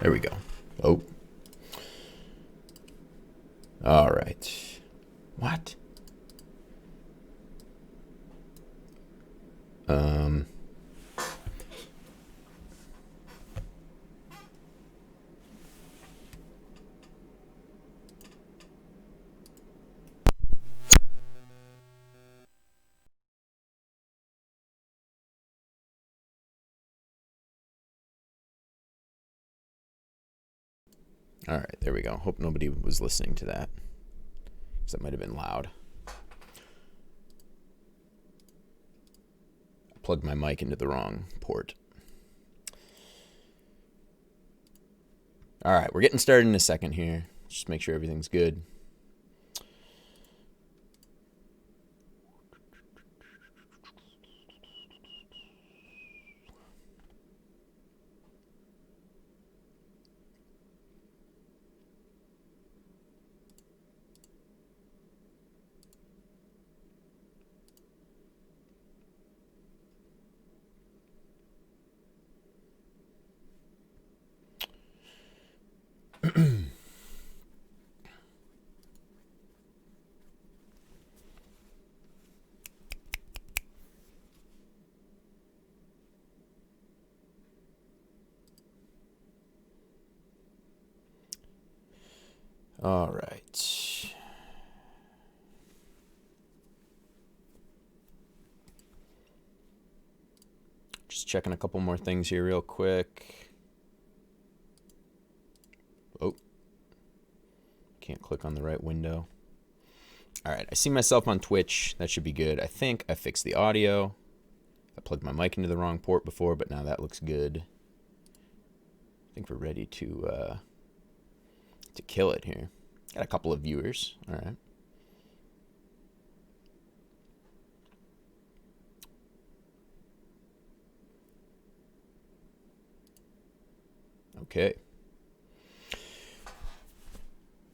There we go. Oh. All right. What? All right, there we go. Hope nobody was listening to that, because that might have been loud. I plugged my mic into the wrong port. All right, we're getting started in a second here. Just make sure everything's good. All right. Just checking a couple more things here real quick. Oh. Can't click on the right window. All right, I see myself on Twitch. That should be good. I think I fixed the audio. I plugged my mic into the wrong port before, but now that looks good. I think we're ready to kill it here. Got a couple of viewers. All right. Okay.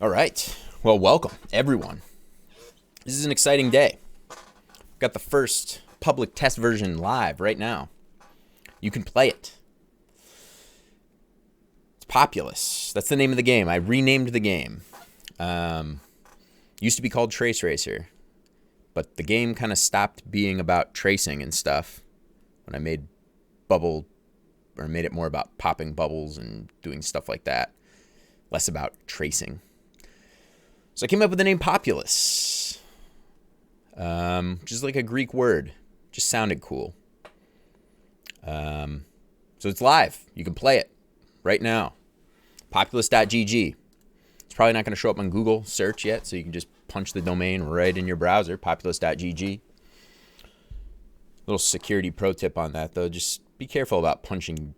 All right. Well, welcome, everyone. This is an exciting day. We've got the first public test version live right now. You can play it. It's Populus. That's the name of the game. I renamed the game. Used to be called TraceRacer, but the game kind of stopped being about tracing and stuff when I made made it more about popping bubbles and doing stuff like that. Less about tracing. So I came up with the name Populus, which is like a Greek word. Just sounded cool. So it's live. You can play it right now. Populus.gg. It's probably not going to show up on Google search yet, so you can just punch the domain right in your browser, populus.gg. Little security pro tip on that, though. Just be careful about punching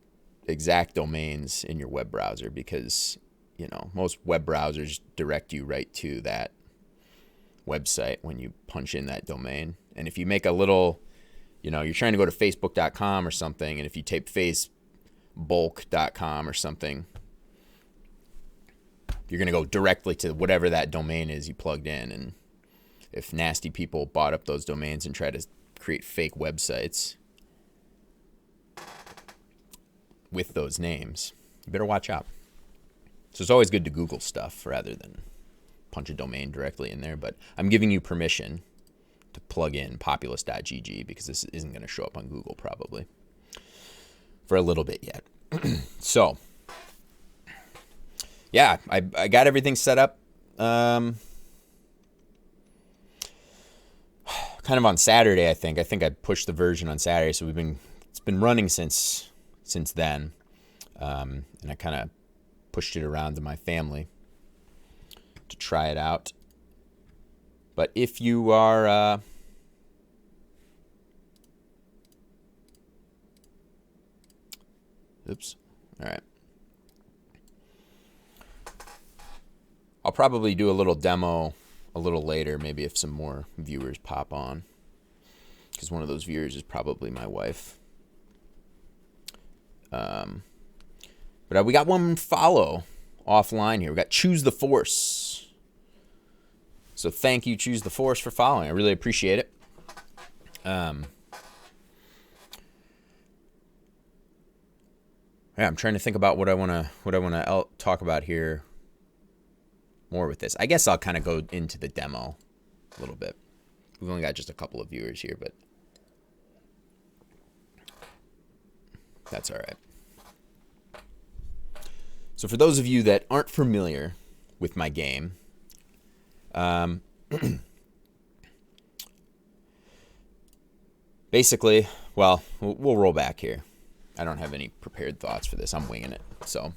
exact domains in your web browser, because most web browsers direct you right to that website when you punch in that domain. And if you make a little, you're trying to go to facebook.com or something, and if you type facebook.com or something, you're going to go directly to whatever that domain is you plugged in. And if nasty people bought up those domains and try to create fake websites with those names, you better watch out. So it's always good to Google stuff rather than punch a domain directly in there. But I'm giving you permission to plug in populus.gg, because this isn't going to show up on Google probably for a little bit yet. So, yeah, I got everything set up kind of on Saturday, I think. I think I pushed the version on Saturday, so it's been running since then. And I kind of pushed it around to my family to try it out. But if you are oops. All right. I'll probably do a little demo a little later, maybe if some more viewers pop on, because one of those viewers is probably my wife. But we got one follow offline here. We got Choose the Force. So thank you, Choose the Force, for following. I really appreciate it. Yeah, I'm trying to think about what I want to talk about here more with this. I guess I'll kind of go into the demo a little bit. We've only got just a couple of viewers here, but that's all right. So for those of you that aren't familiar with my game, basically, well, we'll roll back here. I don't have any prepared thoughts for this. I'm winging it. So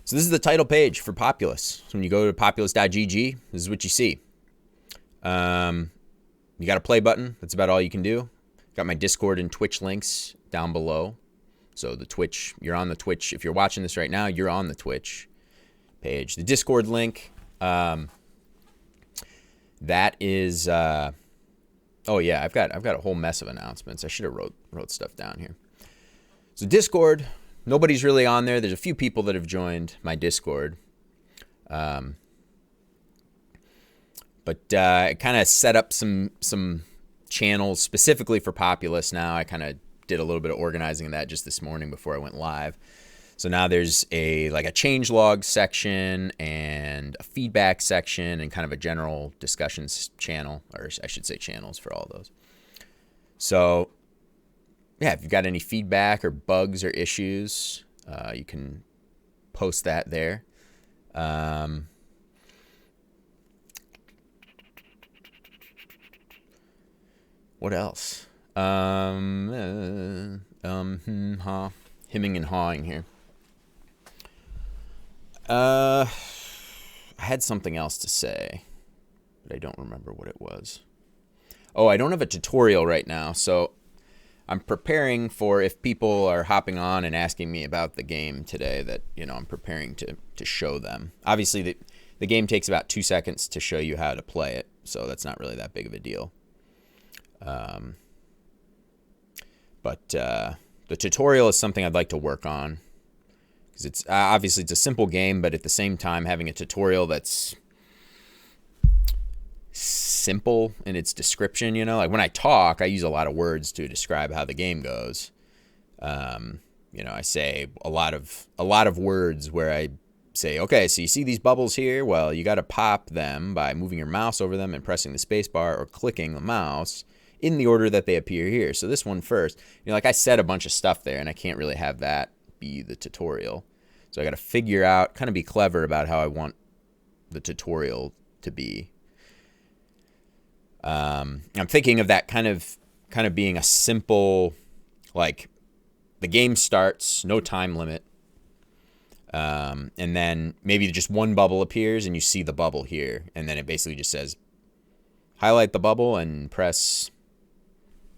this is the title page for Populus. So when you go to populus.gg, this is what you see. You got a play button. That's about all you can do. Got my Discord and Twitch links down below. So the Twitch, you're on the Twitch. If you're watching this right now, you're on the Twitch page. The Discord link, that is... oh yeah, I've got a whole mess of announcements. I should have wrote stuff down here. So Discord, nobody's really on there. There's a few people that have joined my Discord. But I kind of set up some channels specifically for Populus now. I kind of did a little bit of organizing of that just this morning before I went live. So now there's a changelog section and a feedback section and kind of a general discussions channel, or I should say channels for all those. So yeah, if you've got any feedback or bugs or issues, you can post that there. What else? Hemming and hawing here. I had something else to say, but I don't remember what it was. Oh, I don't have a tutorial right now, so I'm preparing for if people are hopping on and asking me about the game today that, I'm preparing to show them. Obviously, the game takes about 2 seconds to show you how to play it, so that's not really that big of a deal. But the tutorial is something I'd like to work on. Because it's obviously it's a simple game, but at the same time having a tutorial that's simple in its description, like when I talk, I use a lot of words to describe how the game goes. I say a lot of words where I say, okay, so you see these bubbles here? Well, you got to pop them by moving your mouse over them and pressing the space bar or clicking the mouse in the order that they appear here. So this one first, I said a bunch of stuff there, and I can't really have that be the tutorial. So I got to figure out, kind of be clever about how I want the tutorial to be. I'm thinking of that kind of being a simple, like the game starts, no time limit. And then maybe just one bubble appears and you see the bubble here. And then it basically just says, highlight the bubble and press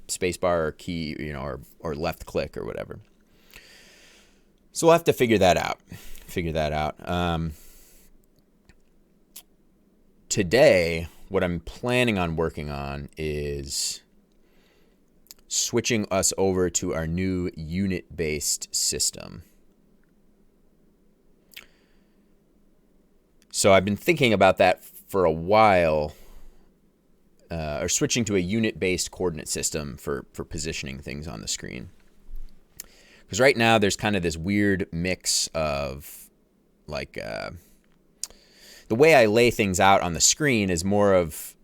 spacebar or key, or left click or whatever. So we'll have to figure that out. Today, what I'm planning on working on is switching us over to our new unit-based system. So I've been thinking about that for a while, or switching to a unit-based coordinate system for positioning things on the screen. Because right now there's kind of this weird mix of the way I lay things out on the screen is more of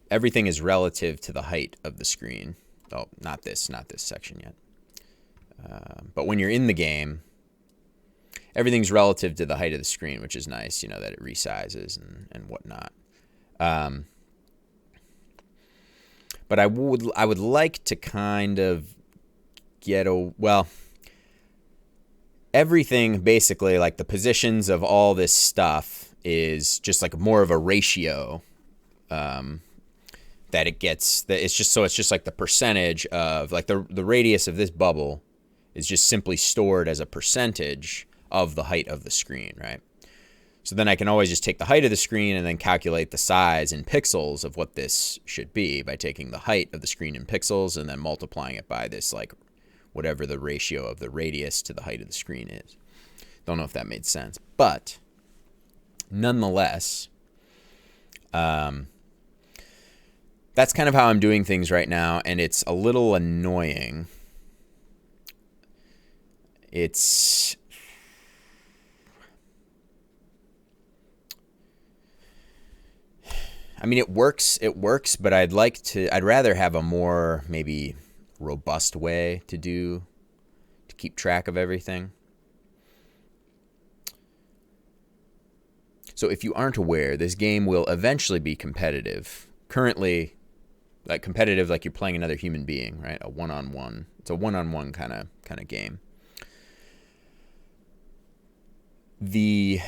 everything is relative to the height of the screen. Oh, not this section yet. But when you're in the game, everything's relative to the height of the screen, which is nice, that it resizes and whatnot. But I would like to kind of get everything basically, like the positions of all this stuff is just like more of a ratio that it gets. That it's just like the percentage of like the radius of this bubble is just simply stored as a percentage of the height of the screen, right? So then I can always just take the height of the screen and then calculate the size in pixels of what this should be by taking the height of the screen in pixels and then multiplying it by this, like, whatever the ratio of the radius to the height of the screen is. Don't know if that made sense. But nonetheless, that's kind of how I'm doing things right now, and it's a little annoying It's I mean, it works, but I'd rather have a more maybe robust way to keep track of everything. So if you aren't aware, this game will eventually be competitive. Currently, like competitive, like you're playing another human being, right? A one-on-one. It's a one-on-one kind of game. The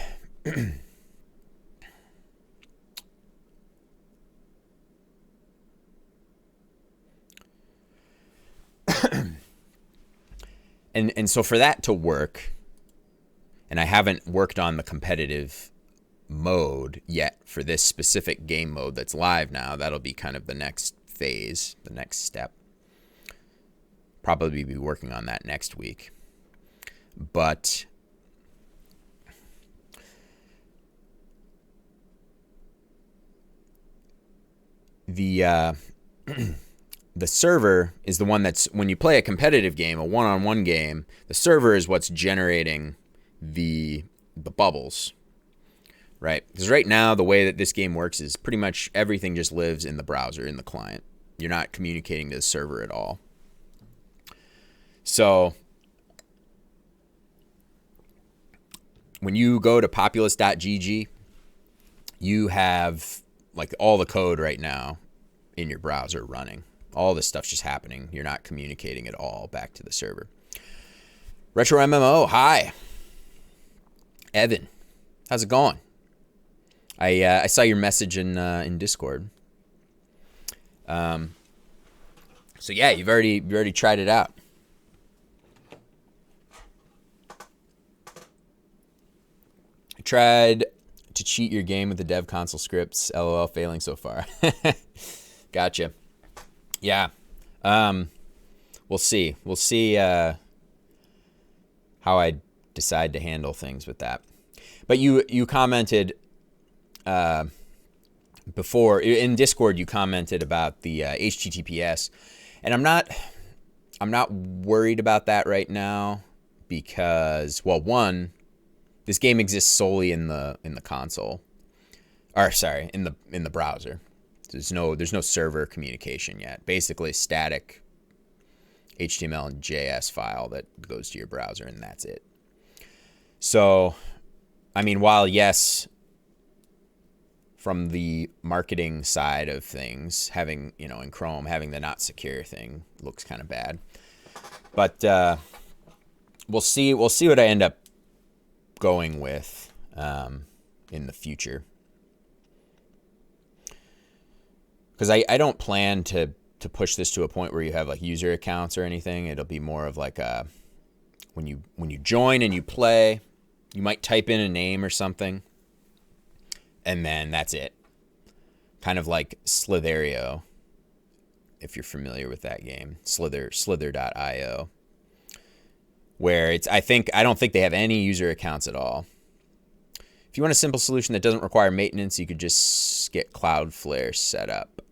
and so for that to work, and I haven't worked on the competitive mode yet for this specific game mode that's live now. That'll be kind of the next phase, the next step. Probably be working on that next week. But the server is the one that's, when you play a competitive game, a one-on-one game, the server is what's generating the bubbles. Right? Because right now, the way that this game works is pretty much everything just lives in the browser, in the client. You're not communicating to the server at all. So when you go to populus.gg, you have like all the code right now in your browser running. All this stuff's just happening. You're not communicating at all back to the server. Retro MMO, hi. Evan, how's it going? I saw your message in Discord. So yeah, you've already tried it out. I tried to cheat your game with the dev console scripts. LOL, failing so far. Gotcha. Yeah. We'll see. We'll see how I decide to handle things with that. But you commented before in Discord, you commented about the HTTPS, and I'm not worried about that right now because, well, one, this game exists solely in the console, or sorry, in the browser. There's no server communication yet. Basically, static HTML and JS file that goes to your browser, and that's it. So, I mean, while yes, from the marketing side of things, having, in Chrome, having the not secure thing looks kind of bad. But we'll see what I end up going with in the future. Because I don't plan to push this to a point where you have like user accounts or anything. It'll be more of like when you join and you play, you might type in a name or something, and then that's it. Kind of like Slitherio, if you're familiar with that game, slither.io, where I don't think they have any user accounts at all. If you want a simple solution that doesn't require maintenance, you could just get Cloudflare set up.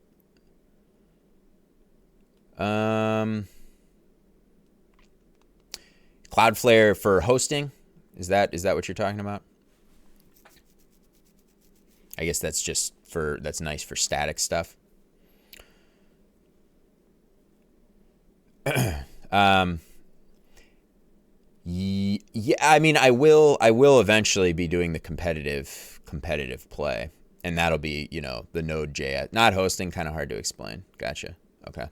Cloudflare for hosting, is that what you're talking about? I guess that's nice for static stuff. Yeah, I mean, I will eventually be doing the competitive play, and that'll be, the Node.js, not hosting, kind of hard to explain. Gotcha. Okay.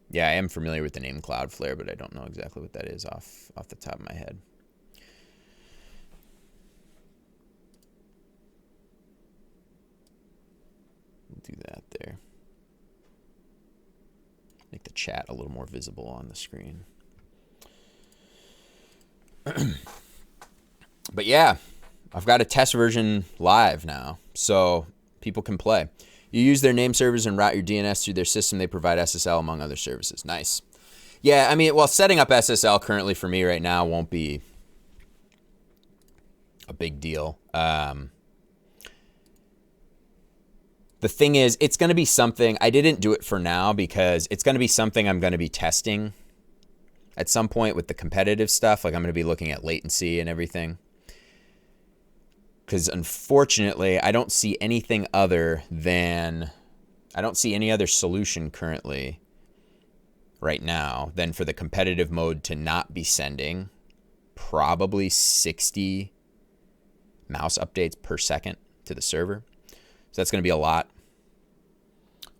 Yeah, I am familiar with the name Cloudflare, but I don't know exactly what that is off the top of my head. We'll do that there. Make the chat a little more visible on the screen. But yeah, I've got a test version live now, so people can play. You use their name servers and route your DNS through their system. They provide SSL among other services. Nice. Yeah, I mean, well, setting up SSL currently for me right now won't be a big deal. The thing is, it's going to be something, I didn't do it for now because it's going to be something I'm going to be testing at some point with the competitive stuff. Like I'm going to be looking at latency and everything. Because unfortunately, I don't see anything other than, I don't see any other solution currently right now than for the competitive mode to not be sending probably 60 mouse updates per second to the server. So that's going to be a lot.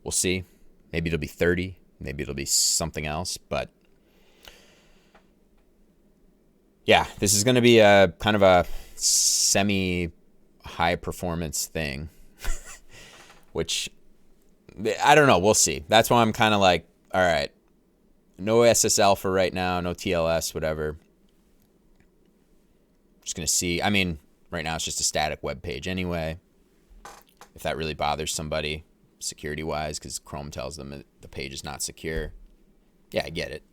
We'll see. Maybe it'll be 30. Maybe it'll be something else. But yeah, this is going to be a kind of a semi high performance thing, which I don't know. We'll see. That's why I'm kind of like, all right, no SSL for right now, no TLS, whatever. Just going to see. I mean, right now it's just a static web page anyway. If that really bothers somebody security wise, because Chrome tells them that the page is not secure. Yeah, I get it.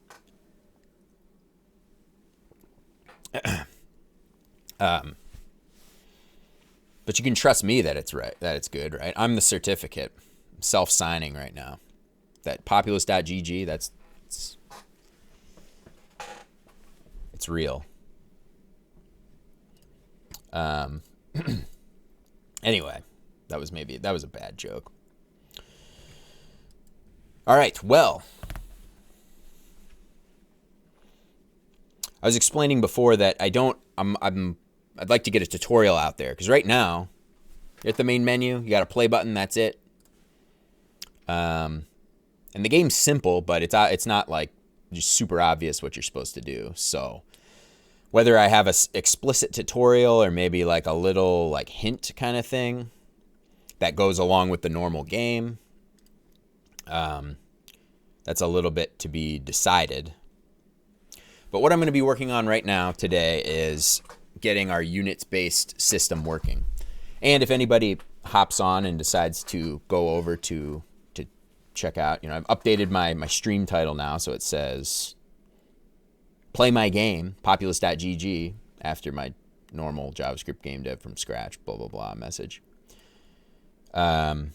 But you can trust me that it's right, that it's good, right? I'm the certificate. I'm self-signing right now. That populus.gg, it's real. Anyway, that was a bad joke. All right, well, I was explaining before that I'd like to get a tutorial out there, because right now, you're at the main menu, you got a play button, that's it. And the game's simple, but it's not like just super obvious what you're supposed to do. So whether I have a explicit tutorial or maybe like a little like hint kind of thing that goes along with the normal game, that's a little bit to be decided. But what I'm going to be working on right now today is getting our units-based system working. And if anybody hops on and decides to go over to check out, I've updated my stream title now, so it says play my game, populus.gg, after my normal JavaScript game dev from scratch, blah, blah, blah message. So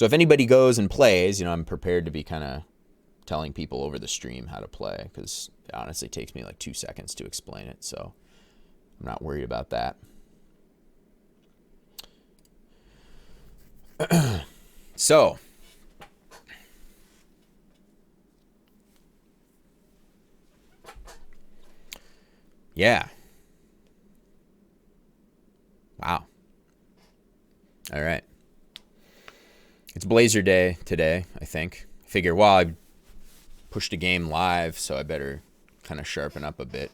if anybody goes and plays, I'm prepared to be kind of telling people over the stream how to play, because it honestly takes me like 2 seconds to explain it, so I'm not worried about that. So, yeah. Wow. All right. It's Blazor Day today, I think. I figure, well, I pushed a game live, so I better kind of sharpen up a bit.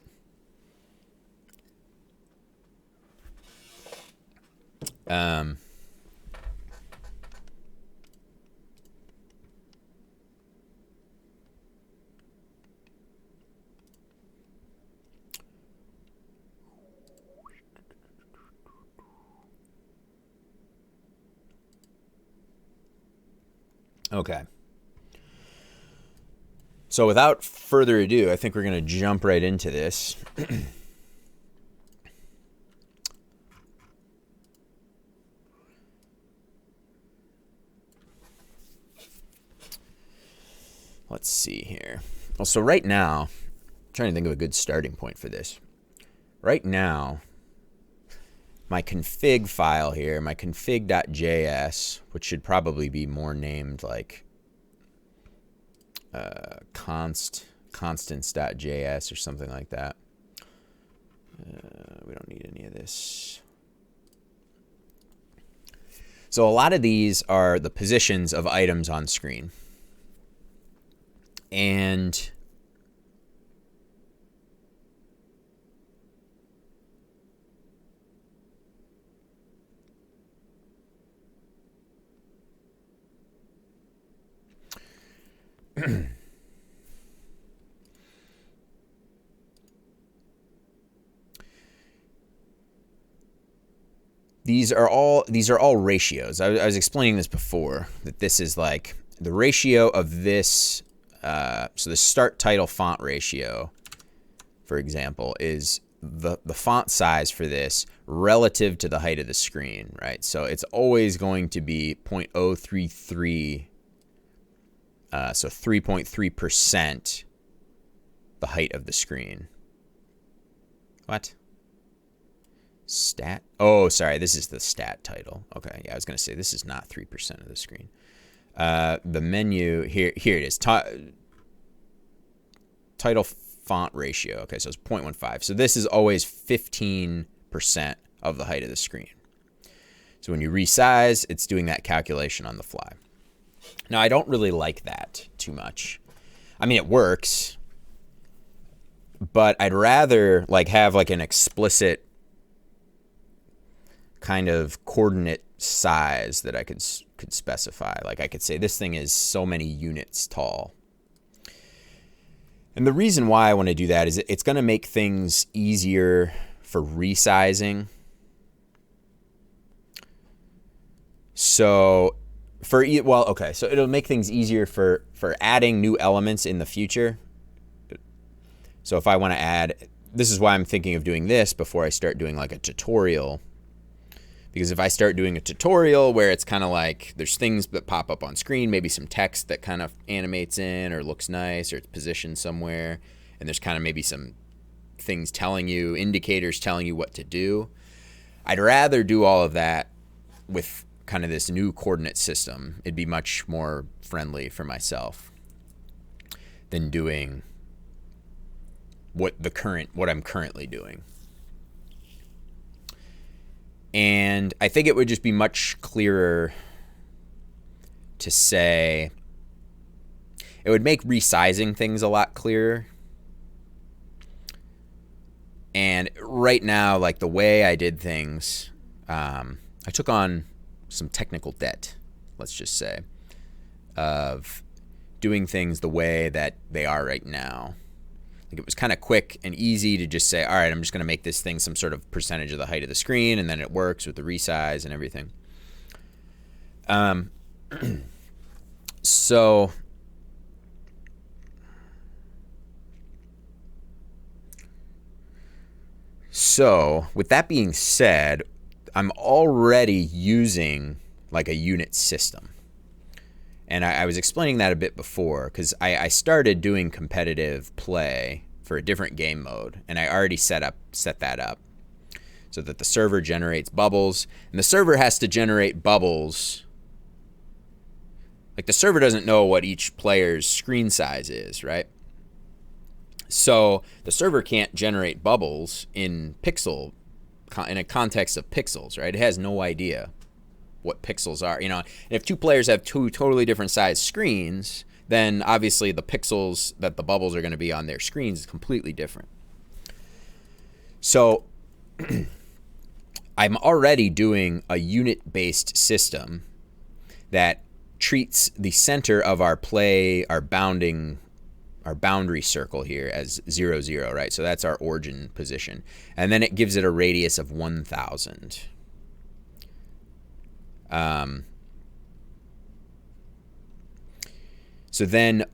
Okay. So without further ado, I think we're going to jump right into this. Let's see here. Well, so right now, I'm trying to think of a good starting point for this. Right now, my config file here, my config.js, which should probably be more named like constants.js or something like that. We don't need any of this. So a lot of these are the positions of items on screen. And these are all ratios. I was explaining this before, that this is like the ratio of this. So the start title font ratio, for example, is the font size for this relative to the height of the screen, right? So it's always going to be 0.033, so 3.3% the height of the screen. What? Stat? Oh, sorry, this is the stat title. Okay, yeah, I was going to say this is not 3% of the screen. The menu, here it is. Title font ratio. Okay, so it's 0.15. So this is always 15% of the height of the screen. So when you resize, it's doing that calculation on the fly. Now, I don't really like that too much. I mean, it works, but I'd rather like have like an explicit kind of coordinate size that I could specify. Like I could say this thing is so many units tall. And the reason why I want to do that is it's going to make things easier for resizing. So so it'll make things easier for adding new elements in the future. So if I want to add, this is why I'm thinking of doing this before I start doing like a tutorial. Because if I start doing a tutorial where it's kind of like there's things that pop up on screen, maybe some text that kind of animates in or looks nice or it's positioned somewhere, and there's kind of maybe some things telling you, indicators telling you what to do, I'd rather do all of that with kind of this new coordinate system. It'd be much more friendly for myself than doing what I'm currently doing. And I think it would just be much clearer to say, it would make resizing things a lot clearer. And right now, like the way I did things, I took on some technical debt, let's just say, of doing things the way that they are right now. Like it was kind of quick and easy to just say, all right, I'm just going to make this thing some sort of percentage of the height of the screen, and then it works with the resize and everything. So with that being said, I'm already using like a unit system. And I was explaining that a bit before because I started doing competitive play for a different game mode, and I already set that up so that the server generates bubbles, and the server has to generate bubbles. Like the server doesn't know what each player's screen size is, right? So the server can't generate bubbles in a context of pixels, right? It has no idea what pixels are, and if two players have two totally different size screens, then obviously the pixels that the bubbles are going to be on their screens is completely different. So I'm already doing a unit-based system that treats the center of our boundary circle here as 0, 0, right? So that's our origin position. And then it gives it a radius of 1,000. So then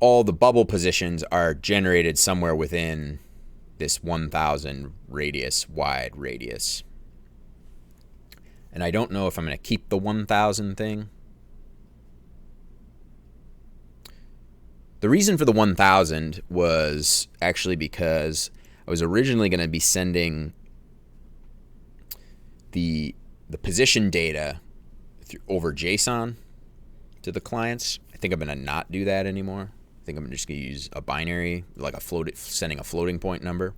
all the bubble positions are generated somewhere within this 1,000 wide radius. And I don't know if I'm going to keep the 1,000 thing. The reason for the 1,000 was actually because I was originally going to be sending the position data over JSON to the clients. I think I'm going to not do that anymore. I think I'm just going to use a binary, like sending a floating point number.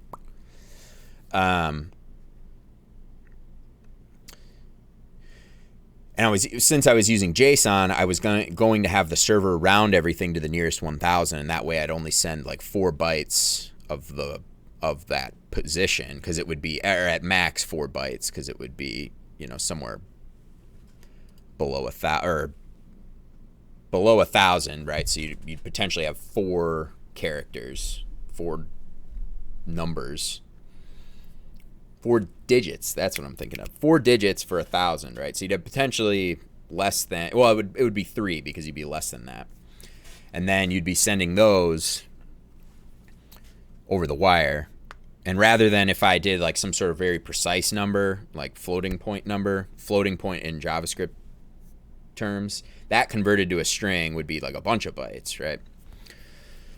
And since I was using JSON, I was going to have the server round everything to the nearest 1,000, and that way I'd only send like 4 bytes of that position, because it would be, or at max 4 bytes, because it would be, somewhere below 1,000, right? So you'd potentially have 4 characters, 4 numbers, 4 digits. That's what I'm thinking of. 4 digits for 1,000, right? So you'd have potentially less than, well, it would be 3, because you'd be less than that. And then you'd be sending those over the wire. And rather than if I did like some sort of very precise number, like floating point number, floating point in JavaScript terms, that converted to a string would be like a bunch of bytes, right?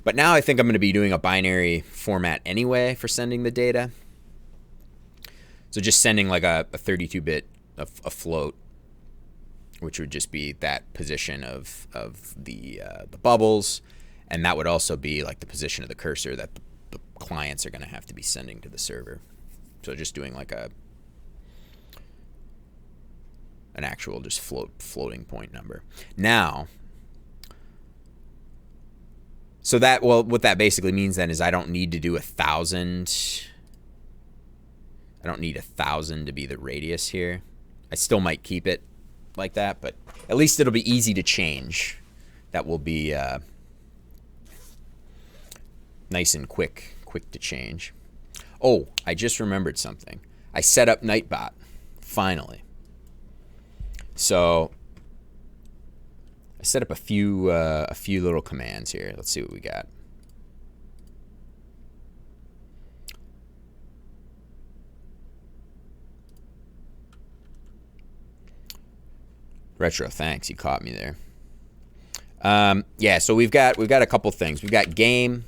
But now I think I'm going to be doing a binary format anyway for sending the data. So just sending like a 32-bit a float, which would just be that position of the bubbles, and that would also be like the position of the cursor that the clients are going to have to be sending to the server. So just doing like an actual just floating point number. Now, so that, well, what that basically means then is I don't need to do 1,000. I don't need 1,000 to be the radius here. I still might keep it like that, but at least it'll be easy to change. That will be nice and quick to change. Oh, I just remembered something. I set up Nightbot, finally. So I set up a few little commands here. Let's see what we got. Retro, thanks. You caught me there. Yeah, so we've got a couple things. We've got game.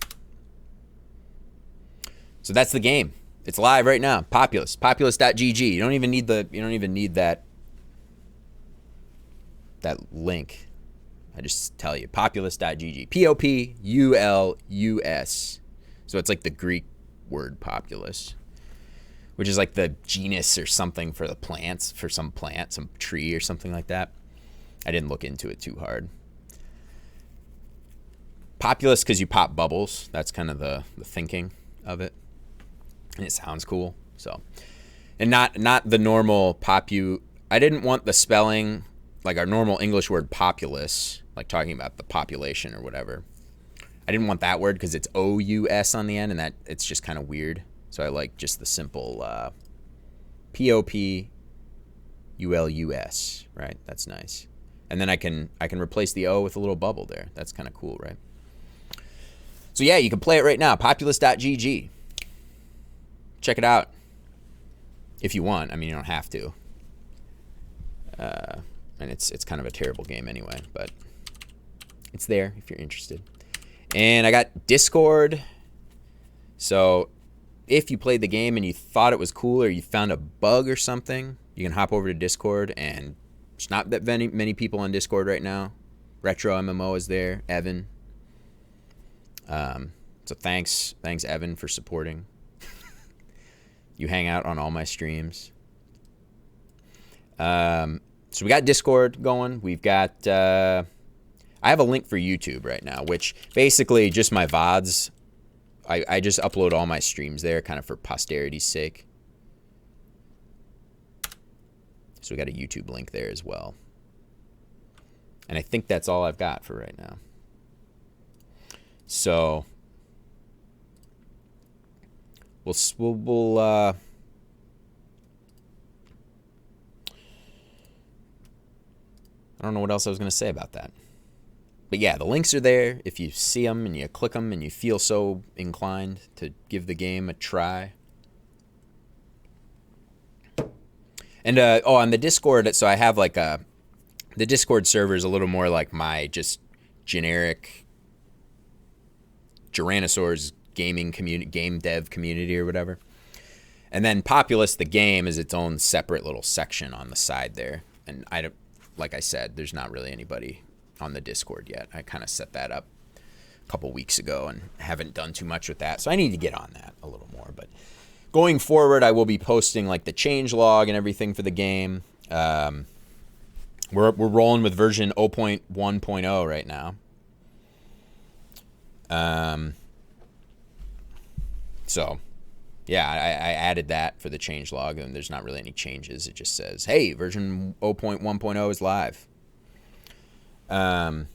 So that's the game. It's live right now. Populus. Populus.gg. You don't even need that link. I just tell you. Populus.gg. Populus. So it's like the Greek word populus, which is like the genus or something for the plants, for some plant, some tree or something like that. I didn't look into it too hard. Populus because you pop bubbles. That's kind of the thinking of it. And it sounds cool. So, and not the normal I didn't want the spelling like our normal English word populace, like talking about the population or whatever. I didn't want that word because it's O-U-S on the end, and that it's just kind of weird. So I like just the simple P-O-P-U-L-U-S, right? That's nice. And then I can replace the O with a little bubble there. That's kind of cool, right? So yeah, you can play it right now. Populus.gg. Check it out if you want. I mean, you don't have to. And it's kind of a terrible game anyway, but it's there if you're interested. And I got Discord. So if you played the game and you thought it was cool or you found a bug or something, you can hop over to Discord, and there's not that many people on Discord right now. Retro MMO is there, Evan. So thanks Evan for supporting. You hang out on all my streams. So we got Discord going. We've got I have a link for YouTube right now, which basically just my VODs. I just upload all my streams there kind of for posterity's sake. So we got a YouTube link there as well. And I think that's all I've got for right now. So we'll I don't know what else I was going to say about that. But yeah, the links are there. If you see them and you click them and you feel so inclined to give the game a try. And on the Discord, so I have like the Discord server is a little more like my just generic Tyrannosaurus gaming community, game dev community or whatever. And then Populus, the game, is its own separate little section on the side there. And like I said, there's not really anybody on the Discord yet. I kind of set that up a couple weeks ago and haven't done too much with that. So I need to get on that a little more. But going forward, I will be posting like the change log and everything for the game. We're rolling with version 0.1.0 right now. So yeah, I added that for the change log, and there's not really any changes. It just says, hey, version 0.1.0 is live. Do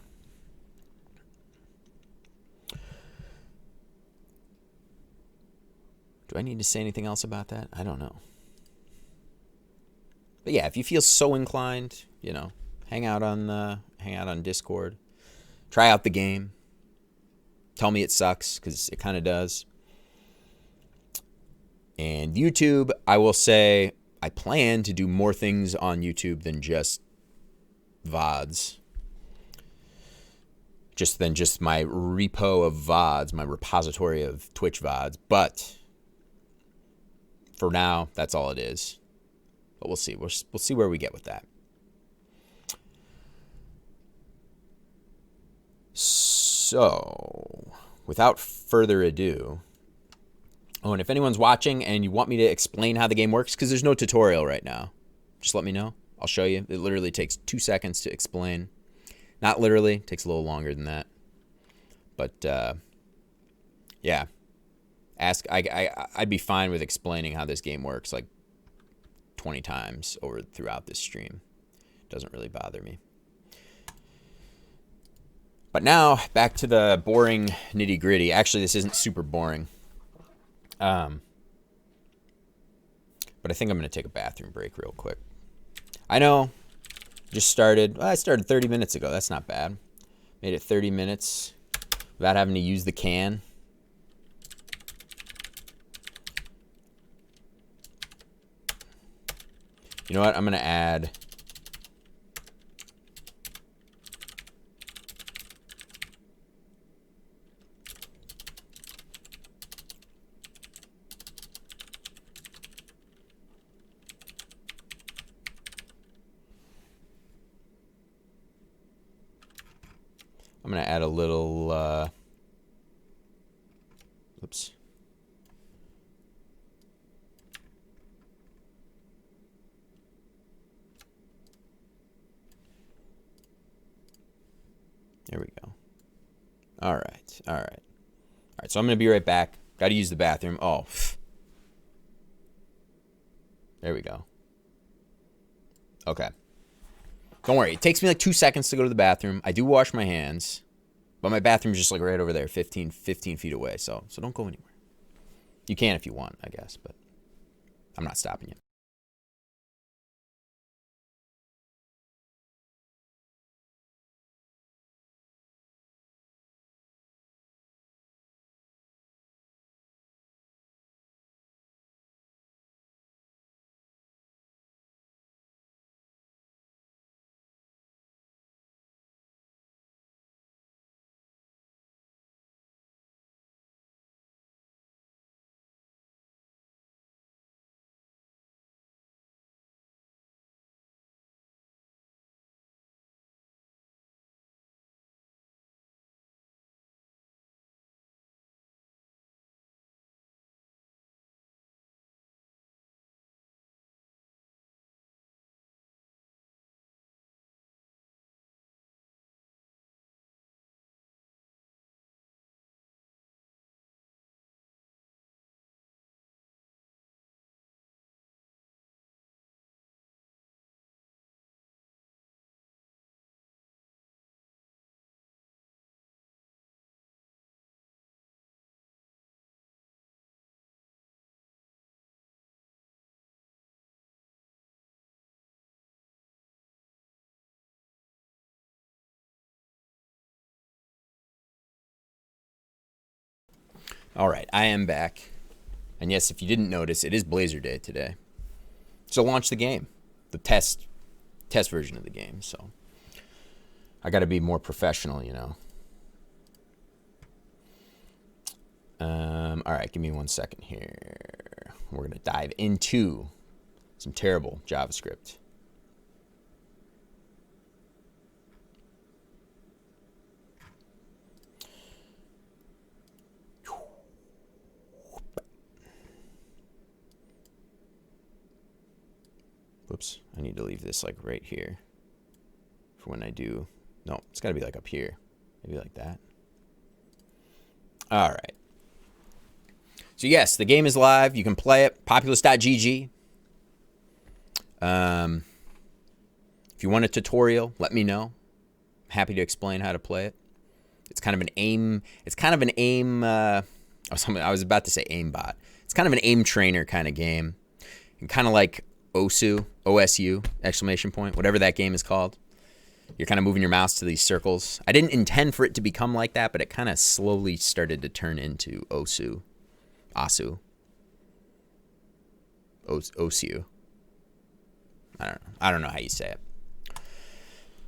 I need to say anything else about that? I don't know. But yeah, if you feel so inclined, hang out on Discord, try out the game, tell me it sucks, because it kind of does. And YouTube, I will say I plan to do more things on YouTube than just VODs. Just my repo of VODs, my repository of Twitch VODs. But for now, that's all it is. But we'll see. We'll see where we get with that. So, without further ado, oh, and if anyone's watching and you want me to explain how the game works, because there's no tutorial right now, just let me know. I'll show you. It literally takes 2 seconds to explain. Not literally. It takes a little longer than that. But, yeah. I'd be fine with explaining how this game works like 20 times throughout this stream. Doesn't really bother me. But now, back to the boring nitty-gritty. Actually, this isn't super boring. But I think I'm going to take a bathroom break real quick. I know. Just started. Well, I started 30 minutes ago. That's not bad. Made it 30 minutes without having to use the can. You know what? I'm going to add... I'm going to add a little, oops. There we go. All right. All right. All right. So I'm going to be right back. Got to use the bathroom. Oh. There we go. Okay. Don't worry. It takes me like 2 seconds to go to the bathroom. I do wash my hands, but my bathroom's just like right over there, 15 feet away. So don't go anywhere. You can if you want, I guess, but I'm not stopping you. All right, I am back. And yes, if you didn't notice, it is Blazer Day today. So launch the game, the test version of the game. So I got to be more professional, you know. All right, give me 1 second here. We're going to dive into some terrible JavaScript. Whoops, I need to leave this like right here for when I do. No, it's got to be like up here. Maybe like that. All right. So yes, the game is live. You can play it. Populus.gg. If you want a tutorial, let me know. I'm happy to explain how to play it. It's kind of an aim. It's kind of an aim. I was about to say aimbot. It's kind of an aim trainer kind of game, and kind of like OSU, exclamation point, whatever that game is called. You're kind of moving your mouse to these circles. I didn't intend for it to become like that, but it kind of slowly started to turn into ASU. Osu. I don't know how you say it.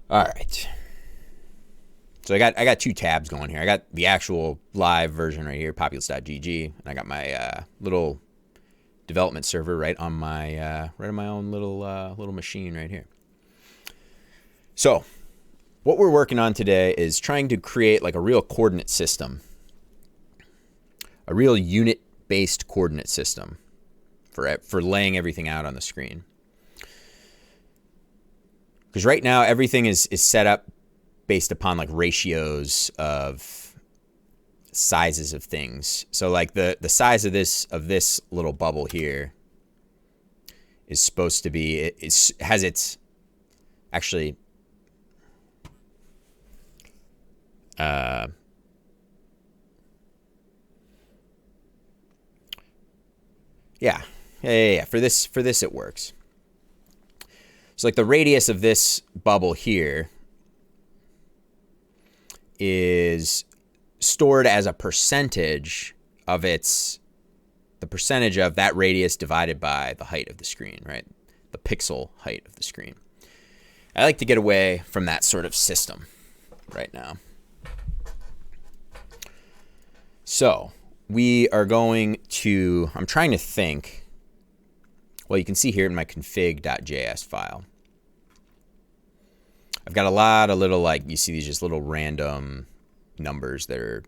All right. So I got two tabs going here. I got the actual live version right here, populus.gg, and I got my little development server right on my own little machine right here. So what we're working on today is trying to create like a real coordinate system, a real unit-based coordinate system for laying everything out on the screen. Because right now everything is set up based upon like ratios of sizes of things. So like the size of this little bubble here is supposed to be, it has its actually yeah. For this it works. So like the radius of this bubble here is stored as a percentage of the percentage of that radius divided by the height of the screen, right? The pixel height of the screen. I like to get away from that sort of system right now. So we are going to, I'm trying to think, well, you can see here in my config.js file, I've got a lot of little, like, you see these just little random numbers that are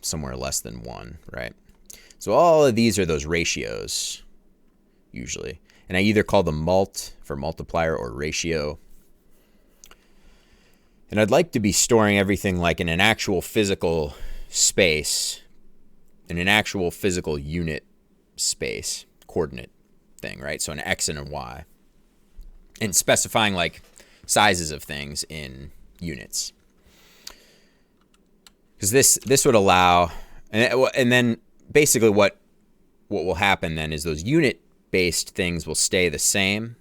somewhere less than 1, right? So all of these are those ratios, usually. And I either call them mult for multiplier or ratio. And I'd like to be storing everything like in an actual physical space, in an actual physical unit space, coordinate thing, right? So an X and a Y. And specifying like sizes of things in units. Because this would allow, and then basically what will happen then is those unit-based things will stay the same.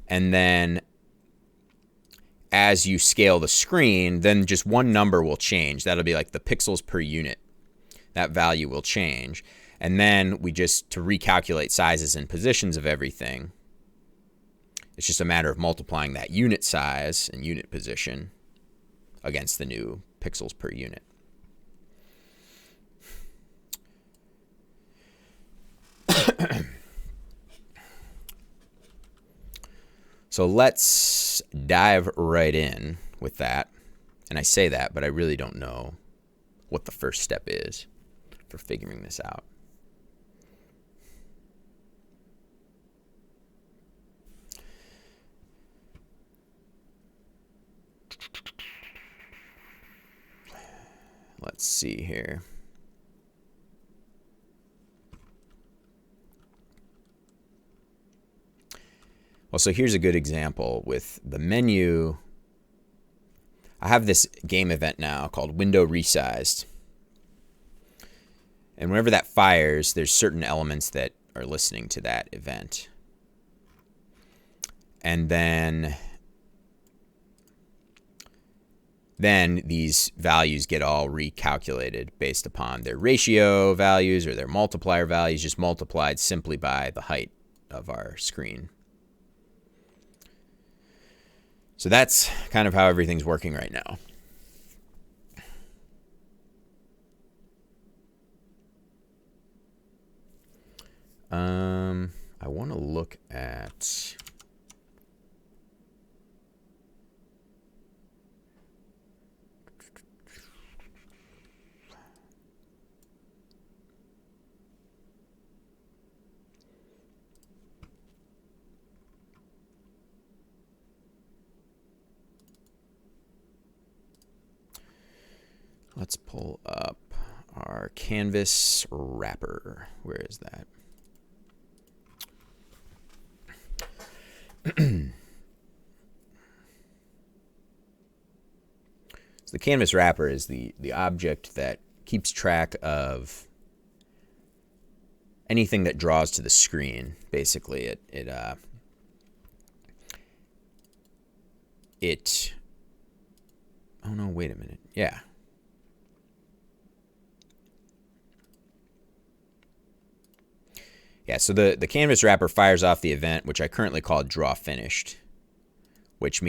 And then as you scale the screen, then just one number will change. That'll be like the pixels per unit. That value will change. And then we just, to recalculate sizes and positions of everything, it's just a matter of multiplying that unit size and unit position against the new pixels per unit. So let's dive right in with that. And I say that, but I really don't know what the first step is for figuring this out. Let's see here. Well, so here's a good example with the menu. I have this game event now called window resized. And whenever that fires, there's certain elements that are listening to that event. And then these values get all recalculated based upon their ratio values or their multiplier values, just multiplied simply by the height of our screen. So that's kind of how everything's working right now. I want to look at let's pull up our canvas wrapper. Where is that? So the canvas wrapper is the object that keeps track of anything that draws to the screen. Basically, oh no, wait a minute. Yeah. Yeah, so the canvas wrapper fires off the event, which I currently call draw finished, which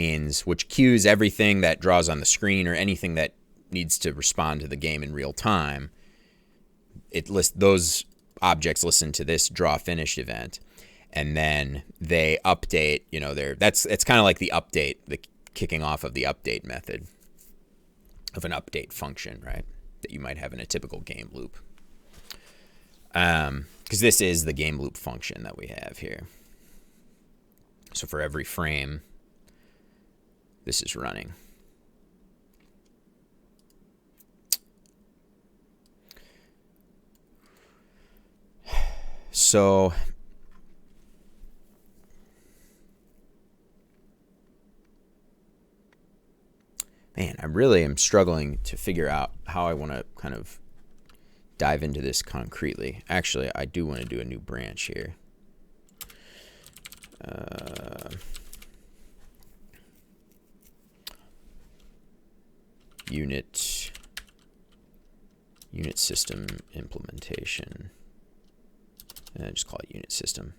cues everything that draws on the screen or anything that needs to respond to the game in real time. It lists those objects listen to this draw finished event, and then they update. It's kind of like the update, the kicking off of the update method of an update function, right? That you might have in a typical game loop. Because this is the game loop function that we have here. So for every frame, this is running. So man, I really am struggling to figure out how I want to kind of dive into this concretely. Actually, I do want to do a new branch here. Unit system implementation. And just call it unit system.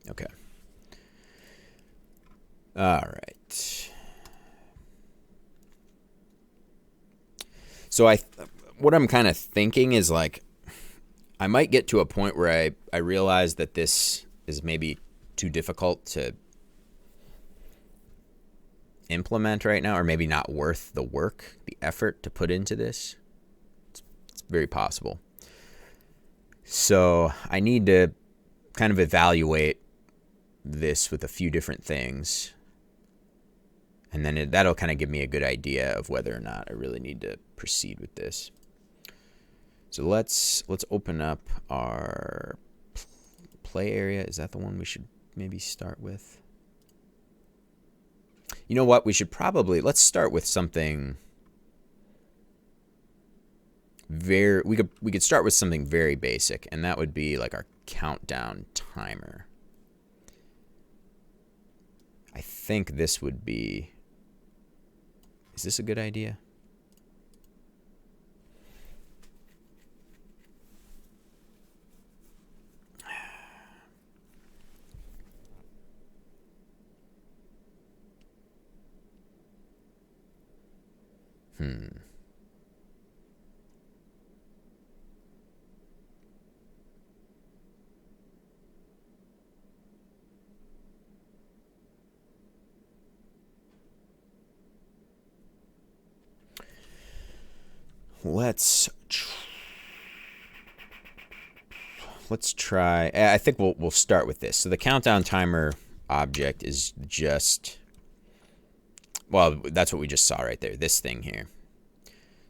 Okay. All right. So what I'm kind of thinking is like, I might get to a point where I realize that this is maybe too difficult to implement right now, or maybe not worth the work, the effort to put into this. It's very possible. So I need to kind of evaluate this with a few different things. And then that'll kind of give me a good idea of whether or not I really need to proceed with this. So let's open up our play area. Is that the one we should maybe start with? You know what? Let's start with something we could start with something very basic, and that would be like our countdown timer. I think this would be... Is this a good idea? Let's try. I think we'll start with this. So the countdown timer object is just, well, that's what we just saw right there, this thing here.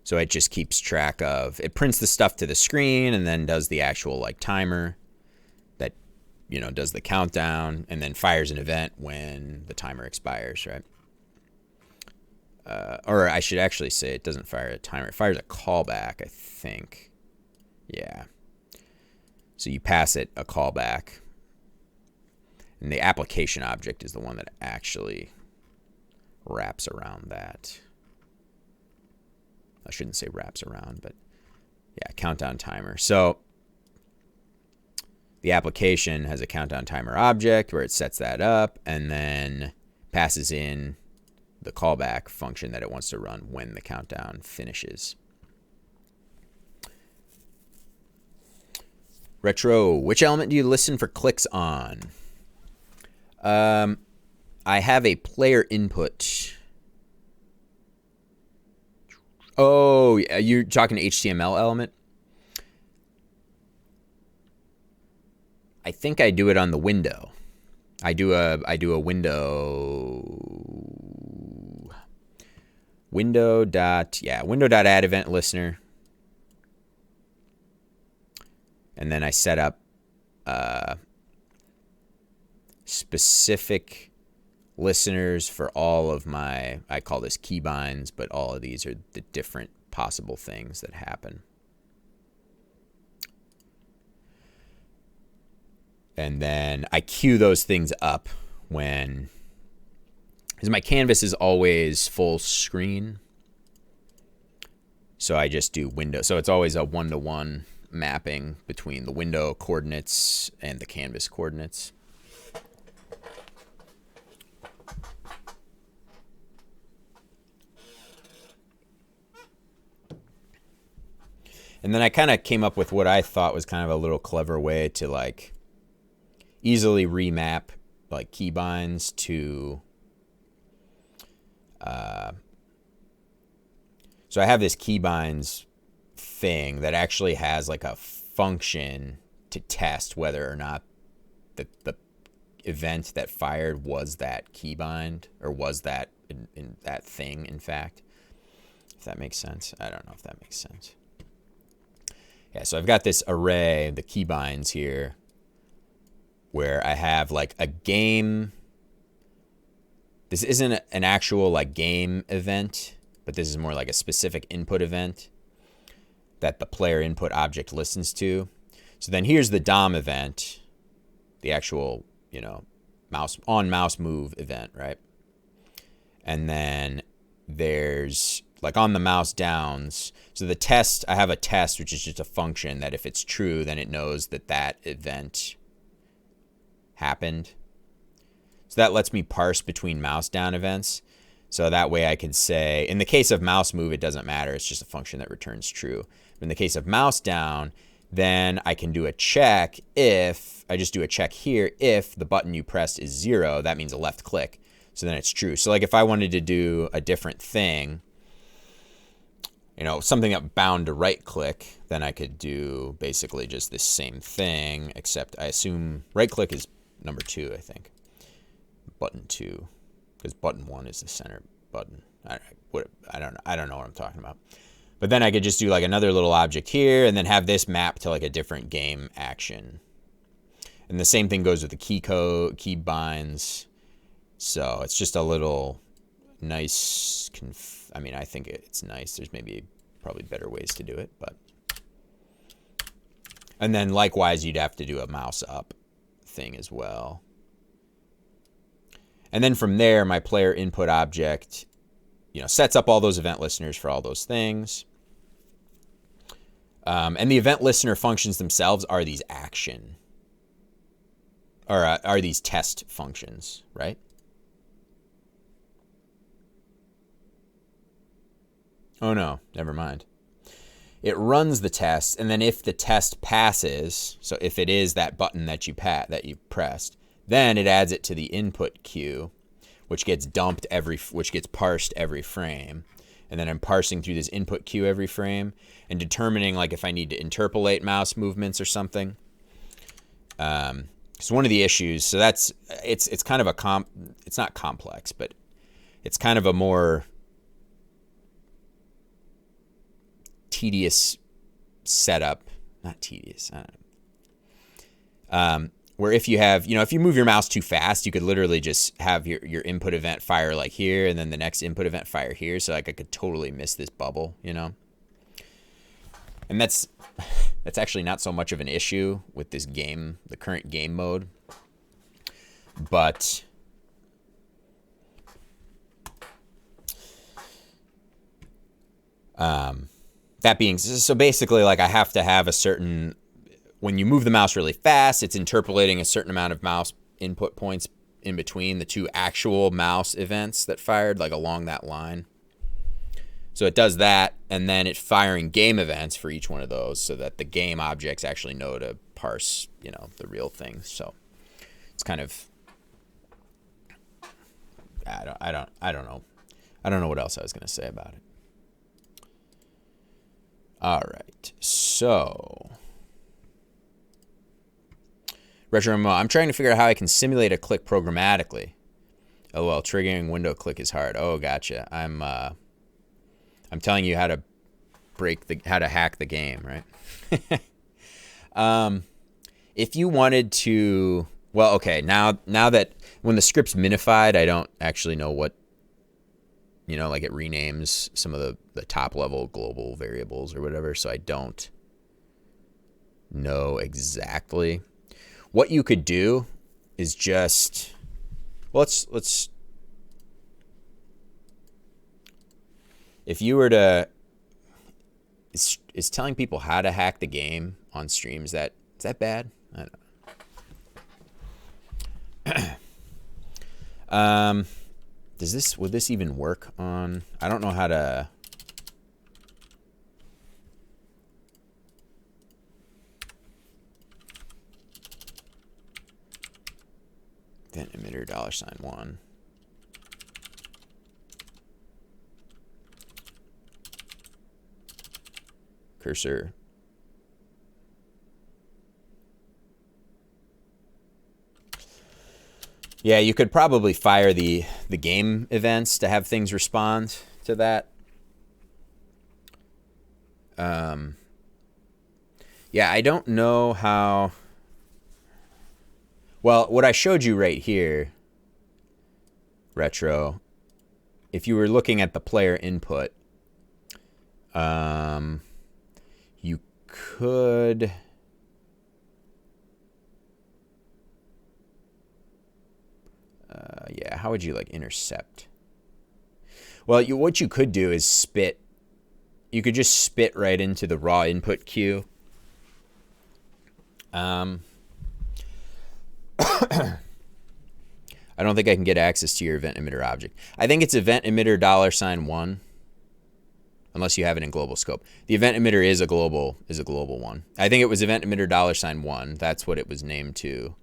So it just keeps track of, it prints the stuff to the screen and then does the actual like timer that, does the countdown, and then fires an event when the timer expires, right? Or I should actually say it doesn't fire a timer. It fires a callback, I think. Yeah. So you pass it a callback. And the application object is the one that actually wraps around that. I shouldn't say wraps around, but yeah, countdown timer. So the application has a countdown timer object where it sets that up and then passes in the callback function that it wants to run when the countdown finishes. Retro, which element do you listen for clicks on? I have a player input. Oh, you're talking HTML element? I think I do it on the window. I do a window.add event listener. And then I set up specific listeners for all of my, I call this keybinds, but all of these are the different possible things that happen. And then I queue those things up when, because my canvas is always full screen. So I just do window. So it's always a one-to-one mapping between the window coordinates and the canvas coordinates. And then I kind of came up with what I thought was kind of a little clever way to like easily remap like keybinds to so I have this keybinds thing that actually has like a function to test whether or not the event that fired was that keybind or was that in that thing, in fact. If that makes sense. I don't know if that makes sense. Yeah, so I've got this array, the keybinds here, where I have like a game. This isn't an actual like game event, but this is more like a specific input event that the player input object listens to. So then here's the DOM event, the actual, you know, mouse move event, right? And then there's like on the mouse downs. So the test, I have a test, which is just a function that if it's true, then it knows that that event happened. So that lets me parse between mouse down events. So that way I can say, in the case of mouse move, it doesn't matter. It's just a function that returns true. In the case of mouse down, then I can do a check if, I just do a check here, if the button you pressed is 0, that means a left click. So then it's true. So like if I wanted to do a different thing, you know, something that bound to right click, then I could do basically just this same thing, except I assume right click is number 2, I think. Button 2, because button 1 is the center button. I don't know what I'm talking about. But then I could just do like another little object here and then have this map to like a different game action. And the same thing goes with the key code, key binds. So it's just a little nice, I mean, I think it's nice. There's maybe probably better ways to do it, but. And then likewise, you'd have to do a mouse up thing as well. And then from there, my player input object, you know, sets up all those event listeners for all those things. And the event listener functions themselves are these action, or are these test functions, right? Oh no, never mind. It runs the test, and then if the test passes, so if it is that button that you pressed, then it adds it to the input queue, which gets which gets parsed every frame. And then I'm parsing through this input queue every frame and determining like if I need to interpolate mouse movements or something. So one of the issues, so that's, it's kind of it's not complex, but it's kind of a more tedious setup, not tedious, I don't know. Where if you have, you know, if you move your mouse too fast, you could literally just have your input event fire like here, and then the next input event fire here. So like I could totally miss this bubble, you know. And that's actually not so much of an issue with this game, the current game mode. But that being, so basically like I have to have a certain, when you move the mouse really fast, it's interpolating a certain amount of mouse input points in between the two actual mouse events that fired, like along that line. So it does that, and then it's firing game events for each one of those so that the game objects actually know to parse, you know, the real thing. So it's kind of, I don't know. I don't know what else I was going to say about it. All right. So Retro MMO, I'm trying to figure out how I can simulate a click programmatically. Oh well, triggering window click is hard. Oh, gotcha. I'm telling you how to how to hack the game, right? If you wanted to, well, okay, now that when the script's minified, I don't actually know what, you know, like it renames some of the top level global variables or whatever, so I don't know exactly. What you could do is just, well, let's if you were to, is telling people how to hack the game on stream, is that bad? I don't know. Would this even work on, I don't know how to, event emitter $1. Cursor. Yeah, you could probably fire the game events to have things respond to that. Yeah, I don't know how. Well, what I showed you right here, Retro, if you were looking at the player input, you could. Yeah, how would you like intercept? Well, what you could do is spit. You could just spit right into the raw input queue. I don't think I can get access to your event emitter object. I think it's event emitter $1, unless you have it in global scope. The event emitter is a global one. I think it was event emitter $1. That's what it was named to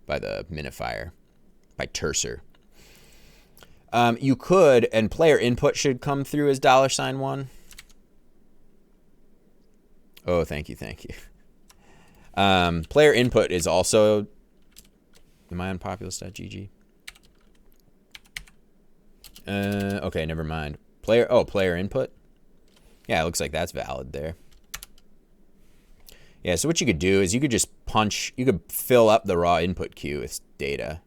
by the minifier, by TraceRacer. You could, and player input should come through as $1. Oh, thank you. Player input is also. Am I on populus.gg? Okay, never mind. Player input. Yeah, it looks like that's valid there. Yeah, so what you could do is you could just you could fill up the raw input queue with data.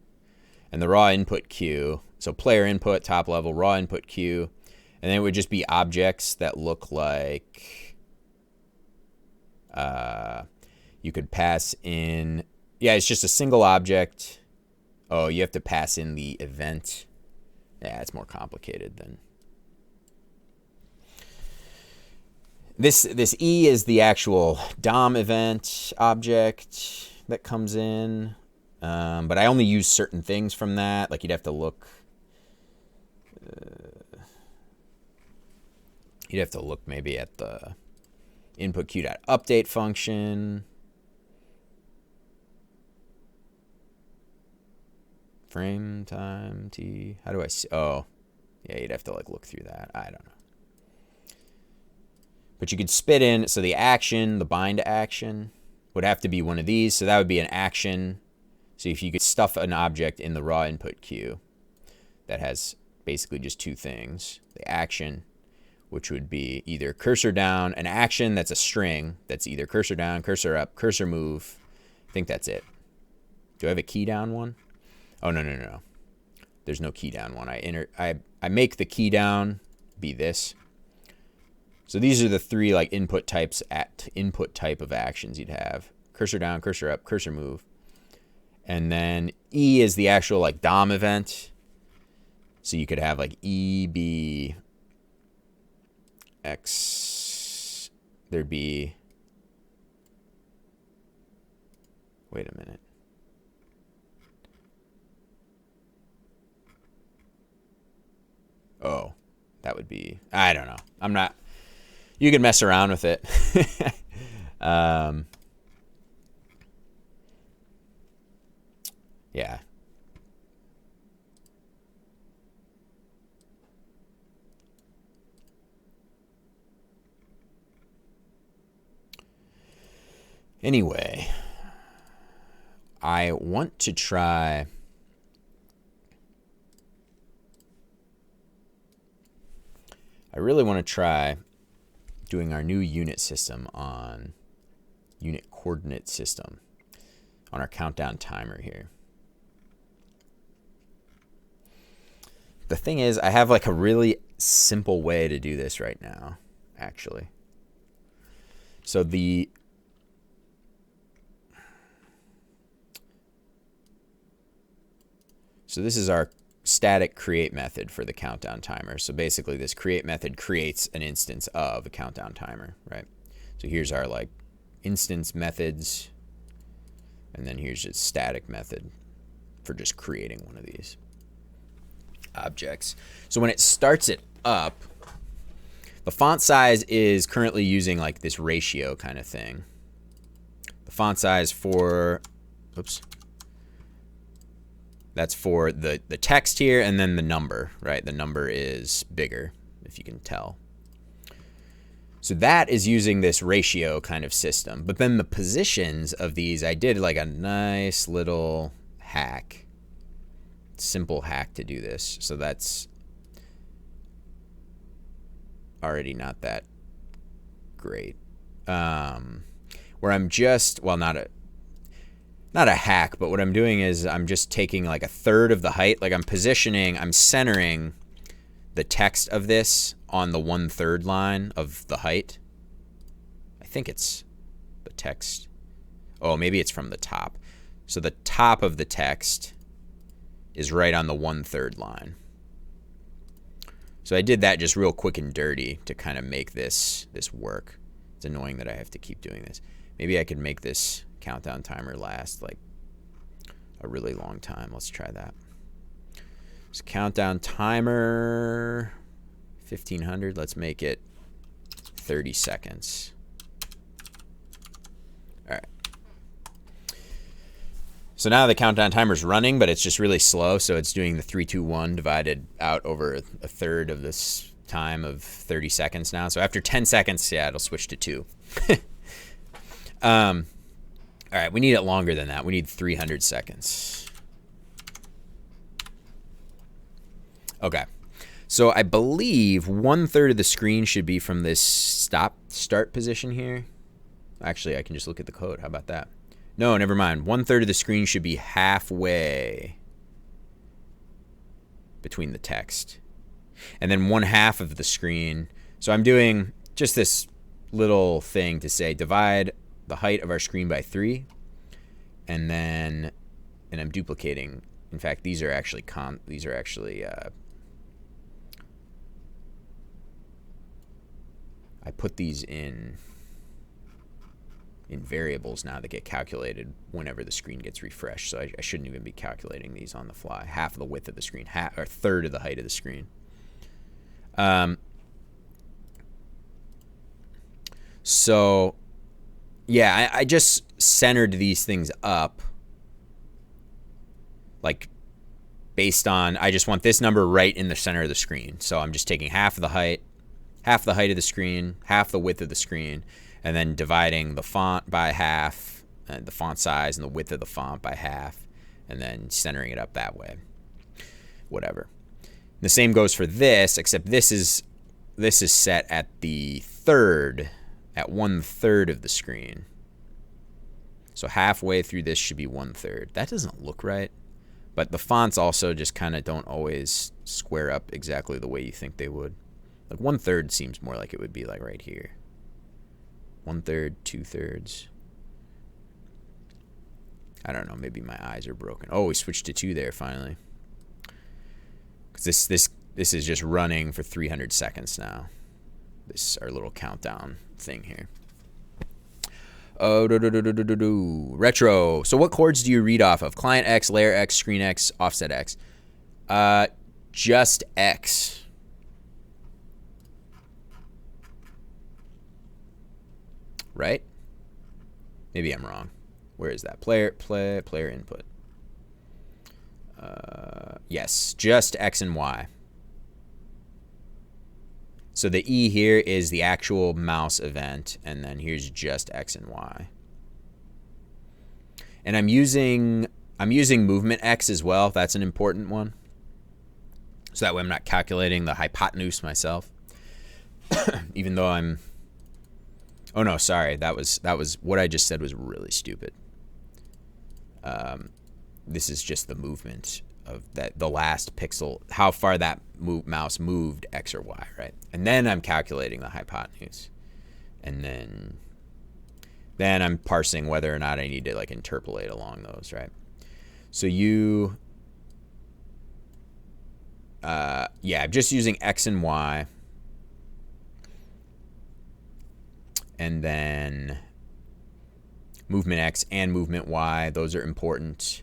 And the raw input queue, so player input, top level, raw input queue, and then it would just be objects that look like, you could pass in, yeah, it's just a single object. Oh, you have to pass in the event. Yeah, it's more complicated than. This E is the actual DOM event object that comes in. But I only use certain things from that. Like you'd have to look. You'd have to look maybe at the input queue.update function. Frame time t. How do I see? Oh, yeah. You'd have to like look through that. I don't know. But you could spit in. So the action, the bind action, would have to be one of these. So that would be an action. So if you could stuff an object in the raw input queue that has basically just two things, the action, which would be either cursor down, an action that's a string that's either cursor down, cursor up, cursor move. I think that's it. Do I have a key down one? Oh, no. There's no key down one. I make the key down be this. So these are the three like input types input type of actions you'd have. Cursor down, cursor up, cursor move. And then E is the actual like DOM event. So you could have like E be X. There'd be. Wait a minute. Oh, that would be. I don't know. I'm not. You can mess around with it. Yeah. Anyway, I want to try. I really want to try doing our new unit system on unit coordinate system on our countdown timer here. The thing is, I have like a really simple way to do this right now, actually. So this is our static create method for the countdown timer. So basically this create method creates an instance of a countdown timer, right? So here's our like instance methods, and then here's just static method for just creating one of these objects. So when it starts it up, the font size is currently using like this ratio kind of thing. The font size for, oops, that's for the text here, and then the number, right? The number is bigger, if you can tell. So that is using this ratio kind of system. But then the positions of these, I did like a nice little hack, simple hack to do this. So that's already not that great. Where I'm just, well, not a hack, but what I'm doing is I'm just taking like a third of the height. Like I'm centering the text of this on the 1/3 line of the height. I think it's the text. Oh, maybe it's from the top. So the top of the text is right on the 1/3 line. So I did that just real quick and dirty to kind of make this work. It's annoying that I have to keep doing this. Maybe I could make this countdown timer last like a really long time. Let's try that. So countdown timer 1500. Let's make it 30 seconds. All right. So now the countdown timer's running, but it's just really slow. So it's doing the 3, 2, 1 divided out over a third of this time of 30 seconds now. So after 10 seconds, yeah, it'll switch to 2. All right, we need it longer than that. We need 300 seconds. Okay, so I believe 1/3 of the screen should be from this start position here. Actually, I can just look at the code. How about that? No, never mind. 1/3 of the screen should be halfway between the text. And then 1/2 of the screen. So I'm doing just this little thing to say divide the height of our screen by 3. And I'm duplicating. In fact, these are actually I put these in variables now that get calculated whenever the screen gets refreshed. So I shouldn't even be calculating these on the fly. Half of the width of the screen, or 1/3 of the height of the screen. So yeah, I just centered these things up like based on, I just want this number right in the center of the screen. So I'm just taking half the height of the screen, half the width of the screen, and then dividing the font by half, and the font size and the width of the font by half, and then centering it up that way. Whatever. The same goes for this, except this is set at the 1/3 of the screen. So halfway through this should be 1/3. That doesn't look right. But the fonts also just kind of don't always square up exactly the way you think they would. Like 1/3 seems more like it would be like right here. 1/3, 2/3. I don't know. Maybe my eyes are broken. Oh, we switched to 2 there finally. Because this is just running for 300 seconds now. This our little countdown thing here. Oh, retro. So what chords do you read off of? Client X, layer X, screen X, offset X. Just X. Right? Maybe I'm wrong. Where is that? Player input. Yes, just X and Y. So the E here is the actual mouse event, and then here's just X and Y. And I'm using movement X as well. That's an important one. So that way I'm not calculating the hypotenuse myself. Even though I'm, oh no, sorry, that was what I just said was really stupid. This is just the movement of the last pixel, how far that mouse moved X or Y, right? And then I'm calculating the hypotenuse, and then I'm parsing whether or not I need to like interpolate along those, right? So yeah, I'm just using X and Y, And then movement X and movement Y, those are important.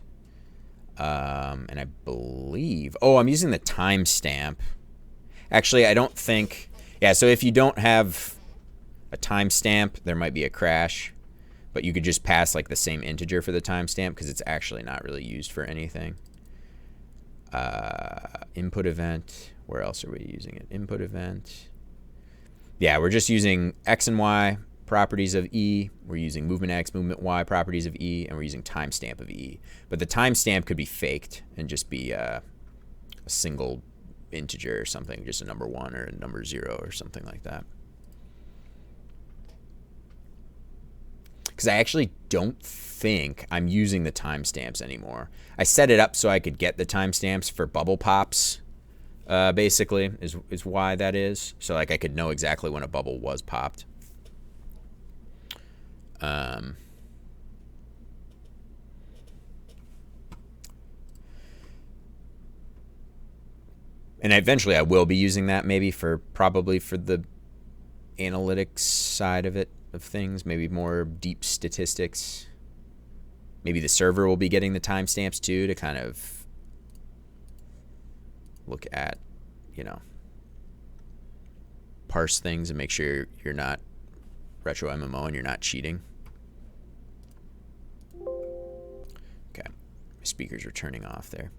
And I believe, I'm using the timestamp. Actually, I don't think, yeah, so if you don't have a timestamp, there might be a crash, but you could just pass like the same integer for the timestamp because it's actually not really used for anything. Input event, where else are we using it? Input event. Yeah, we're just using X and Y properties of E. We're using movement X, movement Y properties of E, and we're using timestamp of E. But the timestamp could be faked and just be a single integer or something, just a number 1 or a number 0 or something like that. Because I actually don't think I'm using the timestamps anymore. I set it up so I could get the timestamps for bubble pops, basically, is why that is. So like I could know exactly when a bubble was popped. And eventually I will be using that probably for the analytics side of it, of things, maybe more deep statistics. Maybe the server will be getting the timestamps too to kind of look at, parse things and make sure you're not retro MMO and you're not cheating. Okay, my speakers are turning off there.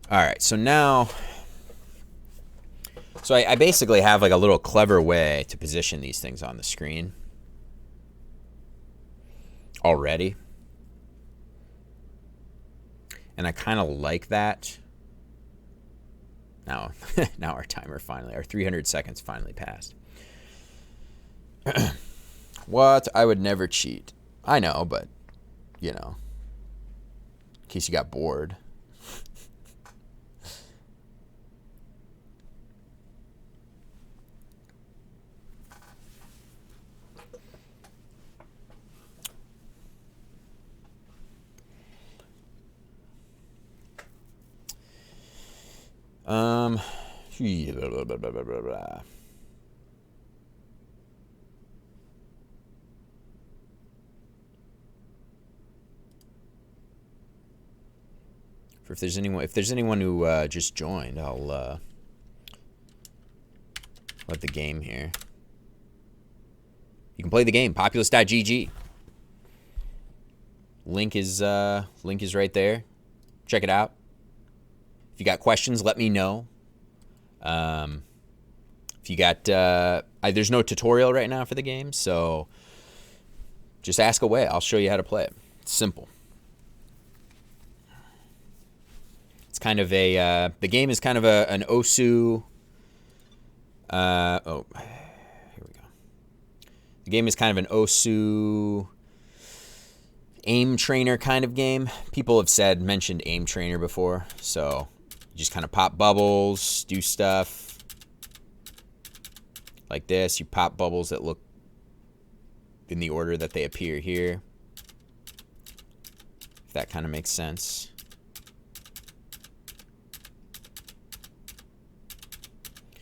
All right, so now, I basically have like a little clever way to position these things on the screen already. And I kind of like that. Now our timer our 300 seconds finally passed. What? I would never cheat. I know, but, in case you got bored. Blah, blah, blah, blah, blah, blah. If there's anyone who just joined, I'll let the game here. You can play the game, populus.gg. Link is right there. Check it out. If you got questions, let me know. If you got, there's no tutorial right now for the game, so just ask away. I'll show you how to play it. It's simple. It's kind of the game is kind of an OSU. Here we go. The game is kind of an OSU aim trainer kind of game. People have mentioned aim trainer before, so you just kind of pop bubbles, do stuff like this. You pop bubbles that look in the order that they appear here, if that kind of makes sense.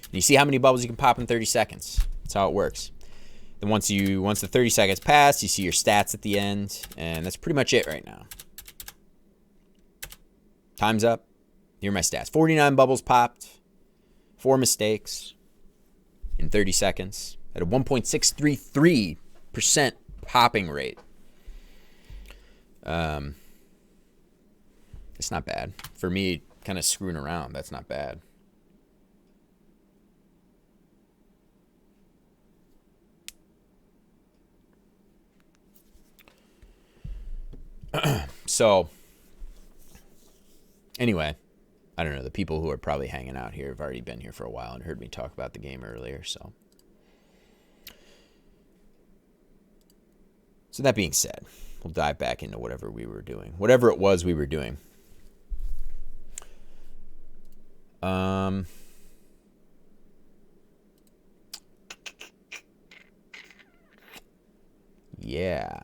And you see how many bubbles you can pop in 30 seconds. That's how it works. Then once the 30 seconds pass, you see your stats at the end, and that's pretty much it right now. Time's up. Here are my stats. 49 bubbles popped, 4 mistakes in 30 seconds at a 1.633% popping rate. It's not bad. For me, kind of screwing around, that's not bad. So, anyway, I don't know. The people who are probably hanging out here have already been here for a while and heard me talk about the game earlier. So that being said, we'll dive back into whatever we were doing. Whatever it was we were doing. Yeah.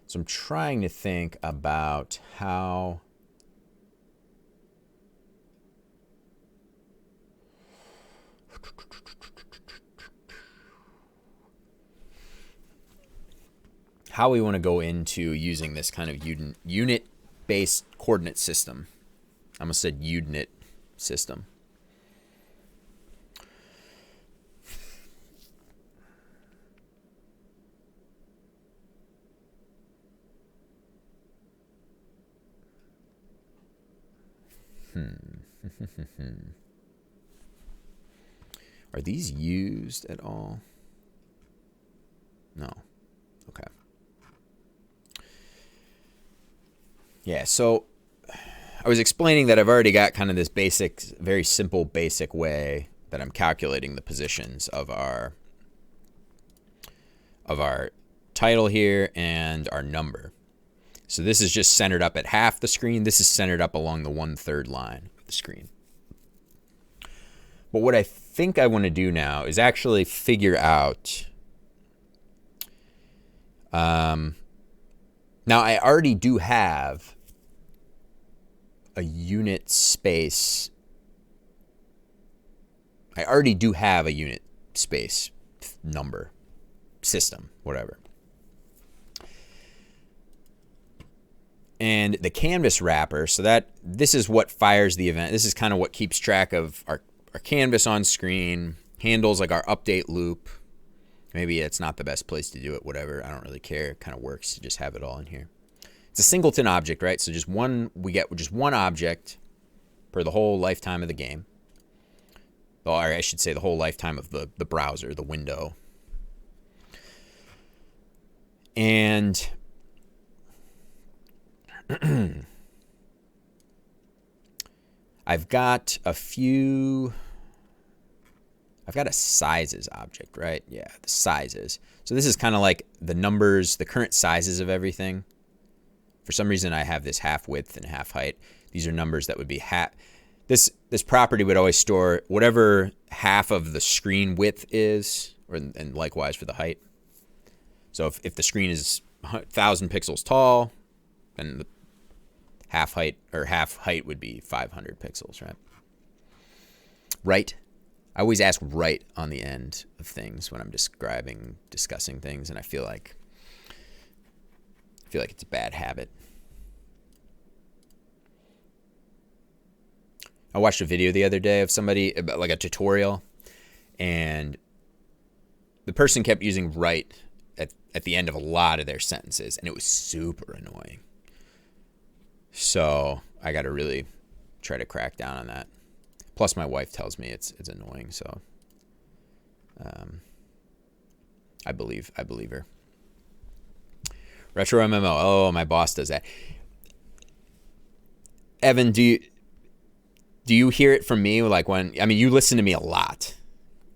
So I'm trying to think about how how we want to go into using this kind of unit-based coordinate system. I almost said unit system. Are these used at all? No. Okay. Yeah, so I was explaining that I've already got kind of this basic, very simple basic way that I'm calculating the positions of our title here and our number. So this is just centered up at half the screen. This is centered up along the 1/3 line of the screen. But what I think I want to do now is actually figure out. Now I already do have a unit space. I already do have a unit space number system, whatever. And the canvas wrapper, so that this is what fires the event. This is kind of what keeps track of our canvas on screen, handles like our update loop. Maybe it's not the best place to do it, whatever. I don't really care. It kind of works to just have it all in here. It's a singleton object, right? So just one, we get just one object per the whole lifetime of the game. Or I should say the whole lifetime of the browser, the window. And I've got a sizes object, right? Yeah, the sizes. So this is kind of like the numbers, the current sizes of everything. For some reason, I have this half width and half height. These are numbers that would be half. This property would always store whatever half of the screen width is, and likewise for the height. So if the screen is 1,000 pixels tall, then the half height would be 500 pixels, right? Right? I always ask right on the end of things when I'm discussing things, and I feel like it's a bad habit. I watched a video the other day of somebody about like a tutorial, and the person kept using right at the end of a lot of their sentences, and it was super annoying. So I got to really try to crack down on that. Plus, my wife tells me it's annoying, so I believe her. Retro MMO. Oh, my boss does that. Evan, do you hear it from me? Like you listen to me a lot.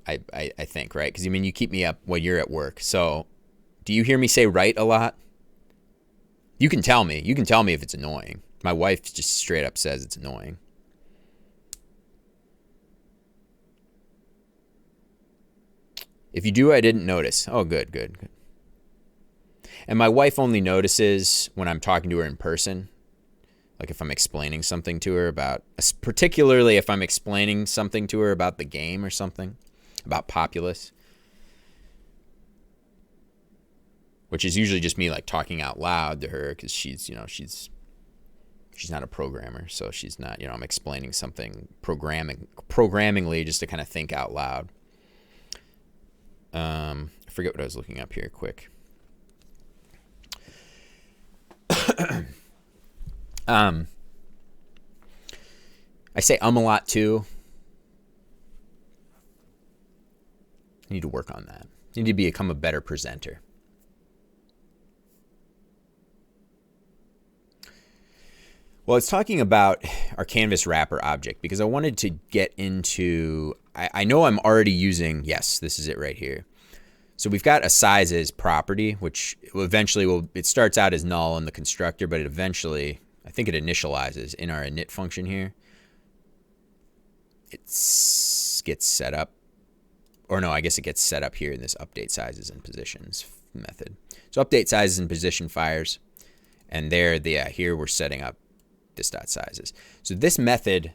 I think, right? Because you keep me up when you're at work. So, do you hear me say right a lot? You can tell me. You can tell me if it's annoying. My wife just straight up says it's annoying. If you do, I didn't notice. Oh, good. And my wife only notices when I'm talking to her in person. Like if I'm explaining something to her particularly if I'm explaining something to her about the game or something, about Populus. Which is usually just me like talking out loud to her because she's not a programmer. So she's not, I'm explaining something programmingly just to kind of think out loud. I forget what I was looking up here quick. I say a lot too. I need to work on that. I need to become a better presenter. Well, it's talking about our canvas wrapper object because I wanted to get into, I know I'm already using, yes, this is it right here. So we've got a sizes property, which eventually it starts out as null in the constructor, but it eventually, I think it initializes in our init function here. It gets set up, or no, I guess it gets set up here in this update sizes and positions method. So update sizes and position fires, and here we're setting up this dot sizes. So this method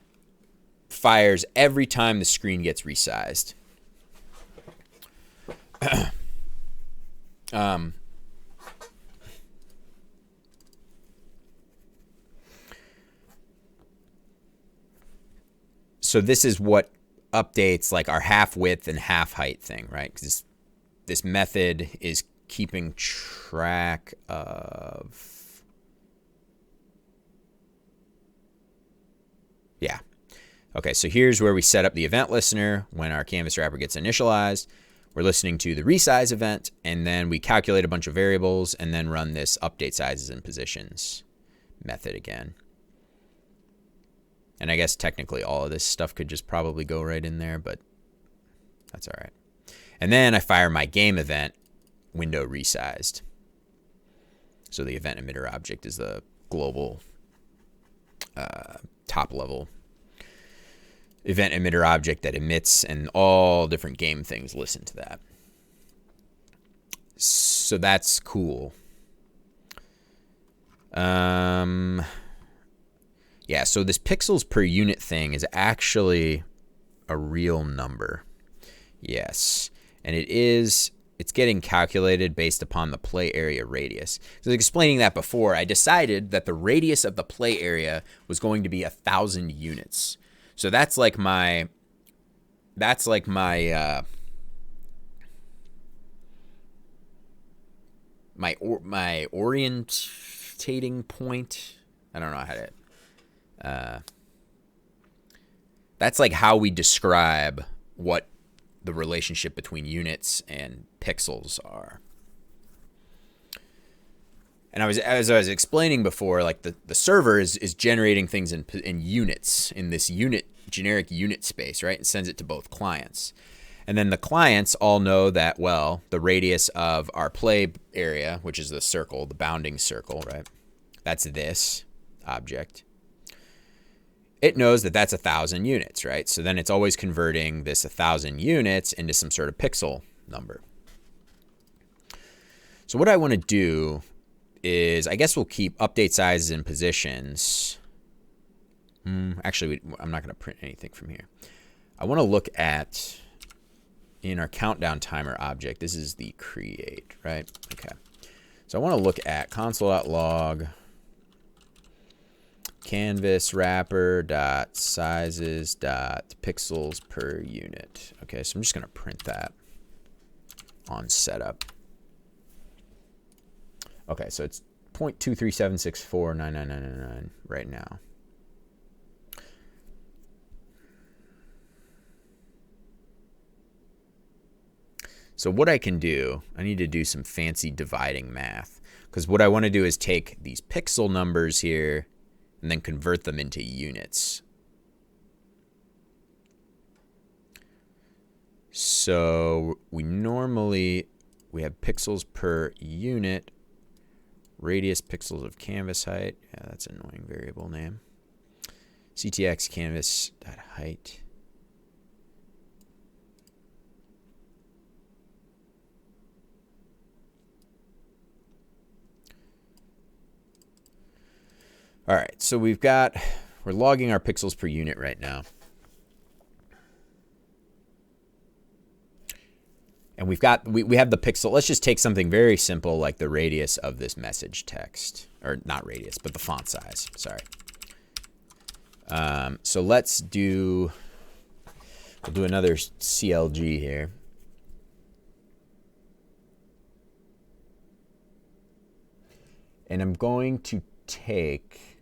fires every time the screen gets resized. So this is what updates like our half width and half height thing, right? Because this method is keeping track of, yeah. Okay, so here's where we set up the event listener. When our canvas wrapper gets initialized, we're listening to the resize event, and then we calculate a bunch of variables and then run this update sizes and positions method again. And I guess technically all of this stuff could just probably go right in there, but that's all right. And then I fire my game event window resized. So the event emitter object is the global top level event emitter object that emits, and all different game things listen to that. So that's cool. Yeah, so this pixels per unit thing is actually a real number. Yes, and it's getting calculated based upon the play area radius. So explaining that before, I decided that the radius of the play area was going to be 1,000 units. So that's like my my orientating point. I don't know how to. That's like how we describe what the relationship between units and pixels are. And as I was explaining before, like the server is generating things in units, in this generic unit space, right? It sends it to both clients. And then the clients all know that, well, the radius of our play area, which is the circle, the bounding circle, right? That's this object. It knows that that's 1,000 units, right? So then it's always converting this 1,000 units into some sort of pixel number. So what I want to do is, I guess we'll keep update sizes and positions. Actually, I'm not going to print anything from here. I want to look at, in our countdown timer object, this is the create, right? Okay. So I want to look at console.log canvas wrapper dot sizes dot pixels per unit. Okay, so I'm just going to print that on setup. Okay, so it's 0.237649999 right now. So what I can do, I need to do some fancy dividing math, because what I want to do is take these pixel numbers here and then convert them into units. So we have pixels per unit, radius pixels of canvas height. Yeah, that's an annoying variable name. CTX canvas height. All right, so we're logging our pixels per unit right now. And we have the pixel. Let's just take something very simple like the radius of this message text, or not radius, but the font size. Sorry. So we'll do another CLG here. And I'm going to take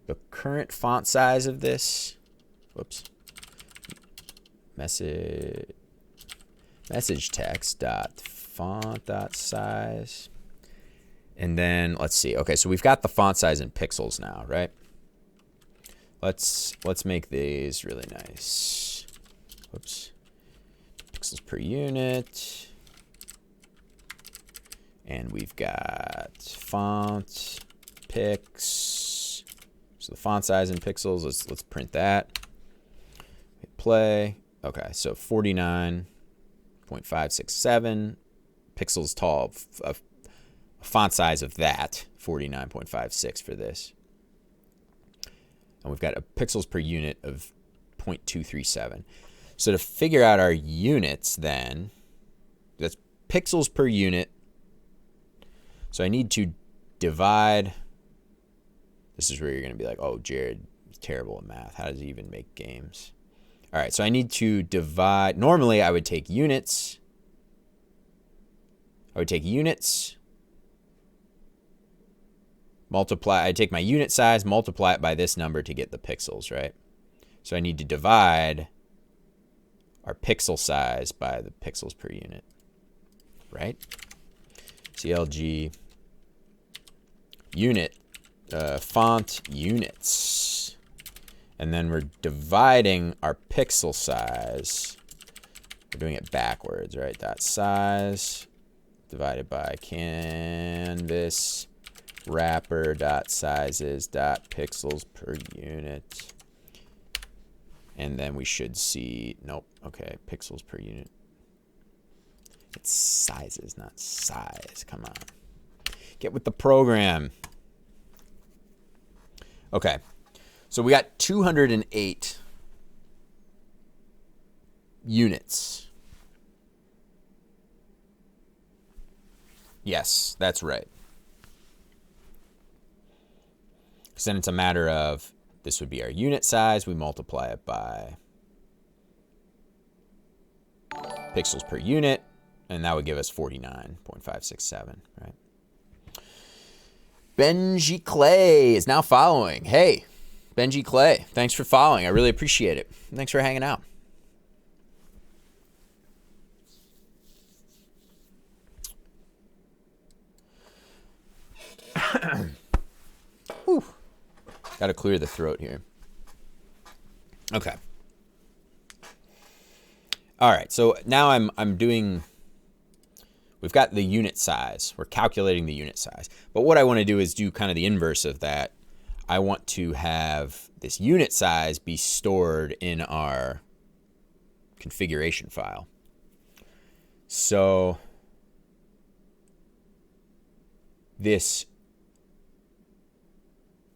the current font size of this. Whoops. Message text dot font dot size, and then let's see. Okay, so we've got the font size in pixels now, right? Let's make these really nice. Whoops. Pixels per unit, and we've got font pix. So the font size in pixels. Let's print that. Hit play. Okay, so 49.567 pixels tall, a font size of that, 49.56 for this. And we've got a pixels per unit of 0.237. So to figure out our units then, that's pixels per unit. So I need to divide. This is where you're going to be like, oh, Jared, terrible at math. How does he even make games? All right, so I need to divide. Normally, I would take units. Multiply. I take my unit size, multiply it by this number to get the pixels, right? So I need to divide our pixel size by the pixels per unit, right? CLG unit font units. And then we're dividing our pixel size. We're doing it backwards, right? Dot size divided by canvas wrapper dot sizes dot pixels per unit. And then we should see, nope, okay, pixels per unit. It's sizes, not size. Come on. Get with the program. Okay. So we got 208 units. Yes, that's right. Because then it's a matter of, this would be our unit size. We multiply it by pixels per unit, and that would give us 49.567, right? Benji Clay is now following. Hey, Benji Clay, thanks for following. I really appreciate it. Thanks for hanging out. Got to clear the throat here. Okay. All right, so now I'm doing, we've got the unit size. We're calculating the unit size. But what I want to do is do kind of the inverse of that. I want to have this unit size be stored in our configuration file. So this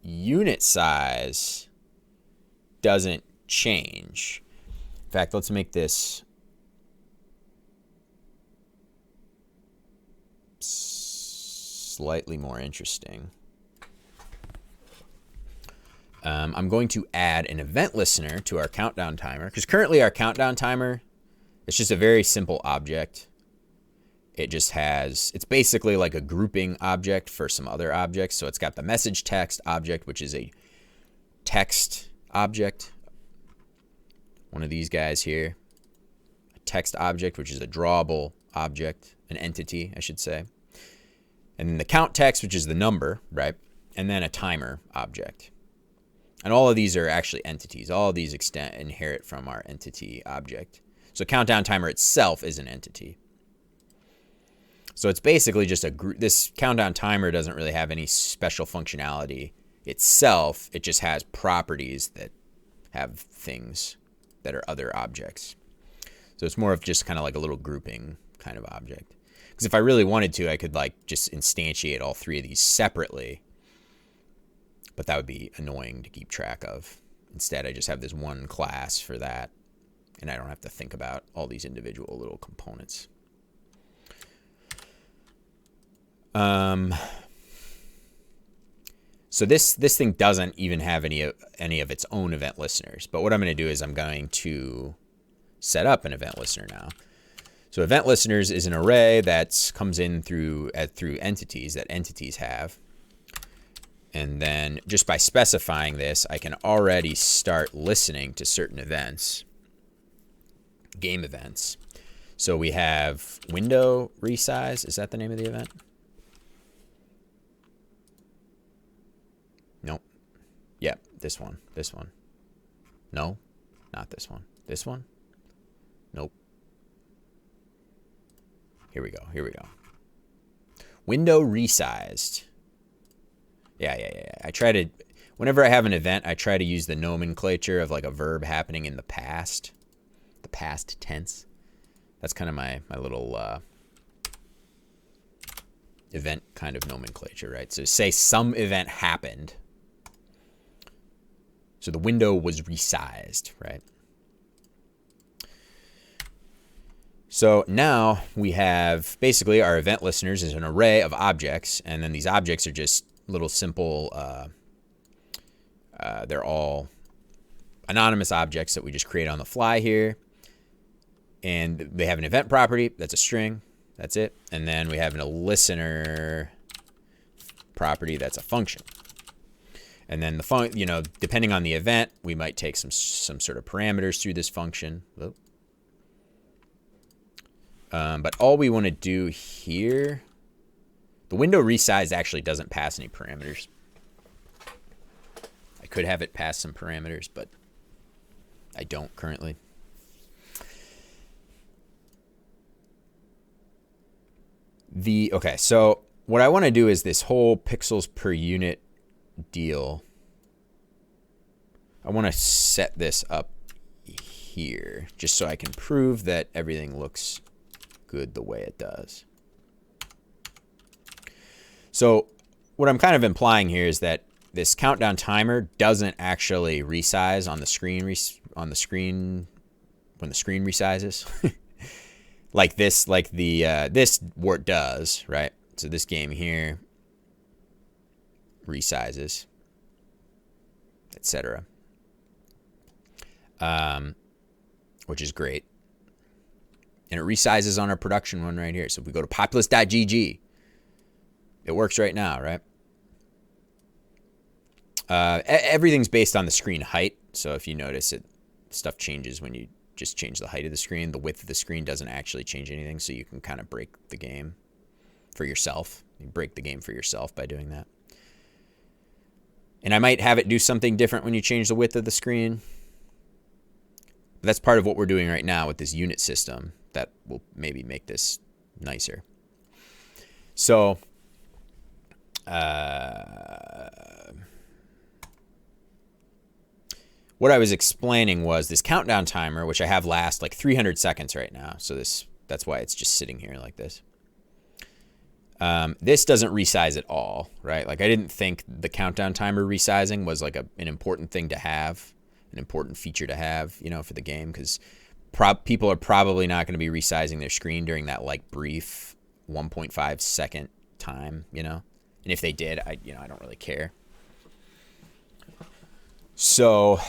unit size doesn't change. In fact, let's make this slightly more interesting. I'm going to add an event listener to our countdown timer, because currently our countdown timer, it's just a very simple object. It just has, it's basically like a grouping object for some other objects. So it's got the message text object, which is a text object. One of these guys here. A text object, which is a drawable object, an entity, I should say. And then the count text, which is the number, right? And then a timer object. And all of these are actually entities. All of these inherit from our entity object. So countdown timer itself is an entity. So it's basically just a group. This countdown timer doesn't really have any special functionality itself. It just has properties that have things that are other objects. So it's more of just kind of like a little grouping kind of object. Because if I really wanted to, I could like just instantiate all three of these separately. But that would be annoying to keep track of. Instead, I just have this one class for that. And I don't have to think about all these individual little components. So this thing doesn't even have any of its own event listeners. But what I'm going to do is I'm going to set up an event listener now. So event listeners is an array that comes in through entities that entities have. And then just by specifying this, I can already start listening to certain events, game events. So we have window resize. Is that the name of the event? Nope. Yep, this one. This one. No, not this one. This one? Nope. Here we go. Here we go. Window resized. Yeah. I try to, whenever I have an event, I try to use the nomenclature of like a verb happening in the past tense. That's kind of my little event kind of nomenclature, right? So say some event happened. So the window was resized, right? So now we have basically our event listeners is an array of objects, and then these objects are just little simple, they're all anonymous objects that we just create on the fly here. And they have an event property. That's a string. That's it. And then we have a listener property. That's a function. And then depending on the event, we might take some sort of parameters through this function. But all we want to do here, the window resize actually doesn't pass any parameters. I could have it pass some parameters, but I don't currently. Okay, so what I want to do is this whole pixels per unit deal. I want to set this up here just so I can prove that everything looks good the way it does. So what I'm kind of implying here is that this countdown timer doesn't actually resize on the screen when the screen resizes. Like this, this wart does, right? So this game here resizes, etc. Which is great. And it resizes on our production one right here. So if we go to populus.gg, it works right now, right? Everything's based on the screen height. So if you notice stuff changes when you just change the height of the screen. The width of the screen doesn't actually change anything, so you can kind of break the game for yourself. You break the game for yourself by doing that. And I might have it do something different when you change the width of the screen. But that's part of what we're doing right now with this unit system that will maybe make this nicer. So, what I was explaining was this countdown timer, which I have last like 300 seconds right now. So that's why it's just sitting here like this. This doesn't resize at all, right? Like I didn't think the countdown timer resizing was like an important thing to have, an important feature to have, for the game, because people are probably not going to be resizing their screen during that like brief 1.5 second time, And if they did, I don't really care. So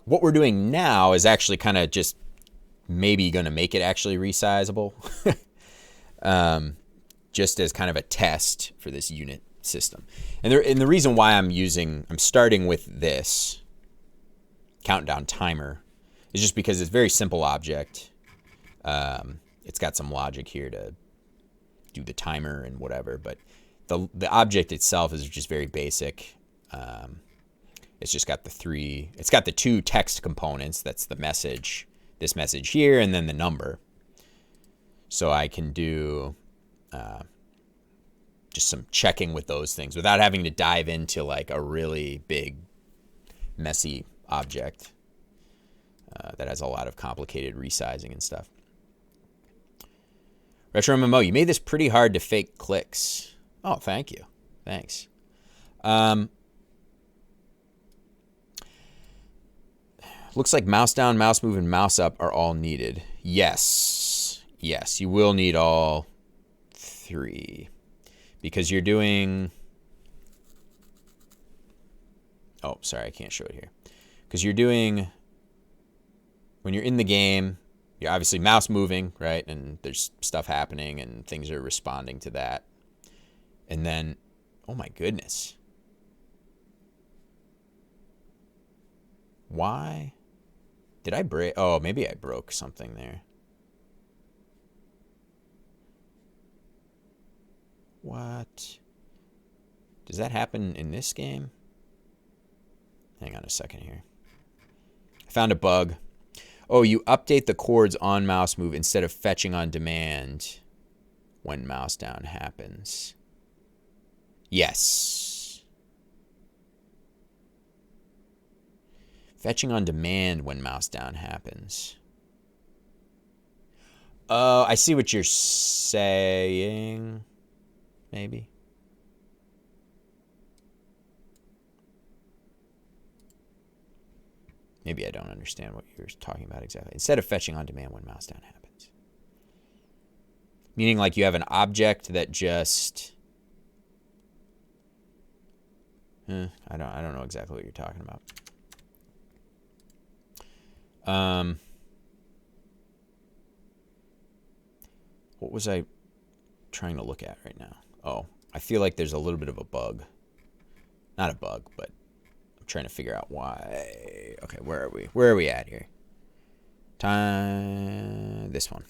what we're doing now is actually kind of just maybe going to make it actually resizable. Just as kind of a test for this unit system. And the reason why I'm starting with this countdown timer is just because it's a very simple object. It's got some logic here to do the timer and whatever, but the object itself is just very basic. It's just got the two text components. That's the message, this message here, and then the number. So I can do just some checking with those things without having to dive into like a really big, messy object that has a lot of complicated resizing and stuff. Retro MMO, you made this pretty hard to fake clicks. Oh, thank you. Thanks. Looks like mouse down, mouse move, and mouse up are all needed. Yes. Yes, you will need all three. Because you're doing... Oh, sorry, I can't show it here. Because you're doing... When you're in the game, you're obviously mouse moving, right? And there's stuff happening and things are responding to that. And then... Oh my goodness. Why? Did I break? Oh, maybe I broke something there. What? Does that happen in this game? Hang on a second here. I found a bug. Oh, you update the chords on mouse move instead of fetching on demand when mouse down happens. Yes. Fetching on demand when mouse down happens. Oh, I see what you're saying. Maybe. Maybe I don't understand what you're talking about exactly. Instead of fetching on demand when mouse down happens. Meaning like you have an object that just... I don't know exactly what you're talking about. What was I trying to look at right now? Oh, I feel like there's a little bit of a bug. Not a bug, but I'm trying to figure out why. Okay, where are we? Where are we at here? Time. This one.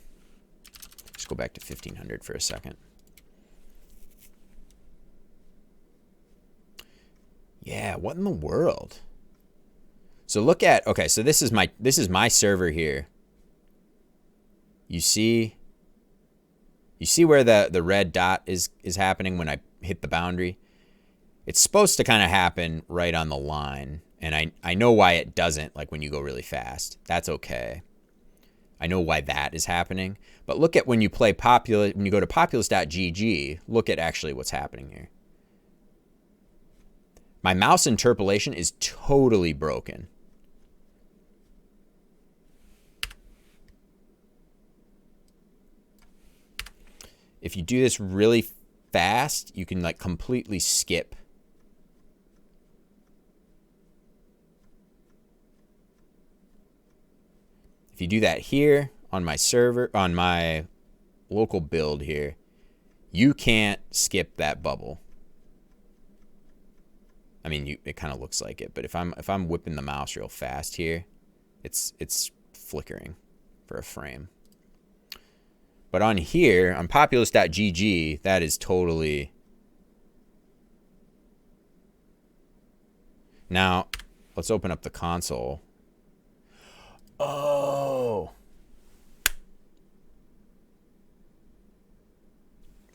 Let's go back to 1500 for a second. Yeah, what in the world? So look at, okay, so this is my server here. You see where the red dot is happening when I hit the boundary? It's supposed to kind of happen right on the line, and I know why it doesn't, like when you go really fast. That's okay. I know why that is happening. But look at when you play Populus, when you go to populus.gg, look at actually what's happening here. My mouse interpolation is totally broken. If you do this really fast, you can like completely skip. If you do that here on my server, on my local build here, you can't skip that bubble. I mean, it kind of looks like it, but if I'm whipping the mouse real fast here, it's flickering for a frame. But on here, on populus.gg, that is totally... Now, let's open up the console. Oh.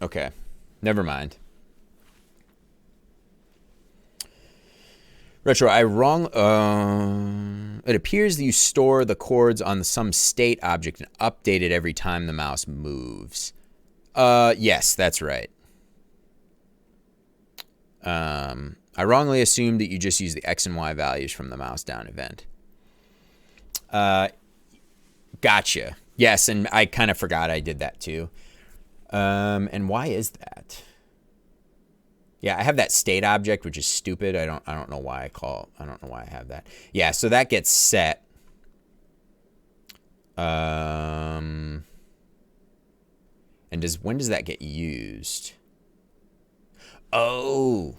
Okay, never mind. Retro, it appears that you store the chords on some state object and update it every time the mouse moves. Yes, that's right. I wrongly assumed that you just use the X and Y values from the mouse down event. Gotcha. Yes, and I kind of forgot I did that too. And why is that? Yeah, I have that state object, which is stupid. I don't know why I don't know why I have that. Yeah, so that gets set. And when does that get used? Oh.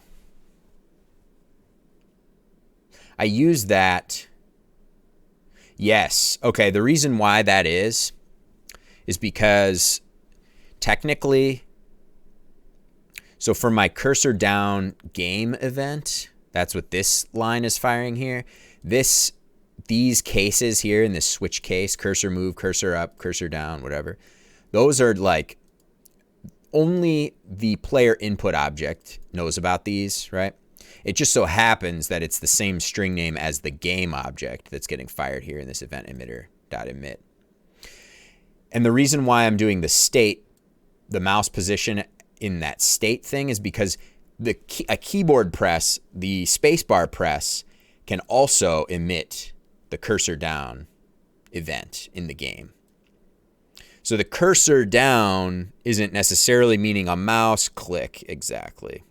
I use that. Yes. Okay, the reason why that is because technically, so for my cursor down game event, that's what this line is firing here. These cases here in this switch case, cursor move, cursor up, cursor down, whatever, those are like only the player input object knows about these, right? It just so happens that it's the same string name as the game object that's getting fired here in this event emitter.emit. And the reason why I'm doing the state, the mouse position in that state thing, is because a keyboard press, the spacebar press, can also emit the cursor down event in the game. So the cursor down isn't necessarily meaning a mouse click exactly.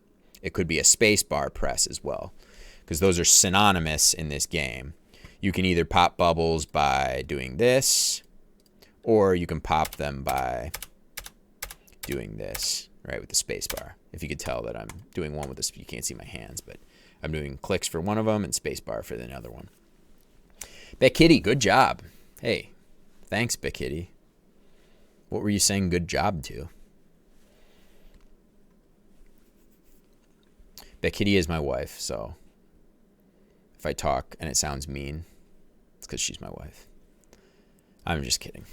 It could be a spacebar press as well, because those are synonymous in this game. You can either pop bubbles by doing this, or you can pop them by doing this, right, with the spacebar. If you could tell that I'm doing one with this, you can't see my hands, but I'm doing clicks for one of them and spacebar for the other one. Bekitty, good job. Hey, thanks, Bekitty. What were you saying good job to? Bekitty is my wife, so if I talk and it sounds mean, it's because she's my wife. I'm just kidding.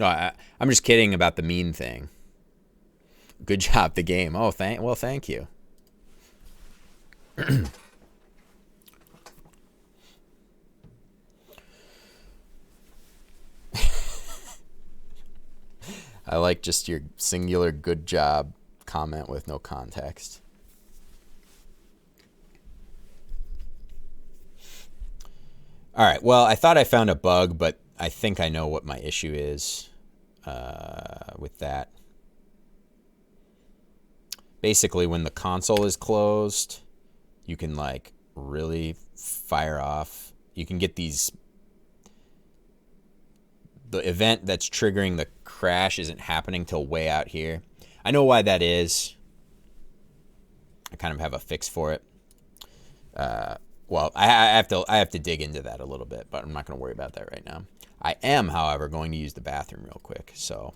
No, I'm just kidding about the mean thing. Good job, the game. Oh, thank you. I like just your singular good job comment with no context. All right, well, I thought I found a bug, but I think I know what my issue is with that. Basically, when the console is closed, you can like really fire off you can get these. The event that's triggering the crash isn't happening till way out here. I know why that is. I kind of have a fix for it. Well, I have to dig into that a little bit, but I'm not going to worry about that right now. I am, however, going to use the bathroom real quick. So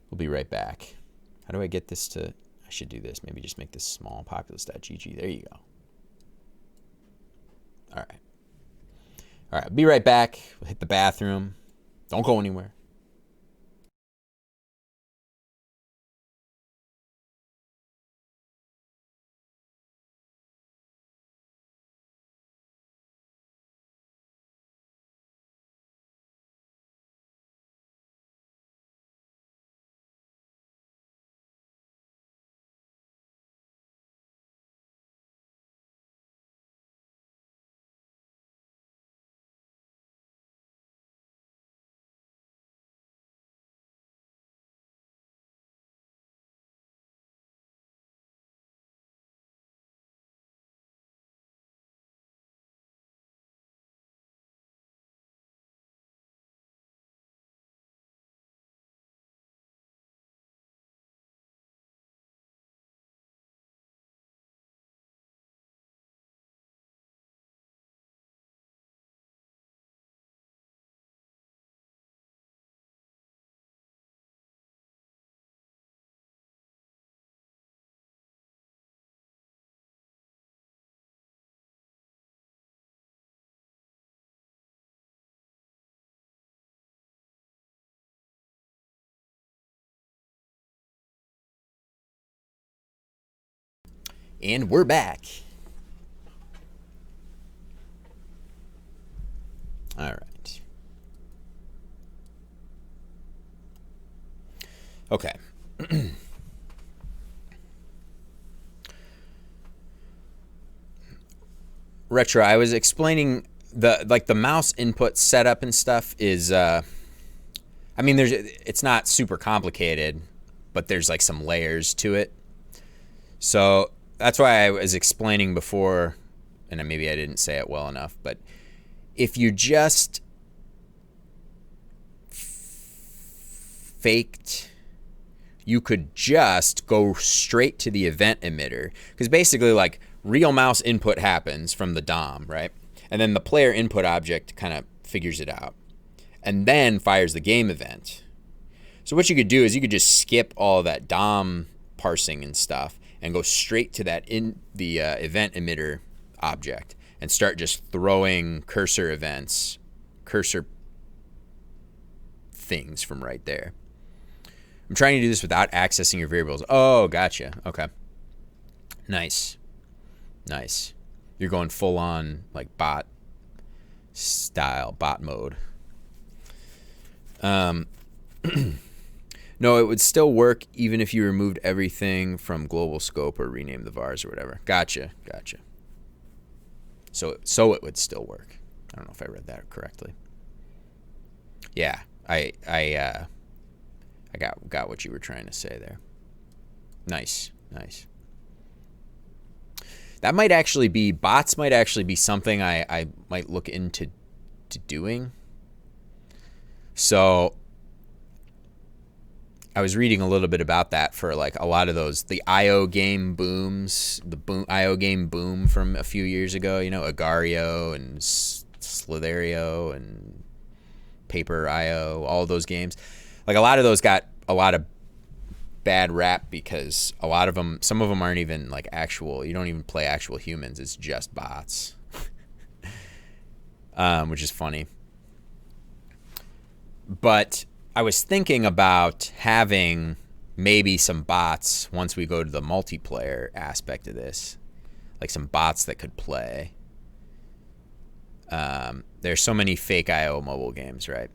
we'll be right back. How do I get this to... I should do this. Maybe just make this small. Populus.gg. There you go. All right. All right. I'll be right back. We'll hit the bathroom. Don't go anywhere. And we're back. All right. Okay. Retro, I was explaining the mouse input setup and stuff is I mean it's not super complicated, but there's like some layers to it. So that's why I was explaining before, and maybe I didn't say it well enough, but if you just faked, you could just go straight to the event emitter, because basically like real mouse input happens from the DOM, right? And then the player input object kind of figures it out and then fires the game event. So what you could do is you could just skip all of that DOM parsing and stuff and go straight to that in the event emitter object and start just throwing cursor events, cursor things from right there. I'm trying to do this without accessing your variables. Oh, gotcha. Okay. Nice. Nice. You're going full on like bot style, bot mode. No, it would still work even if you removed everything from global scope or renamed the vars or whatever. Gotcha. Gotcha. So it would still work. I don't know if I read that correctly. Yeah, I got what you were trying to say there. Nice, nice. That might actually be, bots might actually be something I might look into doing. So I was reading a little bit about that for like a lot of those, the IO game booms, IO game boom from a few years ago, you know, Agario and Slitherio and Paper IO, all those games. Like a lot of those got a lot of bad rap because a lot of them, some of them aren't even like actual, you don't even play actual humans, it's just bots. Which is funny. But I was thinking about having maybe some bots once we go to the multiplayer aspect of this, like some bots that could play. There's so many fake IO mobile games, right?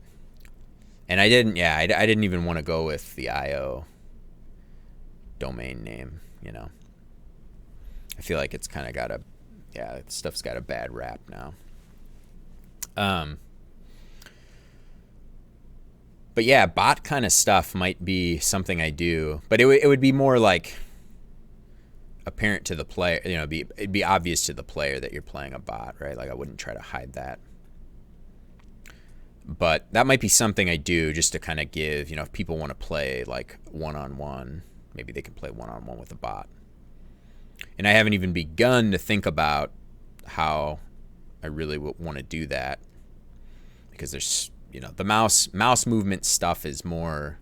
And I didn't even want to go with the IO domain name, you know. I feel like it's kind of got a, stuff's got a bad rap now. But yeah, bot kind of stuff might be something I do, but it would be more like apparent to the player, you know, it'd be obvious to the player that you're playing a bot, right? Like I wouldn't try to hide that. But that might be something I do just to kind of give, you know, if people want to play like one-on-one, maybe they can play one-on-one with a bot. And I haven't even begun to think about how I really want to do that, because there's, you know, the mouse movement stuff is more,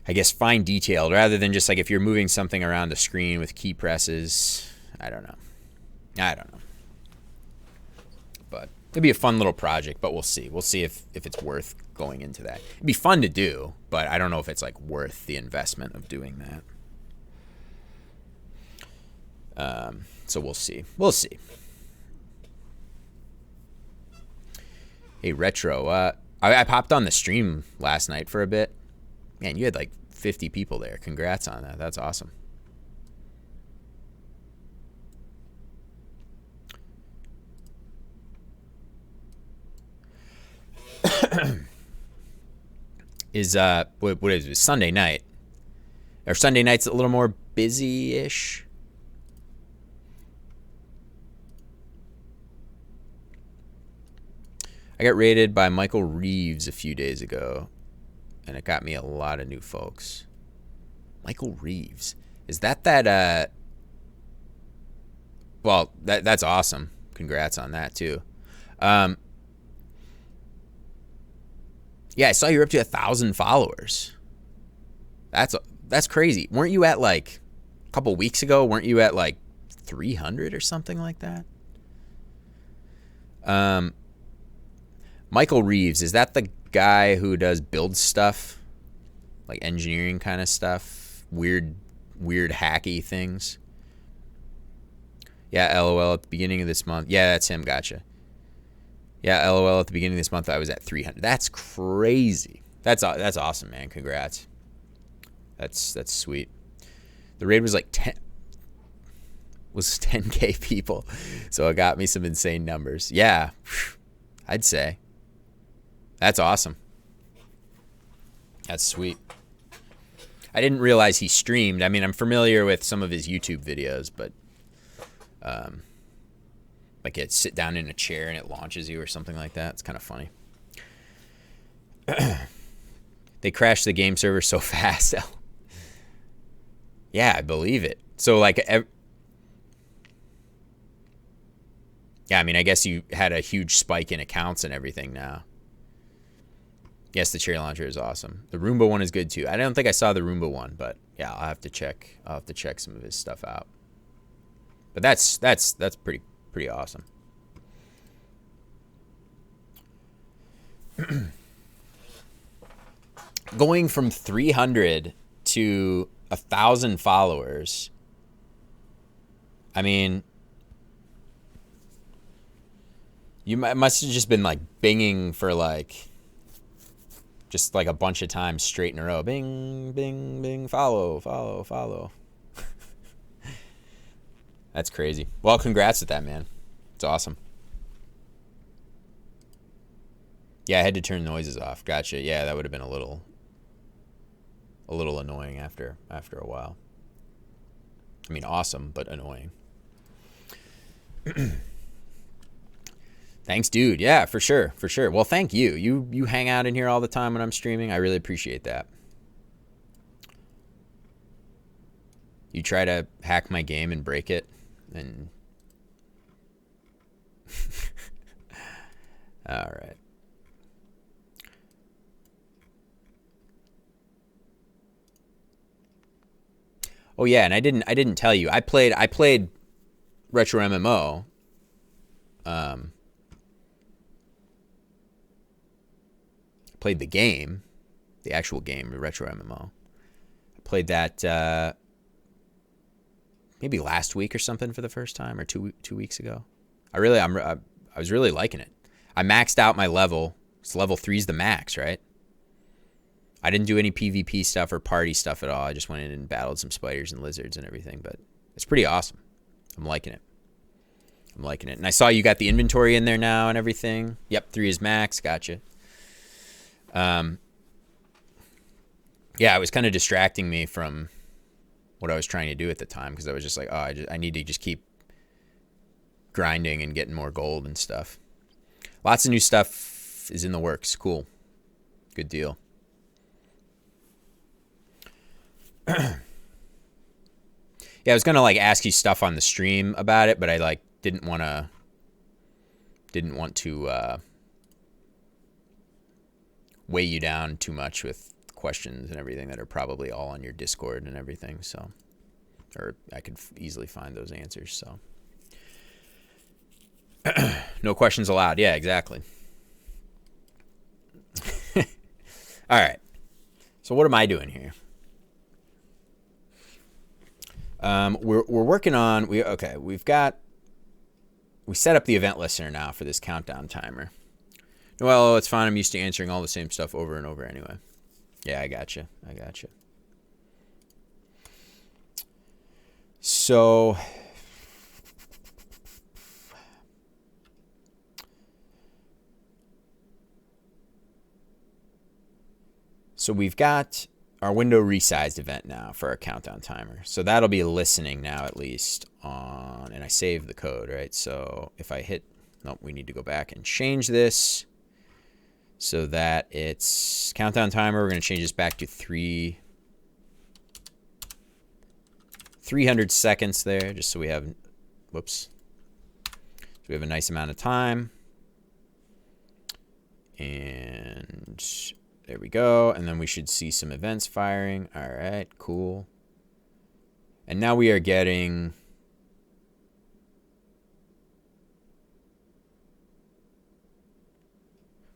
I guess, fine detailed rather than just like if you're moving something around the screen with key presses. I don't know. But it'd be a fun little project, but we'll see. We'll see if it's worth going into that. It'd be fun to do, but I don't know if it's like worth the investment of doing that. So we'll see. We'll see. Hey, Retro. I popped on the stream last night for a bit. Man, you had like 50 people there. Congrats on that. That's awesome. What is it? Sunday night. Or Sunday night's a little more busy-ish. I got rated by Michael Reeves a few days ago, and it got me a lot of new folks. Michael Reeves. Is that well, that's awesome. Congrats on that too. Yeah, I saw you're up to 1,000 followers. That's crazy. Weren't you at like a couple weeks ago? Weren't you at like 300 or something like that? Michael Reeves, is that the guy who does build stuff, like engineering kind of stuff, weird hacky things? Yeah, LOL at the beginning of this month. Yeah, that's him. Gotcha. Yeah, LOL at the beginning of this month I was at 300. That's crazy. That's awesome, man. Congrats. That's sweet. The raid was like 10K people, so it got me some insane numbers. Yeah, I'd say. That's awesome. That's sweet. I didn't realize he streamed. I mean, I'm familiar with some of his YouTube videos, but like it sit down in a chair and it launches you or something like that. It's kind of funny. They crashed the game server so fast. Yeah, I believe it. So like, yeah, I mean, I guess you had a huge spike in accounts and everything now. Yes, the cherry launcher is awesome. The Roomba one is good too. I don't think I saw the Roomba one, but yeah, I'll have to check some of his stuff out. But that's pretty awesome. Going from 300 to 1,000 followers. I mean, you must have just been like binging for like just like a bunch of times straight in a row. Bing, bing, bing, follow, follow, follow. That's crazy. Well, congrats with that, man. It's awesome. Yeah, I had to turn noises off. Gotcha. Yeah, that would have been a little annoying after a while. I mean, awesome, but annoying. Thanks, dude. Yeah, for sure. Well, thank you. You hang out in here all the time when I'm streaming. I really appreciate that. You try to hack my game and break it, and all right. Oh yeah, and I didn't tell you. I played Retro MMO. Played the game, the actual game, the Retro MMO. I played that maybe last week or something for the first time, or two weeks ago. I was really liking it. I maxed out my level. So level 3's the max, right? I didn't do any PvP stuff or party stuff at all. I just went in and battled some spiders and lizards and everything, but it's pretty awesome. I'm liking it. And I saw you got the inventory in there now and everything. Yep, 3 is max. Gotcha. Yeah, it was kind of distracting me from what I was trying to do at the time, because I was just like, oh, I need to just keep grinding and getting more gold and stuff. Lots of new stuff is in the works. Cool. Good deal. Yeah, I was gonna like ask you stuff on the stream about it, but I like didn't want to weigh you down too much with questions and everything that are probably all on your Discord and everything. So, or I could easily find those answers. So, no questions allowed. Yeah, exactly. All right. So what am I doing here? We're working on we set up the event listener now for this countdown timer. Well, it's fine. I'm used to answering all the same stuff over and over anyway. Yeah, I gotcha. So we've got our window resized event now for our countdown timer. So that'll be listening now, at least on, and I saved the code, right? So if I hit, nope, we need to go back and change this so that it's countdown timer. We're going to change this back to 300 seconds there, just so we have, whoops. So we have a nice amount of time. And there we go. And then we should see some events firing. All right, cool. And now we are getting...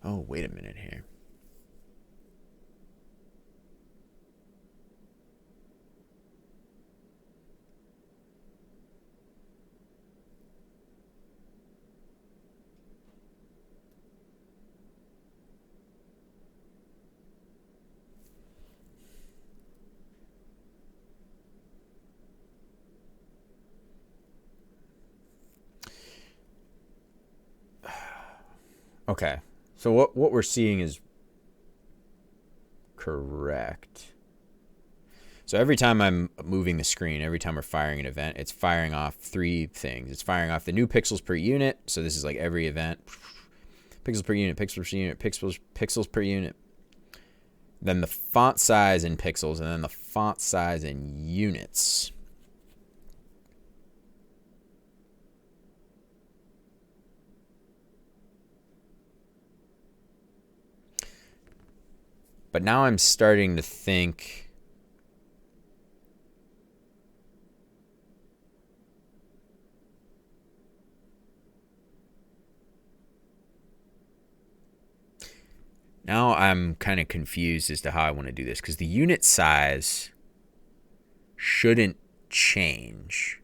Oh, wait a minute here. Okay, so what we're seeing is correct. So every time I'm moving the screen, every time we're firing an event, it's firing off three things. It's firing off the new pixels per unit. So this is like every event. Pixels per unit, pixels per unit, pixels per unit. Then the font size in pixels, and then the font size in units. But now I'm starting to think... Now I'm kind of confused as to how I want to do this, because the unit size shouldn't change.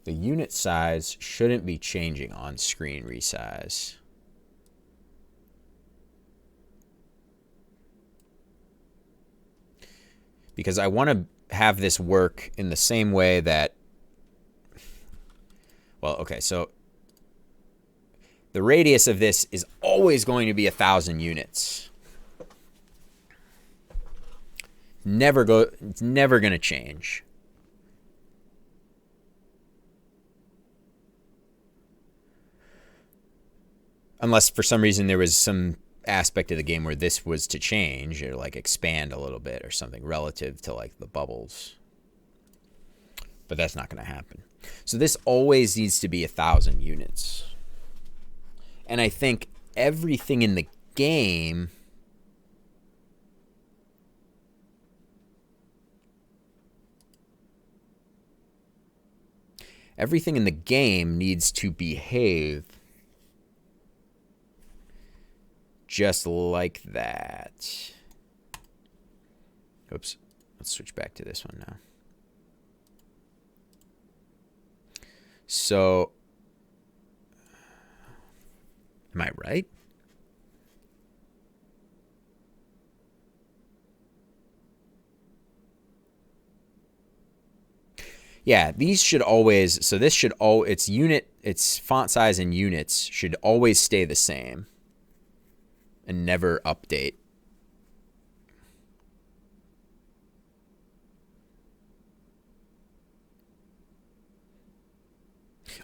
The unit size shouldn't be changing on screen resize. Because I want to have this work in the same way that, well, okay, so the radius of this is always going to be 1,000 units. It's never going to change. Unless for some reason there was some aspect of the game where this was to change or like expand a little bit or something relative to like the bubbles. But that's not going to happen. So this always needs to be 1,000 units. And I think everything in the game needs to behave just like that. Oops. Let's switch back to this one now. So, am I right? Yeah, these should always, so this should its unit its font size in units should always stay the same and never update.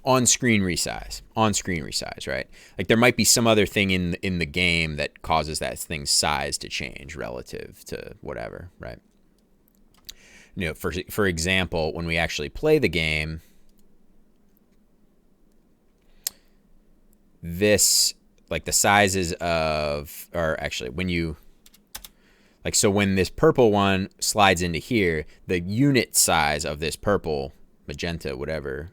On-screen resize, right? Like there might be some other thing in the game that causes that thing's size to change relative to whatever, right? You know, for example, when we actually play the game, this, like the sizes of, or actually when you, like, so when this purple one slides into here, the unit size of this purple, magenta, whatever,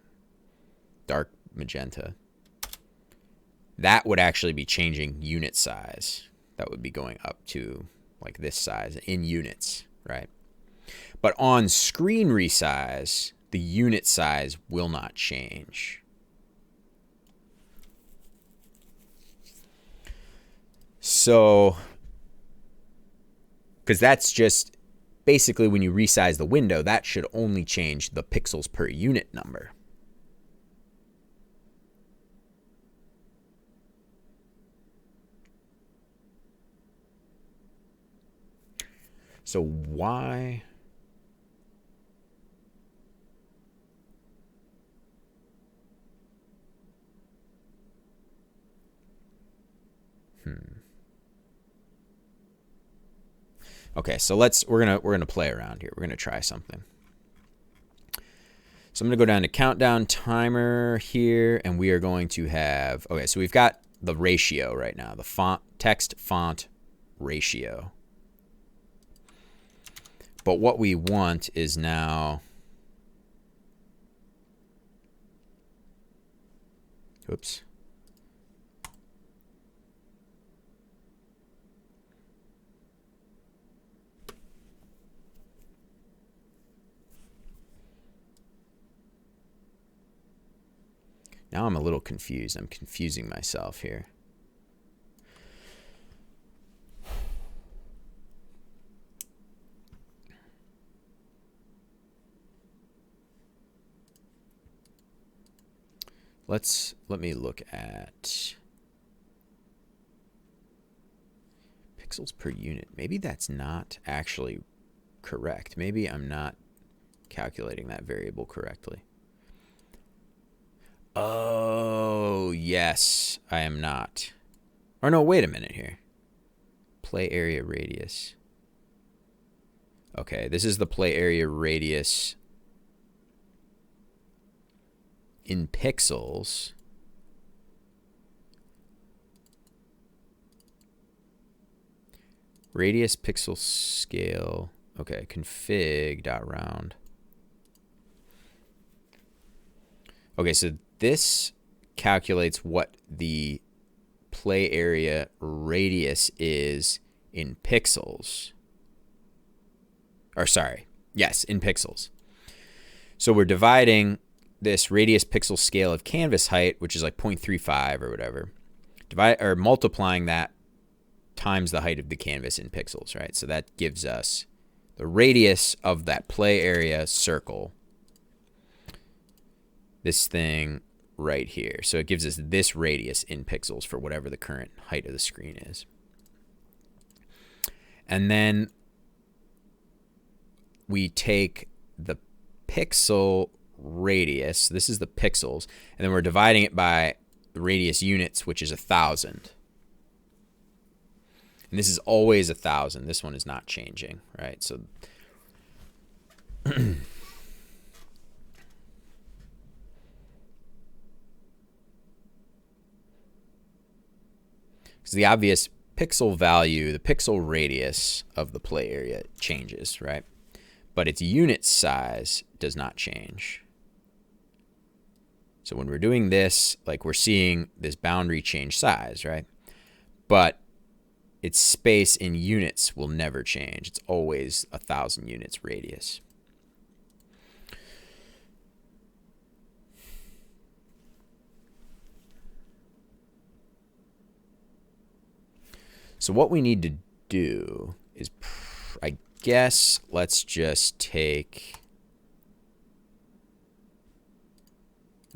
dark magenta, that would actually be changing unit size. That would be going up to like this size in units, right? But on screen resize, the unit size will not change. So, because that's just basically when you resize the window, that should only change the pixels per unit number. So why? Okay, so we're gonna play around here. We're gonna try something. So I'm gonna go down to countdown timer here, and we are going to have, okay, so we've got the ratio right now, the font text font ratio. But what we want is now, oops. Now I'm a little confused. I'm confusing myself here. Let me look at pixels per unit. Maybe that's not actually correct. Maybe I'm not calculating that variable correctly. Oh, yes, I am not. Or no, wait a minute here. Play area radius. Okay, this is the play area radius in pixels. Radius pixel scale. Okay, config.round. Okay, so this calculates what the play area radius is in pixels. Or sorry, yes, in pixels. So we're dividing this radius pixel scale of canvas height, which is like 0.35 or whatever, multiplying that times the height of the canvas in pixels, right? So that gives us the radius of that play area circle, this thing right here. So it gives us this radius in pixels for whatever the current height of the screen is. And then we take the pixel radius, this is the pixels, and then we're dividing it by the radius units, which is 1,000. And this is always 1,000. This one is not changing, right? So because the obvious pixel value, the pixel radius of the play area changes, right? But its unit size does not change. So when we're doing this, like we're seeing this boundary change size, right? But its space in units will never change. It's always 1,000 units radius. So what we need to do is, I guess, let's just take,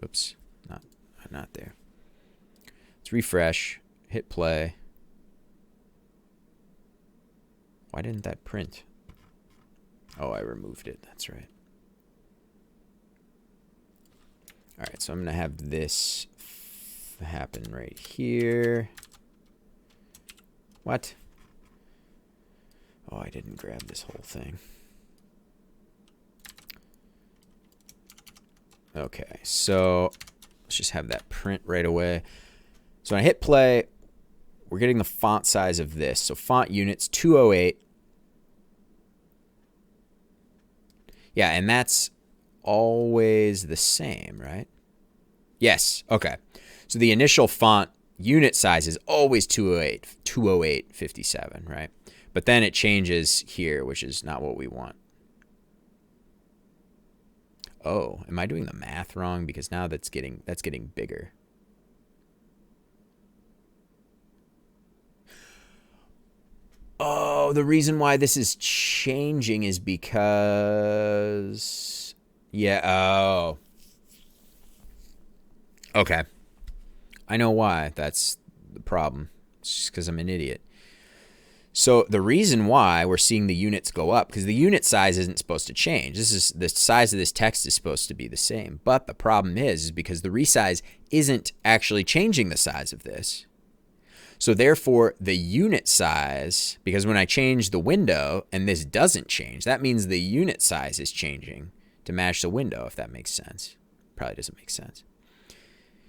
oops, not, I not there. Let's refresh, hit play. Why didn't that print? Oh, I removed it. That's right. All right, so I'm going to have this happen right here. What? Oh, I didn't grab this whole thing. Okay, so let's just have that print right away. So when I hit play, we're getting the font size of this. So font units 208. Yeah, and that's always the same, right? Yes, okay. So the initial font unit size is always 208.57, right? But then it changes here, which is not what we want. Oh, am I doing the math wrong? Because now that's getting bigger. Oh, the reason why this is changing is because... Yeah, oh. Okay. I know why that's the problem. It's just because I'm an idiot. So the reason why we're seeing the units go up, because the unit size isn't supposed to change. The size of this text is supposed to be the same. But the problem is because the resize isn't actually changing the size of this. So therefore, the unit size, because when I change the window and this doesn't change, that means the unit size is changing to match the window, if that makes sense. Probably doesn't make sense.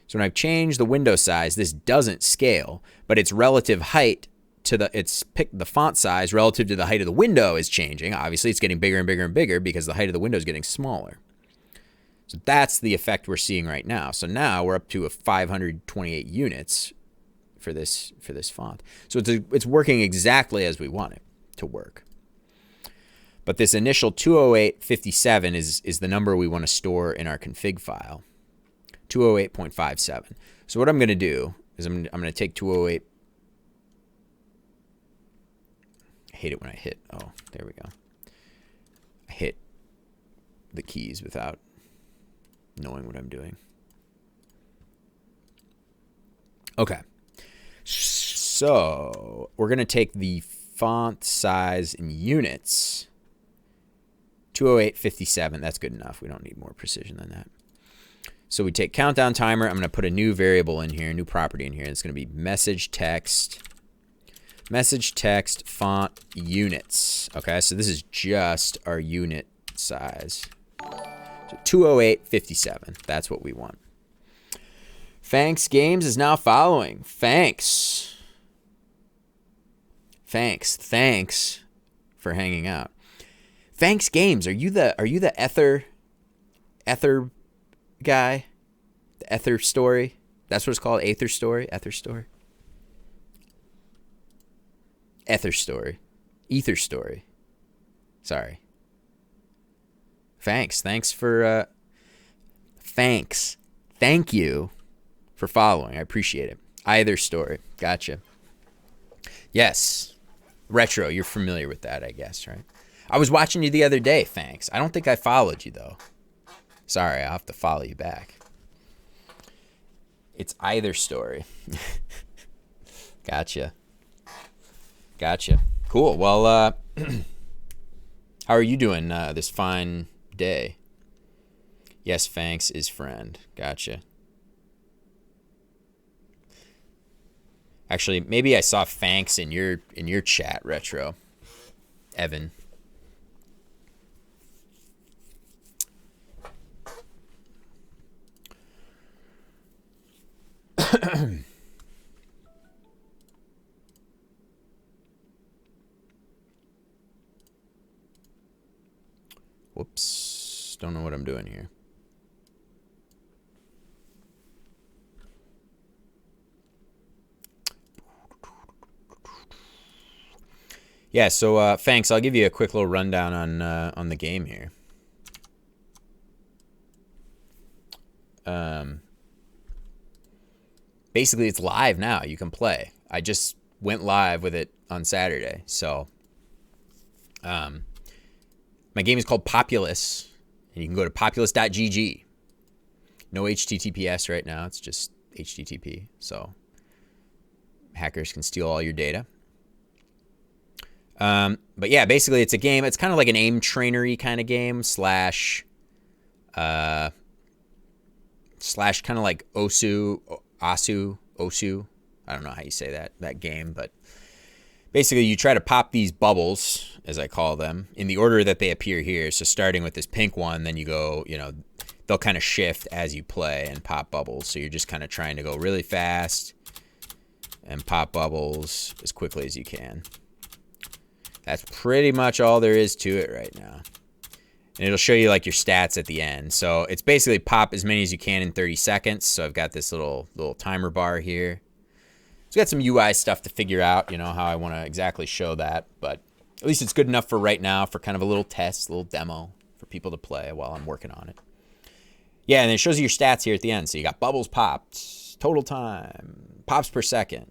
So when I've changed the window size, this doesn't scale, but its relative height to the font size relative to the height of the window is changing. Obviously, it's getting bigger and bigger and bigger because the height of the window is getting smaller. So that's the effect we're seeing right now. So now we're up to 528 units for this font. So it's working exactly as we want it to work. But this initial 208.57 is the number we want to store in our config file. 208.57. So what I'm going to do is I'm going to take 208. I hate it when I hit. Oh, there we go. I hit the keys without knowing what I'm doing. Okay. So we're going to take the font size in units. 208.57. That's good enough. We don't need more precision than that. So we take countdown timer. I'm going to put a new variable in here, a new property in here. It's going to be message text font units. Okay, so this is just our unit size. So 208.57. That's what we want. Fanks Games is now following. Thanks for hanging out. Fanks Games, are you the Ether guy? The Ether story? That's what it's called? Ether story? Ether story? Ether story. Ether story. Sorry. Thanks for thanks. Thank you for following. I appreciate it. Either story. Gotcha. Yes. Retro, you're familiar with that, I guess, right? I was watching you the other day, thanks. I don't think I followed you, though. Sorry, I'll have to follow you back. It's either story. Gotcha. Cool. Well, how are you doing this fine day? Yes, Fanks is friend. Gotcha. Actually, maybe I saw Fanks in your chat, Retro. Evan. Whoops. Don't know what I'm doing here. Yeah, so thanks. I'll give you a quick little rundown on the game here. Basically, it's live now. You can play. I just went live with it on Saturday. So, my game is called Populus, and you can go to populus.gg. No HTTPS right now. It's just HTTP. So hackers can steal all your data. But yeah, basically it's a game. It's kind of like an aim trainery kind of game slash kind of like Osu. I don't know how you say that game, but basically you try to pop these bubbles, as I call them, in the order that they appear here. So starting with this pink one, then you go, they'll kind of shift as you play and pop bubbles. So you're just kind of trying to go really fast and pop bubbles as quickly as you can. That's pretty much all there is to it right now. And it'll show you like your stats at the end. So it's basically pop as many as you can in 30 seconds. So I've got this little timer bar here. It's got some UI stuff to figure out, how I want to exactly show that. But at least it's good enough for right now for kind of a little test, a little demo for people to play while I'm working on it. Yeah, and it shows you your stats here at the end. So you got bubbles popped, total time, pops per second,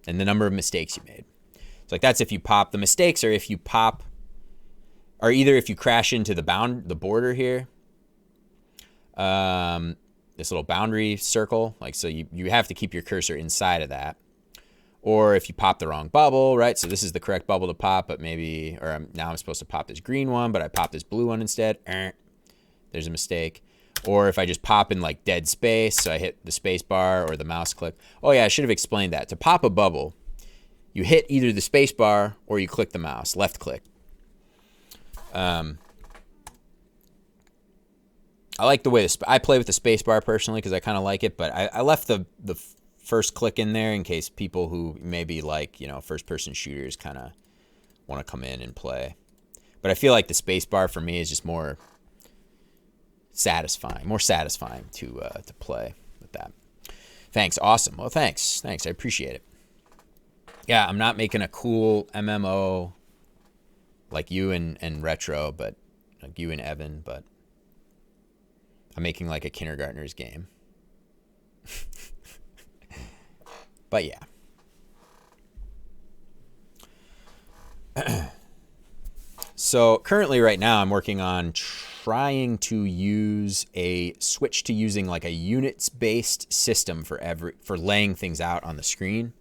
and the number of mistakes you made. So like that's if you pop. The mistakes are if you pop, or either if you crash into the border here, this little boundary circle, like so you have to keep your cursor inside of that, or if you pop the wrong bubble, right? So this is the correct bubble to pop, but maybe, now I'm supposed to pop this green one, but I popped this blue one instead. There's a mistake. Or if I just pop in like dead space, so I hit the space bar or the mouse click. Oh yeah, I should have explained that. To pop a bubble, you hit either the space bar or you click the mouse, left click. I like the way I play with the space bar personally because I kind of like it, but I left the first click in there in case people who maybe like, first person shooters kind of want to come in and play. But I feel like the space bar for me is just more satisfying to play with that. Thanks. Awesome. Well, thanks. I appreciate it. Yeah, I'm not making a cool MMO like you and Retro, but like you and Evan, but I'm making like a kindergartner's game. But yeah. So currently right now I'm working on trying to switch to using like a units-based system for laying things out on the screen.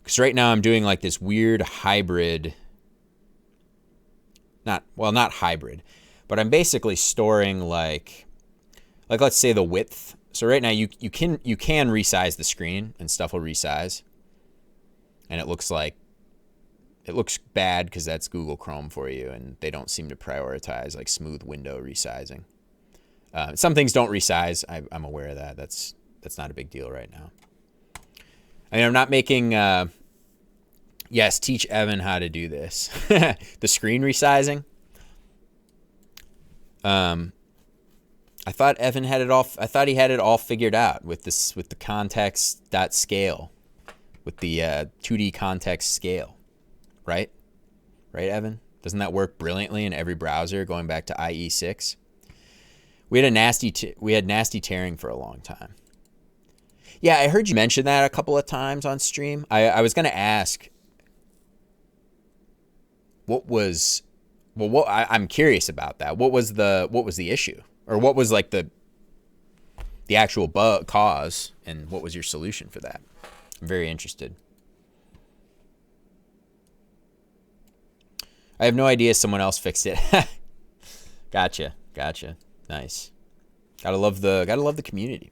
Because right now I'm doing like this weird hybrid, not hybrid, but I'm basically storing like let's say the width. So right now you can resize the screen and stuff will resize. And it looks bad because that's Google Chrome for you, and they don't seem to prioritize like smooth window resizing. Some things don't resize. I'm aware of that. That's not a big deal right now. I mean, I'm not making. Yes, teach Evan how to do this. The screen resizing. I thought Evan had it all. I thought he had it all figured out with the context.scale, with the 2D context scale, right? Right, Evan? Doesn't that work brilliantly in every browser going back to IE6? We had nasty tearing for a long time. Yeah, I heard you mention that a couple of times on stream. I was going to ask, I'm curious about that. What was the issue, or what was like the actual cause, and what was your solution for that? I'm very interested. I have no idea. Someone else fixed it. Gotcha. Nice. Gotta love the community.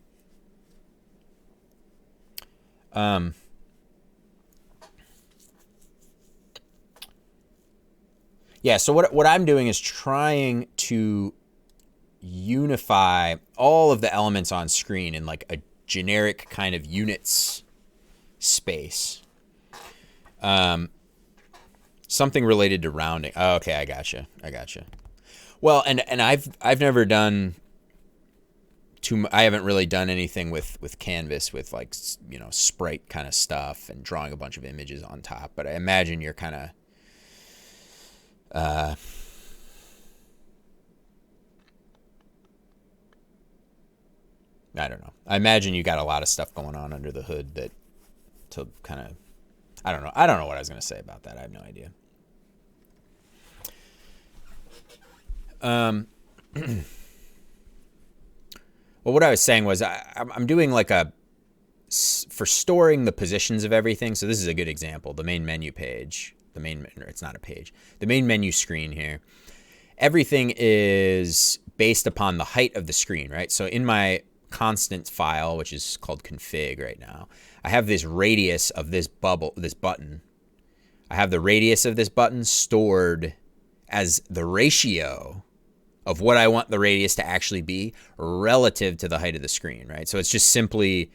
Yeah, so what I'm doing is trying to unify all of the elements on screen in like a generic kind of units space. Something related to rounding. Oh, okay, I gotcha. Well, and I've never done I haven't really done anything with Canvas with like, sprite kind of stuff and drawing a bunch of images on top, but I imagine you're kind of I don't know. I imagine you got a lot of stuff going on under the hood that to kind of, I don't know what I was going to say about that. I have no idea. Well, what I was saying was I'm doing like for storing the positions of everything. So this is a good example. The main menu page, it's not a page, the main menu screen here. Everything is based upon the height of the screen, right? So in my constant file, which is called config right now, I have this radius of this button. I have the radius of this button stored as the ratio of what I want the radius to actually be relative to the height of the screen, right? So it's just simply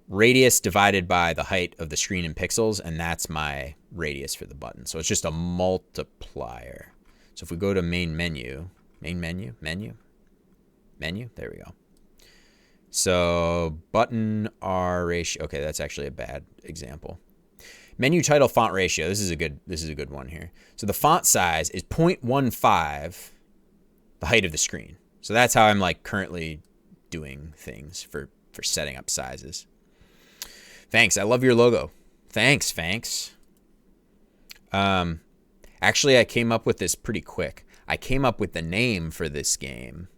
radius divided by the height of the screen in pixels, and that's my radius for the button. So it's just a multiplier. So if we go to menu, there we go. So button R ratio, okay, that's actually a bad example. Menu title font ratio, this is a good one here. So the font size is 0.15 the height of the screen. So that's how I'm like currently doing things for setting up sizes. Thanks, I love your logo. Thanks. Actually, I came up with this pretty quick. I came up with the name for this game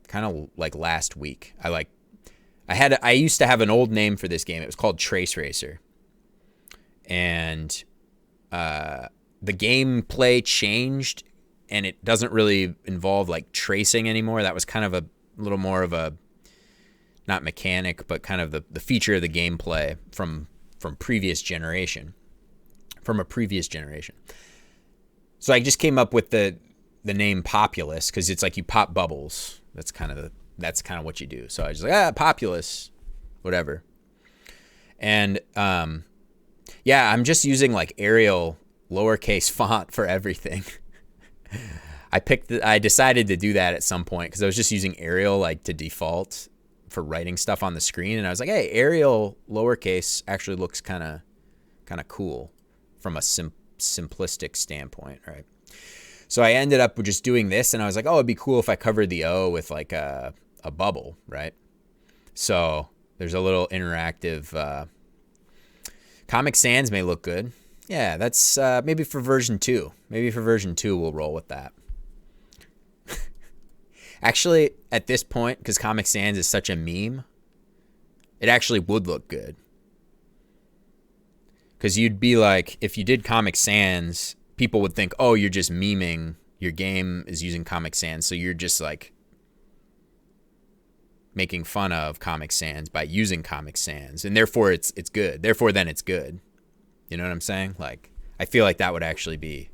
kind of like last week. I used to have an old name for this game. It was called TraceRacer. And the gameplay changed, and it doesn't really involve like tracing anymore. That was kind of a little more of a, not mechanic, but kind of the feature of the gameplay from a previous generation. So I just came up with the name Populus because it's like you pop bubbles. That's kind of what you do. So I was like, Populus, whatever. And yeah, I'm just using like Arial lowercase font for everything. I decided to do that at some point because I was just using Arial like to default for writing stuff on the screen, and I was like, hey, Arial lowercase actually looks kind of cool from a simplistic standpoint, right? So I ended up just doing this, and I was like, oh, it'd be cool if I covered the O with like a bubble, right? So there's a little interactive Comic Sans may look good. Yeah, that's maybe for version 2. Maybe for version 2 we'll roll with that. Actually, at this point, because Comic Sans is such a meme, it actually would look good. Because you'd be like, if you did Comic Sans, people would think, oh, you're just memeing. Your game is using Comic Sans, so you're just like making fun of Comic Sans by using Comic Sans, and therefore it's good. Therefore, then it's good. You know what I'm saying? Like, I feel like that would actually be,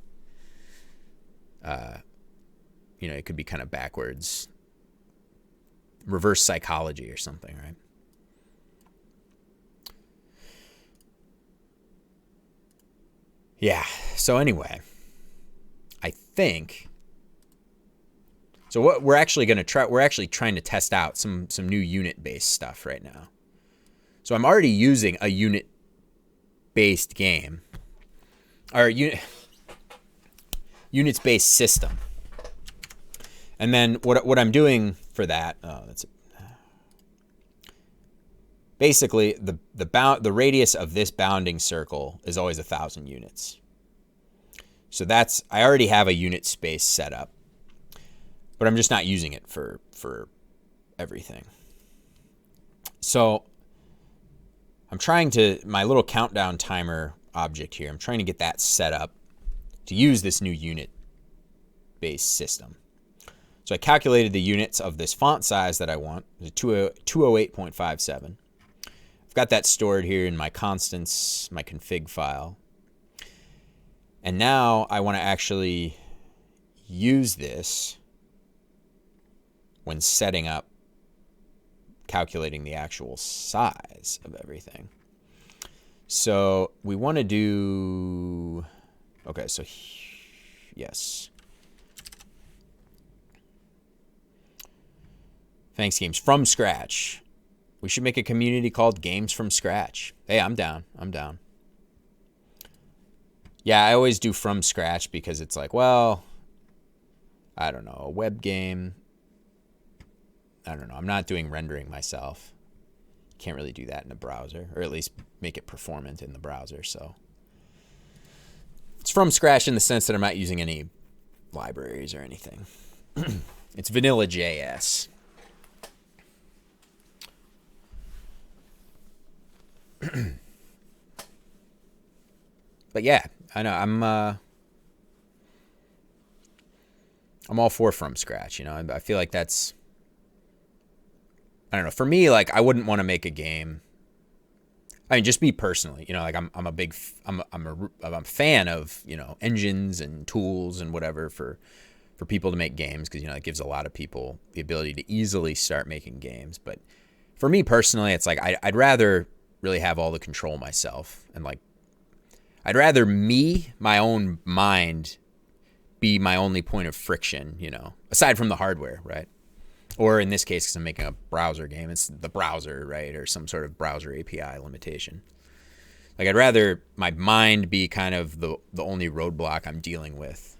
it could be kind of backwards, reverse psychology or something, right? Yeah. So anyway, I think. So what we're actually going to try, we're actually trying to test out some new unit-based stuff right now. So I'm already using a unit-based game, or units-based system. And then what I'm doing for that, basically the radius of this bounding circle is always 1,000 units. So I already have a unit space set up, but I'm just not using it for everything. So I'm trying to, my little countdown timer object here, I'm trying to get that set up to use this new unit-based system. So I calculated the units of this font size that I want, 208.57. I've got that stored here in my constants, my config file. And now I want to actually use this when setting up, calculating the actual size of everything. So we want to do, okay, so yes. Thanks, Games from Scratch. We should make a community called Games from Scratch. Hey, I'm down. Yeah, I always do from scratch because it's like, well, I don't know, a web game. I don't know. I'm not doing rendering myself. Can't really do that in a browser, or at least make it performant in the browser. So it's from scratch in the sense that I'm not using any libraries or anything. It's vanilla JS. But yeah, I know I'm all for from scratch. You know, I feel like that's, I don't know. For me, like I wouldn't want to make a game. I mean, just me personally, you know, like I'm a fan of, you know, engines and tools and whatever for people to make games, because, you know, it gives a lot of people the ability to easily start making games. But for me personally, it's like I'd rather really have all the control myself, and like I'd rather my own mind be my only point of friction, you know, aside from the hardware, right? Or in this case, because I'm making a browser game, it's the browser, right? Or some sort of browser API limitation. Like I'd rather my mind be kind of the only roadblock I'm dealing with.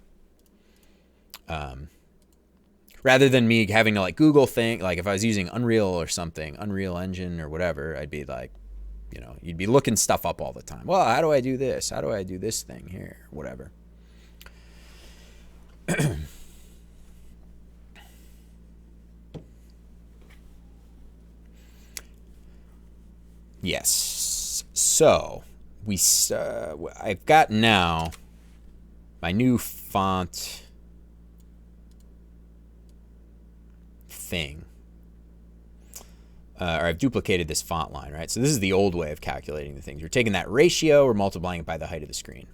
Rather than me having to like Google think, like if I was using Unreal or something, Unreal Engine or whatever, I'd be like, you know, you'd be looking stuff up all the time. Well, how do I do this? How do I do this thing here? Whatever. Yes. So I've got now my new font thing. Or I've duplicated this font line, right? So this is the old way of calculating the things. We're taking that ratio, we're multiplying it by the height of the screen.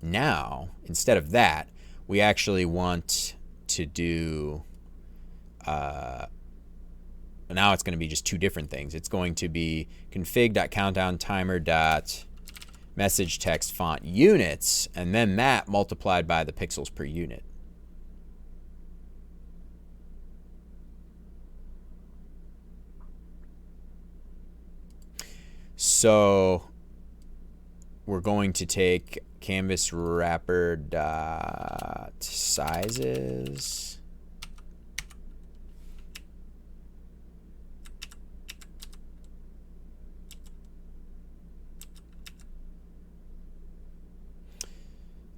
Now, instead of that, we actually want to do, now it's going to be just two different things. It's going to be config.countdowntimer.message text font units, and then that multiplied by the pixels per unit. So we're going to take canvas wrapper dot sizes,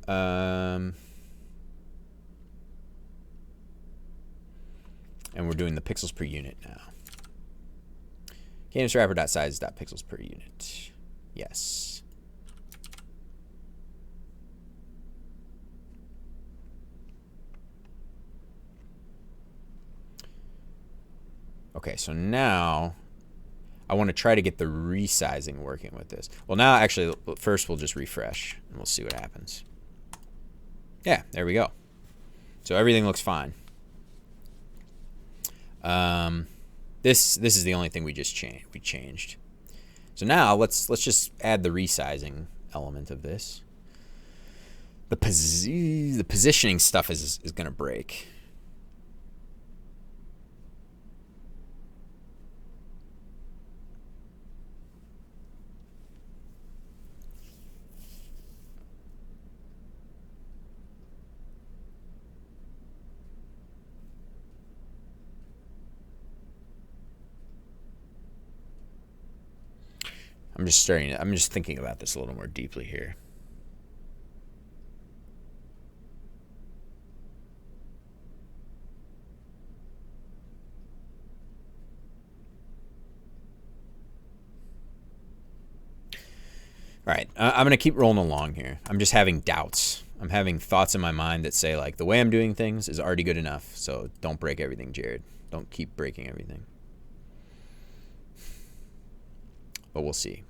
and we're doing the pixels per unit now. Canvas wrapper dot sizes dot pixels per unit. Yes. Okay, so now I want to try to get the resizing working with this. Well, now actually, first we'll just refresh and we'll see what happens. Yeah, there we go. So everything looks fine. This is the only thing we just changed. So now let's just add the resizing element of this. The positioning stuff is going to break. I'm just thinking about this a little more deeply here. All right, I'm going to keep rolling along here. I'm just having doubts. I'm having thoughts in my mind that say, like, the way I'm doing things is already good enough, so don't break everything, Jared. Don't keep breaking everything. But we'll see.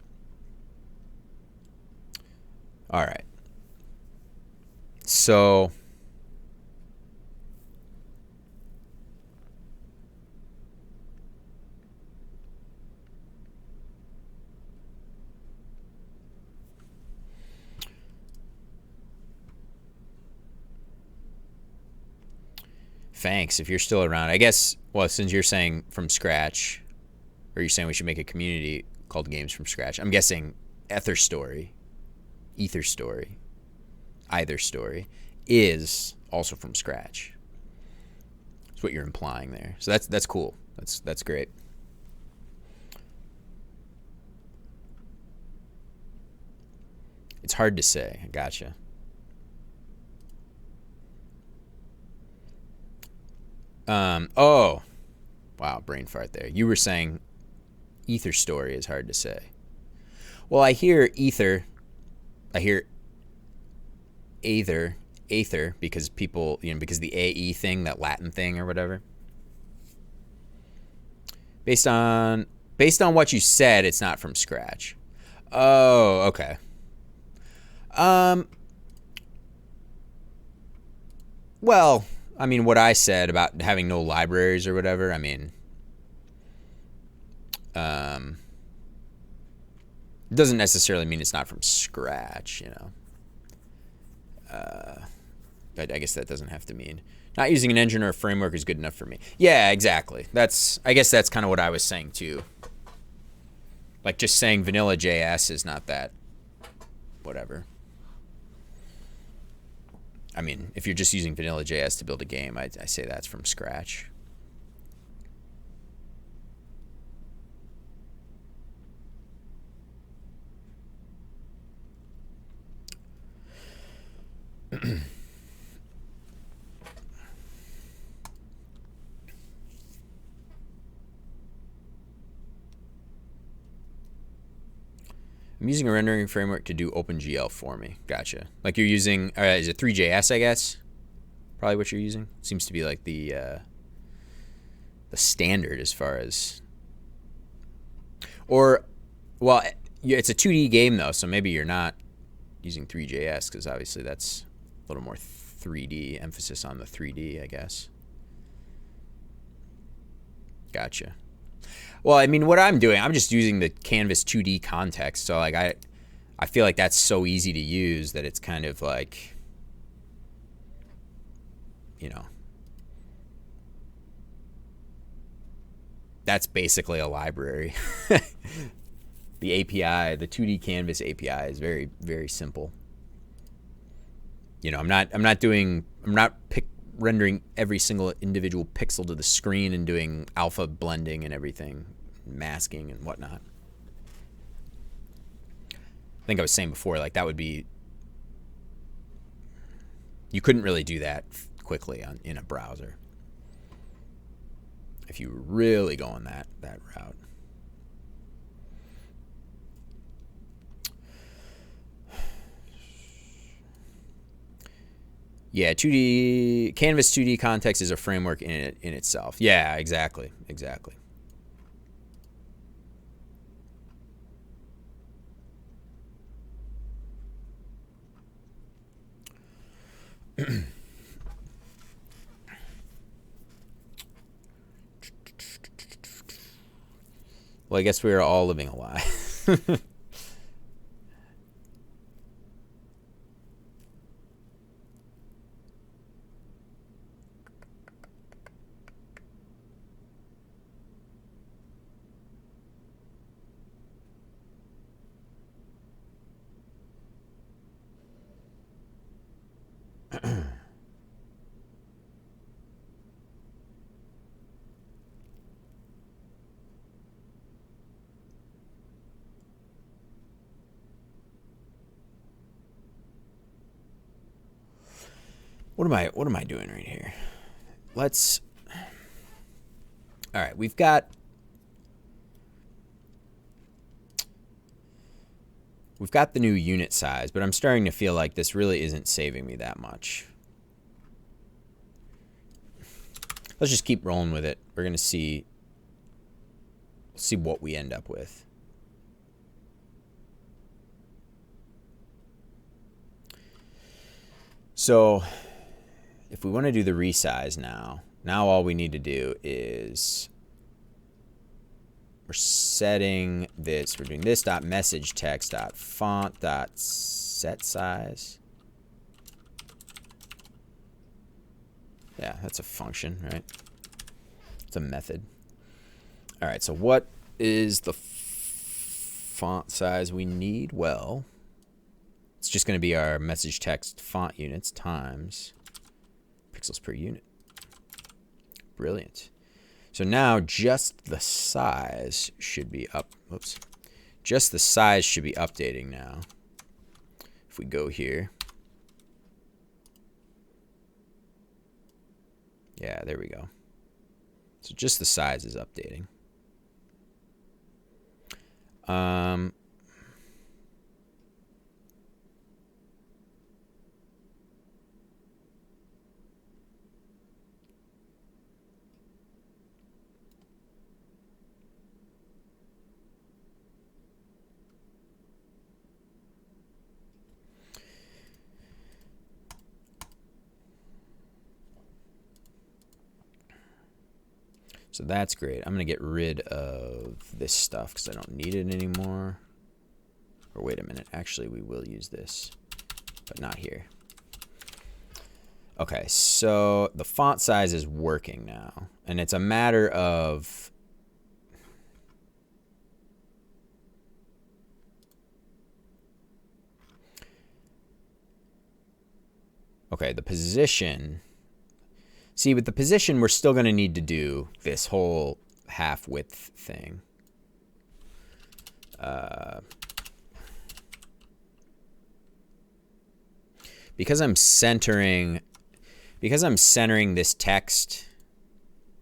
All right. So thanks if you're still around. I guess, well, since you're saying from scratch, or you're saying we should make a community called Games from Scratch, I'm guessing Either Story is also from scratch. That's what you're implying there. So that's cool. That's great. It's hard to say. I gotcha. Oh, wow, brain fart there. You were saying ether story is hard to say. Well, I hear ether. I hear aether because people, because the AE thing, that Latin thing or whatever. Based on what you said, it's not from scratch. Oh, okay. Well, I mean, what I said about having no libraries or whatever, I mean, it doesn't necessarily mean it's not from scratch, But I guess that doesn't have to mean not using an engine or a framework is good enough for me. Yeah, exactly. I guess that's kind of what I was saying too. Like just saying vanilla JS is not that whatever. I mean, if you're just using vanilla JS to build a game, I say that's from scratch. I'm using a rendering framework to do OpenGL for me. Gotcha. Like you're using, is it 3JS, I guess? Probably what you're using. Seems to be like the standard as far as, or, well, it's a 2D game though, so maybe you're not using 3JS because obviously that's a little more 3D, emphasis on the 3D, I guess. Gotcha. Well, I mean, what I'm doing, I'm just using the Canvas 2D context. So, like, I feel like that's so easy to use that it's kind of like, that's basically a library. The API, the 2D Canvas API is very, very simple. I'm not rendering every single individual pixel to the screen and doing alpha blending and everything, masking and whatnot. I think I was saying before, like that would be, you couldn't really do that quickly in a browser if you were really going that route. Yeah, Canvas 2D context is a framework in itself. Yeah, exactly. Well, I guess we are all living a lie. What am I doing right here? All right, we've got the new unit size, but I'm starting to feel like this really isn't saving me that much. Let's just keep rolling with it. We're going to see what we end up with. So if we want to do the resize now all we need to do is we're setting this. We're doing this dot message text dot font dot set size. Yeah, that's a function, right? It's a method. All right, so what is the font size we need? Well, it's just going to be our message text font units times pixels per unit. Brilliant. So now just the size should be up. Whoops. Just the size should be updating now. If we go here. Yeah, there we go. So just the size is updating. So that's great. I'm going to get rid of this stuff because I don't need it anymore. Or wait a minute. Actually, we will use this, but not here. Okay, so the font size is working now. And it's a matter of... Okay, the position... See, with the position, we're still going to need to do this whole half width thing. Because I'm centering this text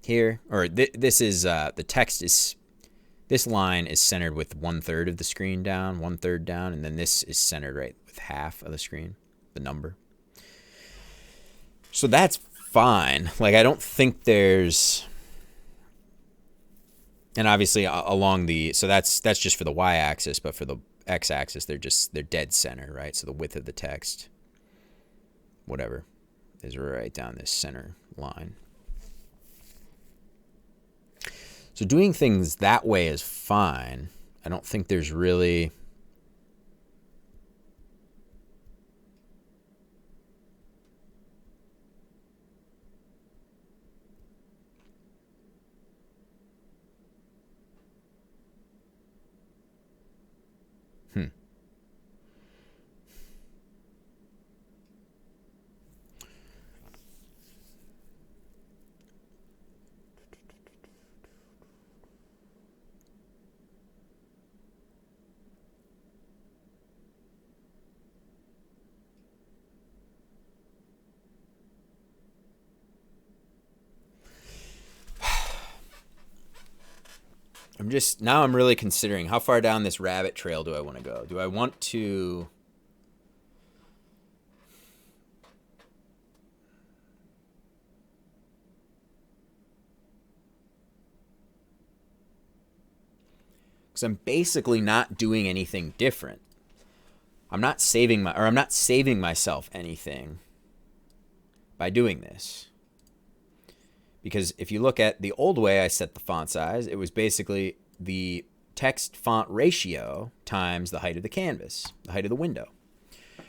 here, or this is the text is, this line is centered with 1/3 of the screen down, 1/3 down, and then this is centered right with half of the screen, the number. So that's fine. Like, I don't think there's, and obviously along the, so that's just for the y-axis, but for the x-axis, they're dead center, right? So the width of the text, whatever, is right down this center line. So doing things that way is fine. I don't think there's really... Now I'm really considering how far down this rabbit trail do I want to go? Do I want to... Because I'm basically not doing anything different. I'm not saving myself anything by doing this. Because if you look at the old way I set the font size, it was basically the text font ratio times the height of the canvas, the height of the window.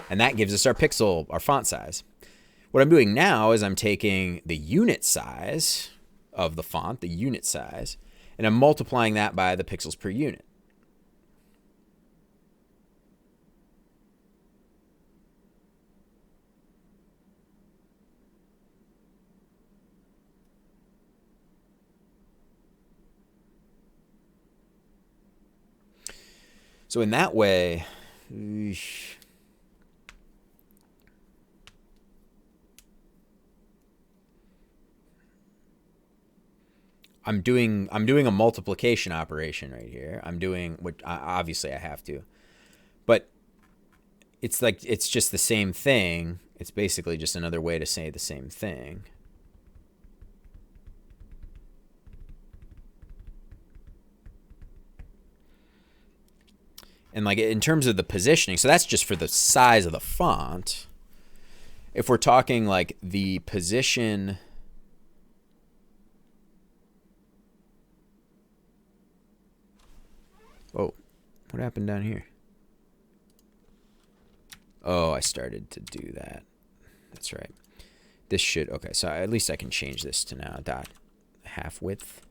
And that gives us our pixel, our font size. What I'm doing now is I'm taking the unit size of the font, the unit size, and I'm multiplying that by the pixels per unit. So in that way, I'm doing a multiplication operation right here. I'm doing what obviously I have to, but it's like it's just the same thing. It's basically just another way to say the same thing. And like in terms of the positioning, so that's just for the size of the font. If we're talking like the position, oh, what happened down here? Oh, I started to do that. That's right. This should, okay, so at least I can change this to now dot half width.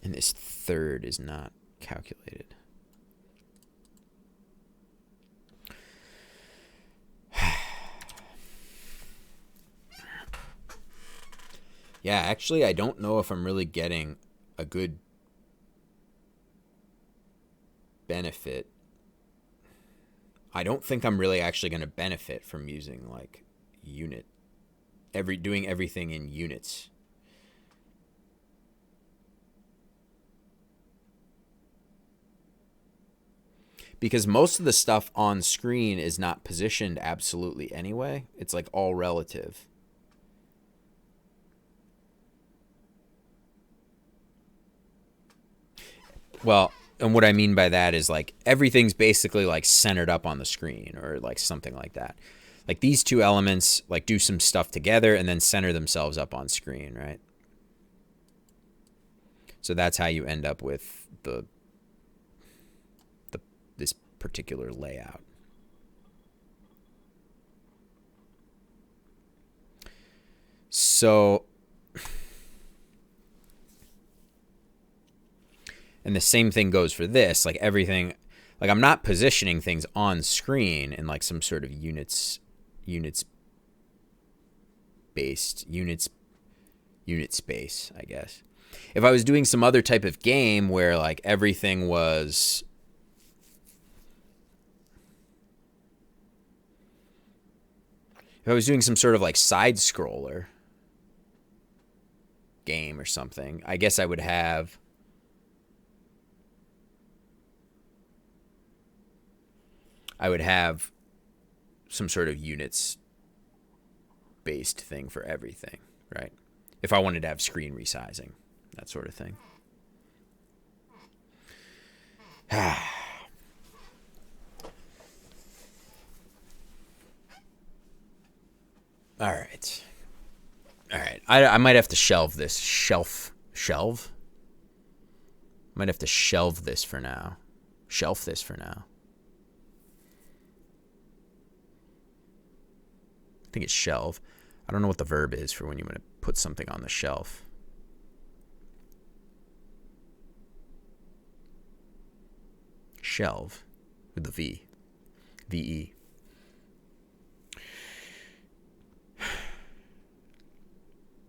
And this third is not calculated. Yeah, actually, I don't know if I'm really getting a good benefit. I don't think I'm really actually going to benefit from using like unit doing everything in units. Because most of the stuff on screen is not positioned absolutely anyway. It's like all relative. Well, and what I mean by that is like everything's basically like centered up on the screen or like something like that. Like these two elements like do some stuff together and then center themselves up on screen, right? So that's how you end up with this particular layout. So, and the same thing goes for this, like everything, like I'm not positioning things on screen in like some sort of unit space, I guess. If I was doing some other type of game where like everything was if I was doing some sort of like side scroller game or something, I guess I would have some sort of units based thing for everything, right? If I wanted to have screen resizing, that sort of thing. All right. I might have to shelve this. Shelf? Might have to shelve this for now. Shelf this for now. I think it's shelve. I don't know what the verb is for when you want to put something on the shelf. Shelve with the V. V-E.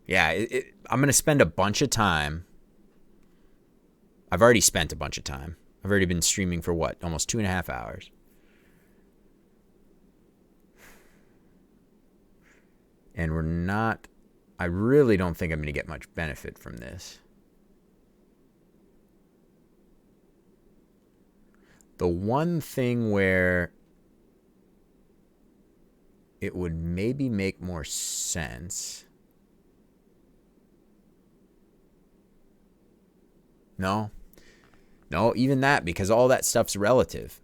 Yeah, I'm going to spend a bunch of time. I've already spent a bunch of time. I've already been streaming for what? Almost 2.5 hours. And I really don't think I'm going to get much benefit from this. The one thing where it would maybe make more sense. No, even that, because all that stuff's relative.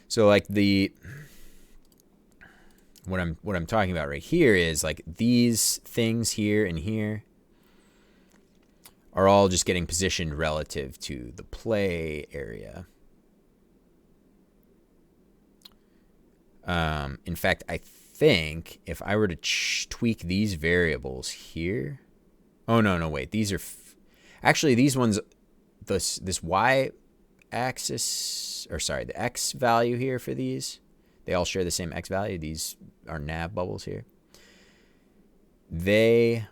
So like what I'm talking about right here is like these things here and here are all just getting positioned relative to the play area. In fact, I think if I were to tweak these variables here, oh no, wait, these are actually these ones. This y axis, or sorry, the x value here for these, they all share the same x value. These are nav bubbles here. They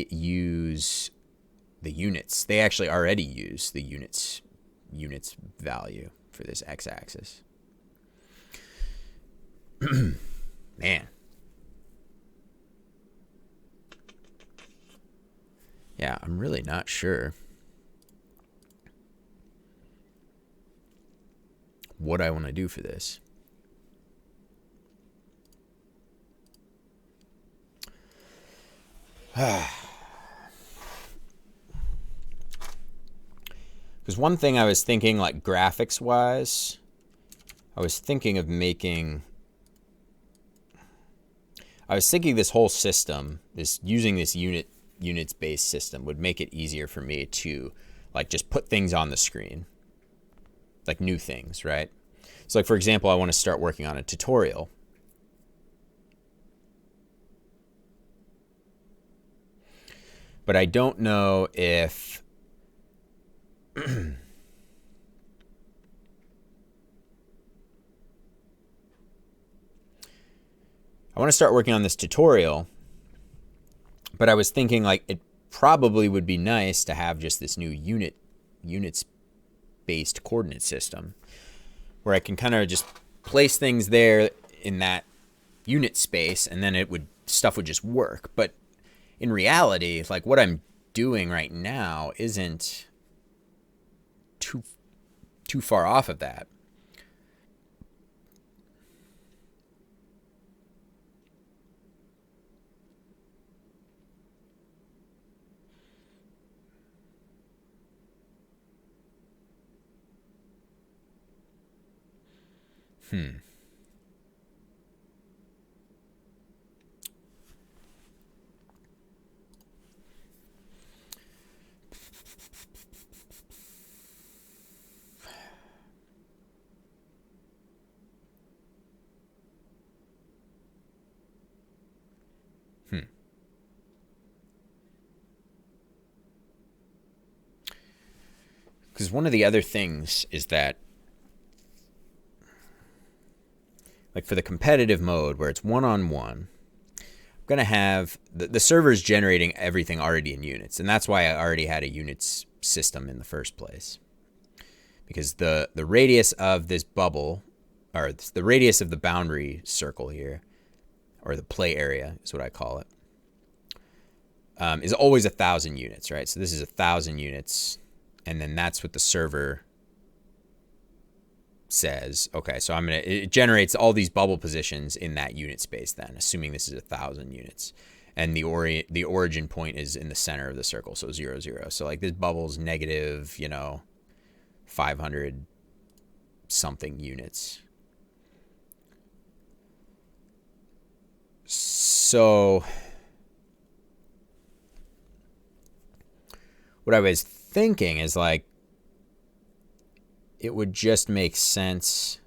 use the units. They actually already use the units value for this x-axis. Man. Yeah, I'm really not sure what I want to do for this. Because one thing I was thinking, like graphics wise, I was thinking this whole system, using this units based system would make it easier for me to like just put things on the screen, like new things, right? So like, for example, I want to start working on a tutorial. But I don't know if I want to start working on this tutorial, but I was thinking like it probably would be nice to have just this new units based coordinate system where I can kind of just place things there in that unit space, and then stuff would just work. But in reality, like what I'm doing right now isn't too far off of that. Because one of the other things is that, like for the competitive mode where it's one-on-one, I'm going to have the server's generating everything already in units. And that's why I already had a units system in the first place. Because the radius of this bubble, or the radius of the boundary circle here, or the play area is what I call it, is always 1,000 units, right? So this is 1,000 units. And then that's what the server says. Okay, so it generates all these bubble positions in that unit space then, assuming this is 1,000 units. And the origin point is in the center of the circle, so 0, 0. So like this bubble's negative, 500 something units. So what I was thinking is like, it would just make sense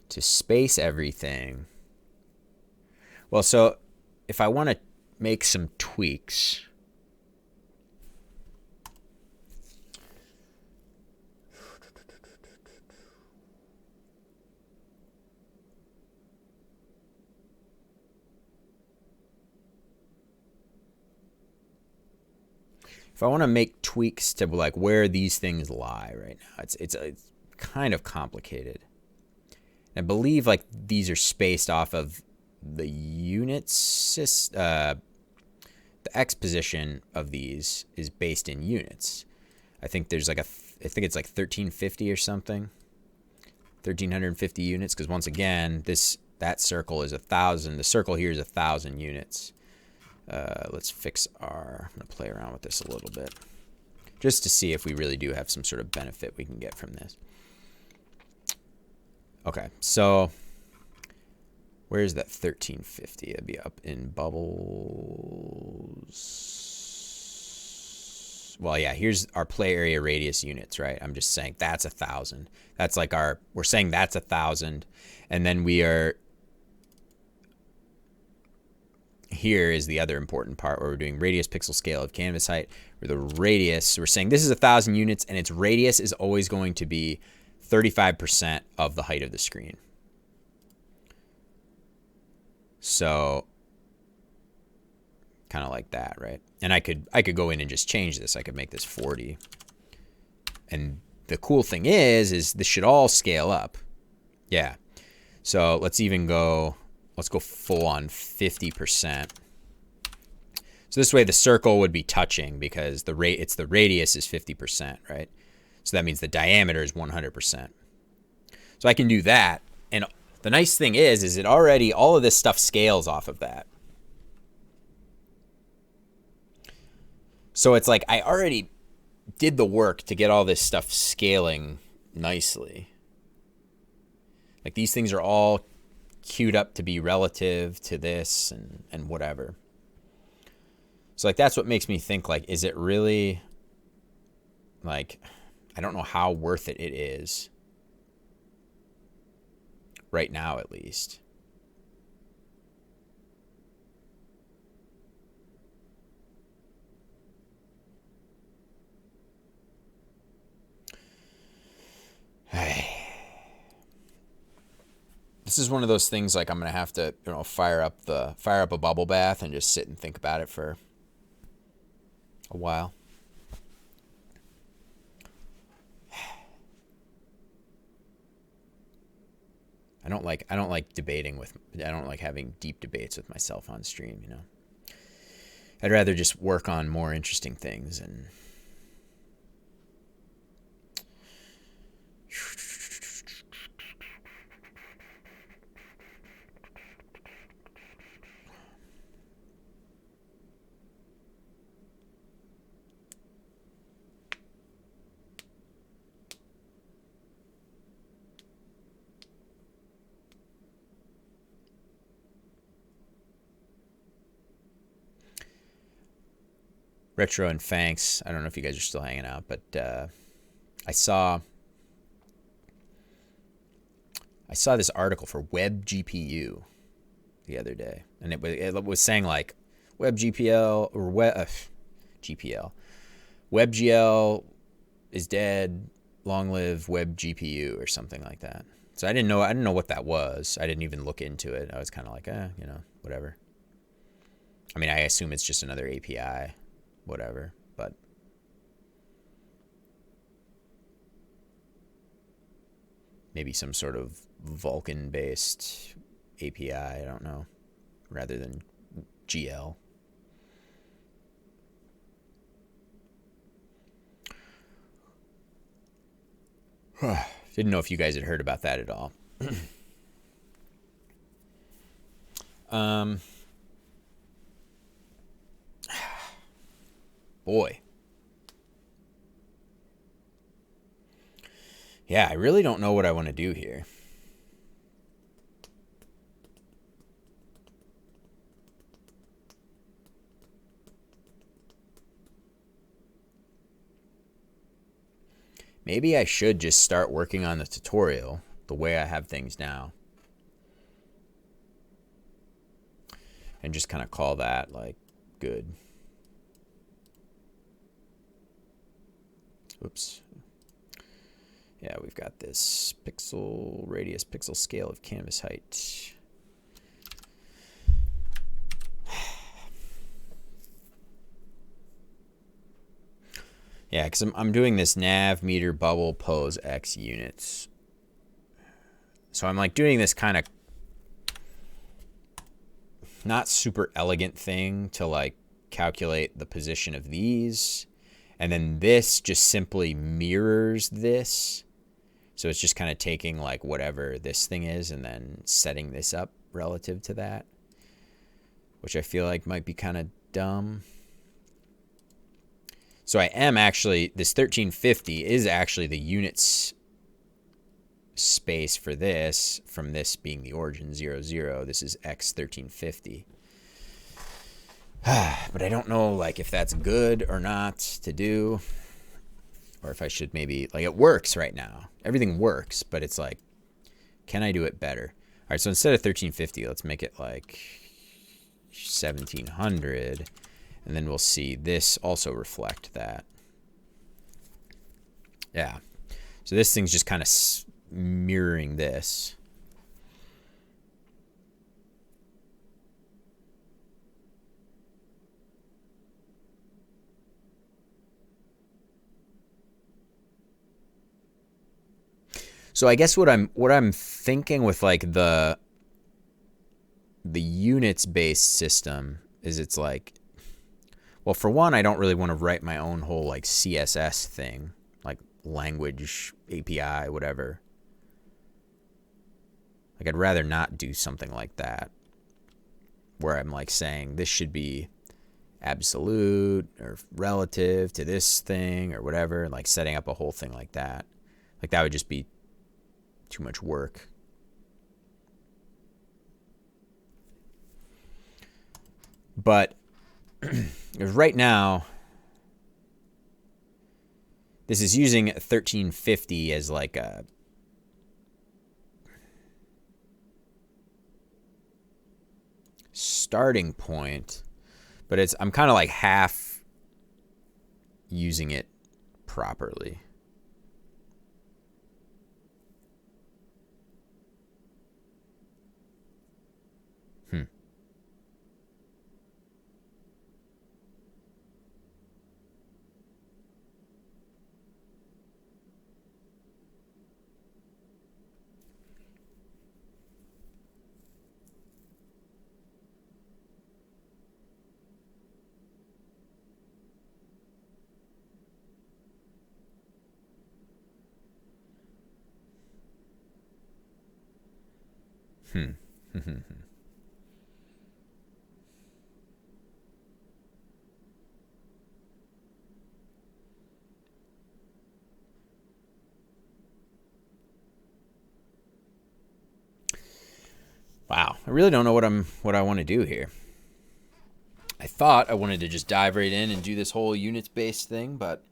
to space everything. Well, so if I want to make some tweaks, if I want to make tweaks to like where these things lie right now, it's kind of complicated. I believe like these are spaced off of the units. The X position of these is based in units. I think there's like I think it's like 1350 or something. 1350 units, because once again, that circle is 1,000. The circle here is 1,000 units. Let's fix I'm going to play around with this a little bit just to see if we really do have some sort of benefit we can get from this. Okay, so where's that 1350? It'd be up in bubbles. Well, yeah, here's our play area radius units, right? I'm just saying that's 1,000. That's like we're saying that's 1,000. And then here is the other important part where we're doing radius pixel scale of canvas height, where the radius, we're saying this is 1,000 units and its radius is always going to be 35% of the height of the screen. So kind of like that, right? And I could go in and just change this. I could make this 40. And the cool thing is this should all scale up. Yeah. So let's go full on 50%. So this way the circle would be touching because the radius is 50%, right? So that means the diameter is 100%. So I can do that. And the nice thing is it already, all of this stuff scales off of that. So it's like I already did the work to get all this stuff scaling nicely. Like these things are all queued up to be relative to this and whatever. So like that's what makes me think like, is it really like, I don't know how worth it is right now, at least. This this is one of those things like I'm gonna have to, you know, fire up a bubble bath and just sit and think about it for a while. I don't like having deep debates with myself on stream, you know. I'd rather just work on more interesting things and Retro and Fanks. I don't know if you guys are still hanging out, but I saw this article for Web GPU the other day, and it was saying like Web GPL or GPL, WebGL is dead, long live Web GPU or something like that. So I didn't know what that was. I didn't even look into it. I was kind of like, you know, whatever. I mean, I assume it's just another API, whatever, but maybe some sort of Vulkan-based API, I don't know, rather than GL. Didn't know if you guys had heard about that at all. Boy. Yeah, I really don't know what I want to do here. Maybe I should just start working on the tutorial the way I have things now. And just kind of call that like good. Oops. Yeah, we've got this pixel radius, pixel scale of canvas height. Yeah, because I'm doing this nav meter bubble pose x units. So I'm like doing this kind of not super elegant thing to like calculate the position of these. And then this just simply mirrors this. So it's just kind of taking like whatever this thing is and then setting this up relative to that, which I feel like might be kind of dumb. So I am actually, this 1350 is actually the units space for this, from this being the origin 00. This is X 1350. But I don't know like if that's good or not to do, or if I should maybe, like it works right now. Everything works, but it's like, can I do it better? All right, so instead of 1350, let's make it like 1700. And then we'll see this also reflect that. Yeah. So this thing's just kind of mirroring this. So I guess what I'm thinking with like the units based system is it's like, well, for one, I don't really want to write my own whole like CSS thing, like language API, whatever. Like I'd rather not do something like that where I'm like saying this should be absolute or relative to this thing or whatever, and like setting up a whole thing like that. Like that would just be too much work. But right now, this is using 1350 as like a starting point, but I'm kind of like half using it properly. Hmm. Wow, I really don't know what I want to do here. I thought I wanted to just dive right in and do this whole units-based thing, but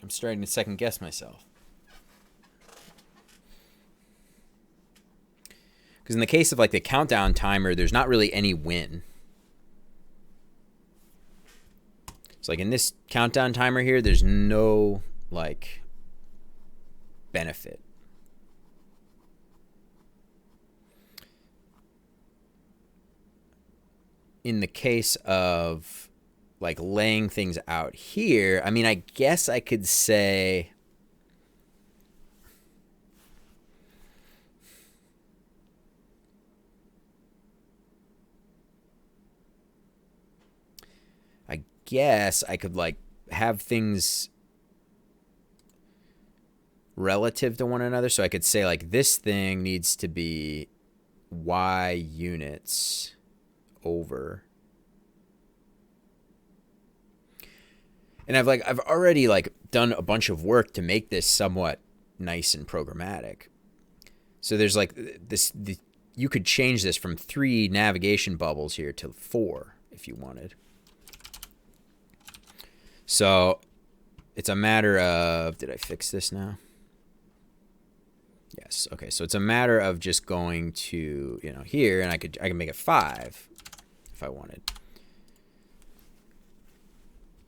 I'm starting to second guess myself. Because in the case of like the countdown timer, there's not really any win. It's like in this countdown timer here, there's no like benefit. In the case of like laying things out here, I mean, I guess I could say I could like have things relative to one another. So I could say like this thing needs to be y units over. And I've already like done a bunch of work to make this somewhat nice and programmatic. So there's like you could change this from 3 navigation bubbles here to 4 if you wanted. So it's a matter of, did I fix this now? Yes. Okay. So it's a matter of just going to, here, and I can make it 5 if I wanted.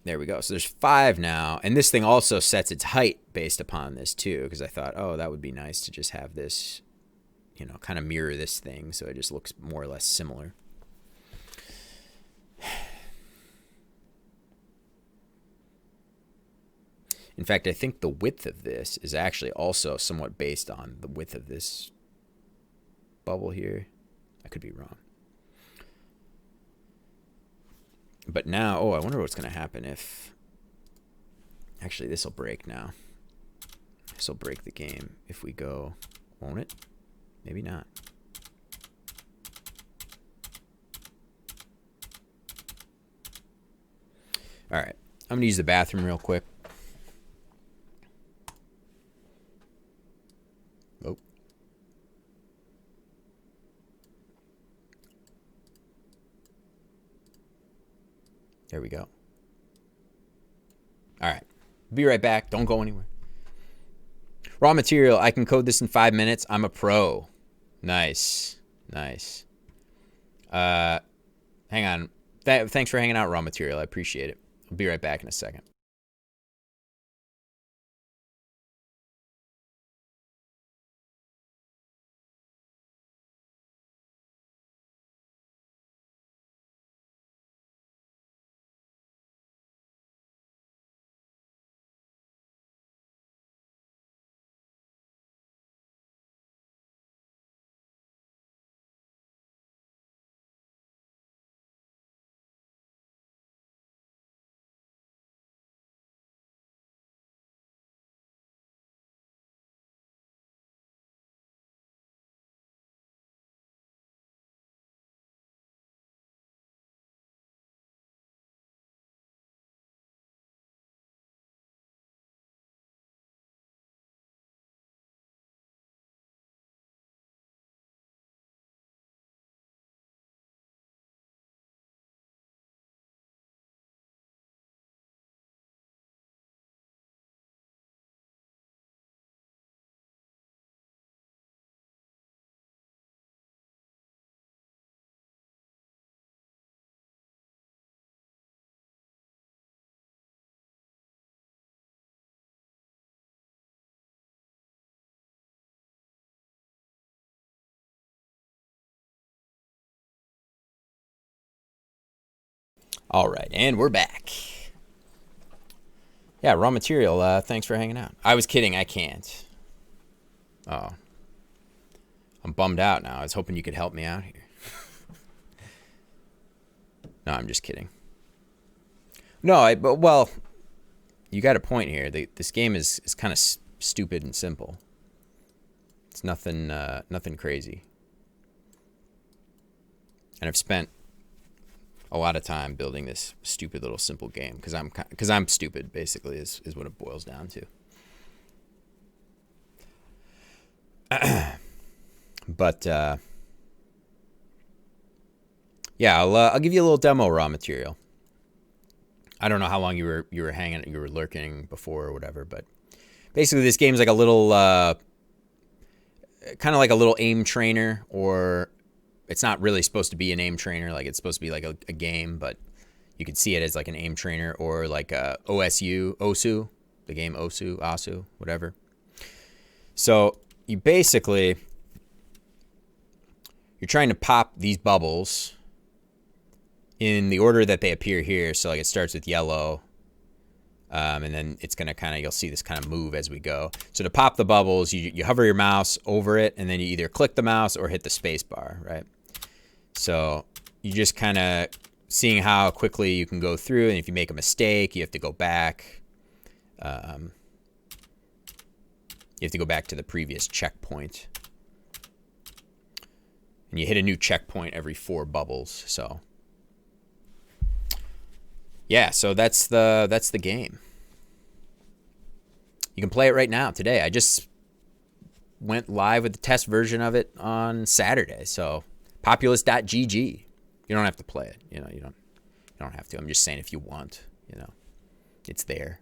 There we go. So there's 5 now. And this thing also sets its height based upon this too, because I thought, oh, that would be nice to just have this, kind of mirror this thing so it just looks more or less similar. In fact, I think the width of this is actually also somewhat based on the width of this bubble here. I could be wrong. But now, I wonder what's going to happen if... Actually, this will break now. This will break the game if we go... Won't it? Maybe not. All right. I'm going to use the bathroom real quick. Oh. There we go. All right. Be right back. Don't go anywhere. Raw material. I can code this in 5 minutes. I'm a pro. Nice. Nice. Hang on. Thanks for hanging out, raw material. I appreciate it. I'll be right back in a second. All right, and we're back. Yeah, raw material, thanks for hanging out. I was kidding, I can't. Oh. I'm bummed out now. I was hoping you could help me out here. No, I'm just kidding. No, but well, you got a point here. This game is kind of stupid and simple. It's nothing crazy. And I've spent a lot of time building this stupid little simple game because I'm stupid, basically, is what it boils down to. But yeah, I'll give you a little demo raw material. I don't know how long you were lurking before or whatever, but basically this game's like a little kind of like a little aim trainer, or it's not really supposed to be an aim trainer. Like it's supposed to be like a game, but you could see it as like an aim trainer, or like a OSU, the game Osu, whatever. So you basically, you're trying to pop these bubbles in the order that they appear here. So like it starts with yellow, and then it's going to kind of, you'll see this kind of move as we go. So to pop the bubbles, you hover your mouse over it, and then you either click the mouse or hit the space bar, right? So you just kind of seeing how quickly you can go through, and if you make a mistake, you have to go back. You have to go back to the previous checkpoint. And you hit a new checkpoint every 4 bubbles. So yeah, so that's the game. You can play it right now today. I just went live with the test version of it on Saturday. So Populus.gg. You don't have to play it. You don't have to. I'm just saying if you want, it's there.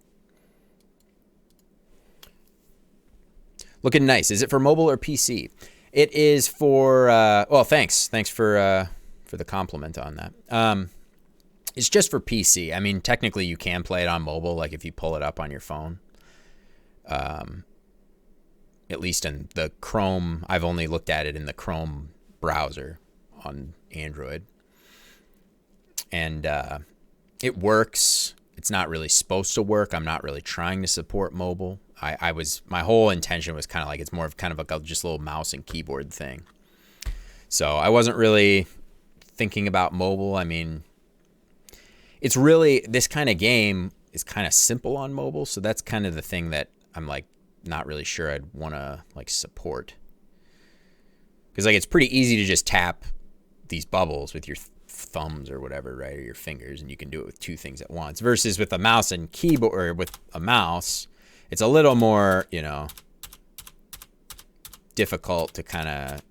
Looking nice. Is it for mobile or PC? It is for, well, thanks. Thanks for the compliment on that. It's just for PC. I mean, technically you can play it on mobile, like if you pull it up on your phone. At least in the Chrome, I've only looked at it in the Chrome browser on Android. And it works. It's not really supposed to work. I'm not really trying to support mobile. My whole intention was kind of like, it's more of kind of like just a little mouse and keyboard thing. So I wasn't really thinking about mobile. I mean, it's really, this kind of game is kind of simple on mobile. So that's kind of the thing that I'm like, not really sure I'd want to like support. Because like, it's pretty easy to just tap these bubbles with your thumbs or whatever, right? Or your fingers, and you can do it with 2 things at once. Versus with a mouse and keyboard, or with a mouse, it's a little more, difficult to kind of,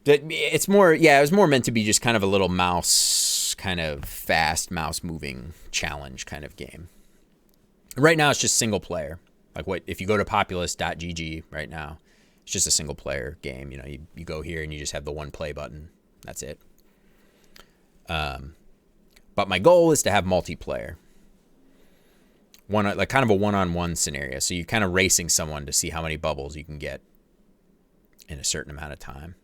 it's more, it was more meant to be just kind of a little mouse, kind of fast mouse moving challenge kind of game. Right now it's just single player. Like if you go to populus.gg right now, it's just a single player game. You go here and you just have the 1 play button. That's it. But my goal is to have multiplayer. Like kind of a one-on-one scenario. So you're kind of racing someone to see how many bubbles you can get in a certain amount of time.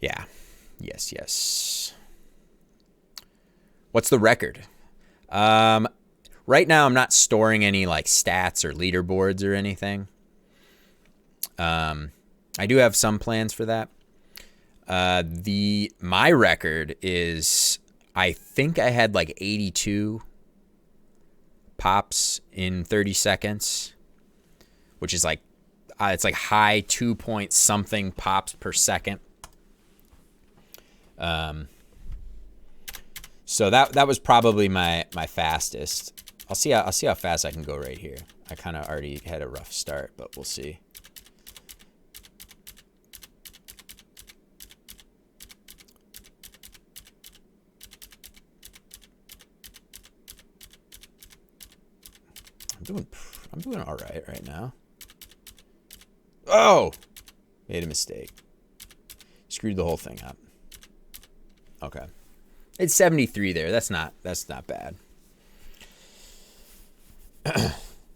Yeah. Yes. What's the record? Right now I'm not storing any like stats or leaderboards or anything. I do have some plans for that. My record is, I think I had like 82 pops in 30 seconds, which is like, it's like high 2 point something pops per second. So that was probably my fastest. I'll see how fast I can go right here. I kind of already had a rough start, but we'll see. I'm doing all right now. Oh, made a mistake. Screwed the whole thing up. Okay, it's 73 there. That's not bad.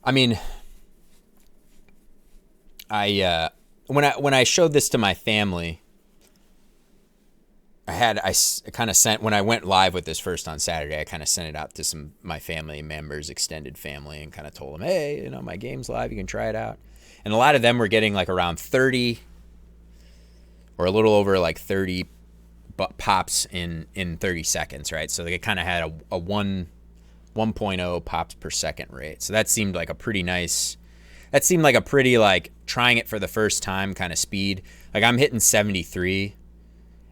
I mean, when I showed this to my family, I kind of sent, when I went live with this first on Saturday, I kind of sent it out to my family members, extended family, and kind of told them, hey, my game's live, you can try it out. And a lot of them were getting like around 30 or a little over like 30 pops in 30 seconds, right? So they kind of had a 1 1.0 pops per second rate. So that seemed like a pretty nice, that seemed like a pretty like trying it for the first time kind of speed. Like I'm hitting 73,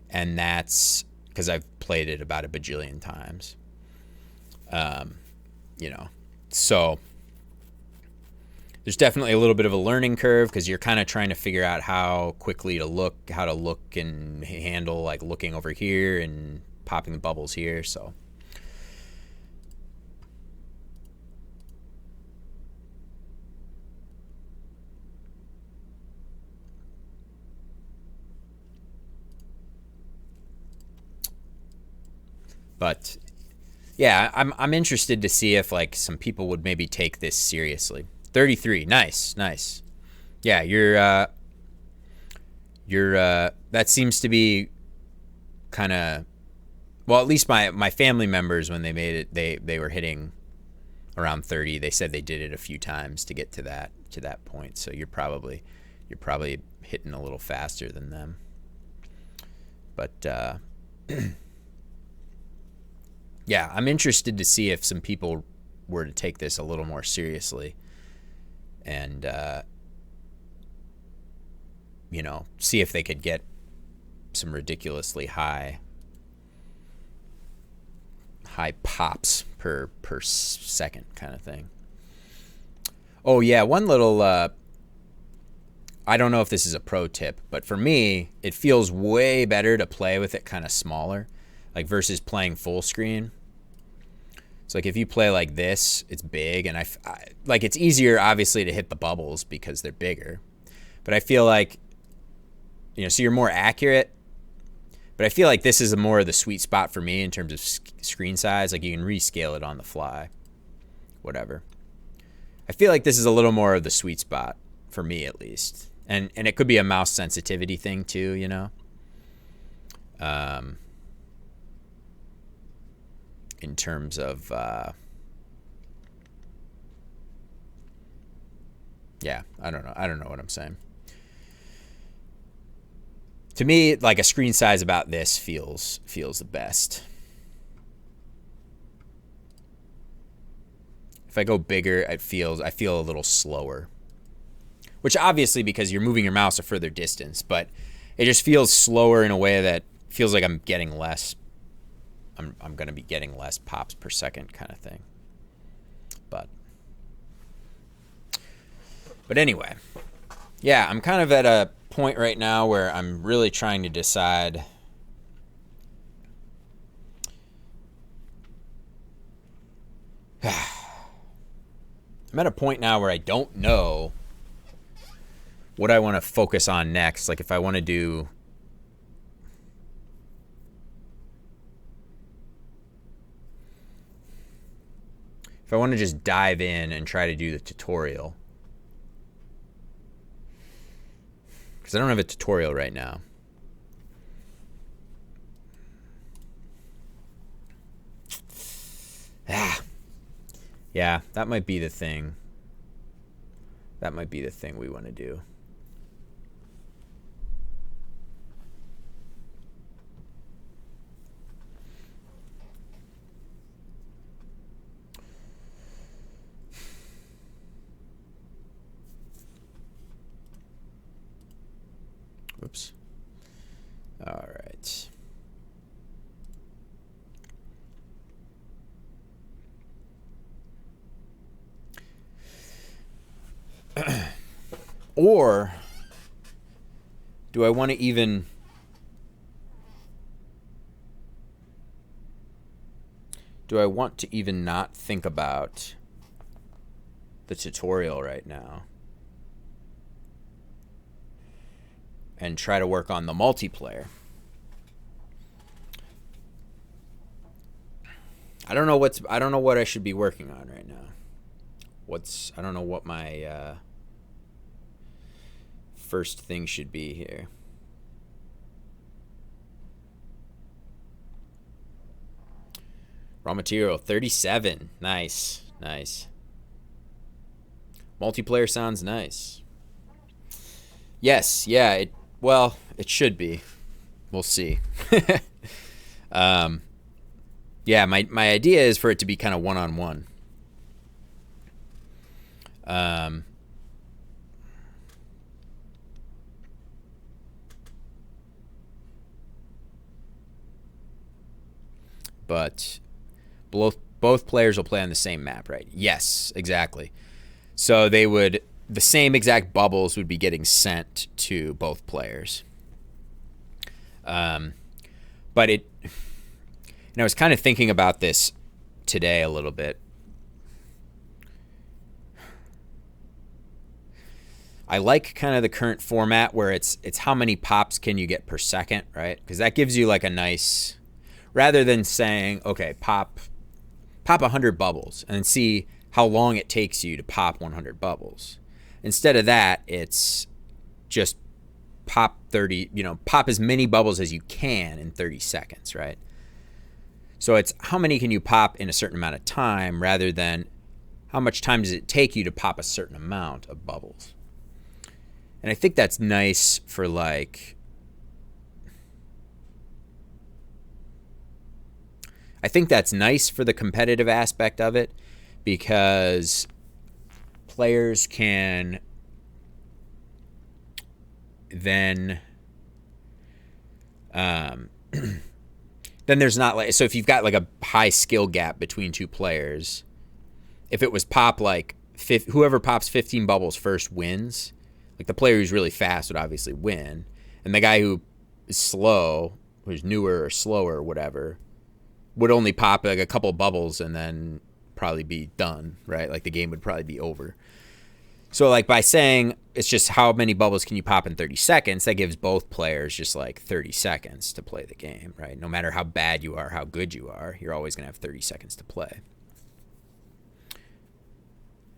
and that's because I've played it about a bajillion times. You know, so there's definitely a little bit of a learning curve because you're kind of trying to figure out how quickly to look, how to look and handle like looking over here and popping the bubbles here. So but yeah, I'm interested to see if like some people would maybe take this seriously. 33, nice. Yeah, that seems to be kind of, well, at least my family members, when they made it, they were hitting around 30. They said they did it a few times to get to that point. So you're probably hitting a little faster than them. But yeah, I'm interested to see if some people were to take this a little more seriously and, you know, see if they could get some ridiculously high pops per second kind of thing. Oh, yeah, one little, I don't know if this is a pro tip, but for me, it feels way better to play with it kind of smaller, like versus playing full screen. So like if you play like this, it's big, and I like it's easier obviously to hit the bubbles because they're bigger. But I feel like, you know, so you're more accurate. But I feel like this is more of the sweet spot for me in terms of screen size. Like you can rescale it on the fly, whatever. I feel like this is a little more of the sweet spot for me at least. And it could be a mouse sensitivity thing too, you know. In terms of, yeah, I don't know what I'm saying. To me, like a screen size about this feels the best. If I go bigger, I feel a little slower, which obviously because you're moving your mouse a further distance, but it just feels slower in a way that feels like I'm getting less. I'm going to be getting less pops per second kind of thing. But anyway, yeah, I'm kind of at a point right now where I'm really trying to decide I'm at a point now where I don't know what I want to focus on next. Like if I want to do just dive in and try to do the tutorial, because I don't have a tutorial right now. Yeah, that might be the thing. That might be the thing we want to do. Oops. All right. Or do I want to even not think about the tutorial right now and try to work on the multiplayer? I don't know what I should be working on right now. I don't know what my first thing should be here. Raw material 37. Nice. Multiplayer sounds nice. Yes, yeah, it should be. We'll see. Yeah, my idea is for it to be kind of one-on-one. But both players will play on the same map, right? Yes, exactly. So the same exact bubbles would be getting sent to both players. But and I was kind of thinking about this today a little bit. I like kind of the current format where it's how many pops can you get per second, right? Because that gives you like a nice, rather than saying, okay, pop 100 bubbles and see how long it takes you to pop 100 bubbles. Instead of that, it's just pop 30, pop as many bubbles as you can in 30 seconds, right? So it's how many can you pop in a certain amount of time rather than how much time does it take you to pop a certain amount of bubbles. And I think that's nice for like, I think that's nice for the competitive aspect of it because players can then then there's not like, so if you've got like a high skill gap between two players, if it was pop like whoever pops 15 bubbles first wins, like the player who's really fast would obviously win, and the guy who is slow, who's newer or slower or whatever, would only pop like a couple bubbles and then probably be done, right? Like the game would probably be over. So like by saying it's just how many bubbles can you pop in 30 seconds, that gives both players just like 30 seconds to play the game, right? No matter how bad you are, how good you are, you're always going to have 30 seconds to play.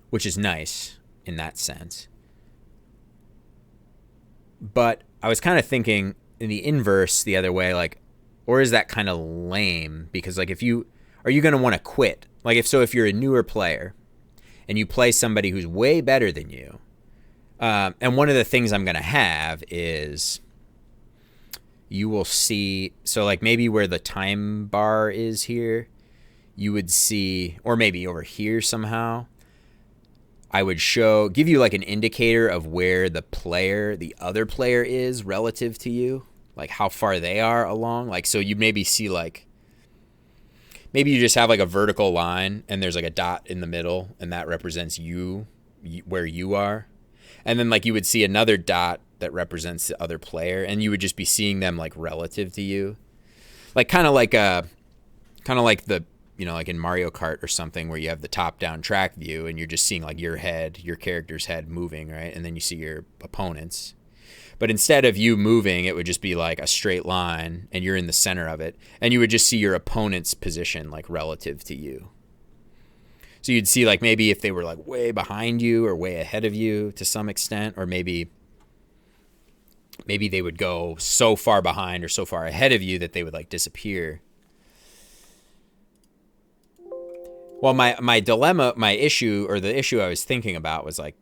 Which is nice in that sense. But I was kind of thinking in the inverse the other way, like, or is that kind of lame? Because like are you going to want to quit? Like if you're a newer player and you play somebody who's way better than you, and one of the things I'm going to have is you will see, so like maybe where the time bar is here, you would see, or maybe over here somehow, I would give you like an indicator of where the other player is relative to you, like how far they are along. Like, so you maybe see like, maybe you just have like a vertical line and there's like a dot in the middle and that represents where you are. And then like you would see another dot that represents the other player and you would just be seeing them like relative to you. Like kind of like the, like in Mario Kart or something where you have the top-down track view and you're just seeing like your character's head moving, right? And then you see your opponents. But instead of you moving, it would just be like a straight line and you're in the center of it. And you would just see your opponent's position like relative to you. So you'd see like maybe if they were like way behind you or way ahead of you to some extent, or maybe they would go so far behind or so far ahead of you that they would like disappear. Well, my dilemma, the issue I was thinking about was like,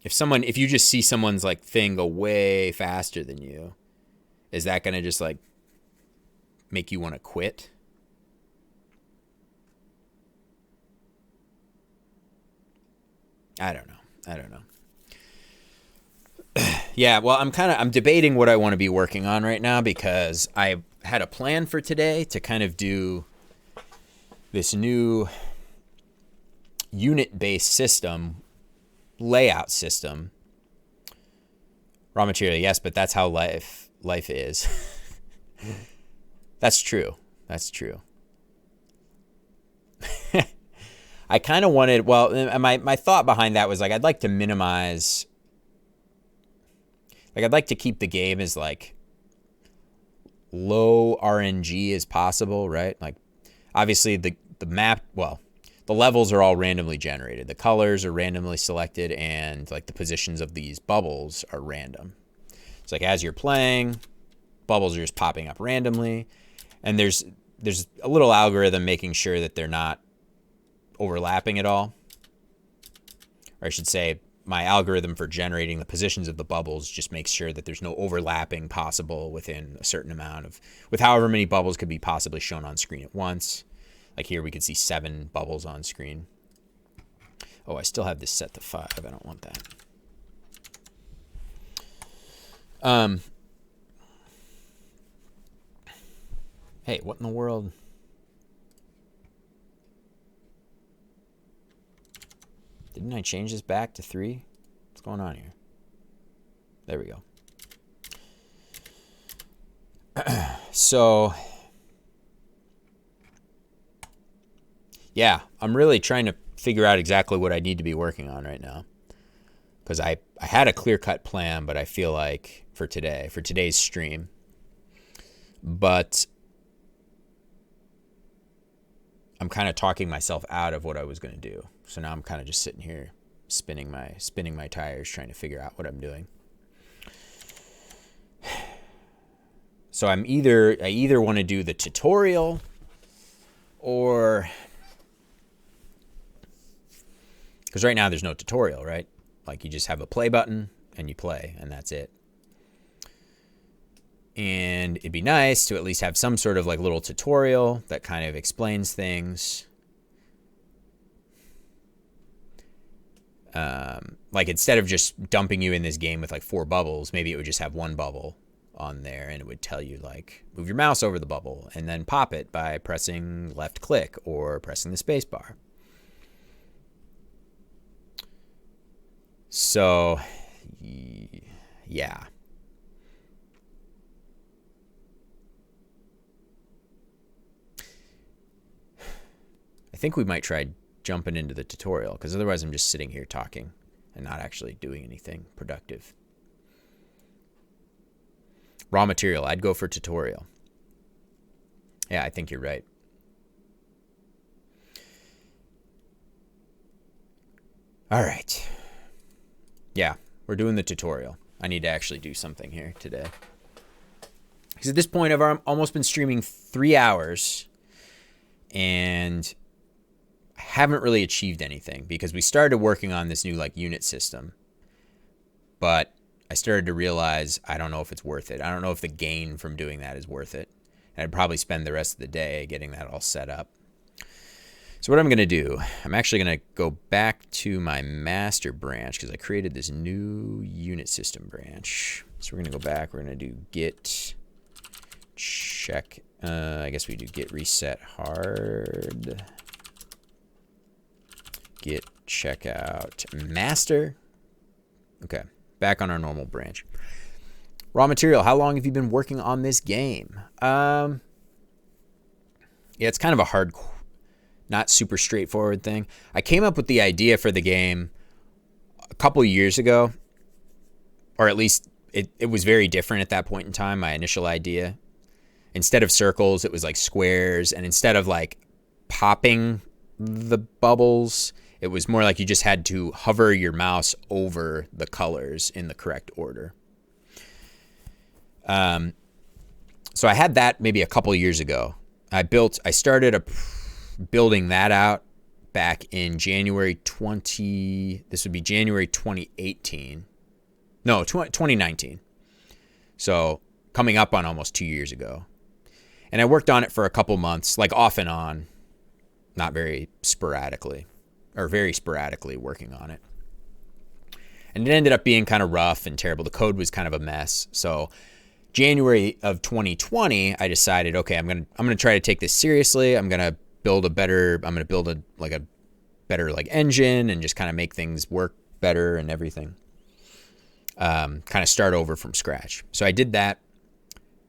if you just see someone's like thing go way faster than you, is that going to just like make you want to quit? I don't know. Yeah, well, I'm debating what I want to be working on right now because I had a plan for today to kind of do this new unit-based layout system. Raw material, yes, but that's how life is. That's true. I kind of wanted, my thought behind that was like, I'd like to minimize, like I'd like to keep the game as like low RNG as possible, right? Like obviously the map, the levels are all randomly generated. The colors are randomly selected and like the positions of these bubbles are random. It's like as you're playing, bubbles are just popping up randomly. And there's a little algorithm making sure that they're not overlapping at all. Or I should say my algorithm for generating the positions of the bubbles just makes sure that there's no overlapping possible within a certain amount of, with however many bubbles could be possibly shown on screen at once. Like here, we could see 7 bubbles on screen. Oh, I still have this set to 5. I don't want that. Hey, what in the world? Didn't I change this back to 3? What's going on here? There we go. So, yeah, I'm really trying to figure out exactly what I need to be working on right now. Because I had a clear-cut plan, but I feel like for today's stream. But I'm kind of talking myself out of what I was going to do. So now I'm kind of just sitting here spinning my tires trying to figure out what I'm doing. So I either want to do the tutorial or, because right now there's no tutorial, right? Like you just have a play button and you play and that's it. And it'd be nice to at least have some sort of like little tutorial that kind of explains things. Like instead of just dumping you in this game with like 4 bubbles, maybe it would just have 1 bubble on there and it would tell you like move your mouse over the bubble and then pop it by pressing left click or pressing the space bar. So yeah. I think we might try jumping into the tutorial because otherwise I'm just sitting here talking and not actually doing anything productive. Raw material, I'd go for tutorial. Yeah, I think you're right. All right. Yeah, we're doing the tutorial. I need to actually do something here today. Because at this point, I've almost been streaming 3 hours and I haven't really achieved anything because we started working on this new like unit system. But I started to realize I don't know if it's worth it. I don't know if the gain from doing that is worth it. And I'd probably spend the rest of the day getting that all set up. So what I'm going to do, I'm actually going to go back to my master branch because I created this new unit system branch. So we're going to go back. We're going to do git check. I guess we do git reset hard. Git checkout master. Okay, back on our normal branch. Raw material. How long have you been working on this game? Yeah, it's kind of a hard, not super straightforward thing. I came up with the idea for the game a couple years ago, or at least it was very different at that point in time, my initial idea. Instead of circles, it was like squares, and instead of like popping the bubbles, it was more like you just had to hover your mouse over the colors in the correct order. So I had that maybe a couple years ago. I started building that out back in January 2018. No, 2019. So coming up on almost 2 years ago. And I worked on it for a couple months, like off and on, not very sporadically, or very sporadically working on it. And it ended up being kind of rough and terrible. The code was kind of a mess. So January of 2020, I decided, okay, I'm gonna try to take this seriously. I'm gonna build a better engine and just kind of make things work better and everything. Kind of start over from scratch. So I did that,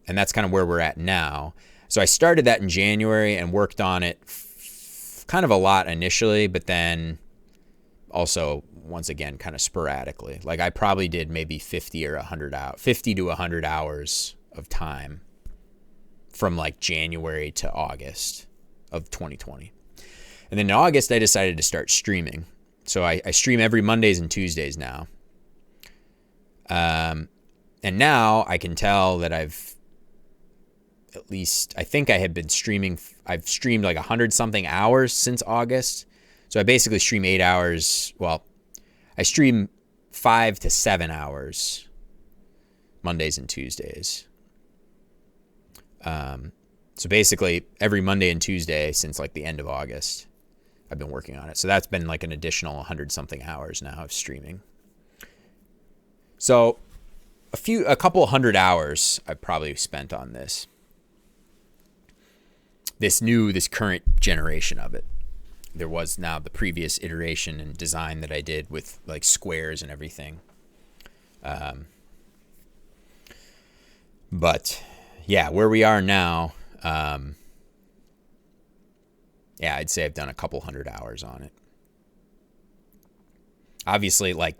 and that's kind of where we're at now. So I started that in January and worked on it kind of a lot initially, but then also once again kind of sporadically. Like I probably did maybe 50 to 100 hours of time from like January to August of 2020. And then in August I decided to start streaming. So I stream every Mondays and Tuesdays now. And now I can tell that I think I had been streaming. I've streamed like 100 something hours since August. So I basically stream 8 hours. Well, I stream 5 to 7 hours Mondays and Tuesdays. So basically every Monday and Tuesday since like the end of August, I've been working on it. So that's been like an additional 100 something hours now of streaming. So a couple hundred hours I've probably spent on this current generation of it. There was now the previous iteration and design that I did with like squares and everything. But yeah, where we are now, yeah, I'd say I've done a couple hundred hours on it. Obviously, like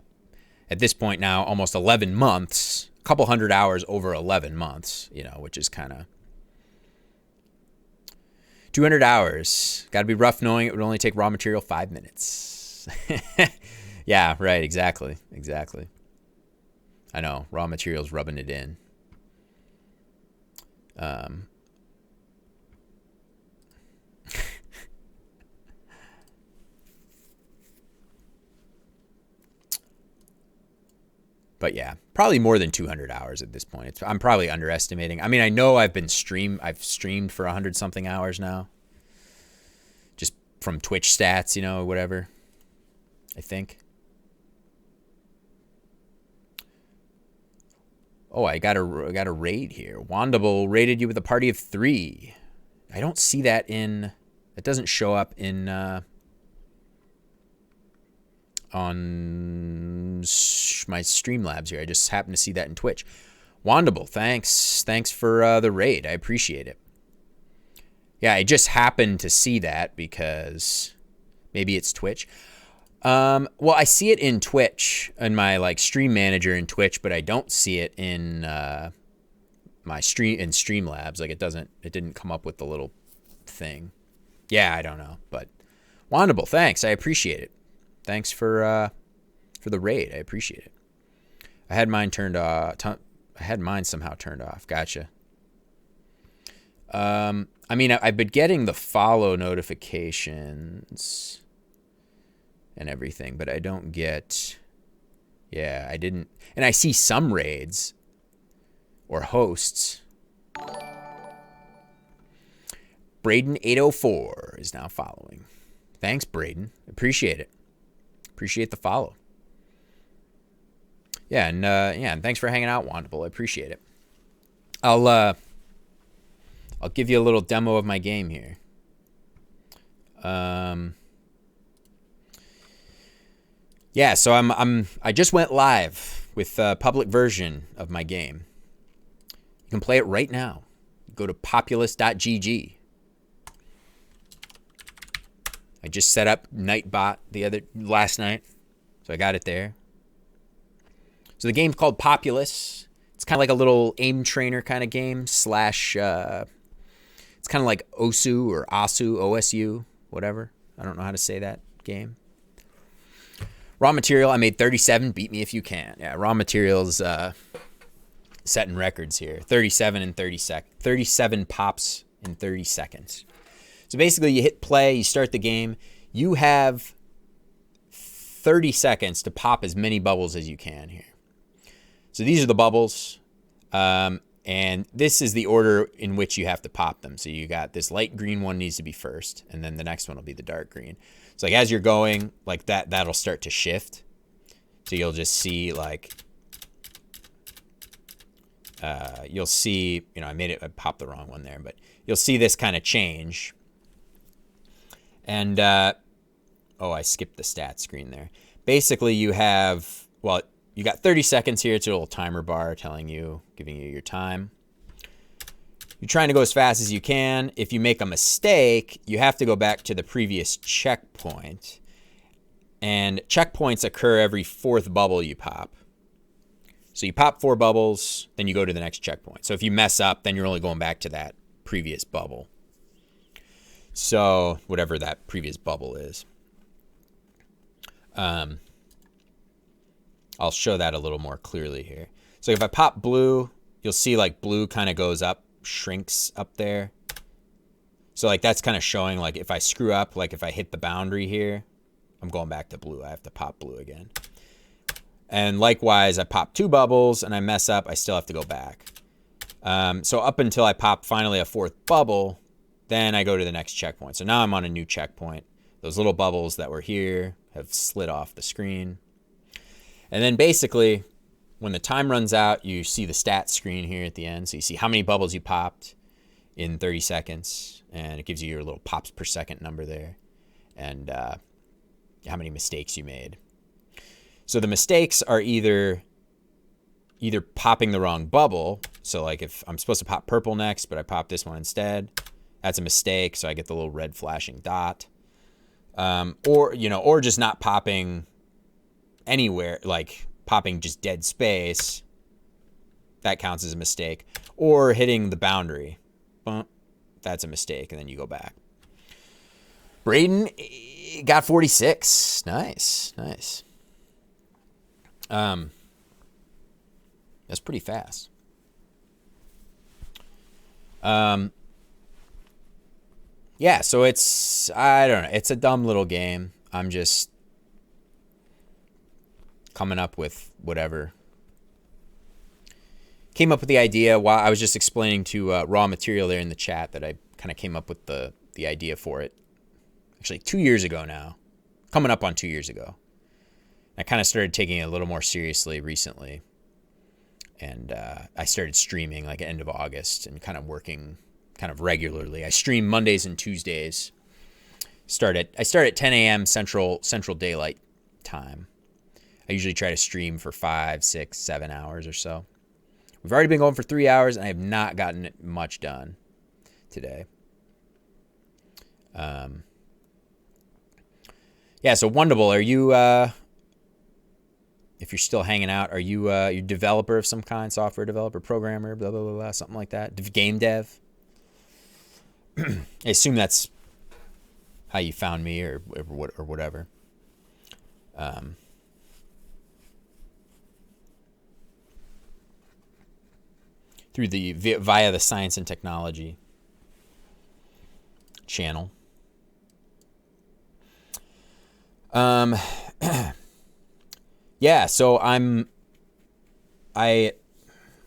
at this point now, almost 11 months, a couple hundred hours over 11 months, you know, which is kind of 200 hours. Got to be rough knowing it would only take raw material 5 minutes. Yeah, right. Exactly. I know. Raw materials rubbing it in. But yeah, probably more than 200 hours at this point. I'm probably underestimating. I mean, I know I've streamed for 100 something hours now. Just from Twitch stats, you know, whatever. I think. Oh, I got a raid here. Wandable raided you with a party of 3. I don't see that in. It doesn't show up in on my Streamlabs here. I just happen to see that in Twitch. Wandable, thanks for the raid. I appreciate it. Yeah, I just happened to see that because maybe it's Twitch. Well, I see it in Twitch, in my like stream manager in Twitch, but I don't see it in my Streamlabs. Like it didn't come up with the little thing. Yeah, I don't know, but Wandable, thanks. I appreciate it. Thanks for the raid. I appreciate it. I had mine turned off. I had mine somehow turned off. Gotcha. I mean, I've been getting the follow notifications and everything, but I don't get. Yeah, I didn't. And I see some raids or hosts. Braden804 is now following. Thanks, Braden. Appreciate it. Appreciate the follow. Yeah, and thanks for hanging out, Wandable. I appreciate it. I'll give you a little demo of my game here. Yeah, so I just went live with a public version of my game. You can play it right now. Go to populus.gg. I just set up Nightbot last night, so I got it there. So the game's called Populus. It's kind of like a little aim trainer kind of game / it's kind of like OSU or OSU, whatever. I don't know how to say that game. Raw material, I made 37. Beat me if you can. Yeah, raw materials setting records here. 37 pops in 30 seconds. So basically, you hit play, you start the game. You have 30 seconds to pop as many bubbles as you can here. So these are the bubbles, and this is the order in which you have to pop them. So you got this light green one needs to be first, and then the next one will be the dark green. So like as you're going, like that'll start to shift. So you'll just see like, you'll see, you know, I popped the wrong one there, but you'll see this kind of change. And, I skipped the stat screen there. Basically, you have, you got 30 seconds here. It's a little timer bar giving you your time. You're trying to go as fast as you can. If you make a mistake, you have to go back to the previous checkpoint. And checkpoints occur every 4th bubble you pop. So you pop 4 bubbles, then you go to the next checkpoint. So if you mess up, then you're only going back to that previous bubble. So whatever that previous bubble is. I'll show that a little more clearly here. So if I pop blue, you'll see like blue kind of goes up, shrinks up there. So like that's kind of showing like if I screw up, like if I hit the boundary here, I'm going back to blue. I have to pop blue again. And likewise, I pop 2 bubbles and I mess up, I still have to go back. So up until I pop finally a 4th bubble, then I go to the next checkpoint. So now I'm on a new checkpoint. Those little bubbles that were here have slid off the screen. And then basically, when the time runs out, you see the stats screen here at the end. So you see how many bubbles you popped in 30 seconds. And it gives you your little pops per second number there. And how many mistakes you made. So the mistakes are either popping the wrong bubble. So like if I'm supposed to pop purple next, but I pop this one instead, that's a mistake. So I get the little red flashing dot. Or just not popping anywhere, like popping just dead space. That counts as a mistake. Or hitting the boundary. That's a mistake. And then you go back. Braden got 46. Nice. That's pretty fast. Yeah, so I don't know. It's a dumb little game. I'm just coming up with whatever. Came up with the idea while I was just explaining to Raw Material there in the chat that I kind of came up with the idea for it. Actually, 2 years ago now. Coming up on 2 years ago. I kind of started taking it a little more seriously recently. And I started streaming like end of August and kind of working kind of regularly. I stream Mondays and Tuesdays. I start at 10 a.m. Central Daylight Time. I usually try to stream for 5, 6, 7 hours or so. We've already been going for 3 hours, and I have not gotten much done today. Yeah, so Wondable, are you, if you're still hanging out, are you a developer of some kind, software developer, programmer, blah, blah, blah, blah, something like that? Game dev? I assume that's how you found me or whatever. Via the Science and Technology channel. Yeah, so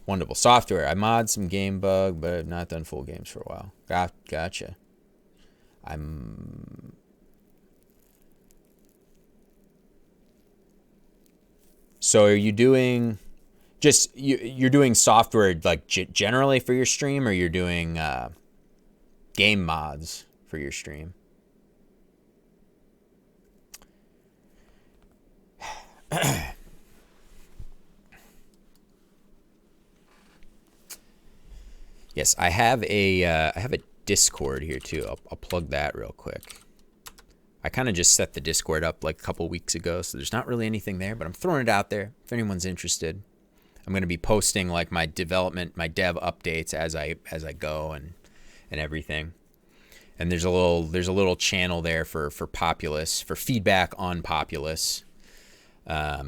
Wonderful software. I mod some game bug, but I've not done full games for a while. Gotcha. So are you doing you're doing software like generally for your stream, or you're doing game mods for your stream? Yes, I have a Discord here too. I'll plug that real quick. I kind of just set the Discord up like a couple weeks ago, so there's not really anything there, but I'm throwing it out there if anyone's interested. I'm going to be posting like my dev updates as I go and everything. And there's a little channel there for Populus, for feedback on Populus. Yeah,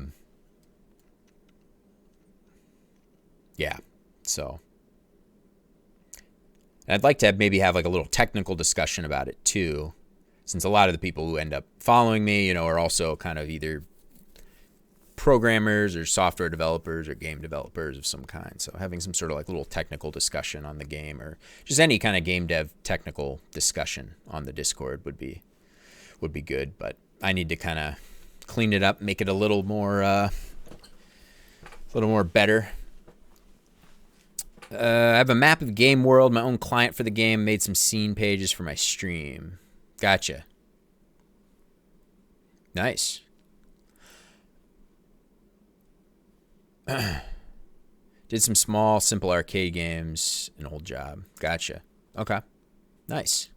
so I'd like to maybe have like a little technical discussion about it too, since a lot of the people who end up following me, are also kind of either programmers or software developers or game developers of some kind. So having some sort of like little technical discussion on the game, or just any kind of game dev technical discussion on the Discord would be good. But I need to kind of clean it up, make it a little more better. I have a map of game world, my own client for the game, made some scene pages for my stream. Gotcha. Nice. Did some small, simple arcade games, an old job. Gotcha. Okay. Nice.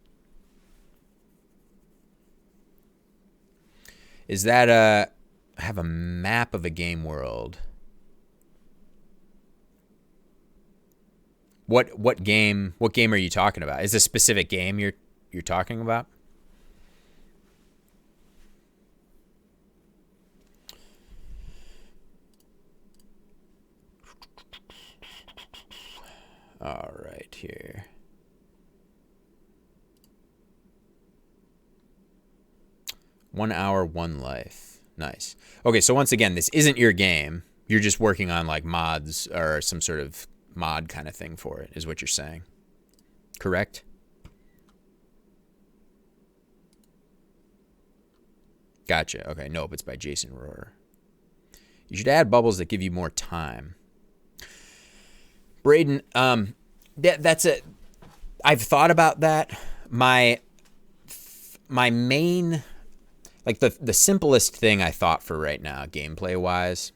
Is that I have a map of a game world. What game are you talking about? Is this a specific game you're talking about? All right, here. One hour, one life. Nice. Okay, so once again, this isn't your game. You're just working on like mods or some sort of mod kind of thing for it, is what you're saying. Correct? Gotcha. Okay, nope, it's by Jason Rohrer. You should add bubbles that give you more time. Braden, that's it. I've thought about that. My main, like the simplest thing I thought for right now, gameplay wise,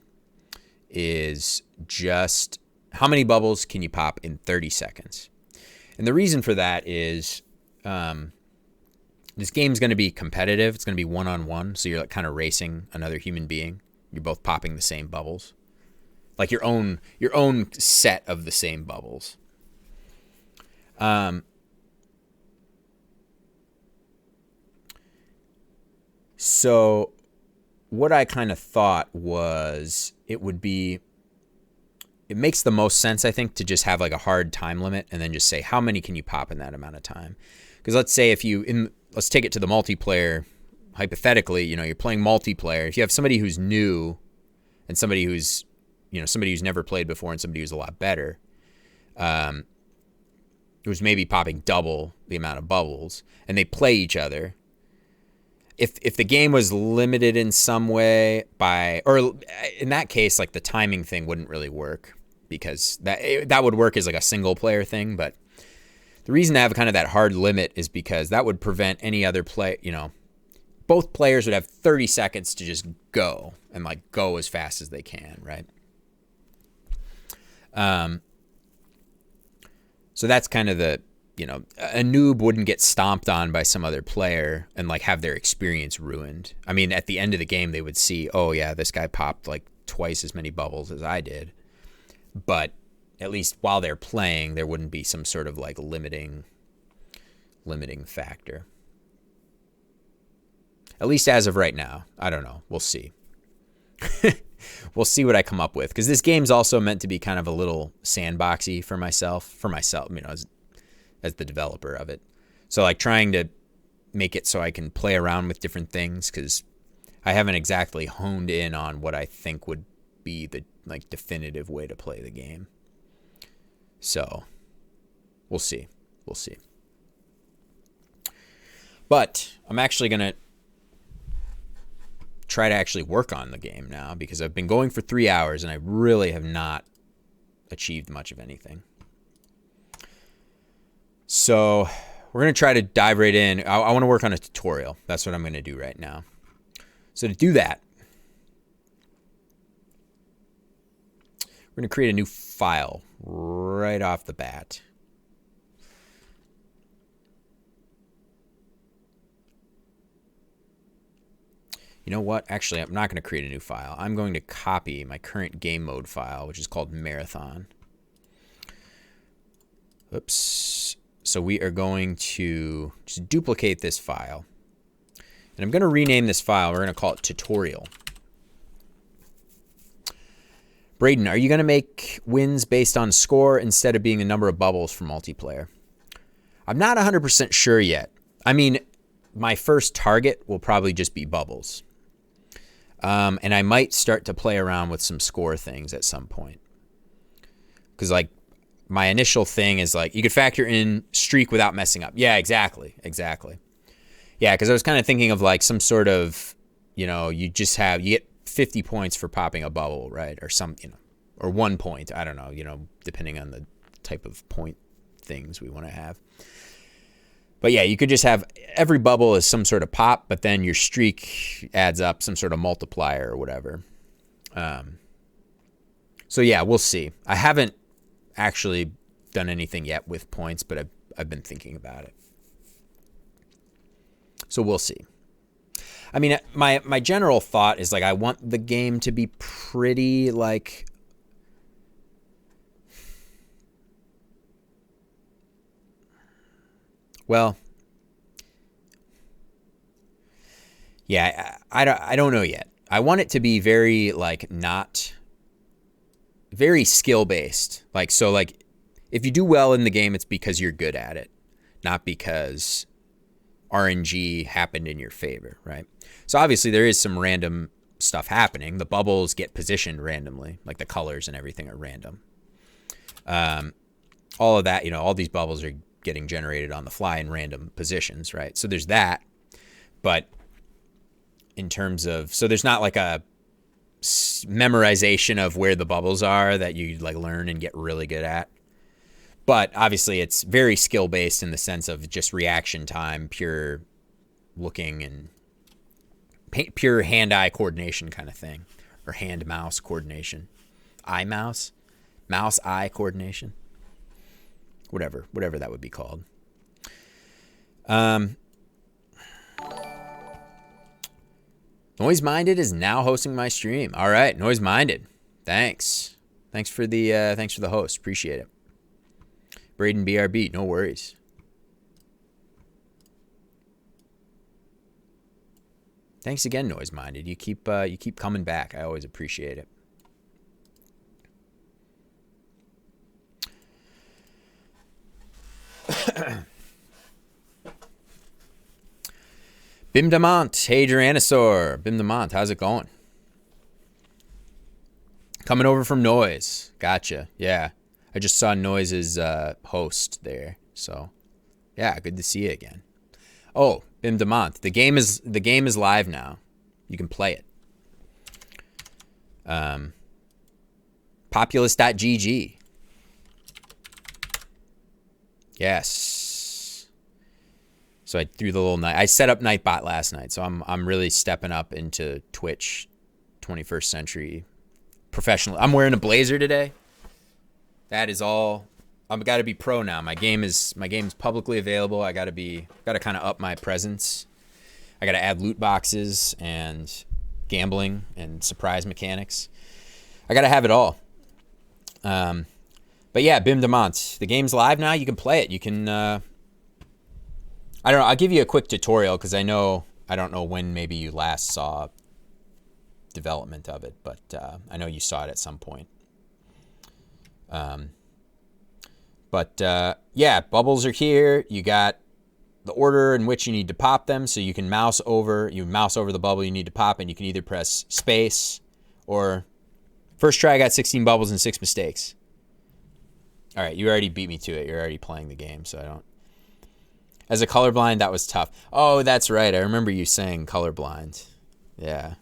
is just how many bubbles can you pop in 30 seconds? And the reason for that is this game's going to be competitive. It's going to be one-on-one, so you're like kind of racing another human being. You're both popping the same bubbles, like your own set of the same bubbles. So what I kind of thought was it makes the most sense, I think, to just have like a hard time limit and then just say how many can you pop in that amount of time. Because let's say let's take it to the multiplayer, hypothetically, you're playing multiplayer. If you have somebody who's new and somebody who's never played before and somebody who's a lot better, who's maybe popping double the amount of bubbles, and they play each other, if the game was limited in some way or in that case, like the timing thing wouldn't really work, because that would work as like a single player thing. But the reason to have kind of that hard limit is because that would prevent any other play, both players would have 30 seconds to just go and like go as fast as they can, right? So that's kind of a noob wouldn't get stomped on by some other player and like have their experience ruined. I mean, at the end of the game, they would see, oh yeah, this guy popped like twice as many bubbles as I did. But at least while they're playing, there wouldn't be some sort of like limiting factor. At least as of right now. I don't know. We'll see. We'll see what I come up with, because this game's also meant to be kind of a little sandboxy for myself, as the developer of it. So like trying to make it so I can play around with different things, because I haven't exactly honed in on what I think would be the like definitive way to play the game. So we'll see. But I'm actually going to try to actually work on the game now, because I've been going for 3 hours and I really have not achieved much of anything. So we're going to try to dive right in. I want to work on a tutorial. That's what I'm going to do right now. So to do that, we're going to create a new file right off the bat. You know what? Actually, I'm not going to create a new file. I'm going to copy my current game mode file, which is called Marathon. Oops. So we are going to just duplicate this file. And I'm going to rename this file. We're going to call it tutorial. Braden, are you going to make wins based on score instead of being the number of bubbles for multiplayer? I'm not 100% sure yet. I mean, my first target will probably just be bubbles. And I might start to play around with some score things at some point. Because, like, my initial thing is, like, you could factor in streak without messing up. Yeah, exactly. Yeah, because I was kind of thinking of, like, some sort of, you get 50 points for popping a bubble, right? Or or 1 point. I don't know, depending on the type of point things we want to have. But yeah, you could just have every bubble is some sort of pop, but then your streak adds up some sort of multiplier or whatever. So yeah, we'll see. I haven't actually done anything yet with points, but I've been thinking about it. So we'll see. I mean, my general thought is like I want the game to be pretty like well, yeah, I don't know yet. I want it to be very like not very skill based. Like, so like if you do well in the game, it's because you're good at it, not because RNG happened in your favor, right? So obviously there is some random stuff happening. The bubbles get positioned randomly, like the colors and everything are random. All of that, you know, all these bubbles are getting generated on the fly in random positions, right? So there's that. But in terms of, so there's not like a memorization of where the bubbles are that you like learn and get really good at. But obviously it's very skill based in the sense of just reaction time, pure looking and pure hand-eye coordination kind of thing, or hand-mouse coordination, eye-mouse, mouse-eye coordination, whatever that would be called. Noise Minded is now hosting my stream. All right, Noise Minded, thanks for the host, appreciate it. Braden BRB, no worries. Thanks again, Noise Minded. You keep coming back. I always appreciate it. Bim Damont, hey Duranosaur. Bim Damont, how's it going? Coming over from Noise. Gotcha. Yeah. I just saw Noise's host there. So yeah, good to see you again. Oh, Bim Damont. The game is live now. You can play it. Populus.gg. Yes. So I threw the little night. I set up Nightbot last night, so I'm really stepping up into Twitch 21st century professional. I'm wearing a blazer today. That is all. I've got to be pro now. My game's publicly available. I got to kind of up my presence. I got to add loot boxes and gambling and surprise mechanics. I got to have it all. But yeah, Bim Damont, the game's live now. You can play it. You can. I don't know. I'll give you a quick tutorial because I don't know when maybe you last saw development of it, but I know you saw it at some point. Yeah, bubbles are here. You got the order in which you need to pop them, so you can mouse over the bubble you need to pop, and you can either press space or first try I got 16 bubbles and 6 mistakes. All right, you already beat me to it. You're already playing the game, so I don't. As a colorblind, that was tough. Oh, that's right. I remember you saying colorblind. Yeah.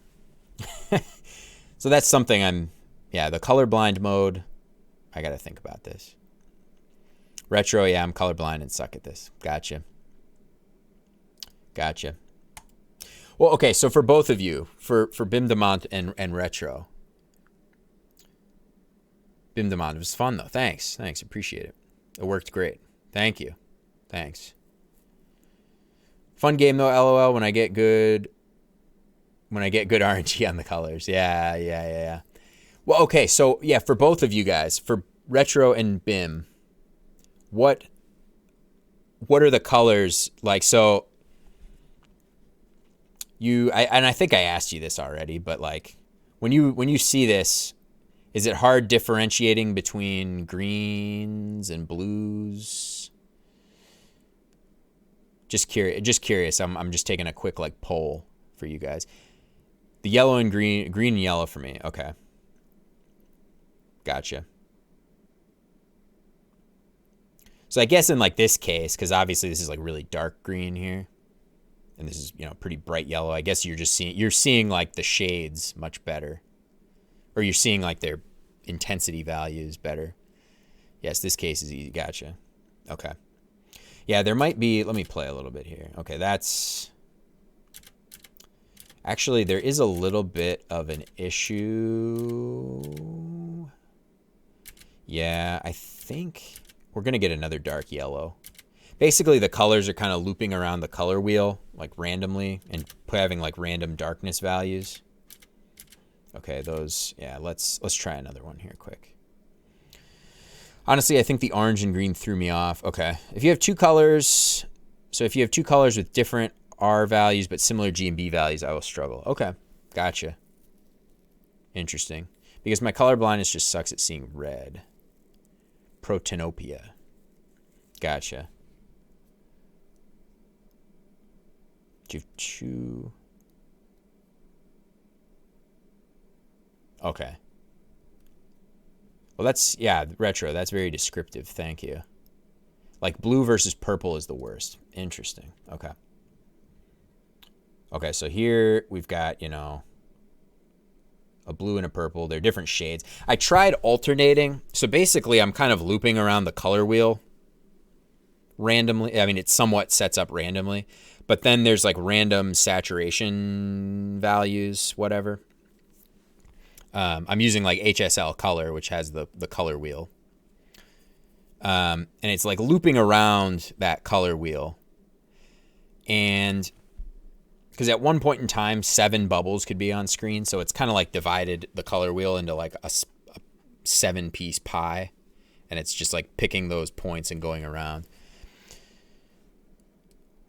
So that's something the colorblind mode. I got to think about this. Retro, yeah, I'm colorblind and suck at this. Gotcha. Well, okay, so for both of you, for Bim Damont and Retro. Bim Damont, it was fun though. Thanks, appreciate it. It worked great. Thank you. Thanks. Fun game though, LOL, when I get good RNG on the colors. Yeah. Well, okay, so yeah, for both of you guys, for Retro and Bim, what are the colors like? So I think I asked you this already, but like when you see this, is it hard differentiating between greens and blues? Just curious. I'm just taking a quick like poll for you guys. The yellow and green and yellow for me. Okay. Gotcha. So I guess in like this case, because obviously this is like really dark green here, and this is, you know, pretty bright yellow. I guess you're seeing like the shades much better, or you're seeing like their intensity values better. Yes, this case is easy. Gotcha. Okay. Yeah, there might be. Let me play a little bit here. Okay, that's actually there is a little bit of an issue. Yeah, I think we're going to get another dark yellow. Basically, the colors are kind of looping around the color wheel, like randomly, and having like random darkness values. Okay, those, yeah, let's try another one here quick. Honestly, I think the orange and green threw me off. Okay, if you have two colors, so if you have two colors with different R values but similar G and B values, I will struggle. Okay, gotcha. Interesting. Because my color blindness just sucks at seeing red. Protenopia. Gotcha. Do you have two? Okay. Well, that's, yeah, retro. That's very descriptive. Thank you. Like blue versus purple is the worst. Interesting. Okay. Okay, so here we've got, you know, a blue and a purple. They're different shades. I tried alternating. So basically, I'm kind of looping around the color wheel randomly. I mean, it somewhat sets up randomly. But then there's like random saturation values, whatever. I'm using like HSL color, which has the color wheel. And it's like looping around that color wheel. And because at one point in time, 7 bubbles could be on screen. So it's kind of like divided the color wheel into like a 7-piece pie. And it's just like picking those points and going around. I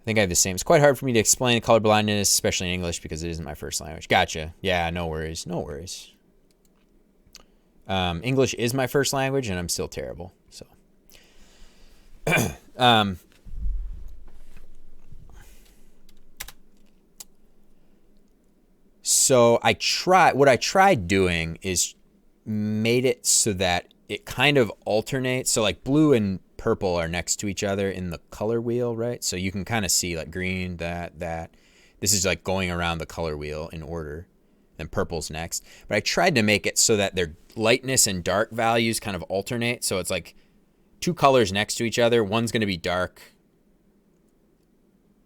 think I have the same. It's quite hard for me to explain color blindness, especially in English, because it isn't my first language. Gotcha. Yeah, no worries. No worries. English is my first language, and I'm still terrible. So, so what I tried doing is made it so that it kind of alternates. So like blue and purple are next to each other in the color wheel, right? So you can kind of see like green, that. This is like going around the color wheel in order. Then purple's next. But I tried to make it so that their lightness and dark values kind of alternate. So it's like 2 colors next to each other. One's going to be dark.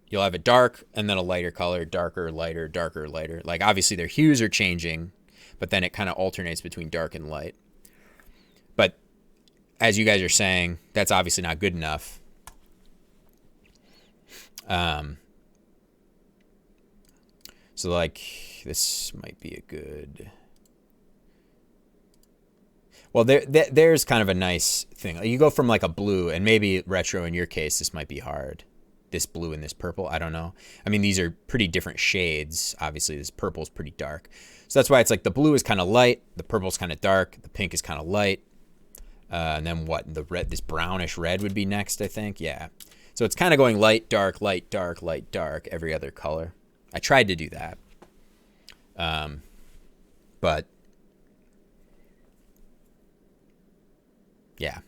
You'll have a dark and then a lighter color, darker, lighter, darker, lighter. Like obviously their hues are changing, but then it kind of alternates between dark and light. But as you guys are saying, that's obviously not good enough. So like this might be a good. Well, there's kind of a nice thing. You go from like a blue, and maybe retro in your case, this might be hard. This blue and this purple, I don't know. I mean, these are pretty different shades. Obviously, this purple is pretty dark. So that's why it's like the blue is kind of light, the purple is kind of dark, the pink is kind of light. And then what? The red, this brownish red would be next, I think. Yeah. So it's kind of going light, dark, light, dark, light, dark, every other color. I tried to do that. But yeah.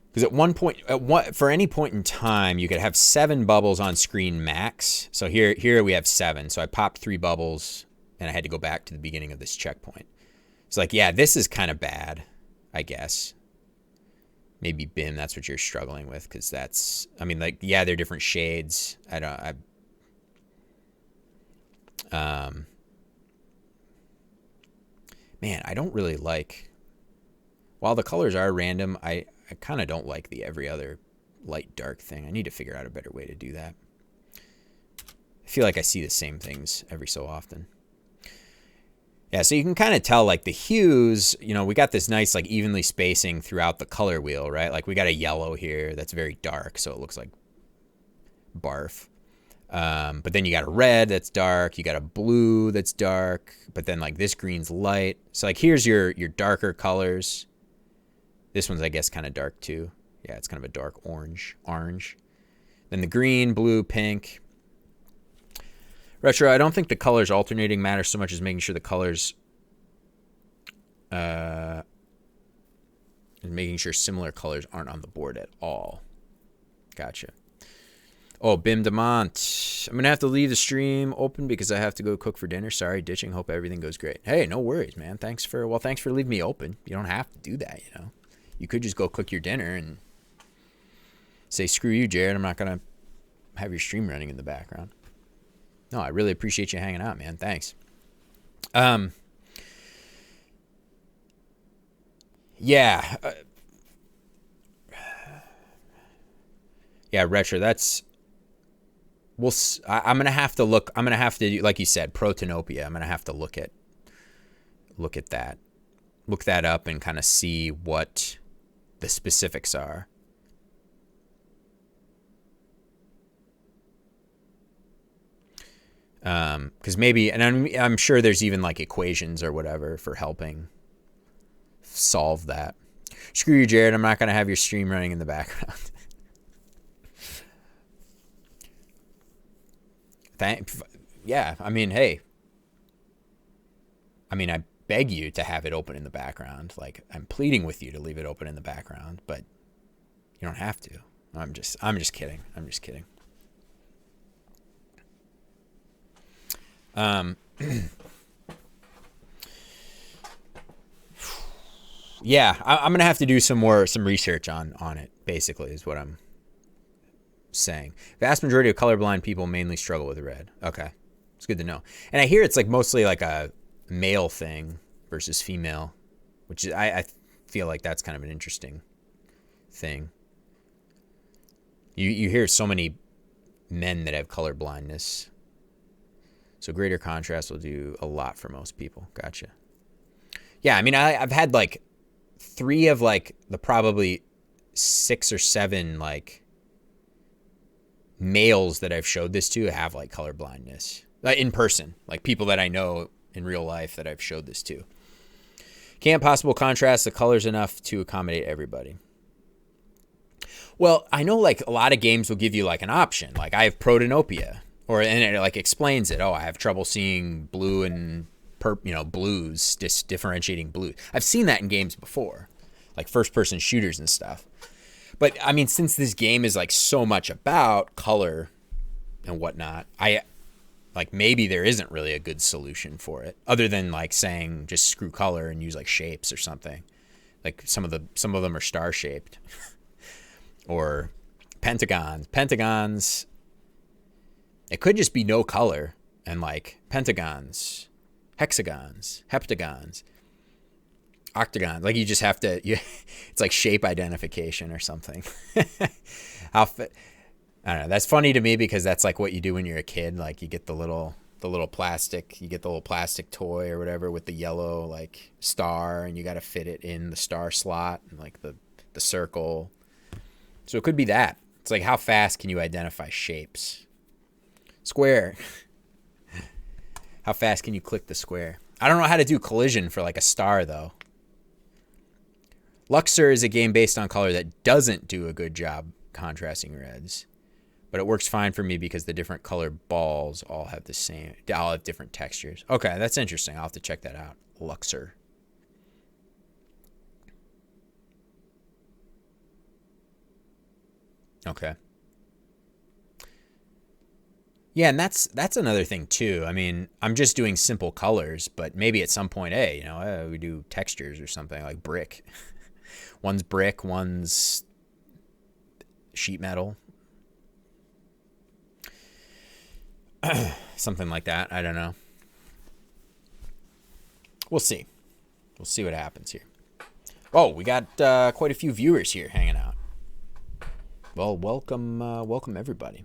Because at one point, for any point in time, you could have 7 bubbles on screen max. So here we have 7. So I popped 3 bubbles, and I had to go back to the beginning of this checkpoint. It's like, yeah, this is kind of bad, I guess. Maybe BIM, that's what you're struggling with, because that's, I mean, like, yeah, they're different shades. Man, I don't really like, while the colors are random, I kind of don't like the every other light dark thing. I need to figure out a better way to do that. I feel like I see the same things every so often. Yeah, so you can kind of tell like the hues, you know, we got this nice like evenly spacing throughout the color wheel, right? Like we got a yellow here that's very dark, so it looks like barf. But then you got a red that's dark, you got a blue that's dark, but then like this green's light. So like here's your darker colors. This one's I guess kind of dark too. Yeah, it's kind of a dark orange. Then the green, blue, pink. Retro, I don't think the colors alternating matter so much as making sure the colors and making sure similar colors aren't on the board at all. Gotcha. Oh, Bim Demont. I'm going to have to leave the stream open because I have to go cook for dinner. Sorry, ditching. Hope everything goes great. Hey, no worries, man. Thanks for leaving me open. You don't have to do that, you know. You could just go cook your dinner and say, screw you, Jared. I'm not going to have your stream running in the background. No, I really appreciate you hanging out, man. Thanks. Yeah. Yeah, Retro, that's... I'm going to have to look... I'm going to have to, like you said, Protanopia. I'm going to have to look at that. Look that up and kind of see what the specifics are. Because maybe, and I'm sure there's even like equations or whatever for helping solve that. Screw you, Jared. I'm not going to have your stream running in the background. yeah, I mean, hey, I mean, I beg you to have it open in the background. Like, I'm pleading with you to leave it open in the background, but you don't have to. I'm just kidding. I'm just kidding. Yeah, I'm gonna have to do some research on it. Basically, is what I'm saying. Vast majority of colorblind people mainly struggle with red. Okay, it's good to know. And I hear it's like mostly like a male thing versus female, which is, I feel like that's kind of an interesting thing. You hear so many men that have color blindness. So greater contrast will do a lot for most people. Gotcha. Yeah, I mean, I've had like 3 of like the probably 6 or 7 like males that I've showed this to have like color blindness in person, like people that I know in real life that I've showed this to. Can't possible contrast the colors enough to accommodate everybody. Well, I know like a lot of games will give you like an option. Like I have protanopia, and it like explains it. Oh, I have trouble seeing blue and blues, differentiating blue. I've seen that in games before, like first person shooters and stuff. But I mean, since this game is like so much about color and whatnot, like maybe there isn't really a good solution for it other than like saying just screw color and use like shapes or something. Like some of them are star shaped or pentagons. It could just be no color and like pentagons, hexagons, heptagons, octagons. Like you just have to, it's like shape identification or something. I don't know. That's funny to me because that's like what you do when you're a kid. Like you get the little plastic toy or whatever with the yellow like star, and you got to fit it in the star slot and like the circle. So it could be that. It's like how fast can you identify shapes? Square. How fast can you click the square? I don't know how to do collision for like a star though. Luxor is a game based on color that doesn't do a good job contrasting reds, but it works fine for me because the different colored balls all have different textures. Okay, that's interesting. I'll have to check that out. Luxor. Okay. Yeah, and that's another thing too. I mean, I'm just doing simple colors, but maybe at some point, we do textures or something like brick. One's brick, one's sheet metal. Something like that. I don't know. We'll see. We'll see what happens here. Oh, we got quite a few viewers here hanging out. Well, welcome everybody.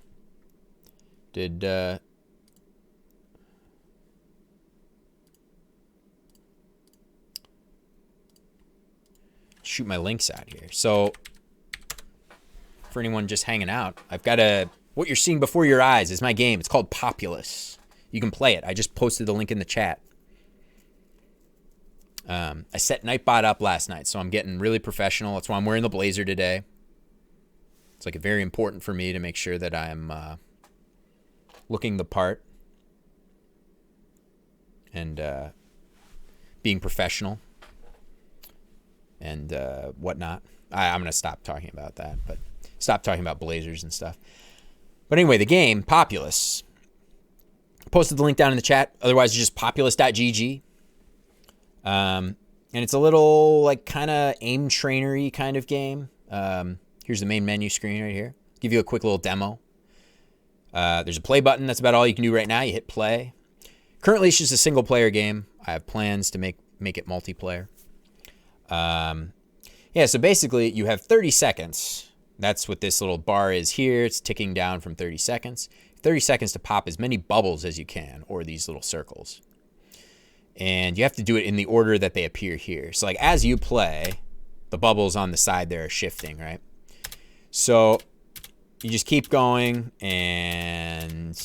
Shoot my links out here. So for anyone just hanging out, I've got what you're seeing before your eyes is my game. It's called Populus. You can play it. I just posted the link in the chat. I set Nightbot up last night, so I'm getting really professional. That's why I'm wearing the blazer today. It's like very important for me to make sure that I'm looking the part and being professional and whatnot. I'm going to stop talking about that, but stop talking about blazers and stuff. But anyway, the game, Populus. Posted the link down in the chat. Otherwise, it's just populus.gg. And it's a little like kind of aim trainery kind of game. Here's the main menu screen right here. Give you a quick little demo. There's a play button. That's about all you can do right now. You hit play. Currently, it's just a single player game. I have plans to make it multiplayer. Yeah, so basically you have 30 seconds. That's what this little bar is here. It's ticking down from 30 seconds. 30 seconds to pop as many bubbles as you can, or these little circles. And you have to do it in the order that they appear here. So like as you play, the bubbles on the side there are shifting, right? So you just keep going and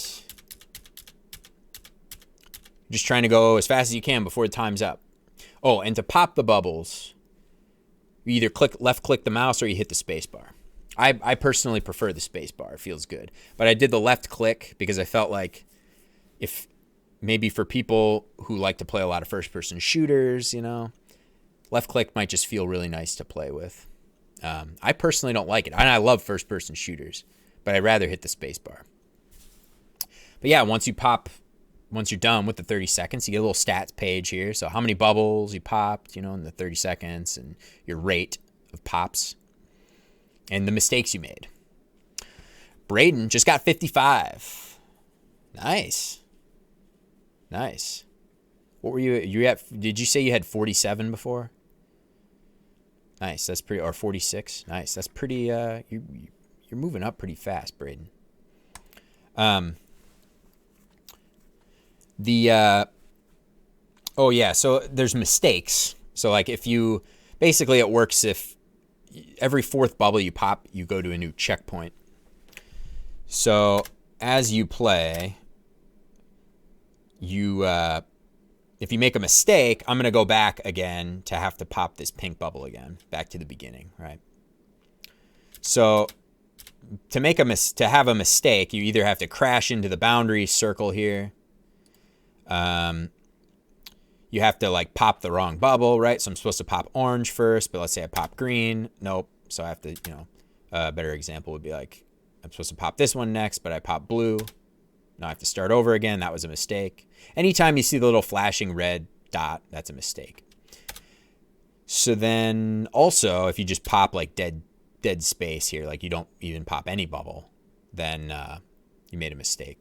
just trying to go as fast as you can before the time's up. Oh, and to pop the bubbles, you either left click the mouse or you hit the space bar. I personally prefer the space bar. It feels good. But I did the left click because I felt like if maybe for people who like to play a lot of first-person shooters, you know, left click might just feel really nice to play with. I personally don't like it. And I love first-person shooters, but I'd rather hit the space bar. But yeah, once you're done with the 30 seconds, you get a little stats page here. So how many bubbles you popped, you know, in the 30 seconds and your rate of pops and the mistakes you made. Braden just got 55. Nice. Nice. What were you at? Did you say you had 47 before? Nice. That's pretty, or 46. Nice. That's pretty, you're moving up pretty fast, Braden. Oh yeah, so there's mistakes. So like if you, basically it works if every fourth bubble you pop, you go to a new checkpoint. So as you play, if you make a mistake, I'm going to go back again to have to pop this pink bubble again, back to the beginning, right? So to have a mistake, you either have to crash into the boundary circle here. You have to like pop the wrong bubble, right? So I'm supposed to pop orange first, but let's say I pop green. Nope. So I have to, you know, a better example would be like, I'm supposed to pop this one next, but I pop blue. Now I have to start over again. That was a mistake. Anytime you see the little flashing red dot, that's a mistake. So then also, if you just pop like dead space here, like you don't even pop any bubble, then you made a mistake.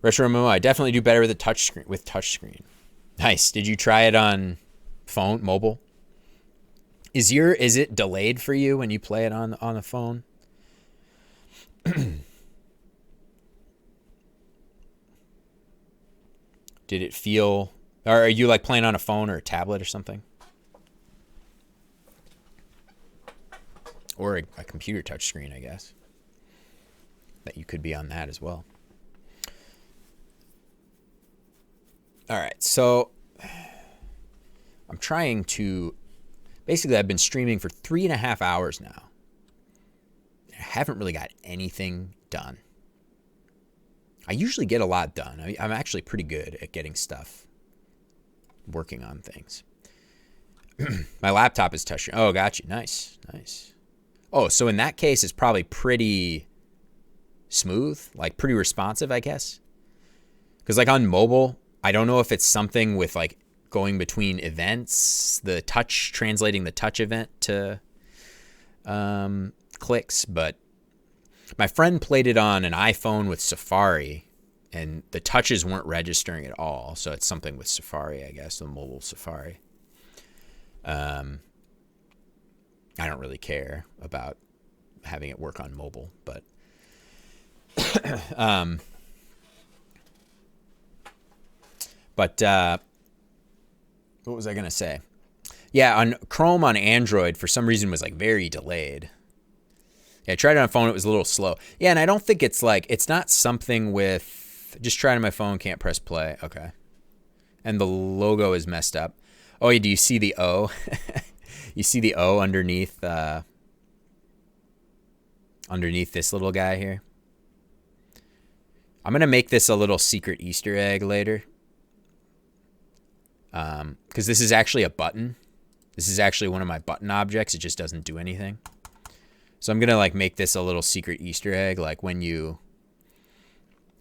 Retro Momo, I definitely do better with a touchscreen. Nice. Did you try it on mobile? Is it delayed for you when you play it on a phone? Did it feel, or are you like playing on a phone or a tablet or something? Or a computer touchscreen, I guess. That you could be on that as well. All right, so I'm trying to, basically I've been streaming for 3.5 hours now. I haven't really got anything done. I usually get a lot done. I'm actually pretty good at getting stuff, working on things. My laptop is touchscreen. Oh, got you. Nice, nice. Oh, so in that case, it's probably pretty smooth, like pretty responsive, I guess. Because like on mobile, I don't know if it's something with like going between events, translating the touch event to clicks, but my friend played it on an iPhone with Safari and the touches weren't registering at all. So it's something with Safari, I guess, the mobile Safari. I don't really care about having it work on mobile, but what was I going to say? Yeah, on Chrome on Android, for some reason, was like very delayed. Yeah, I tried it on phone. It was a little slow. Yeah, and I don't think it's like, it's not something with, just tried on my phone, can't press play. Okay. And the logo is messed up. Oh, do you see the O? You see the O underneath this little guy here? I'm going to make this a little secret Easter egg later. Because this is actually a button. This is actually one of my button objects. It just doesn't do anything. So I'm going to like make this a little secret Easter egg. Like when you,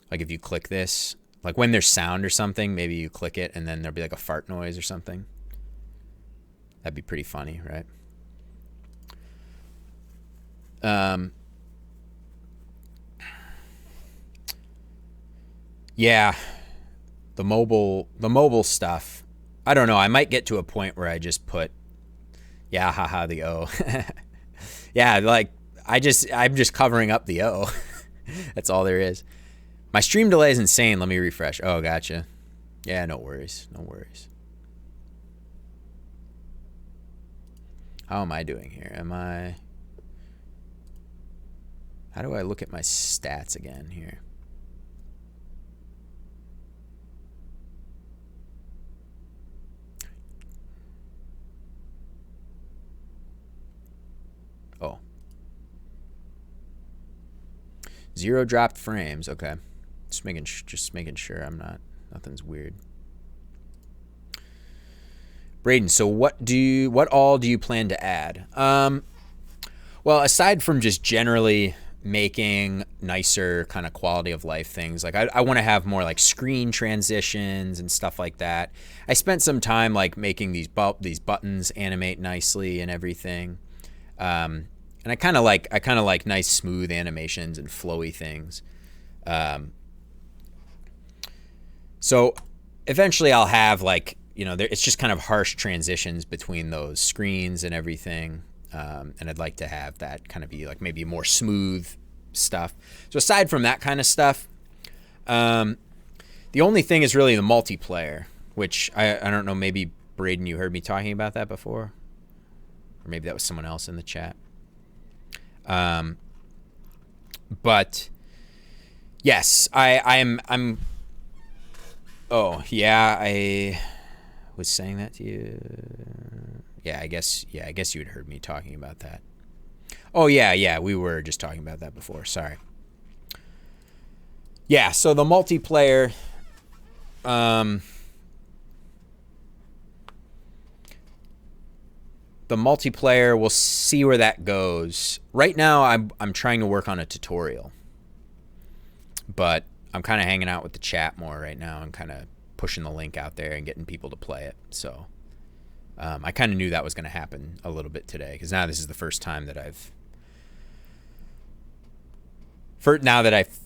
like if you click this, like when there's sound or something, maybe you click it and then there'll be like a fart noise or something. That'd be pretty funny, right? Yeah, the mobile stuff. I don't know. I might get to a point where I just put, yeah, haha, the O. Yeah, like I'm just covering up the O. That's all there is. My stream delay is insane. Let me refresh. Oh, gotcha. Yeah, no worries. No worries. How am I doing here? How do I look at my stats again here? Oh. 0 dropped frames. Okay. Just making sure nothing's weird. Braden, so what all do you plan to add? Well, aside from just generally making nicer kind of quality of life things, like I want to have more like screen transitions and stuff like that. I spent some time like making these buttons animate nicely and everything. And I kind of like nice smooth animations and flowy things. So eventually I'll have like, it's just kind of harsh transitions between those screens and everything. And I'd like to have that kind of be like maybe more smooth stuff. So aside from that kind of stuff, the only thing is really the multiplayer, which I don't know, maybe Braden, you heard me talking about that before, or maybe that was someone else in the chat. But yes, I'm. Oh yeah, I was saying that to you. Yeah, I guess you had heard me talking about that. Oh yeah, we were just talking about that before. Sorry. Yeah, so the multiplayer. The multiplayer, we'll see where that goes. Right now, I'm trying to work on a tutorial, but I'm kind of hanging out with the chat more right now and kind of pushing the link out there and getting people to play it. So I kind of knew that was going to happen a little bit today, because now this is the first time that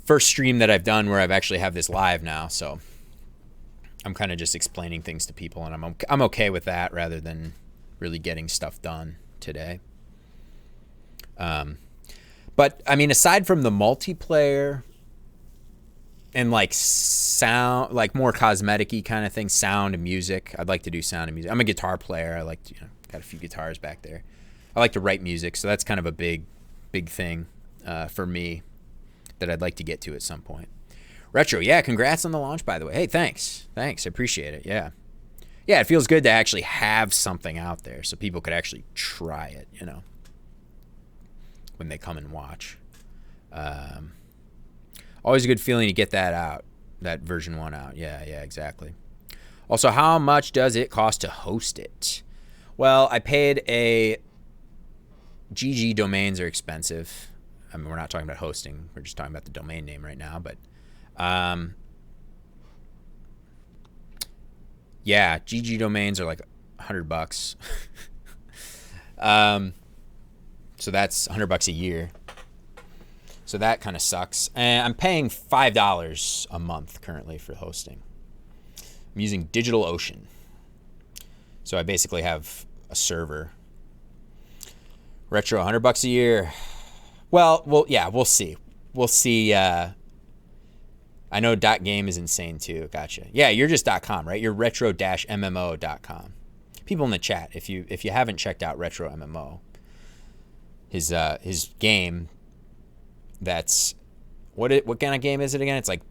first stream that I've done where I've actually have this live now. So I'm kind of just explaining things to people, and I'm okay with that rather than really getting stuff done today. But I mean, aside from the multiplayer and like sound, like more cosmetic-y kind of thing, sound and music, I'd like to do sound and music. I'm a guitar player. I like to, got a few guitars back there. I like to write music, so that's kind of a big thing for me that I'd like to get to at some point. Retro, yeah, congrats on the launch, by the way. Hey, thanks. I appreciate it. Yeah, it feels good to actually have something out there so people could actually try it, when they come and watch. Always a good feeling to get that out, that version 1 out. Yeah, exactly. Also, how much does it cost to host it? Well, I paid GG domains are expensive. I mean, we're not talking about hosting. We're just talking about the domain name right now. But yeah, GG domains are like $100. So that's $100 a year. So that kind of sucks. And I'm paying $5 a month currently for hosting. I'm using DigitalOcean. So I basically have a server. Retro, $100 a year. Well, yeah, we'll see. We'll see. I know .game is insane too. Gotcha. Yeah, you're just .com, right? You're retro-mmo.com. People in the chat, if you haven't checked out Retro MMO, his game. That's what kind of game is it again? It's like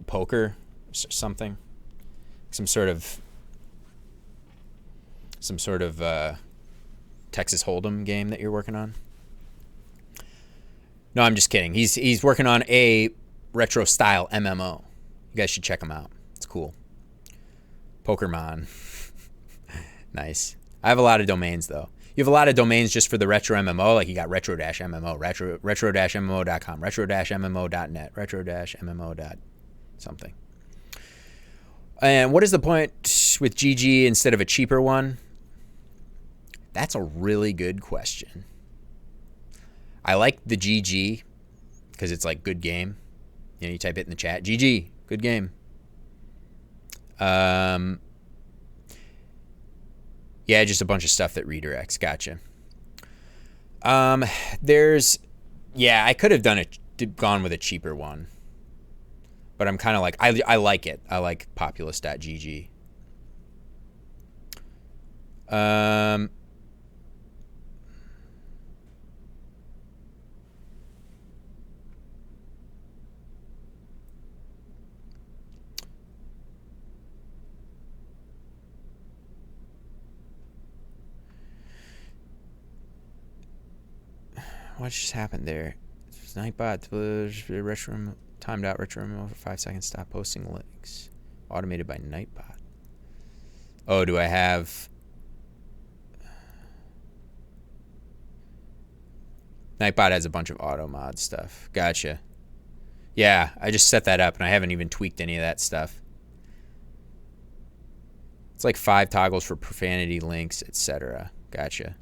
poker or something. Some sort of Texas Hold'em game that you're working on. No, I'm just kidding. He's working on a retro style MMO. You guys should check him out. It's cool. Pokermon. Nice. I have a lot of domains though. You have a lot of domains just for the retro MMO, like you got retro-MMO, retro-mmo.com, retro-mmo.net, retro-mmo.something. And what is the point with GG instead of a cheaper one? That's a really good question. I like the GG because it's like good game. You type it in the chat, GG, good game. Yeah, just a bunch of stuff that redirects. Gotcha. I could have gone with a cheaper one, but I'm kind of like, I like it. I like populus.gg. what just happened there? Nightbot, retro, timed out retro removal for 5 seconds. Stop posting links. Automated by Nightbot. Oh, do I have... Nightbot has a bunch of auto mod stuff. Gotcha. Yeah, I just set that up and I haven't even tweaked any of that stuff. It's like 5 toggles for profanity, links, etc. Gotcha.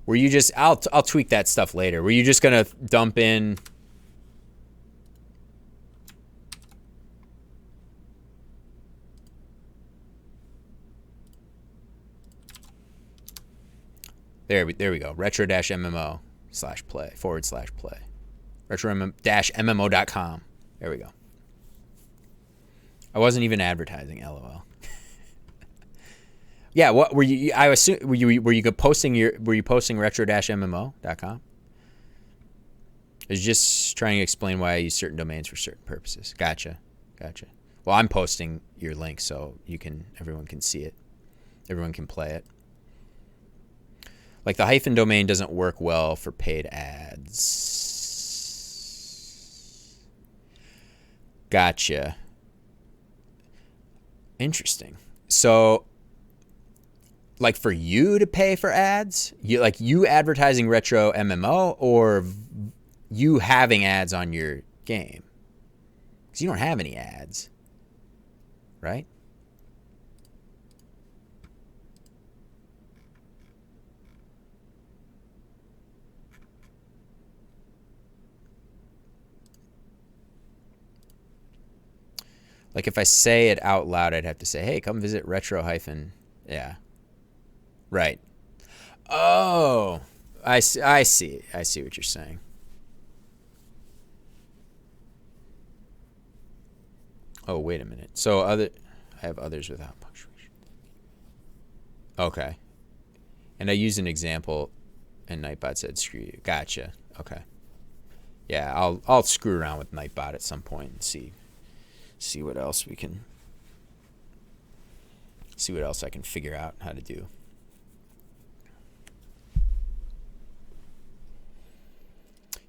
Were you just... I'll tweak that stuff later. Were you just gonna dump in... There we go. retro-mmo/play/play. retro-mmo.com. There we go. I wasn't even advertising, LOL. Yeah, what were you? I assume were you posting retro-mmo.com? I was just trying to explain why I use certain domains for certain purposes. Gotcha. Well, I'm posting your link so everyone can see it. Everyone can play it. Like the hyphen domain doesn't work well for paid ads. Gotcha. Interesting. So, like for you to pay for ads, you advertising retro MMO or you having ads on your game? Because you don't have any ads, right? Like if I say it out loud, I'd have to say, hey, come visit retro hyphen. Yeah. Right. Oh, I see. I see what you're saying. Oh, wait a minute. So I have others without punctuation. Okay. And I used an example and Nightbot said, screw you. Gotcha. Okay. Yeah, I'll screw around with Nightbot at some point and see what else I can figure out how to do.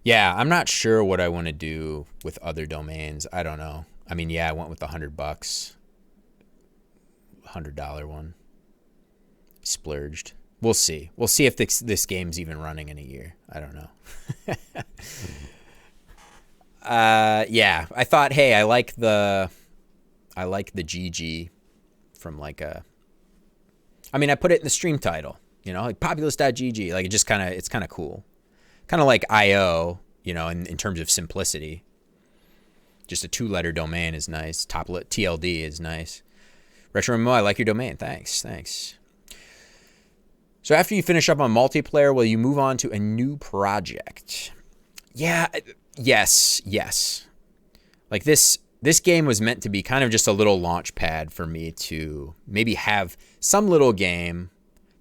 Yeah, I'm not sure what I want to do with other domains. I don't know. I mean, yeah, I went with the $100, $100 one. Splurged. We'll see. We'll see if this game's even running in a year. I don't know. Yeah, I thought, hey, I like the GG from like I put it in the stream title, like populus.gg. Like it's kind of cool. Kind of like IO, in terms of simplicity. Just a 2-letter domain is nice. TLD is nice. RetroMMO, I like your domain. Thanks. So after you finish up on multiplayer, will you move on to a new project? Yeah. Yes. Like this game was meant to be kind of just a little launch pad for me to maybe have some little game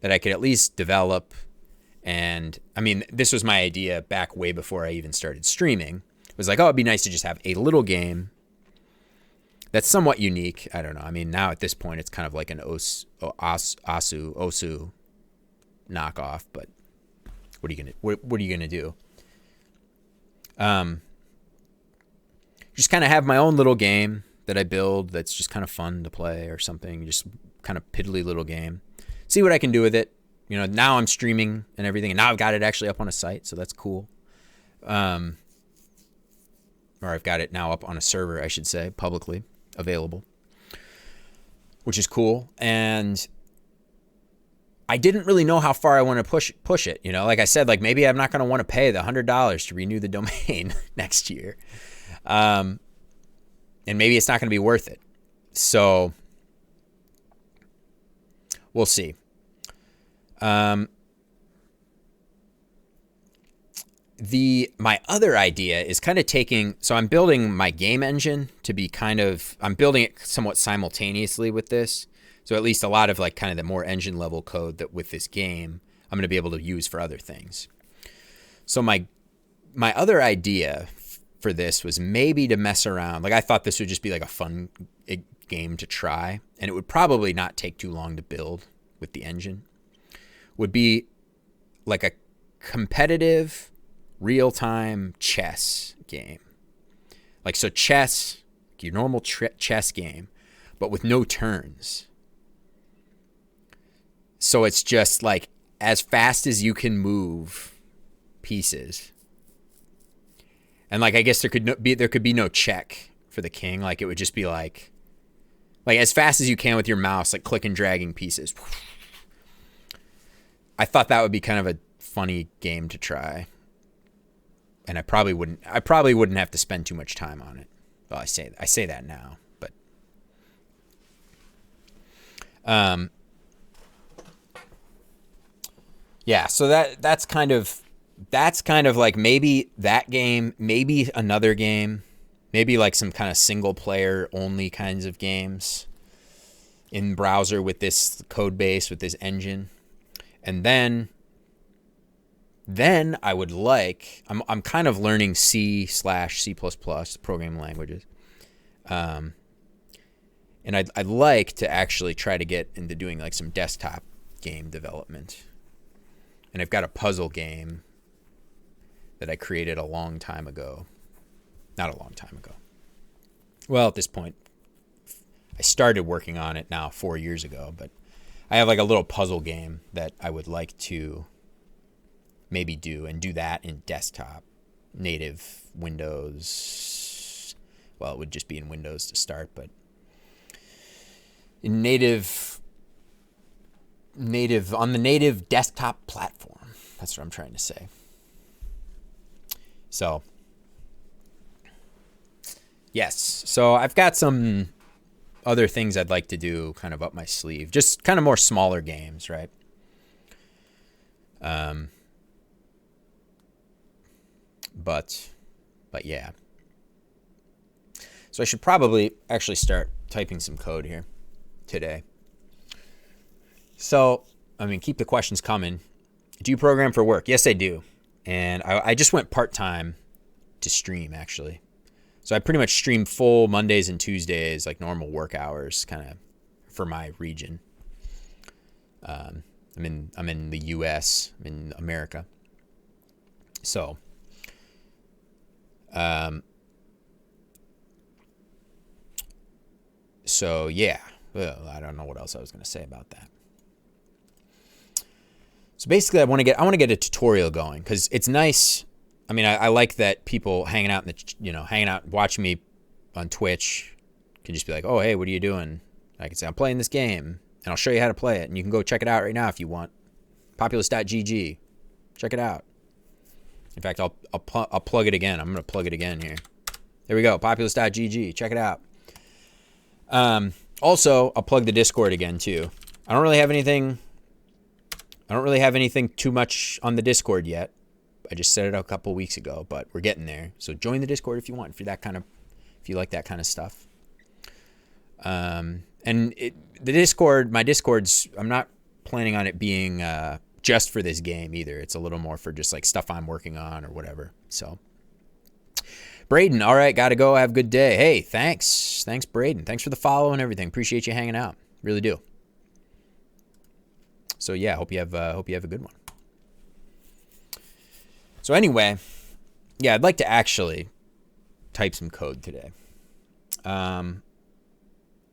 that I could at least develop. And I mean, this was my idea back way before I even started streaming. It was like, oh, it'd be nice to just have a little game that's somewhat unique. I don't know. I mean, now at this point, it's kind of like an Osu knockoff, but what are you gonna do? Just kind of have my own little game that I build that's just kind of fun to play or something. Just kind of piddly little game. See what I can do with it. Now I'm streaming and everything, and now I've got it actually up on a site, so that's cool. Or I've got it now up on a server, I should say, publicly available, which is cool. And I didn't really know how far I want to push it. Like I said, like maybe I'm not going to want to pay the $100 to renew the domain next year. And maybe it's not going to be worth it. So we'll see. My other idea is kind of so I'm building my game engine to be I'm building it somewhat simultaneously with this. So at least a lot of like kind of the more engine level code that with this game, I'm going to be able to use for other things. So my other idea for this was maybe to mess around. Like I thought this would just be like a fun game to try, and it would probably not take too long to build with the engine. Would be like a competitive real-time chess game. Like, so chess, your normal chess game, but with no turns. So it's just like as fast as you can move pieces. And like, I guess there could be no check for the king. Like, it would just be like as fast as you can with your mouse, like click and dragging pieces. I thought that would be kind of a funny game to try. And I probably wouldn't have to spend too much time on it. Well, I say that now, but yeah, so that's kind of like maybe that game, maybe another game, maybe like some kind of single player only kinds of games in browser with this code base, with this engine. And then I would like, I'm kind of learning C/C++, programming languages. And I'd like to actually try to get into doing like some desktop game development. And I've got a puzzle game that I created a long time ago. Not a long time ago. Well, at this point, I started working on it now 4 years ago, but I have like a little puzzle game that I would like to maybe do that in desktop, native Windows. Well, it would just be in Windows to start, but in native on the native desktop platform. That's what I'm trying to say. So, yes. So I've got some other things I'd like to do kind of up my sleeve. Just kind of more smaller games, right? But yeah. So I should probably actually start typing some code here today. So, I mean, keep the questions coming. Do you program for work? Yes, I do. And I just went part-time to stream, actually. So I pretty much stream full Mondays and Tuesdays, like normal work hours, kind of for my region. I'm in the U.S., I'm in America. So, yeah. Well, I don't know what else I was going to say about that. So basically, I want to get a tutorial going because it's nice. I mean, I like that people hanging out watching me on Twitch can just be like, oh, hey, what are you doing? I can say, I'm playing this game, and I'll show you how to play it, and you can go check it out right now if you want. Populus.gg. Check it out. In fact, I'll plug it again. I'm going to plug it again here. There we go. Populus.gg. Check it out. Also, I'll plug the Discord again, too. I don't really have anything too much on the Discord yet. I just set it up a couple weeks ago, but we're getting there. So join the Discord if you want, if you like that kind of stuff. My Discord's, I'm not planning on it being just for this game either. It's a little more for just like stuff I'm working on or whatever. So, Braden, all right, gotta go. Have a good day. Hey, thanks, Braden. Thanks for the follow and everything. Appreciate you hanging out. Really do. So yeah, hope you have a good one. So anyway, yeah, I'd like to actually type some code today. And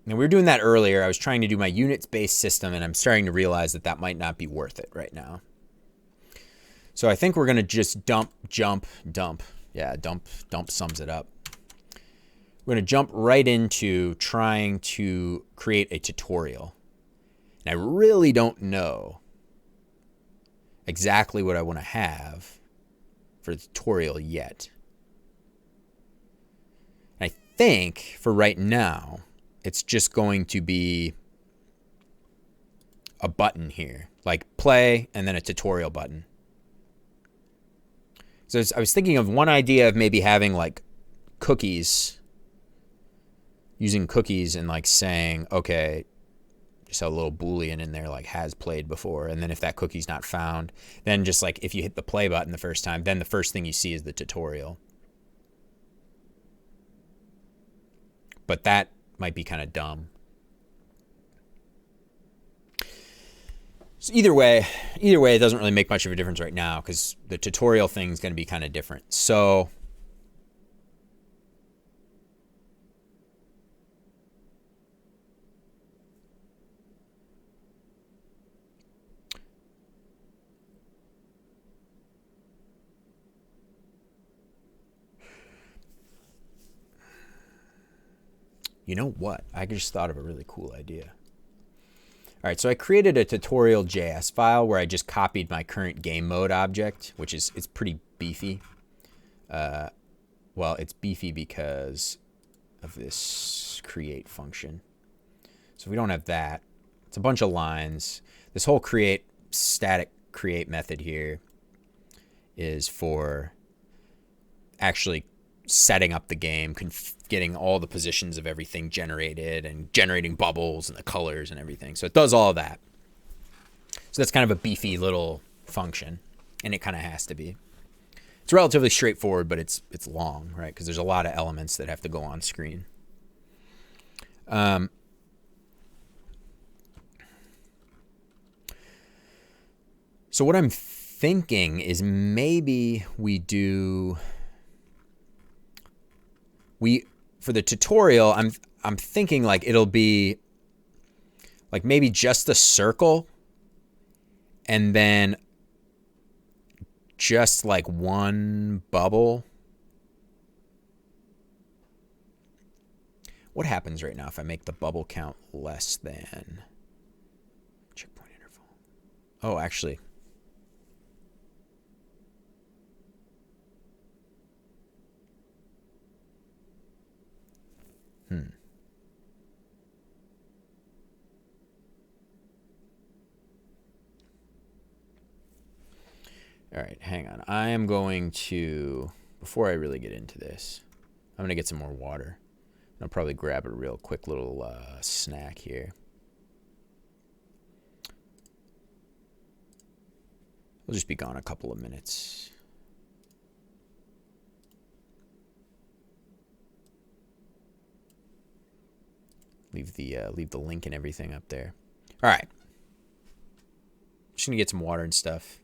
we were doing that earlier. I was trying to do my units-based system, and I'm starting to realize that might not be worth it right now. So I think we're going to just dump. Yeah, dump sums it up. We're going to jump right into trying to create a tutorial. And I really don't know exactly what I want to have for the tutorial yet. And I think for right now, it's just going to be a button here, like play and then a tutorial button. So I was thinking of one idea of maybe having like cookies, using cookies and like saying, okay, just a little Boolean in there like has played before. And then if that cookie's not found, then just like if you hit the play button the first time, then the first thing you see is the tutorial. But that might be kind of dumb. So either way, it doesn't really make much of a difference right now because the tutorial thing is going to be kind of different. So you know what? I just thought of a really cool idea. All right, so I created a tutorial.js file where I just copied my current game mode object, which is it's pretty beefy. Well, it's beefy because of this create function. So if we don't have that, it's a bunch of lines. This whole create static create method here is for actually setting up the game, getting all the positions of everything generated and generating bubbles and the colors and everything. So it does all of that. So that's kind of a beefy little function, and it kind of has to be. It's relatively straightforward, but it's long, right? Because there's a lot of elements that have to go on screen. So what I'm thinking is maybe for the tutorial, I'm thinking like it'll be like maybe just a circle and then just like one bubble. What happens right now if I make the bubble count less than checkpoint interval? Oh, actually. All right, hang on. I am going to, before I really get into this, I'm going to get some more water. I'll probably grab a real quick little snack here. We'll just be gone a couple of minutes. Leave the link and everything up there. All right. Just gonna get some water and stuff.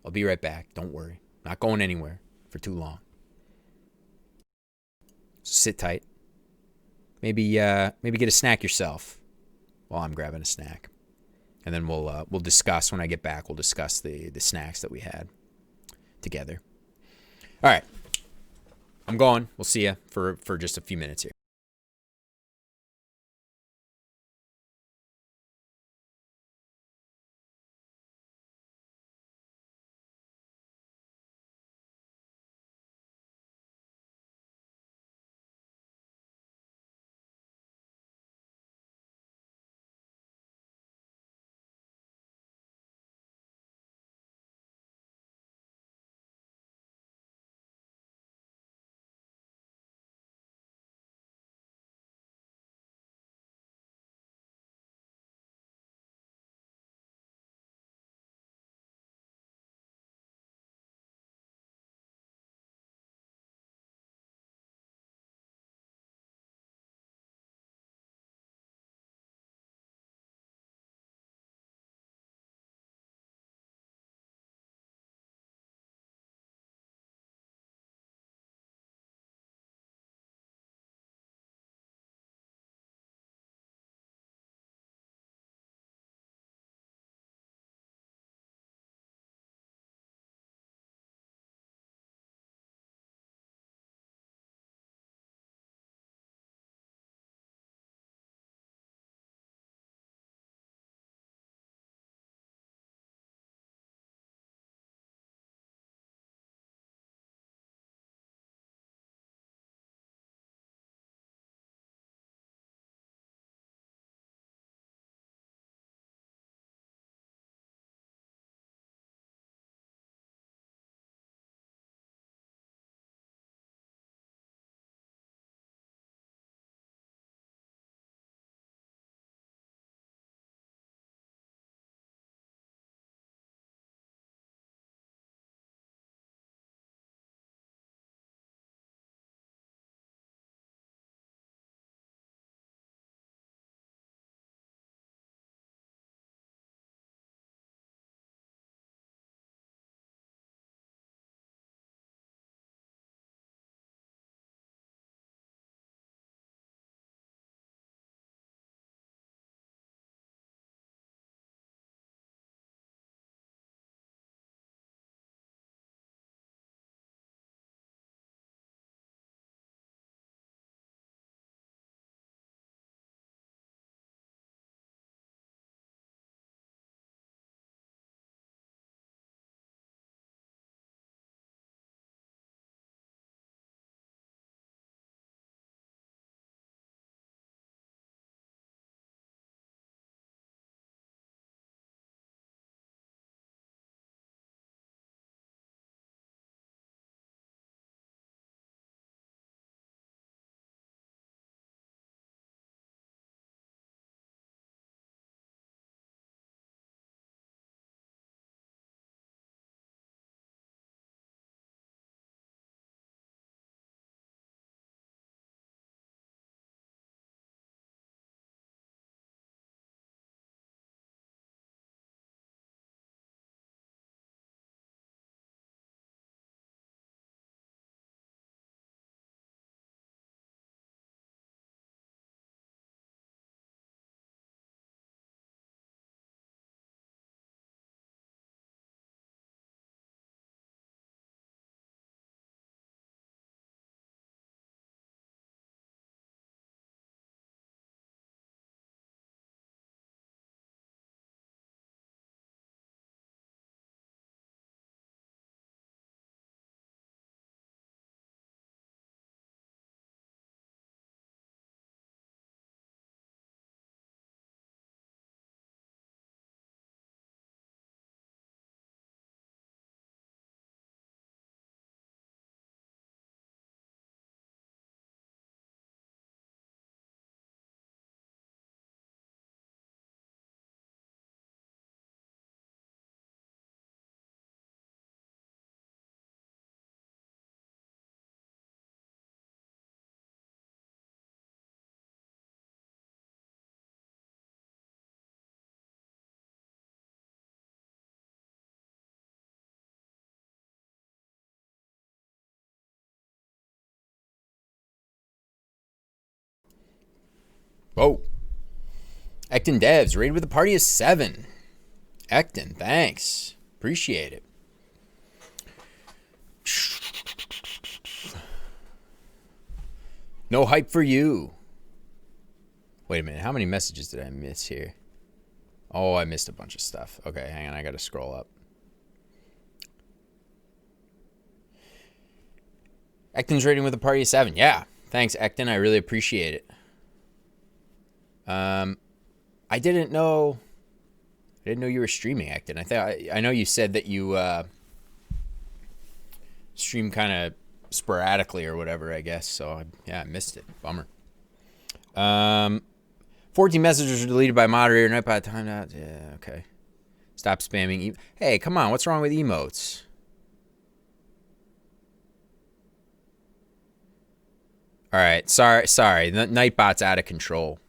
I'll be right back. Don't worry. Not going anywhere for too long. So sit tight. Maybe get a snack yourself while I'm grabbing a snack, and then we'll discuss when I get back. We'll discuss the snacks that we had together. All right. I'm going. We'll see you for just a few minutes here. Whoa. Ecton Devs, rated with a party of 7. Ecton, thanks. Appreciate it. No hype for you. Wait a minute. How many messages did I miss here? Oh, I missed a bunch of stuff. Okay, hang on. I got to scroll up. Ecton's rating with a party of 7. Yeah. Thanks, Ecton. I really appreciate it. I didn't know you were streaming, Ecton. I know you said that you stream kind of sporadically or whatever, I guess. So yeah, I missed it. Bummer. 14 messages were deleted by moderator. Nightbot timed out. Yeah, okay. Stop spamming. Hey, come on. What's wrong with emotes? All right. Sorry. The Nightbot's out of control.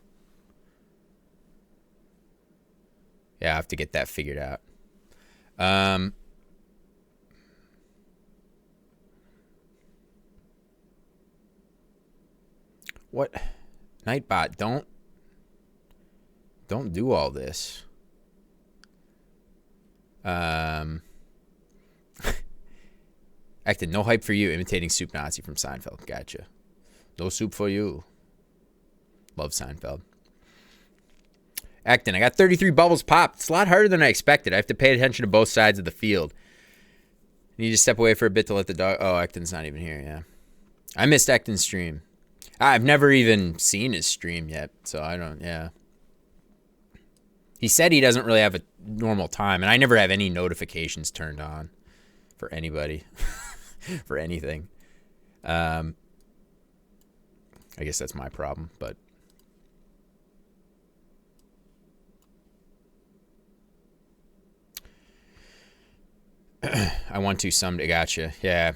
Yeah, I have to get that figured out. What? Nightbot, don't do all this. Acted no hype for you, imitating Soup Nazi from Seinfeld. Gotcha. No soup for you. Love Seinfeld. Acton, I got 33 bubbles popped. It's a lot harder than I expected. I have to pay attention to both sides of the field. You need to step away for a bit to let the dog... Oh, Acton's not even here, yeah. I missed Acton's stream. I've never even seen his stream yet, so I don't... Yeah. He said he doesn't really have a normal time, and I never have any notifications turned on for anybody. For anything. I guess that's my problem, but... I want to someday. Gotcha. Yeah.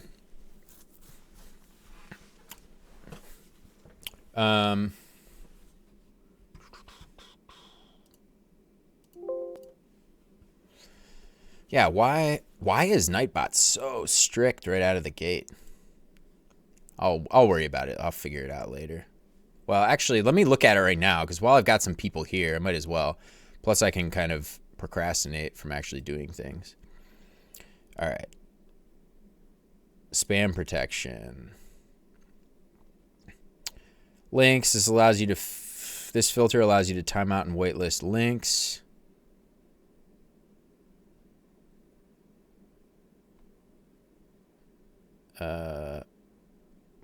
Yeah, why is Nightbot so strict right out of the gate? I'll worry about it. I'll figure it out later. Well, actually, let me look at it right now, because while I've got some people here, I might as well. Plus, I can kind of procrastinate from actually doing things. All right. Spam protection. Links. This allows you to... this filter allows you to time out and waitlist links.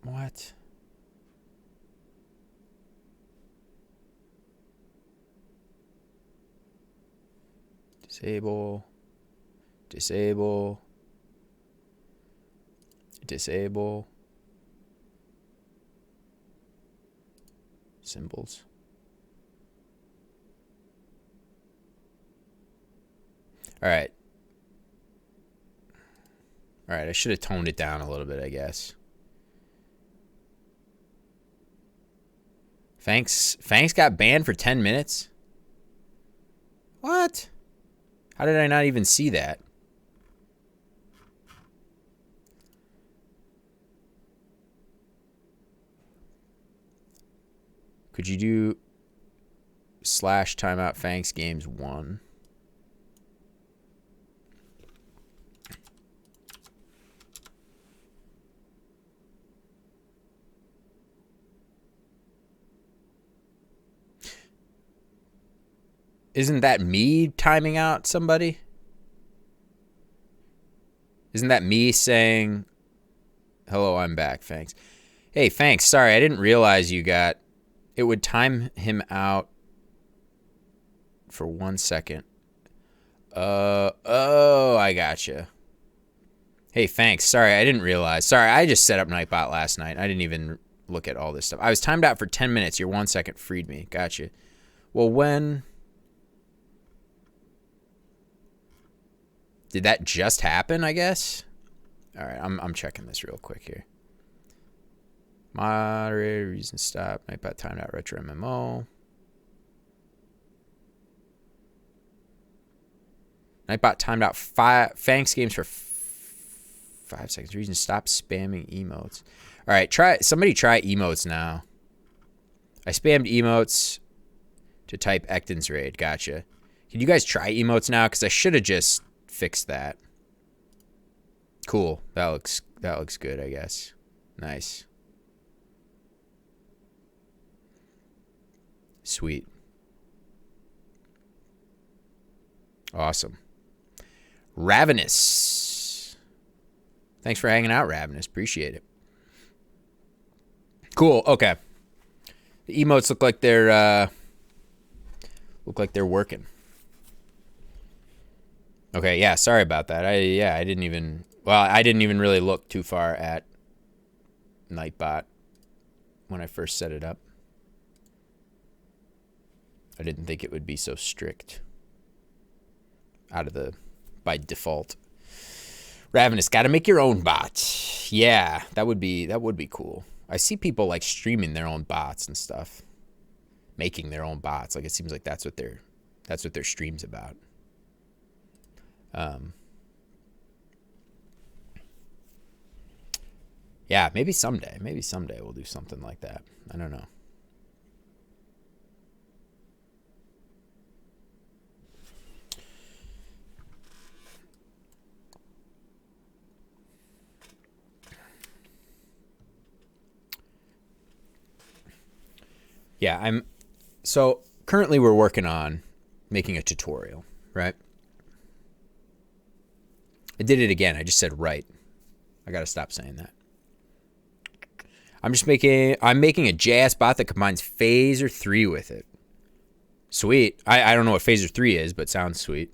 What? Disable. Disable. Disable. Symbols. All right. All right, I should have toned it down a little bit, I guess. Fangs got banned for 10 minutes? What? How did I not even see that? Could you do / timeout Fangs games 1? Isn't that me timing out somebody? Isn't that me saying, hello, I'm back, Fangs? Hey, Fangs, sorry, I didn't realize you got... It would time him out for 1 second. Oh, I gotcha. Hey, Fangs, sorry, I didn't realize. Sorry, I just set up Nightbot last night. I didn't even look at all this stuff. I was timed out for 10 minutes. Your 1 second freed me. Gotcha. Well, when... Did that just happen, I guess? All right, I'm checking this real quick here. Moderator, reason stop, Nightbot timed out retro MMO. Nightbot timed out Fangs games for 5 seconds. Reason stop spamming emotes. All right, somebody try emotes now. I spammed emotes. to type Ecton's raid. Gotcha. Can you guys try emotes now? Because I should have just fixed that. Cool. That looks good, I guess. Nice. Sweet. Awesome. Ravenous. Thanks for hanging out, Ravenous. Appreciate it. Cool. Okay. The emotes look like they're working. Okay, yeah, sorry about that. I didn't even really look too far at Nightbot when I first set it up. I didn't think it would be so strict by default. Ravenous, got to make your own bot. Yeah, that would be cool. I see people like streaming their own bots and stuff, making their own bots. Like it seems like that's what their stream's about. Yeah, maybe someday we'll do something like that. I don't know. Yeah, so currently we're working on making a tutorial, right? I did it again. I just said right. I got to stop saying that. I'm making a JS bot that combines Phaser 3 with it. Sweet. I don't know what Phaser 3 is, but sounds sweet.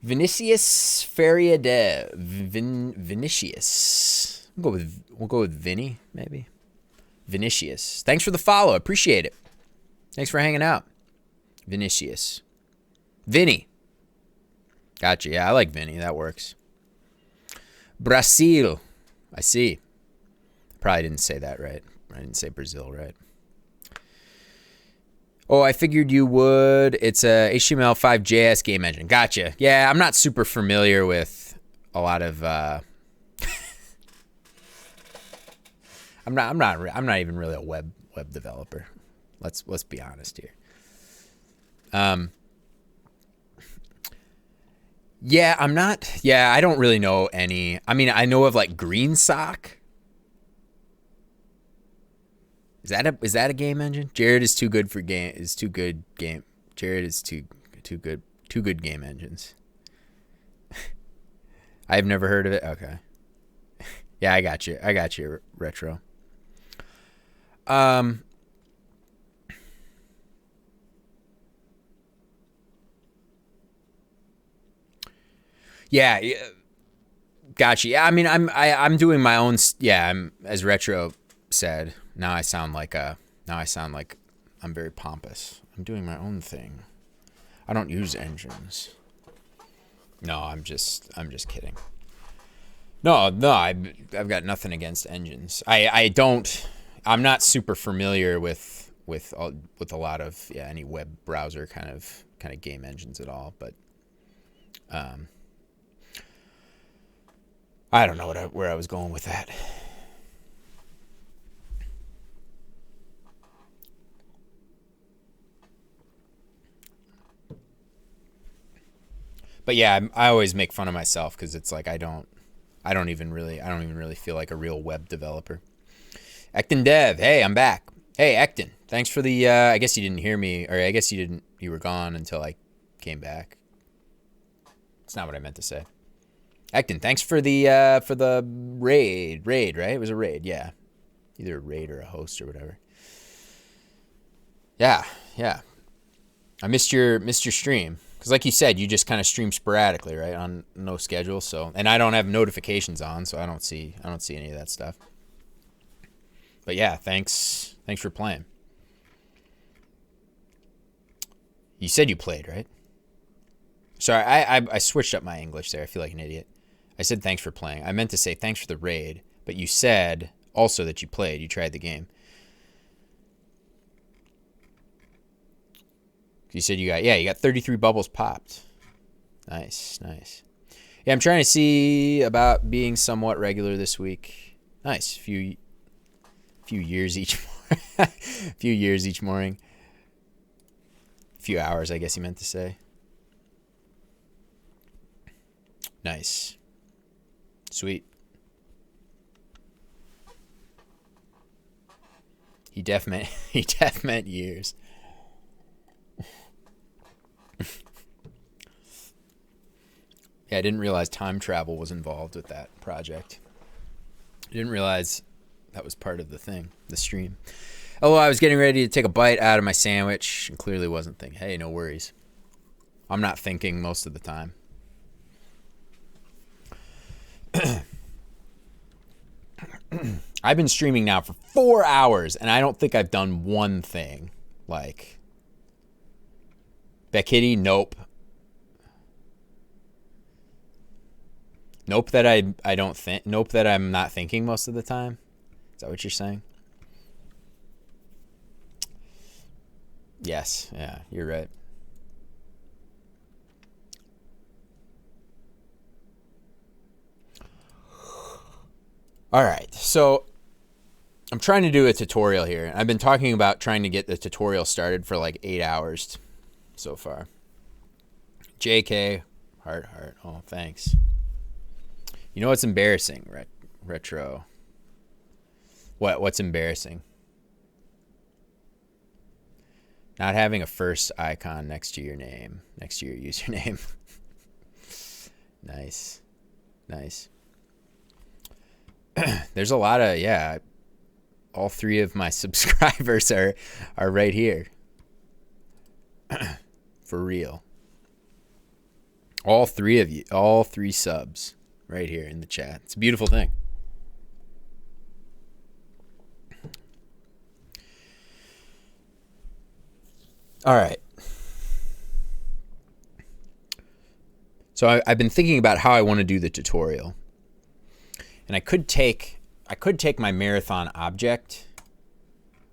Vinicius Feria de Vinicius. We'll go with Vinny, maybe. Vinicius. Thanks for the follow. Appreciate it. Thanks for hanging out. Vinicius. Vinny. Gotcha. Yeah, I like Vinny. That works. Brazil. I see. Probably didn't say that right. I didn't say Brazil right. Oh, I figured you would. It's a HTML5 JS game engine. Gotcha. Yeah, I'm not super familiar with a lot of. I'm not even really a web developer. Let's be honest here. Yeah, I'm not. Yeah, I don't really know any. I mean, I know of like GreenSock. Is that a game engine? Jared is too good for game. Is too good game. Jared is too good. Too good game engines. I've never heard of it. Okay. Yeah, I got you. Retro. Yeah. Gotcha. Yeah, I mean, I'm doing my own. Yeah, I'm, as Retro said. Now I sound like I'm very pompous. I'm doing my own thing. I don't use engines. No, I'm just kidding. No, I've got nothing against engines. I'm not super familiar with a lot of any web browser kind of game engines at all, but I don't know where I was going with that. But yeah, I always make fun of myself because it's like I don't even really feel like a real web developer. Ecton Dev, hey, I'm back. Hey, Ecton, thanks for the. I guess you didn't hear me, or I guess you didn't. You were gone until I came back. That's not what I meant to say. Ecton, thanks for the raid. Raid, right? It was a raid, yeah. Either a raid or a host or whatever. Yeah. I missed your stream. Because like you said, you just kind of stream sporadically, right? On no schedule. So, and I don't have notifications on, so I don't see any of that stuff. But yeah, thanks for playing. You said you played, right? Sorry, I switched up my English there. I feel like an idiot. I said thanks for playing. I meant to say thanks for the raid, but you said also that you played. You tried the game. You said you got 33 bubbles popped. Nice, nice. Yeah, I'm trying to see about being somewhat regular this week. Nice. Few years each few years each morning. Few hours, I guess you meant to say. Nice. Sweet. He def meant years. Yeah, I didn't realize time travel was involved with that project. I didn't realize that was part of the thing, the stream. Oh, I was getting ready to take a bite out of my sandwich and clearly wasn't thinking. Hey, no worries. I'm not thinking most of the time. I've been streaming now for 4 hours and I don't think I've done one thing. Like, Bekitty, nope. Nope that I don't think. Nope that I'm not thinking most of the time. Is that what you're saying? Yes. Yeah, you're right. All right. So I'm trying to do a tutorial here. I've been talking about trying to get the tutorial started for like 8 hours so far. JK, heart. Oh, thanks. You know what's embarrassing, Retro? What's embarrassing? Not having a first icon next to your name, next to your username. Nice. Nice. There's a lot of, yeah, all 3 of my subscribers are right here. For real. All 3 of you, all 3 subs right here in the chat. It's a beautiful thing. All right. So I've been thinking about how I want to do the tutorial. And I could take my marathon object,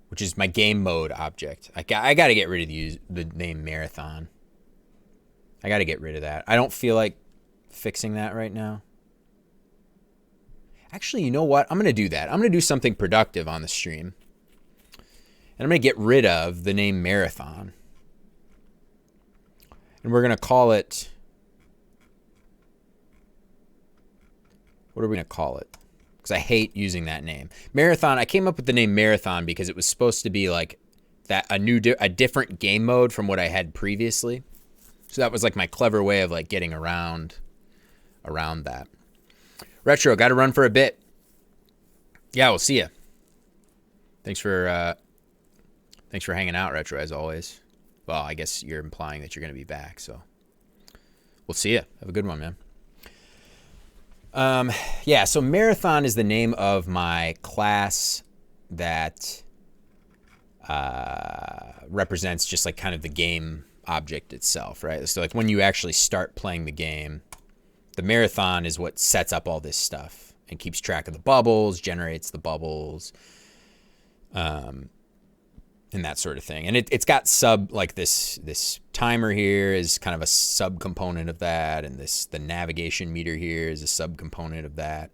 which is my game mode object. I got to get rid of the name marathon. I got to get rid of that. I don't feel like fixing that right now. Actually, you know what? I'm going to do that. I'm going to do something productive on the stream. And I'm going to get rid of the name marathon. And we're going to call it... What are we going to call it? Because I hate using that name. Marathon, I came up with the name Marathon because it was supposed to be like that a different game mode from what I had previously. So that was like my clever way of like getting around that. Retro, got to run for a bit. Yeah, we'll see ya. Thanks for hanging out, Retro, as always. Well, I guess you're implying that you're going to be back, so we'll see ya. Have a good one, man. Yeah, so Marathon is the name of my class that represents just like kind of the game object itself, right? So like when you actually start playing the game, the Marathon is what sets up all this stuff and keeps track of the bubbles, generates the bubbles, and that sort of thing. And it's got like this timer here is kind of a subcomponent of that, and the navigation meter here is a subcomponent of that.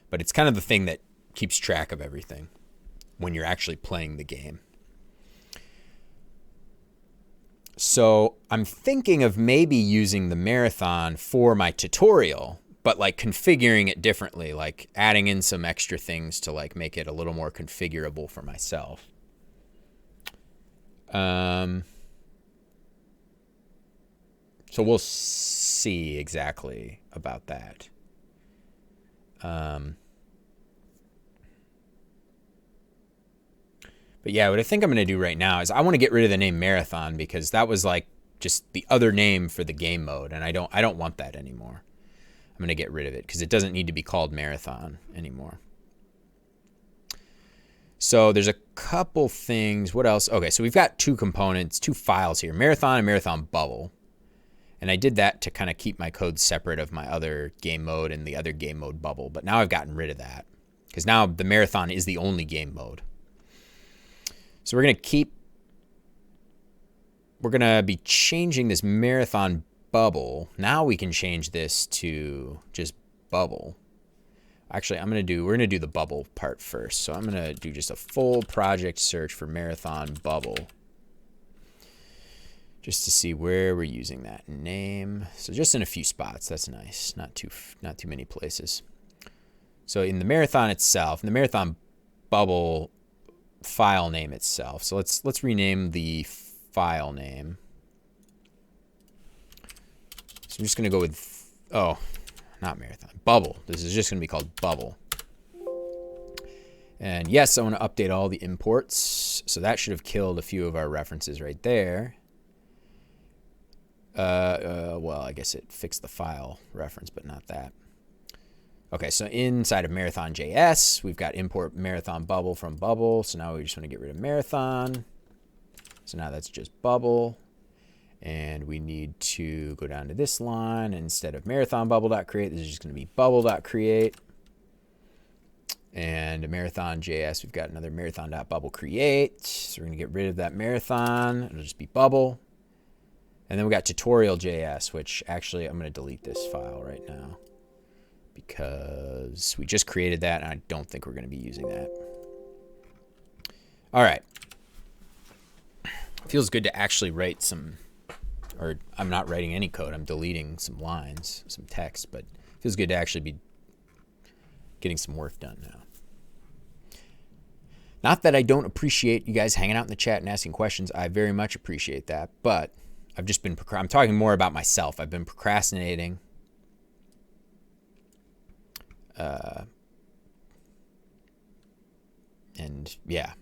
But it's kind of the thing that keeps track of everything when you're actually playing the game. So I'm thinking of maybe using the Marathon for my tutorial, but like configuring it differently, like adding in some extra things to like make it a little more configurable for myself. So we'll see exactly about that. But yeah, what I think I'm going to do right now is I want to get rid of the name Marathon because that was like just the other name for the game mode, and I don't want that anymore. I'm going to get rid of it because it doesn't need to be called Marathon anymore. So there's a couple things. What else? Okay, so we've got 2 components, 2 files here, Marathon and Marathon Bubble. And I did that to kind of keep my code separate of my other game mode and the other game mode bubble. But now I've gotten rid of that because now the Marathon is the only game mode. So we're going to be changing this Marathon bubble. Now we can change this to just bubble. Actually, we're gonna do the bubble part first. So I'm gonna do just a full project search for marathon bubble, just to see where we're using that name. So just in a few spots. That's nice. Not too many places. So in the marathon itself, in the marathon bubble file name itself. So let's rename the file name. So I'm just gonna go with not marathon, bubble. This is just gonna be called bubble. And yes, I want to update all the imports. So that should have killed a few of our references right there. Well, I guess it fixed the file reference, but not that. Okay, so inside of marathon.js, we've got import marathon bubble from bubble. So now we just want to get rid of marathon. So now that's just bubble. And we need to go down to this line. And instead of marathon bubble.create, this is just going to be bubble.create. And marathon.js, we've got another marathon.bubble.create. So we're going to get rid of that marathon. It'll just be bubble. And then we got tutorial.js, which actually I'm going to delete this file right now because we just created that and I don't think we're going to be using that. All right. Feels good to actually write some, or I'm not writing any code. I'm deleting some lines, some text, but it feels good to actually be getting some work done now. Not that I don't appreciate you guys hanging out in the chat and asking questions. I very much appreciate that, but I've just been, I'm talking more about myself. I've been procrastinating. And yeah,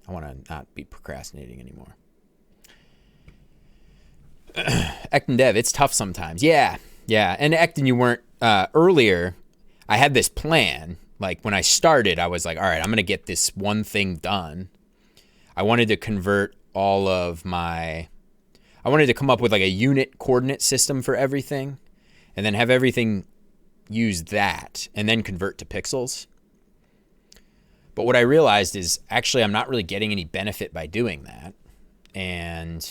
I want to not be procrastinating anymore. Ecton Dev, it's tough sometimes. Yeah. And Ecton, you weren't, earlier, I had this plan. Like when I started, I was like, all right, I'm going to get this one thing done. I wanted to convert all of my, I wanted to come up with like a unit coordinate system for everything and then have everything use that and then convert to pixels. But what I realized is actually I'm not really getting any benefit by doing that. And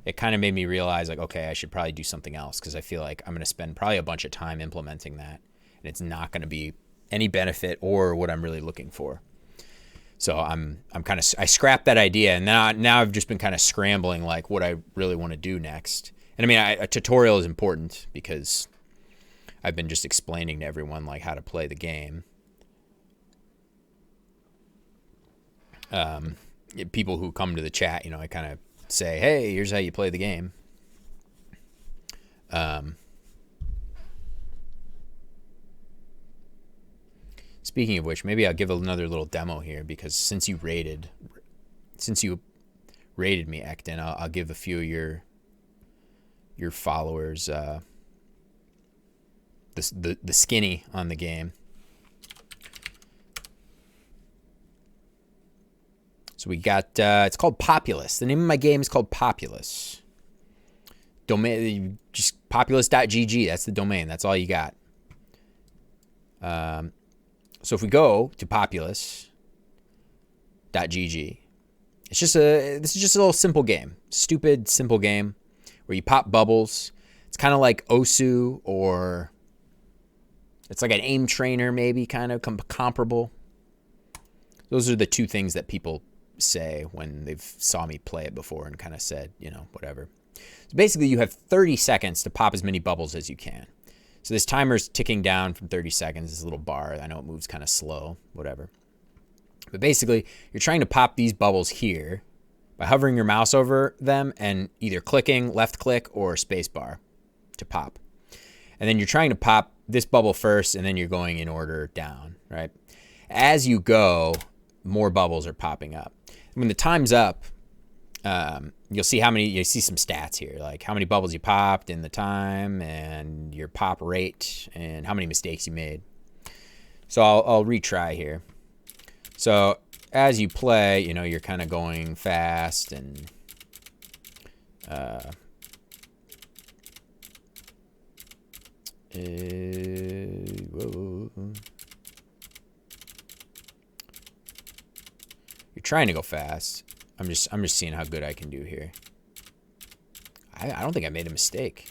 it kind of made me realize like, okay, I should probably do something else because I feel like I'm going to spend probably a bunch of time implementing that and it's not going to be any benefit or what I'm really looking for. So I'm kind of, I scrapped that idea and now I've just been kind of scrambling like what I really want to do next. And I mean, a tutorial is important because I've been just explaining to everyone like how to play the game. People who come to the chat, you know, I kind of say, hey, here's how you play the game. Speaking of which, maybe I'll give another little demo here because since you rated me, Ecton, I'll give a few of your followers the skinny on the game. So we got it's called Populus. The name of my game is called Populus. Domain, just populus.gg. That's the domain. That's all you got. So if we go to populus.gg, this is just a little simple game. Stupid, simple game where you pop bubbles. It's kind of like Osu, or it's like an aim trainer, maybe kind of comparable. Those are the two things that people say when they've saw me play it before and kind of said, you know, whatever. So basically you have 30 seconds to pop as many bubbles as you can. So this timer's ticking down from 30 seconds, this little bar. I know it moves kind of slow, whatever. But basically, you're trying to pop these bubbles here by hovering your mouse over them and either clicking left click or space bar to pop. And then you're trying to pop this bubble first and then you're going in order down, right? As you go, more bubbles are popping up. When the time's up, you'll see you see some stats here, like how many bubbles you popped in the time and your pop rate and how many mistakes you made. So I'll retry here. So as you play, you know, you're kind of going fast and whoa. You're trying to go fast. I'm just seeing how good I can do here. I don't think I made a mistake.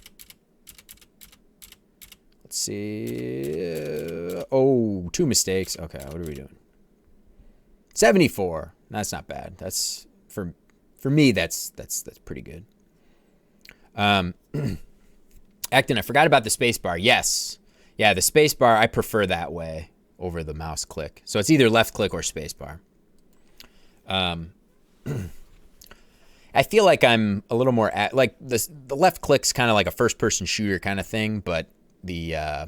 see. Oh, 2 mistakes. Okay, what are we doing? 74. That's not bad. That's for me. That's pretty good. Acton, I forgot about the space bar. Yes, yeah, the space bar. I prefer that way over the mouse click. So it's either left click or space bar. I feel like I'm a little more like the left click's kind of like a first person shooter kind of thing, but the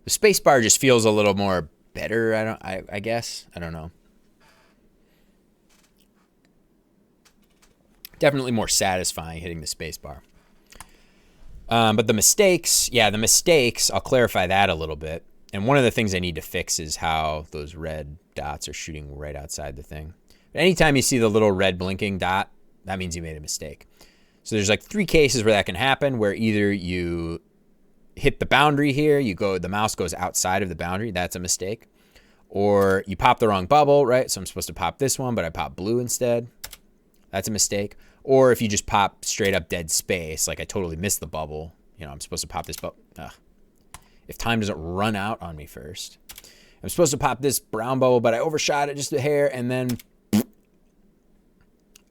space bar just feels a little more better. I guess. I don't know. Definitely more satisfying hitting the space bar. But the mistakes, I'll clarify that a little bit. And one of the things I need to fix is how those red dots are shooting right outside the thing. But anytime you see the little red blinking dot, that means you made a mistake. So there's like 3 cases where that can happen, where either you hit the boundary here, the mouse goes outside of the boundary, that's a mistake. Or you pop the wrong bubble, right? So I'm supposed to pop this one, but I pop blue instead. That's a mistake. Or if you just pop straight up dead space, like I totally missed the bubble. You know, I'm supposed to pop this bubble. If time doesn't run out on me first. I'm supposed to pop this brown bubble, but I overshot it just a hair, and then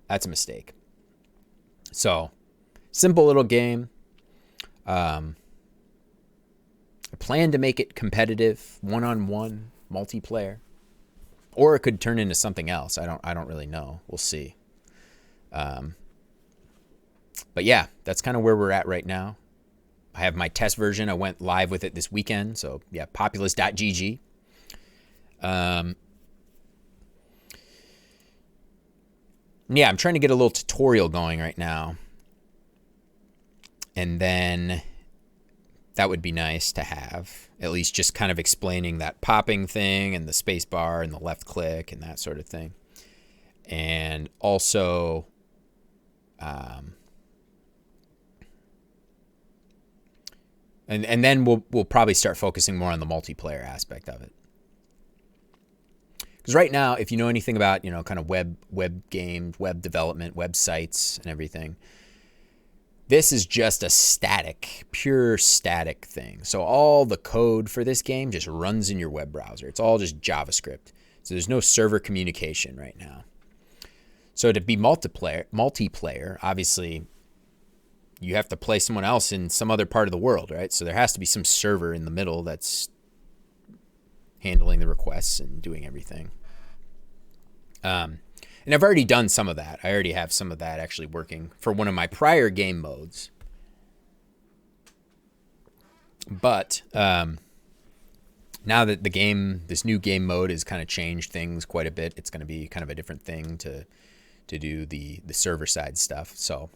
that's a mistake. So, simple little game. I plan to make it competitive, one-on-one, multiplayer. Or it could turn into something else. I don't really know. We'll see. But yeah, that's kind of where we're at right now. I have my test version. I went live with it this weekend. So yeah, populus.gg. Yeah, I'm trying to get a little tutorial going right now. And then that would be nice to have, at least just kind of explaining that popping thing and the space bar and the left click and that sort of thing. And also, and then we'll probably start focusing more on the multiplayer aspect of it. Because right now, if you know anything about, kind of web games, web development, websites and everything, this is just a pure static thing. So all the code for this game just runs in your web browser. It's all just JavaScript. So there's no server communication right now. So to be multiplayer, obviously, you have to play someone else in some other part of the world, right? So there has to be some server in the middle that's handling the requests and doing everything. And I've already done some of that. I already have some of that actually working for one of my prior game modes. But now that this new game mode has kind of changed things quite a bit, it's going to be kind of a different thing to do the server side stuff. So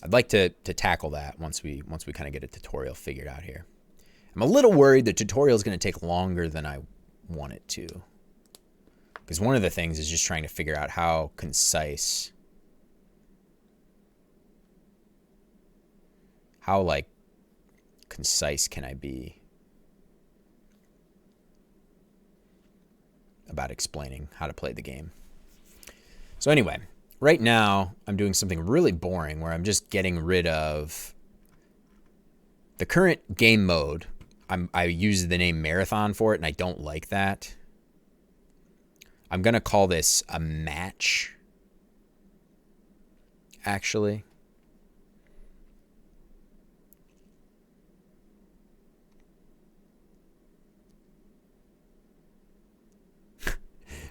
I'd like to tackle that once we kind of get a tutorial figured out here. I'm a little worried the tutorial is going to take longer than I want it to. Because one of the things is just trying to figure out how concise, concise can I be about explaining how to play the game. So anyway, right now I'm doing something really boring where I'm just getting rid of the current game mode. I use the name Marathon for it, and I don't like that. I'm going to call this a match, actually.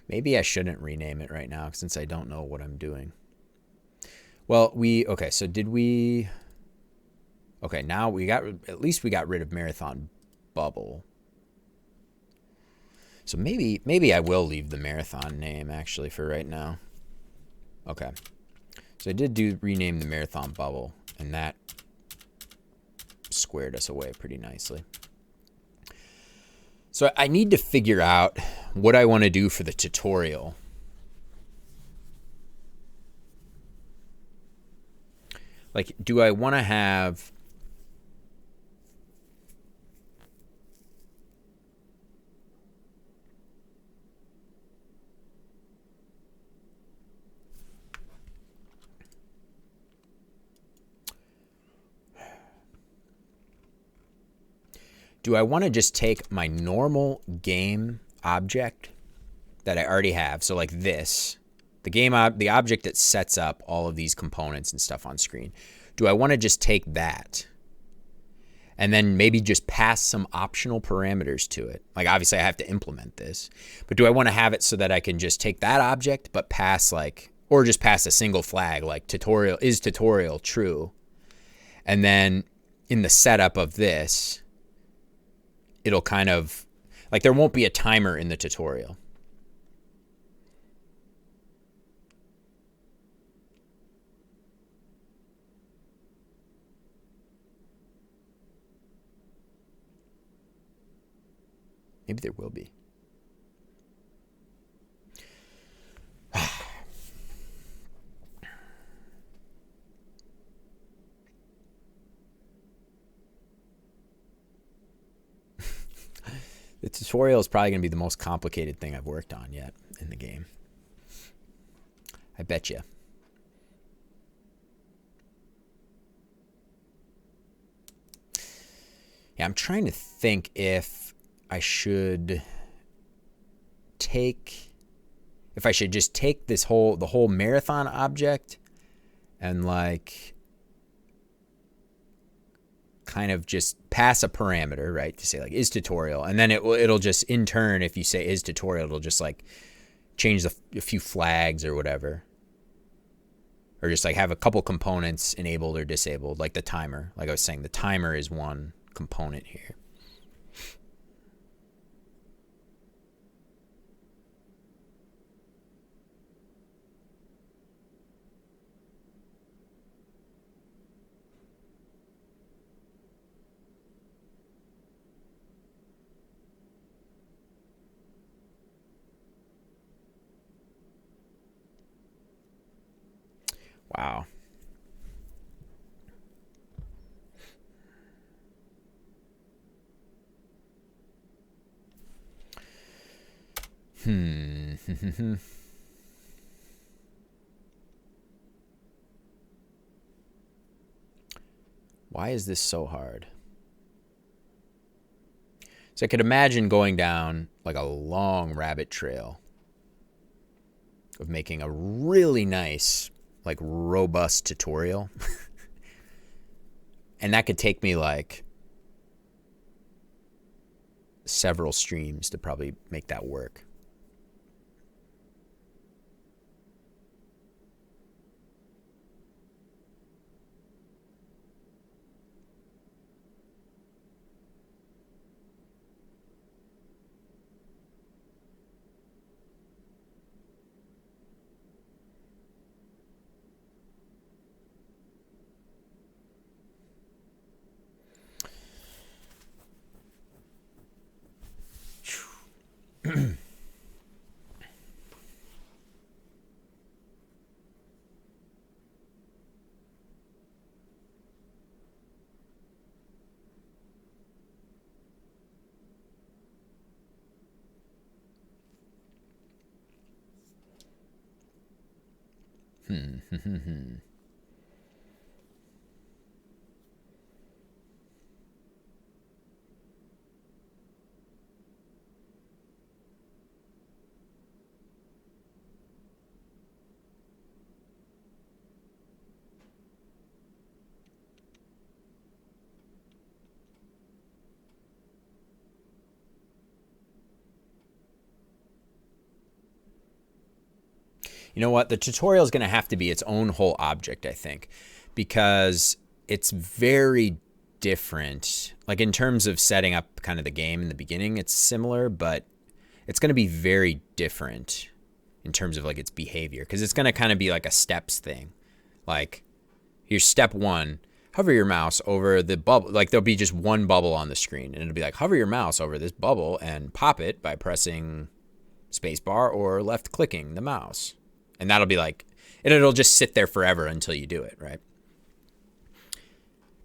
Maybe I shouldn't rename it right now since I don't know what I'm doing. Well, so did we... Okay, now at least we got rid of Marathon Bubble. So maybe I will leave the Marathon name actually for right now. Okay. So I did rename the Marathon Bubble, and that squared us away pretty nicely. So I need to figure out what I want to do for the tutorial. Like, do I want to have... do I want to just take my normal game object that I already have? So like this, the object that sets up all of these components and stuff on screen. Do I want to just take that and then maybe just pass some optional parameters to it? Like obviously I have to implement this, but do I want to have it so that I can just take that object but pass like, or just pass a single flag like tutorial true. And then in the setup of this, it'll kind of, like there won't be a timer in the tutorial. Maybe there will be. The tutorial is probably going to be the most complicated thing I've worked on yet in the game. I bet you. Yeah, I'm trying to think if I should just take the whole marathon object and like kind of just pass a parameter, right? To say like is tutorial, and then it'll just in turn, if you say is tutorial, it'll just like change a few flags or whatever, or just like have a couple components enabled or disabled, like the timer. Like I was saying, the timer is one component here. Wow. Why is this so hard? So I could imagine going down like a long rabbit trail of making a really nice, like robust tutorial. And that could take me like several streams to probably make that work. You know what? The tutorial is going to have to be its own whole object, I think, because it's very different. Like in terms of setting up kind of the game in the beginning, it's similar, but it's going to be very different in terms of like its behavior, because it's going to kind of be like a steps thing. Like here's step 1, hover your mouse over the bubble. Like there'll be just one bubble on the screen, and it'll be like hover your mouse over this bubble and pop it by pressing spacebar or left clicking the mouse. And that'll be like, it'll just sit there forever until you do it, right?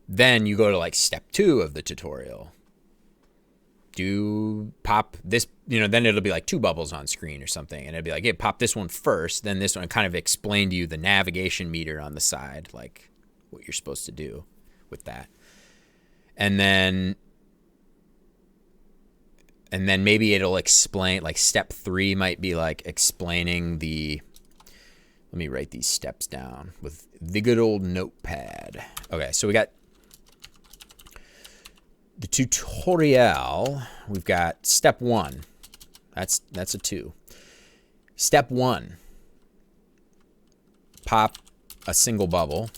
Then you go to like step 2 of the tutorial. Do pop this, then it'll be like 2 bubbles on screen or something. And it'll be like, hey, pop this one first, then this one, kind of explain to you the navigation meter on the side, like what you're supposed to do with that. And then And then maybe it'll explain, like step 3 might be like explaining the, let me write these steps down with the good old notepad. Okay, so we got the tutorial. We've got step 1. That's a 2. Step 1, pop a single bubble.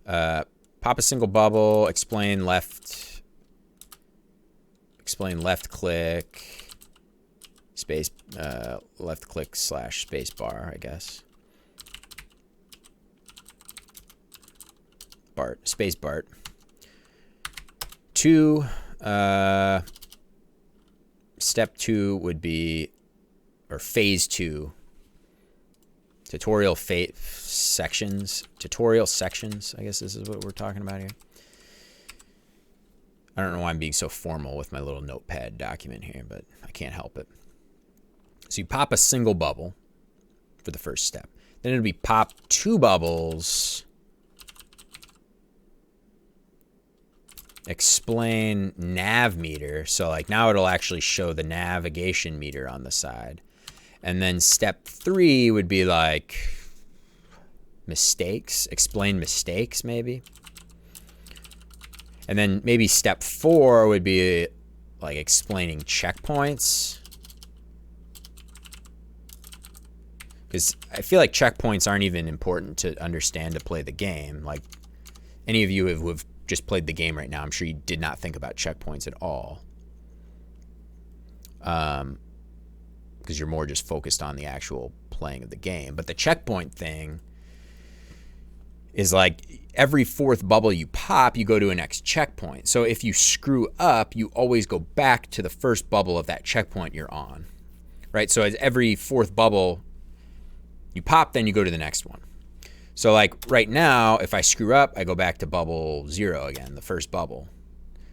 Pop a single bubble, explain left click, space, left click / space bar, I guess. Space Bart. 2, step 2 would be, or phase 2, tutorial sections, I guess this is what we're talking about here. I don't know why I'm being so formal with my little notepad document here, but I can't help it. So you pop a single bubble for the first step. Then it'll be pop 2 bubbles, explain nav meter. So like now it'll actually show the navigation meter on the side. And then step 3 would be like mistakes, explain mistakes maybe. And then maybe step 4 would be like explaining checkpoints. Because I feel like checkpoints aren't even important to understand to play the game. Like any of you who have just played the game right now, I'm sure you did not think about checkpoints at all. Because you're more just focused on the actual playing of the game. But the checkpoint thing is like every 4th bubble you pop, you go to a next checkpoint. So if you screw up, you always go back to the first bubble of that checkpoint you're on, right? So as every 4th bubble you pop, then you go to the next one. So like right now, if I screw up, I go back to bubble 0 again, the first bubble.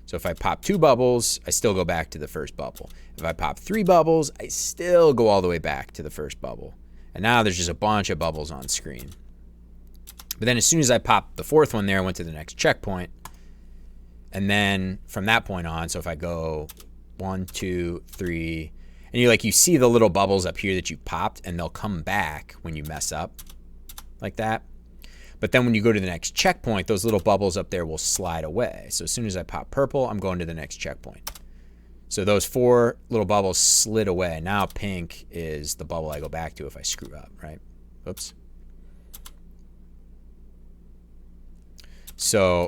So if I pop 2 bubbles, I still go back to the first bubble. If I pop 3 bubbles, I still go all the way back to the first bubble. And now there's just a bunch of bubbles on screen. But then as soon as I popped the 4th one there, I went to the next checkpoint. And then from that point on, so if I go 1, 2, 3, and you see the little bubbles up here that you popped, and they'll come back when you mess up like that. But then when you go to the next checkpoint, those little bubbles up there will slide away. So as soon as I pop purple, I'm going to the next checkpoint. So those 4 little bubbles slid away. Now pink is the bubble I go back to if I screw up, right? Oops. So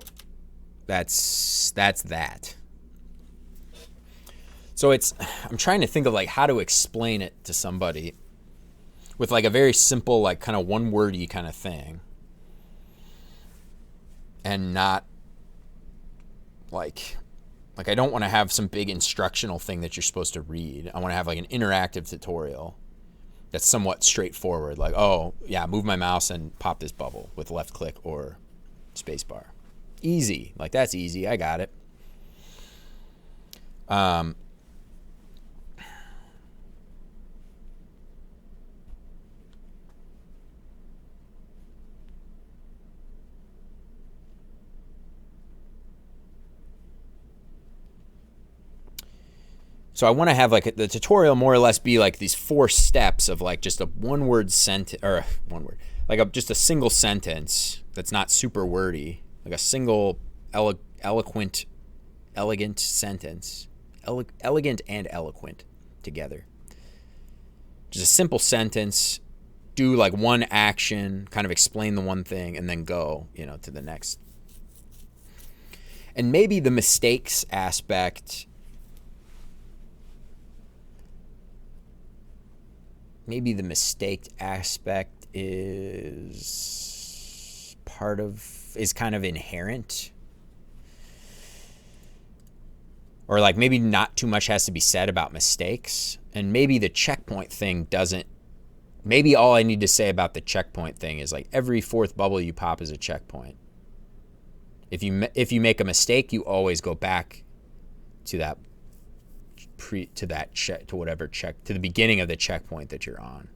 that's that. So I'm trying to think of like how to explain it to somebody with like a very simple, like kind of one-wordy kind of thing. And not like I don't want to have some big instructional thing that you're supposed to read. I want to have like an interactive tutorial that's somewhat straightforward. Like, oh yeah, move my mouse and pop this bubble with left click or spacebar. Easy. Like that's easy. I got it. So I want to have like the tutorial more or less be like these 4 steps of like just a one-word sentence, or like just a single sentence that's not super wordy, like a single elegant sentence, elegant and eloquent together. Just a simple sentence, do like one action, kind of explain the one thing, and then go, to the next. And maybe the mistakes aspect. Maybe the mistake aspect is kind of inherent. Or like maybe not too much has to be said about mistakes. And maybe the checkpoint thing doesn't, maybe all I need to say about the checkpoint thing is like every 4th bubble you pop is a checkpoint. If you make a mistake, you always go back to that to the beginning of the checkpoint that you're on.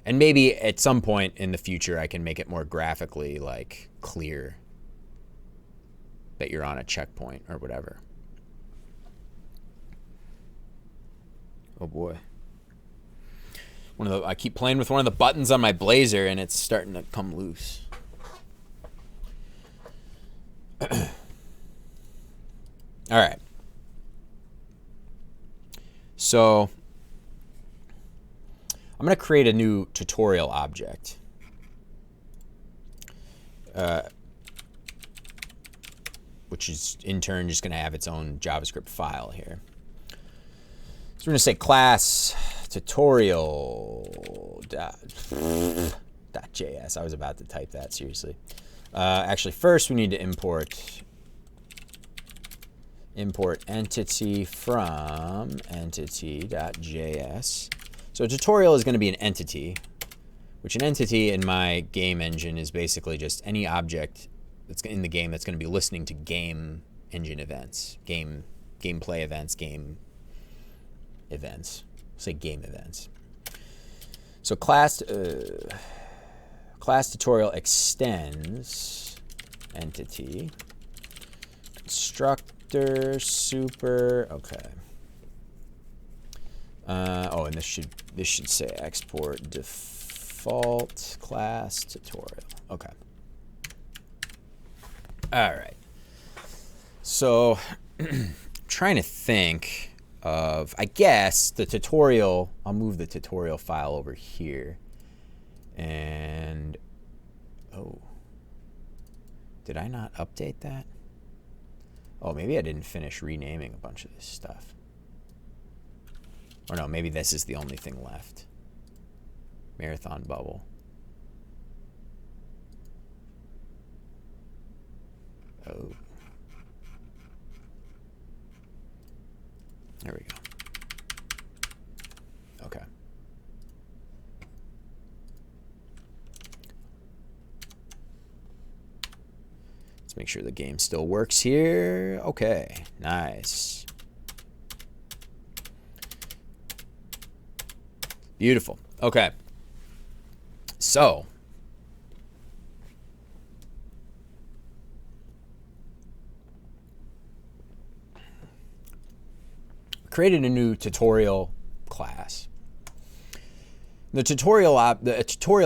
And maybe at some point in the future I can make it more graphically like clear that you're on a checkpoint or whatever. Oh boy. I keep playing with one of the buttons on my Blazor and it's starting to come loose. All right. So I'm going to create a new tutorial object. Which is in turn just going to have its own JavaScript file here. So we're going to say class tutorial.js. I was about to type that, seriously. Actually, first we need to import entity from entity.js. So a tutorial is going to be an entity, which an entity in my game engine is basically just any object that's in the game that's going to be listening to game engine events, gameplay events, game events. Say game events. So class tutorial extends entity constructor super. Okay. And this should say export default class tutorial. Okay. All right. So I'm trying to think of, I guess, the tutorial. I'll move the tutorial file over here. And, oh, did I not update that? Oh, maybe I didn't finish renaming a bunch of this stuff. Or no, maybe this is the only thing left. Marathon bubble. Oh. There we go. Okay. Let's make sure the game still works here. Okay, nice. Beautiful. Okay. So, created a new tutorial class. The tutorial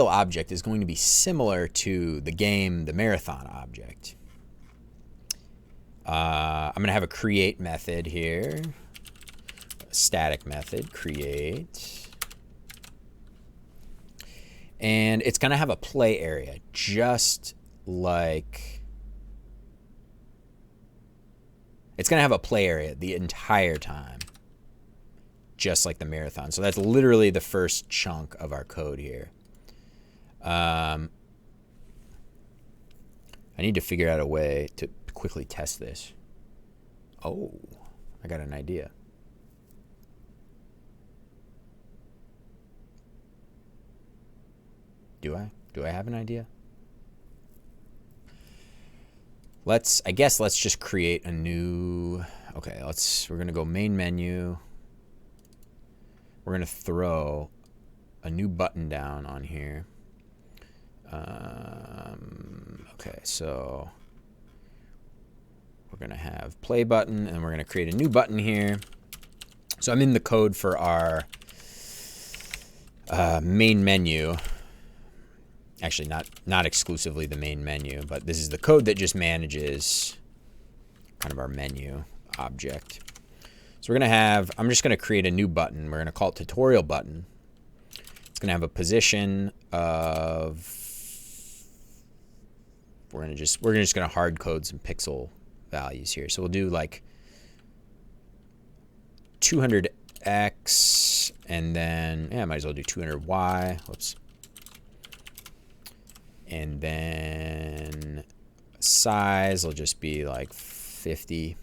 object is going to be similar to the marathon object. I'm going to have a create method here, a static method, create. And it's going to have a play area, just like, it's going to have a play area the entire time, just like the marathon. So that's literally the first chunk of our code here. I need to figure out a way to quickly test this. Oh, I got an idea. Do I? Do I have an idea? I guess let's just create a new, okay, we're going to go main menu. We're going to throw a new button down on here. Okay, so we're going to have play button, and we're going to create a new button here. So I'm in the code for our main menu. Actually, not exclusively the main menu, but this is the code that just manages kind of our menu object. So we're going to have, I'm just going to create a new button. We're going to call it tutorial button. It's going to have a position of, we're just going to hard code some pixel values here. So we'll do like 200x, and then, yeah, I might as well do 200y. Whoops. And then size will just be like 50.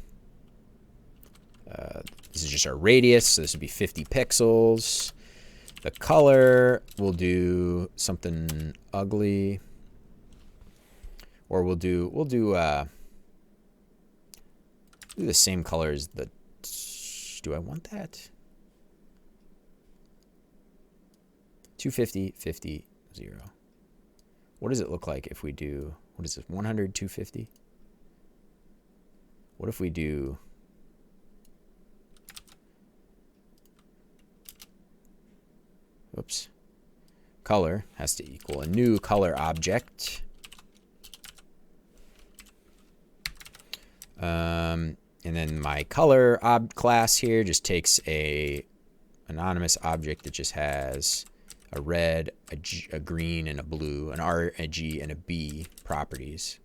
This is just our radius, so this would be 50 pixels. The color, we'll do something ugly, or we'll do the same color as the. Do I want that? 250, 50, 0. What does it look like if we do, what is this, 100, 250? What if we do... Oops. Color has to equal a new color object. And then my color class here just takes a anonymous object that just has a red, a green, and a blue, an R, a G, and a B properties.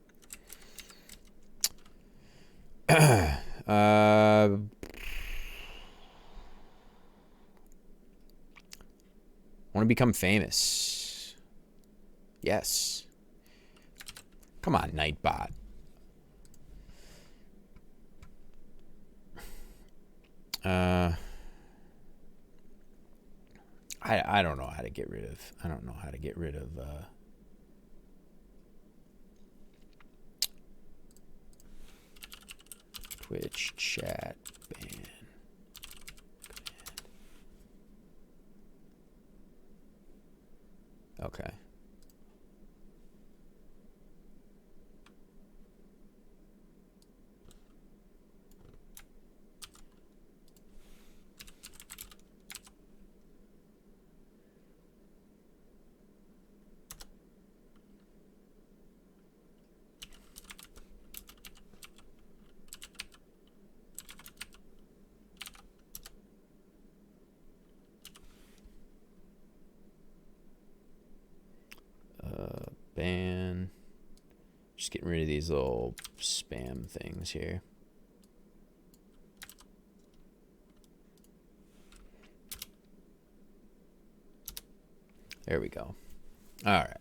Want to become famous? Yes. Come on, Nightbot. I don't know how to get rid of. I don't know how to get rid of. Twitch chat ban. Okay. Ban. Just getting rid of these little spam things here. There we go. All right.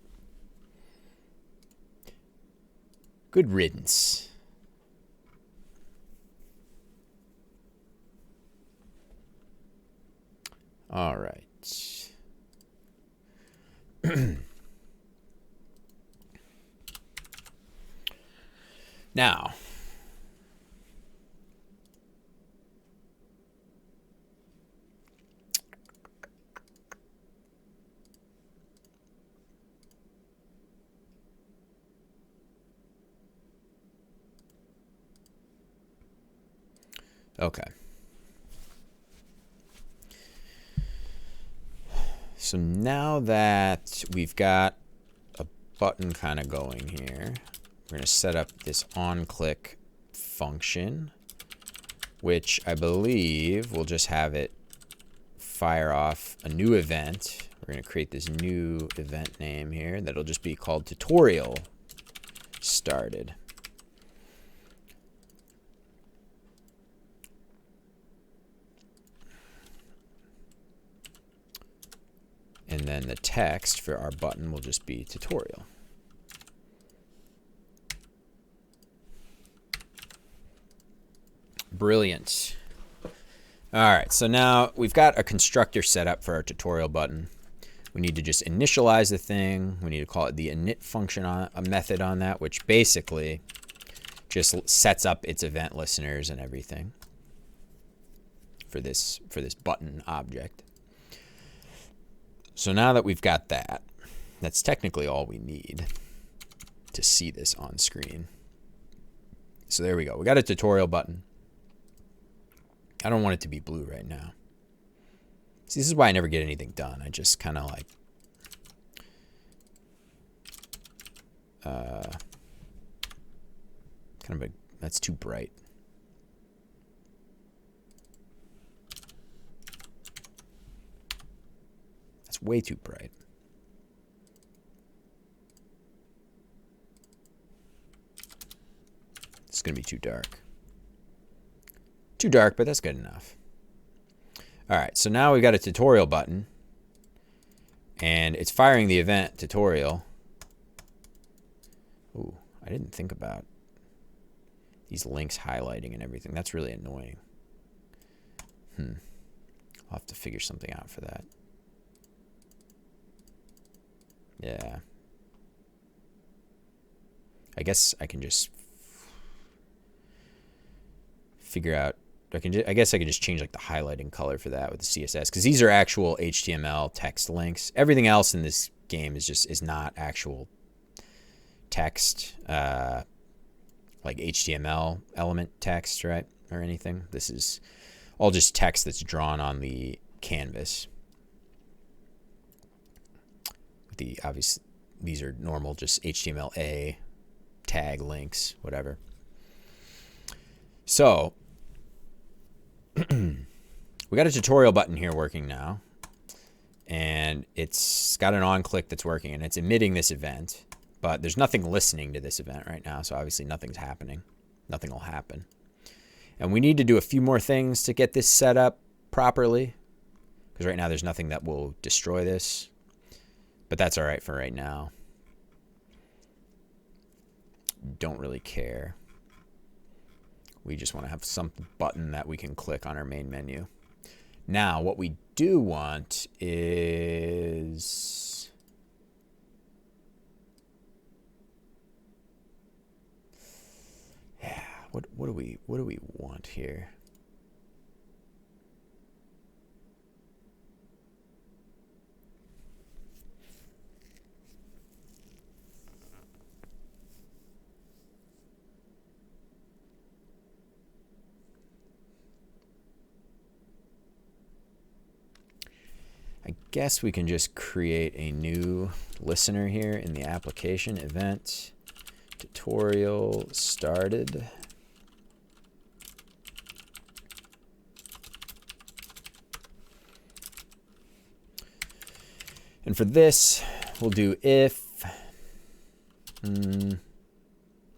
Good riddance. All right. Now, okay. So now that we've got a button kind of going here, we're going to set up this onClick function, which I believe will just have it fire off a new event. We're going to create this new event name here that'll just be called tutorial started. And then the text for our button will just be tutorial. Brilliant. All right, so now we've got a constructor set up for our tutorial button. We need to just initialize the thing. We need to call it the init function, a method on that, which basically just sets up its event listeners and everything for this button object. So now that we've got that, that's technically all we need to see this on screen. So there we go. We got a tutorial button. I don't want it to be blue right now. See, this is why I never get anything done. I just kind of like that's too bright. That's way too bright. It's going to be too dark. Too dark, but that's good enough. All right, so now we've got a tutorial button, and it's firing the event tutorial. Ooh, I didn't think about these links highlighting and everything. That's really annoying. I'll have to figure something out for that. Yeah. I guess I can just figure out. I guess I could just change like the highlighting color for that with the CSS, because these are actual HTML text links. Everything else in this game is not actual text. like HTML element text, right? Or anything. This is all just text that's drawn on the canvas. Obvious, these are normal, just HTML tag links, whatever. So we got a tutorial button here working now, and it's got an on click that's working, and it's emitting this event, but there's nothing listening to this event right now, so obviously nothing's happening. Nothing will happen. And we need to do a few more things to get this set up properly, because right now there's nothing that will destroy this, but that's all right for right now. Don't really care. We just want to have some button that we can click on our main menu. Now, what we do want is... yeah, what do we want here? I guess we can just create a new listener here in the application event. Tutorial started. And for this, we'll do if.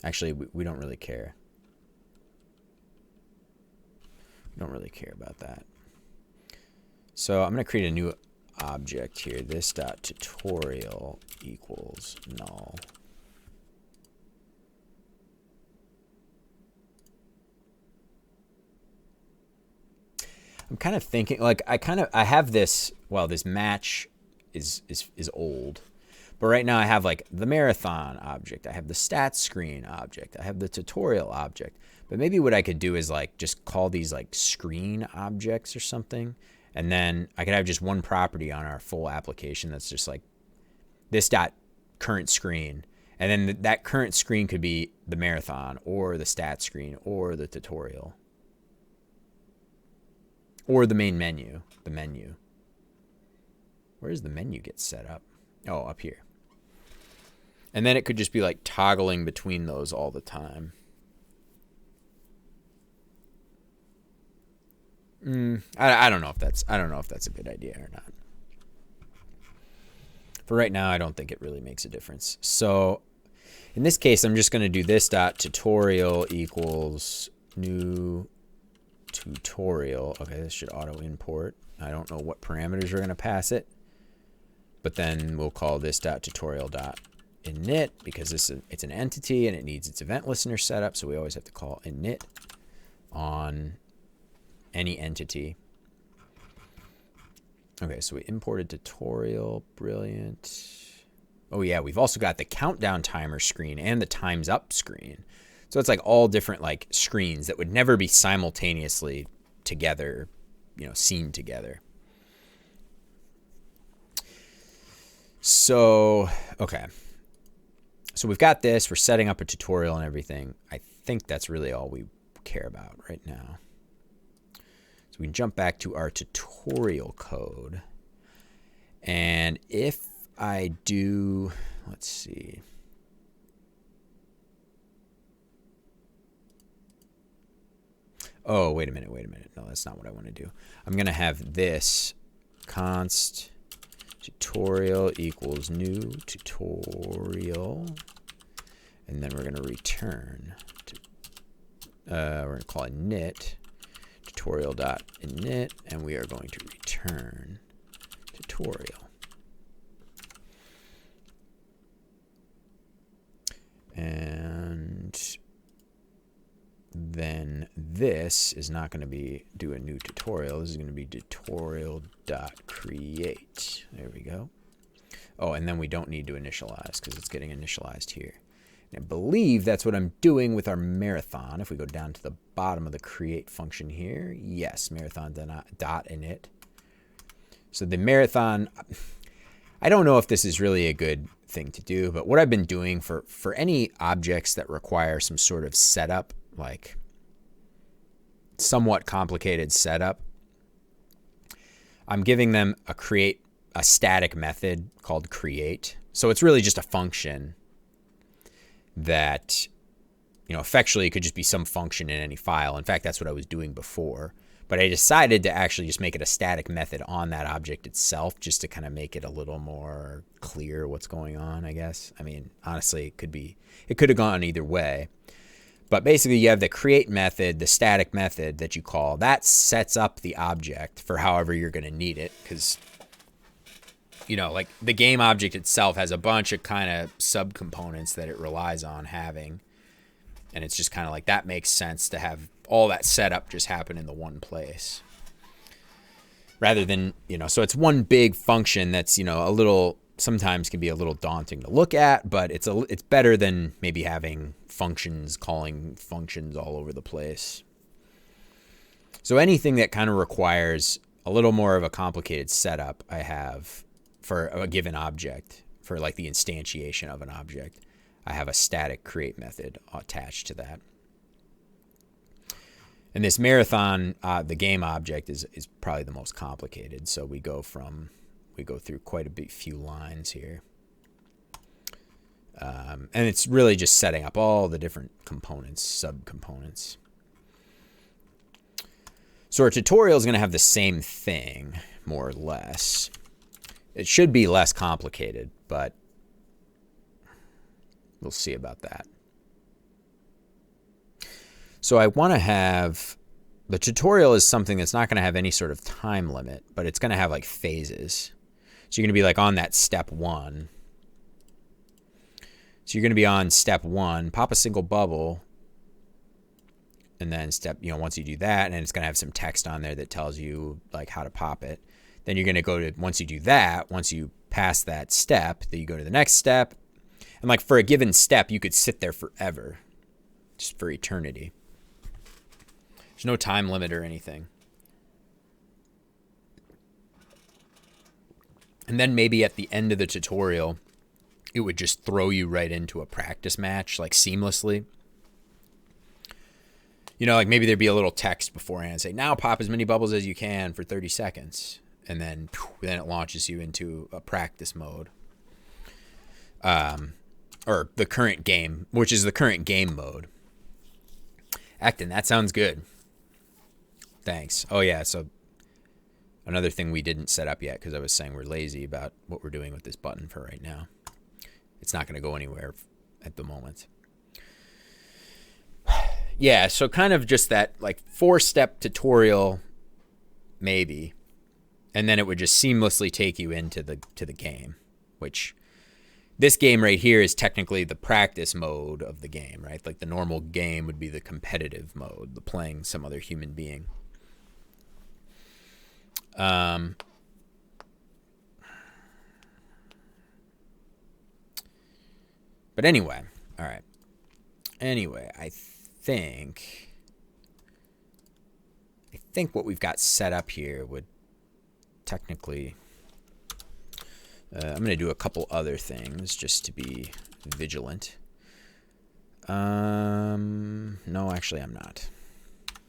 Actually, we don't really care. We don't really care about that. So I'm going to create a new object here. This dot tutorial equals null. I'm kind of thinking, like, I have this, well, this match is old, but right now I have like the marathon object, I have the stats screen object, I have the tutorial object, but maybe what I could do is like just call these like screen objects or something, and then I could have just one property on our full application that's just like this dot current screen, and then that current screen could be the marathon or the stat screen or the tutorial. Or the main menu, the menu. Where does the menu get set up? Oh, up here. And then it could just be like toggling between those all the time. I don't know if that's a good idea or not. For right now, I don't think it really makes a difference. So in this case, I'm just going to do this dot tutorial equals new tutorial. Okay, this should auto import. I don't know what parameters we're going to pass it, but then we'll call this dot tutorial dot init because it's an entity and it needs its event listener set up, so we always have to call init on any entity. Okay, so we imported tutorial. Brilliant. Oh yeah, we've also got the countdown timer screen and the time's up screen. So it's like all different like screens that would never be simultaneously together, you know, seen together. So, okay. So we've got this, we're setting up a tutorial and everything. I think that's really all we care about right now. So we can jump back to our tutorial code. And if I do, let's see. Oh, wait a minute. No, that's not what I want to do. I'm going to have this const tutorial equals new tutorial. And then we're going to return. We're going to call it init tutorial.init. And we are going to return tutorial. And then this is not going to be do a new tutorial. This is going to be tutorial.create. There we go. Oh, and then we don't need to initialize because it's getting initialized here. And I believe that's what I'm doing with our marathon. If we go down to the bottom of the create function here, yes, marathon.init. So the marathon, I don't know if this is really a good thing to do. But what I've been doing for any objects that require some sort of setup, like somewhat complicated setup, I'm giving them a static method called create. So it's really just a function that, effectually it could just be some function in any file. In fact, that's what I was doing before. But I decided to actually just make it a static method on that object itself, just to kind of make it a little more clear what's going on, I guess. I mean, honestly, it could have gone either way. But basically, you have the create method, the static method that you call. That sets up the object for however you're going to need it. Because, like the game object itself has a bunch of kind of subcomponents that it relies on having. And it's just kind of like that makes sense to have all that setup just happen in the one place. Rather than, so it's one big function that's, sometimes can be a little daunting to look at, but it's better than maybe having functions calling functions all over the place. So anything that kind of requires a little more of a complicated setup I have for a given object, for like the instantiation of an object, I have a static create method attached to that. And this marathon, the game object is probably the most complicated. So we go through quite a few lines here. And it's really just setting up all the different components, subcomponents. So our tutorial is going to have the same thing, more or less. It should be less complicated, but we'll see about that. So I want to have, the tutorial is something that's not going to have any sort of time limit, but it's going to have like phases. So you're going to be like on that step 1. So you're going to be on step 1, pop a single bubble, and then once you do that, and it's going to have some text on there that tells you like how to pop it. Then you're going to go to, once you do that, once you pass that step, then you go to the next step. And like for a given step, you could sit there forever, just for eternity. There's no time limit or anything. And then maybe at the end of the tutorial, it would just throw you right into a practice match, like seamlessly. Like maybe there'd be a little text beforehand say, now pop as many bubbles as you can for 30 seconds. And then it launches you into a practice mode. Or the current game, which is the current game mode. Acton, that sounds good. Thanks. Oh, yeah, so another thing we didn't set up yet because I was saying we're lazy about what we're doing with this button for right now. It's not going to go anywhere at the moment. Yeah, so kind of just that like 4-step tutorial, maybe. And then it would just seamlessly take you into the game, which this game right here is technically the practice mode of the game, right? Like the normal game would be the competitive mode, the playing some other human being. But anyway, all right. Anyway, I think what we've got set up here would technically, I'm going to do a couple other things just to be vigilant. No, actually I'm not.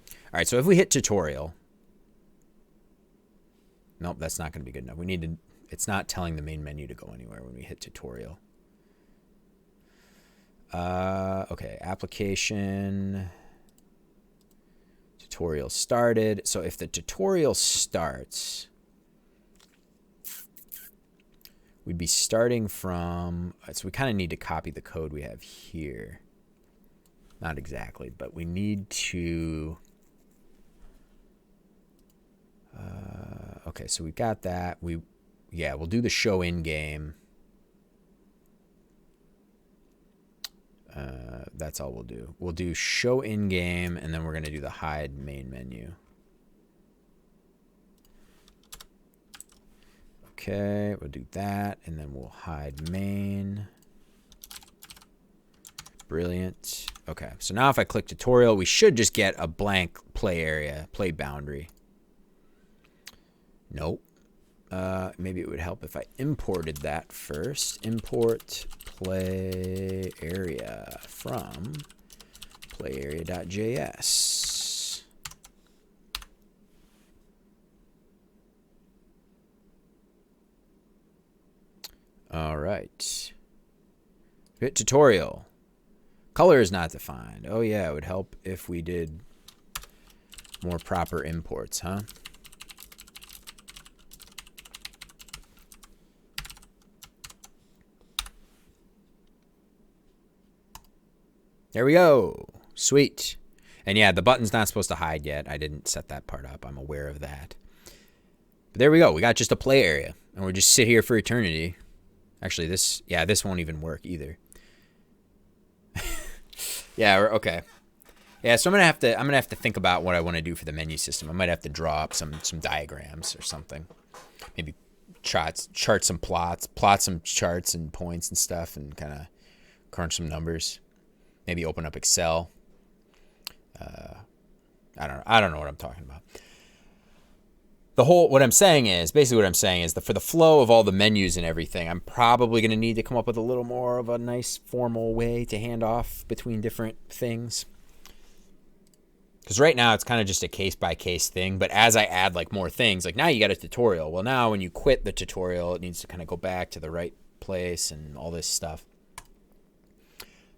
All right, so if we hit tutorial, nope, that's not going to be good enough. We need to, it's not telling the main menu to go anywhere when we hit tutorial. Okay, application, tutorial started. So if the tutorial starts, we'd be starting from, so we kind of need to copy the code we have here. Not exactly, but we need to, okay, so we got that. We'll do the show in game. That's all we'll do. We'll do show in game, and then we're going to do the hide main menu. Okay, we'll do that, and then we'll hide main. Brilliant. Okay, so now if I click tutorial, we should just get a blank play area, play boundary. Nope. maybe it would help if I imported that first. Import play area from playarea.js. All right. Hit tutorial. Color is not defined. Oh yeah, it would help if we did more proper imports, huh? There we go. Sweet. And yeah, the button's not supposed to hide yet. I didn't set that part up. I'm aware of that. But there we go. We got just a play area. And we'll just sit here for eternity. Actually, this won't even work either. Yeah, okay. Yeah, so I'm gonna have to think about what I want to do for the menu system. I might have to draw up some diagrams or something. Maybe chart some plots, plot some charts and points and stuff, and kind of crunch some numbers. Maybe open up Excel. I don't know what I'm talking about. What I'm saying is for the flow of all the menus and everything, I'm probably going to need to come up with a little more of a nice formal way to hand off between different things. Because right now it's kind of just a case-by-case thing. But as I add like more things, like now you got a tutorial. Well, now when you quit the tutorial, it needs to kind of go back to the right place and all this stuff.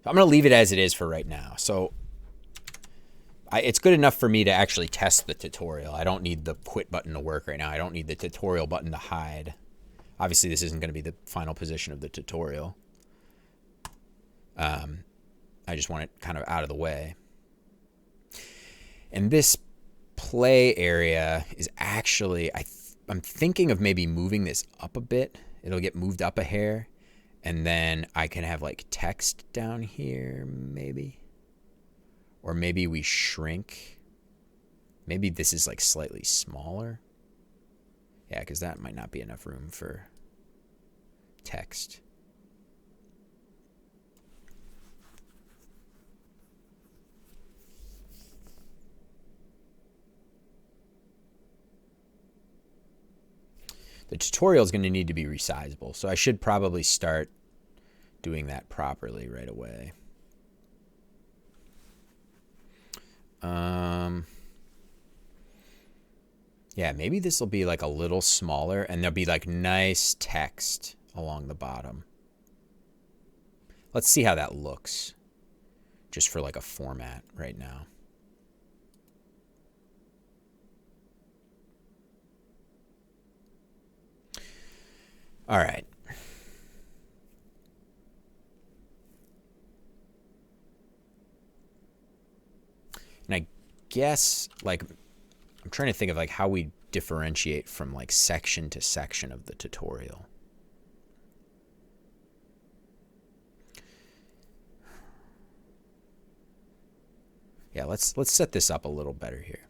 I'm going to leave it as it is for right now. So it's good enough for me to actually test the tutorial. I don't need the quit button to work right now. I don't need the tutorial button to hide. Obviously, this isn't going to be the final position of the tutorial. I just want it kind of out of the way. And this play area is actually, I'm thinking of maybe moving this up a bit. It'll get moved up a hair. And then I can have like text down here, maybe. Or maybe we shrink. Maybe this is like slightly smaller. Yeah, because that might not be enough room for text. The tutorial is going to need to be resizable, so I should probably start doing that properly right away. Yeah, maybe this will be like a little smaller, and there'll be like nice text along the bottom. Let's see how that looks, just for like a format right now. All right. And I guess, like, I'm trying to think of like how we differentiate from like section to section of the tutorial. Yeah, let's set this up a little better here.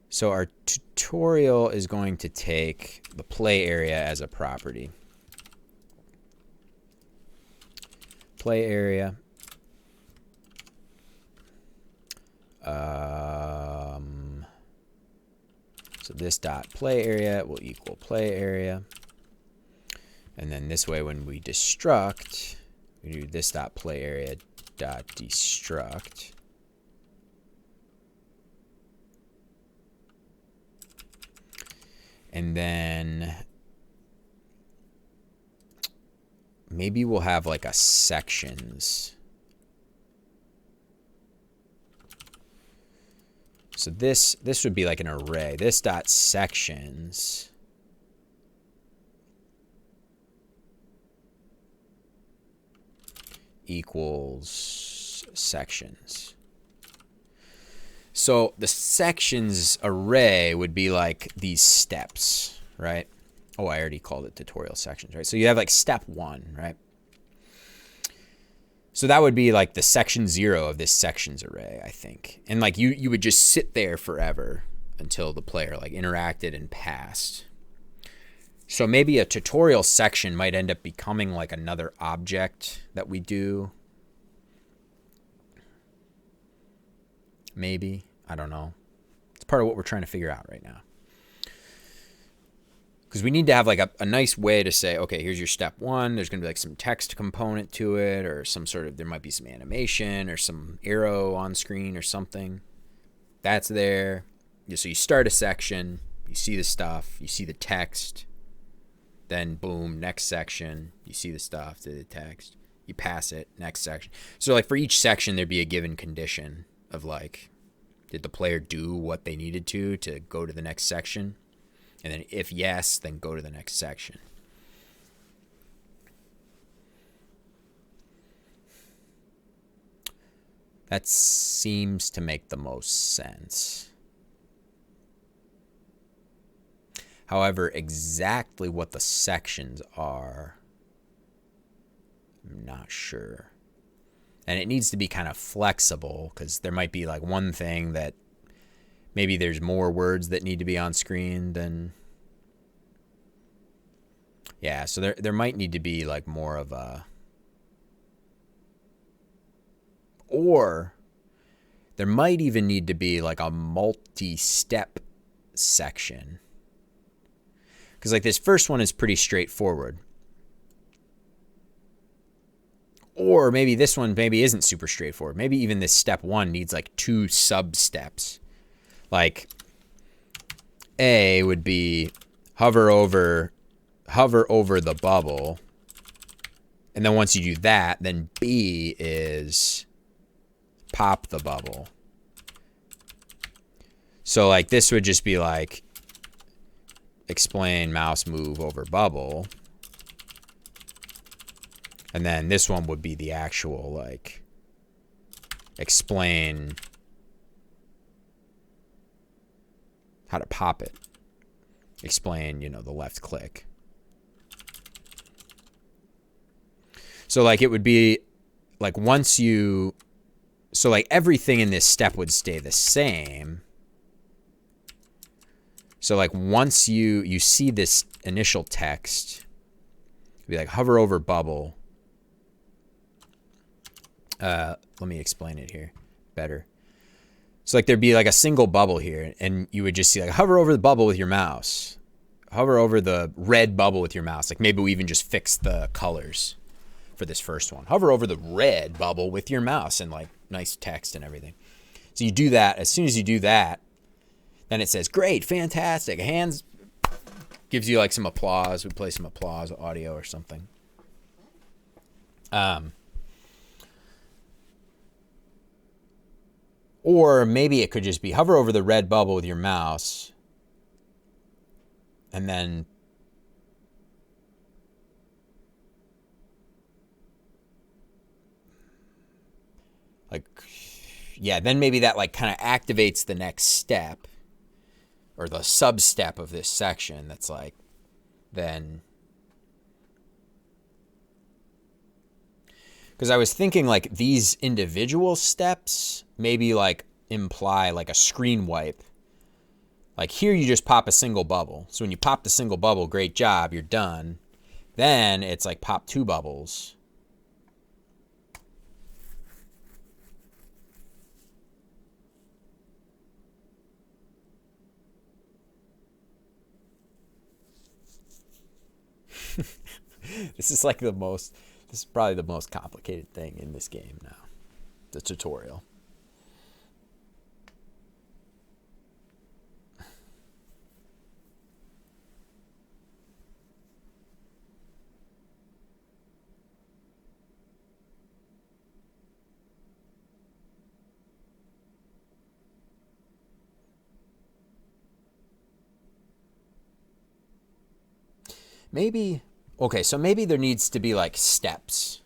So our tutorial is going to take the play area as a property. Play area. So this dot play area will equal play area. And then this way when we destruct, we do this dot play area dot destruct. And then maybe we'll have like a sections. So this would be like an array. This dot sections equals sections. So the sections array would be like these steps, right? Oh, I already called it tutorial sections, right? So you have like step 1, right? So that would be like the section 0 of this sections array, I think. And like you would just sit there forever until the player like interacted and passed. So maybe a tutorial section might end up becoming like another object that we do. Maybe. I don't know. It's part of what we're trying to figure out right now. because we need to have like a nice way to say, okay, here's your step one. There's going to be like some text component to it, or some sort of, there might be some animation or some arrow on screen or something. That's there. So you start a section, you see the stuff, you see the text, then boom, next section, you see the stuff to the text, you pass it, next section. So like for each section, there'd be a given condition of like, did the player do what they needed to go to the next section? And then if yes, then go to the next section. That seems to make the most sense. However, exactly what the sections are, I'm not sure. And it needs to be kind of flexible, because there might be like one thing that maybe there's more words that need to be on screen than... Yeah, so there might need to be like more of a... Or there might even need to be like a multi-step section. Because like this first one is pretty straightforward. Or maybe this one maybe isn't super straightforward. Maybe even this step one needs like 2 sub-steps. Like A would be hover over the bubble. And then once you do that, then B is pop the bubble. So like this would just be like explain mouse move over bubble. And then this one would be the actual like explain how to pop it. Explain, you know, the left click. So like it would be like once you, so like everything in this step would stay the same. So like once you see this initial text, it'd be like hover over bubble. Let me explain it here better. So like there'd be like a single bubble here, and you would just see like hover over the bubble with your mouse. Hover over the red bubble with your mouse. Like maybe we even just fix the colors for this first one. Hover over the red bubble with your mouse, and like nice text and everything. So you do that. As soon as you do that, then it says, great, fantastic. Hands gives you like some applause. We play some applause audio or something. Or maybe it could just be hover over the red bubble with your mouse, and then like, yeah, then maybe that like kind of activates the next step or the sub step of this section. That's like, then, because I was thinking like these individual steps maybe like imply like a screen wipe. Like here you just pop a single bubble. So when you pop the single bubble, great job, you're done. Then it's like pop 2 bubbles. This is like this is probably the most complicated thing in this game now. The tutorial. Maybe, okay, so maybe there needs to be like steps,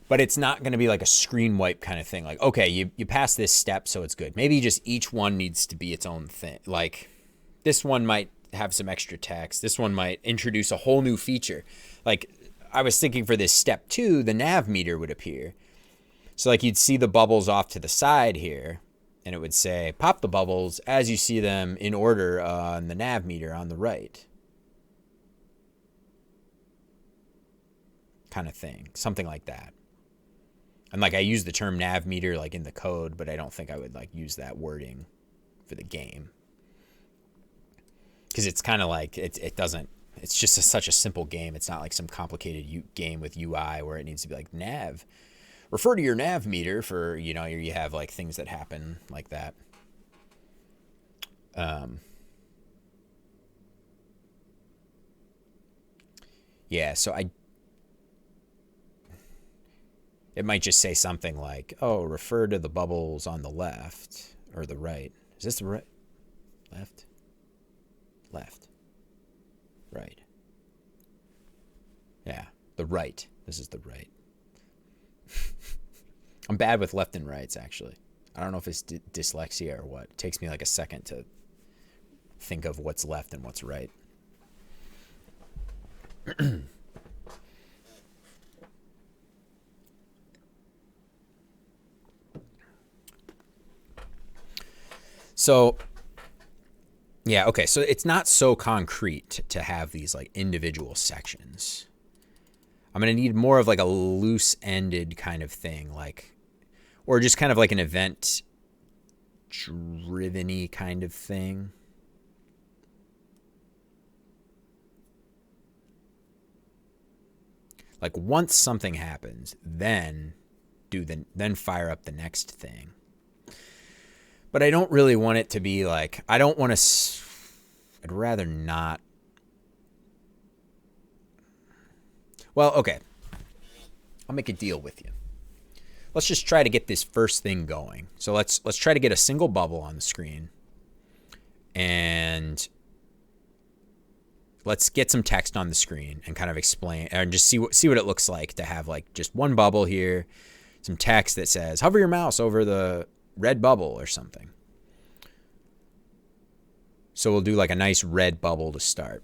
but it's not going to be like a screen wipe kind of thing. Like, okay, you pass this step, so it's good. Maybe just each one needs to be its own thing. Like this one might have some extra text. This one might introduce a whole new feature. Like I was thinking for this step 2, the nav meter would appear. So like you'd see the bubbles off to the side here, and it would say pop the bubbles as you see them in order on the nav meter on the right. Kind of thing, something like that. And like I use the term nav meter like in the code, but I don't think I would like use that wording for the game. because it's kind of like it doesn't. It's just such a simple game. It's not like some complicated game with UI where it needs to be like nav. Refer to your nav meter for, you know, you have like things that happen like that. Yeah, so it might just say something like, oh, refer to the bubbles on the left or the right. Is this the right? Left? Left. Right. Yeah, the right. This is the right. I'm bad with left and rights, actually. I don't know if it's dyslexia or what. It takes me like a second to think of what's left and what's right. So, yeah, okay. So it's not so concrete to have these like individual sections. I'm going to need more of like a loose-ended kind of thing, like, or just kind of like an event-driven-y kind of thing. Like once something happens, then fire up the next thing. But I don't really want it to be like, I don't want to, I'd rather not. Well, okay. I'll make a deal with you. Let's just try to get this first thing going. So let's try to get a single bubble on the screen. And let's get some text on the screen and kind of explain and just see what it looks like to have like just one bubble here, some text that says hover your mouse over the red bubble or something. So we'll do like a nice red bubble to start.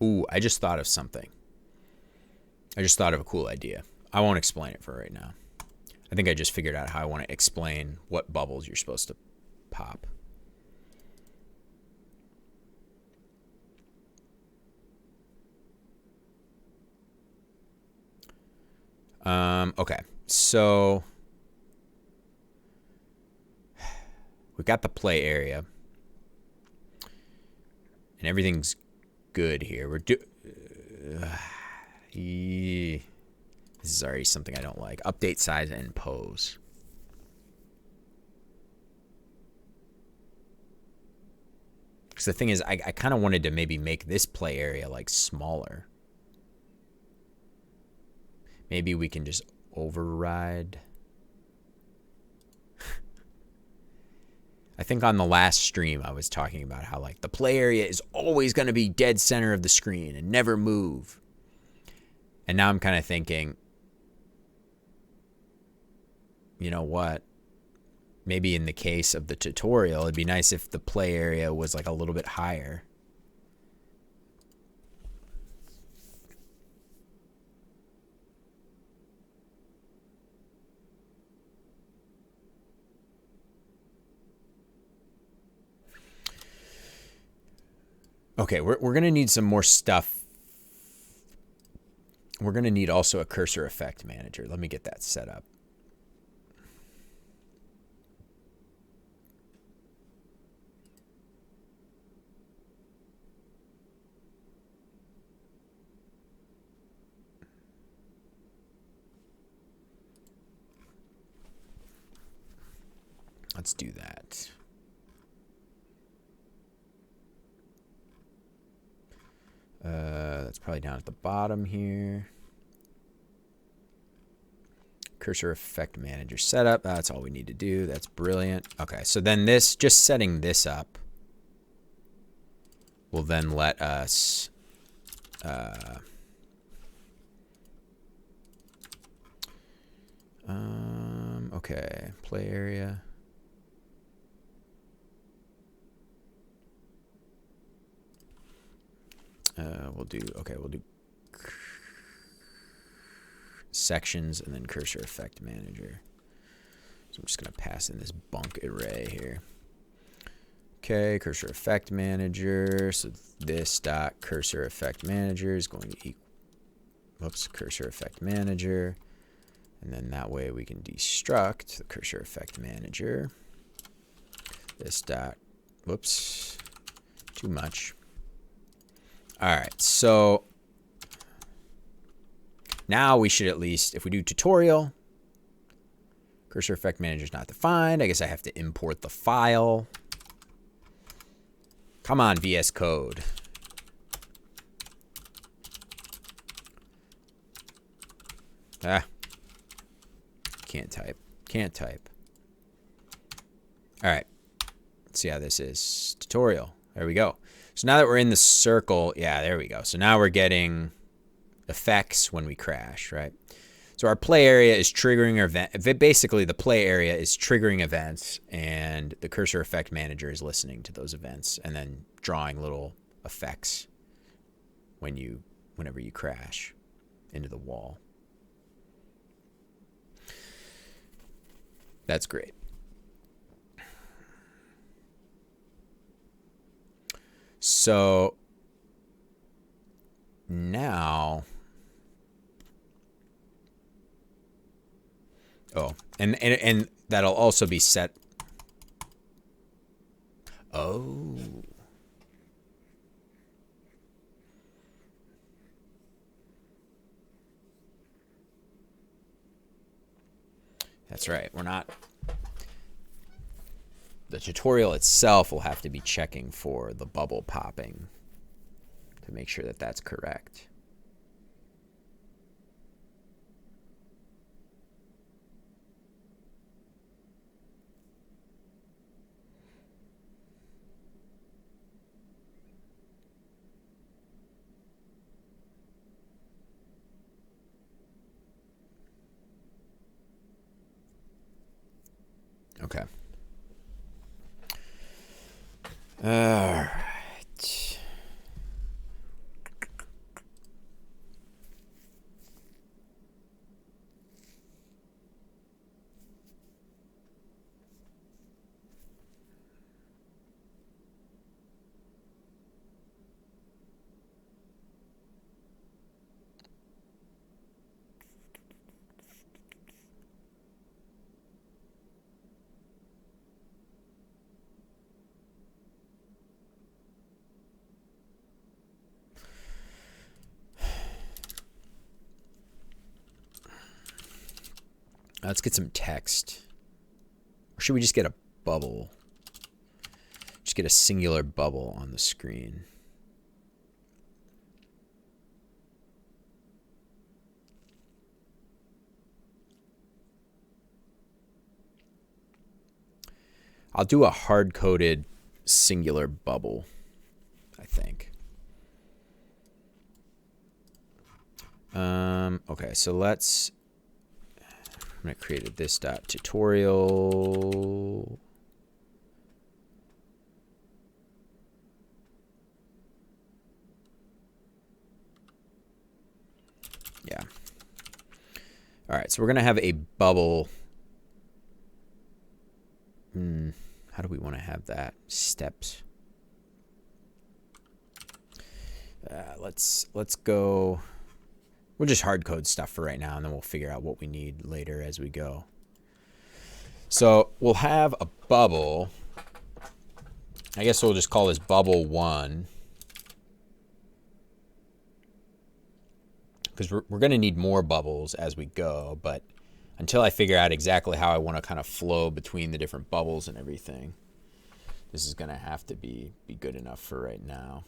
Ooh, I just thought of something. I just thought of a cool idea. I won't explain it for right now. I think I just figured out how I want to explain what bubbles you're supposed to pop. Okay, so we got the play area, and everything's good here. This is already something I don't like. Update size and pose. Because the thing is, I kind of wanted to maybe make this play area like smaller. Maybe we can just override. I think on the last stream I was talking about how like the play area is always going to be dead center of the screen and never move. And now I'm kind of thinking, you know what? Maybe in the case of the tutorial, it'd be nice if the play area was like a little bit higher. Okay, we're going to need some more stuff. We're going to need also a cursor effect manager. Let me get that set up. Let's do that. That's probably down at the bottom here. Cursor effect manager setup. That's all we need to do. That's brilliant. Okay, so then this, just setting this up will then let us okay, play area. We'll do sections and then cursor effect manager. So I'm just going to pass in this bunk array here. Okay, cursor effect manager. So this dot cursor effect manager is going to equal, cursor effect manager. And then that way we can destruct the cursor effect manager. This dot, too much. All right, so now we should at least, if we do tutorial, cursor effect manager is not defined. I guess I have to import the file. Come on, VS Code. Can't type. Can't type. All right. Let's see how this is. Tutorial. There we go. So now that we're in the circle, yeah, there we go. So now we're getting effects when we crash, right? So our play area is triggering event. Basically, the play area is triggering events, and the cursor effect manager is listening to those events and then drawing little effects whenever you crash into the wall. That's great. So now, and that'll also be set. Oh. That's right. We're not. The tutorial itself will have to be checking for the bubble popping to make sure that that's correct. Okay. All right. Let's get some text. Or should we just get a bubble? Just get a singular bubble on the screen. I'll do a hard-coded singular bubble, I think. Okay, so let's. I'm going to create a this.tutorial. Yeah. All right, so we're going to have a bubble. How do we want to have that? Steps. Let's go. We'll just hard code stuff for right now, and then we'll figure out what we need later as we go. So we'll have a bubble. I guess we'll just call this bubble 1. Because we're going to need more bubbles as we go, but until I figure out exactly how I want to kind of flow between the different bubbles and everything, this is going to have to be good enough for right now.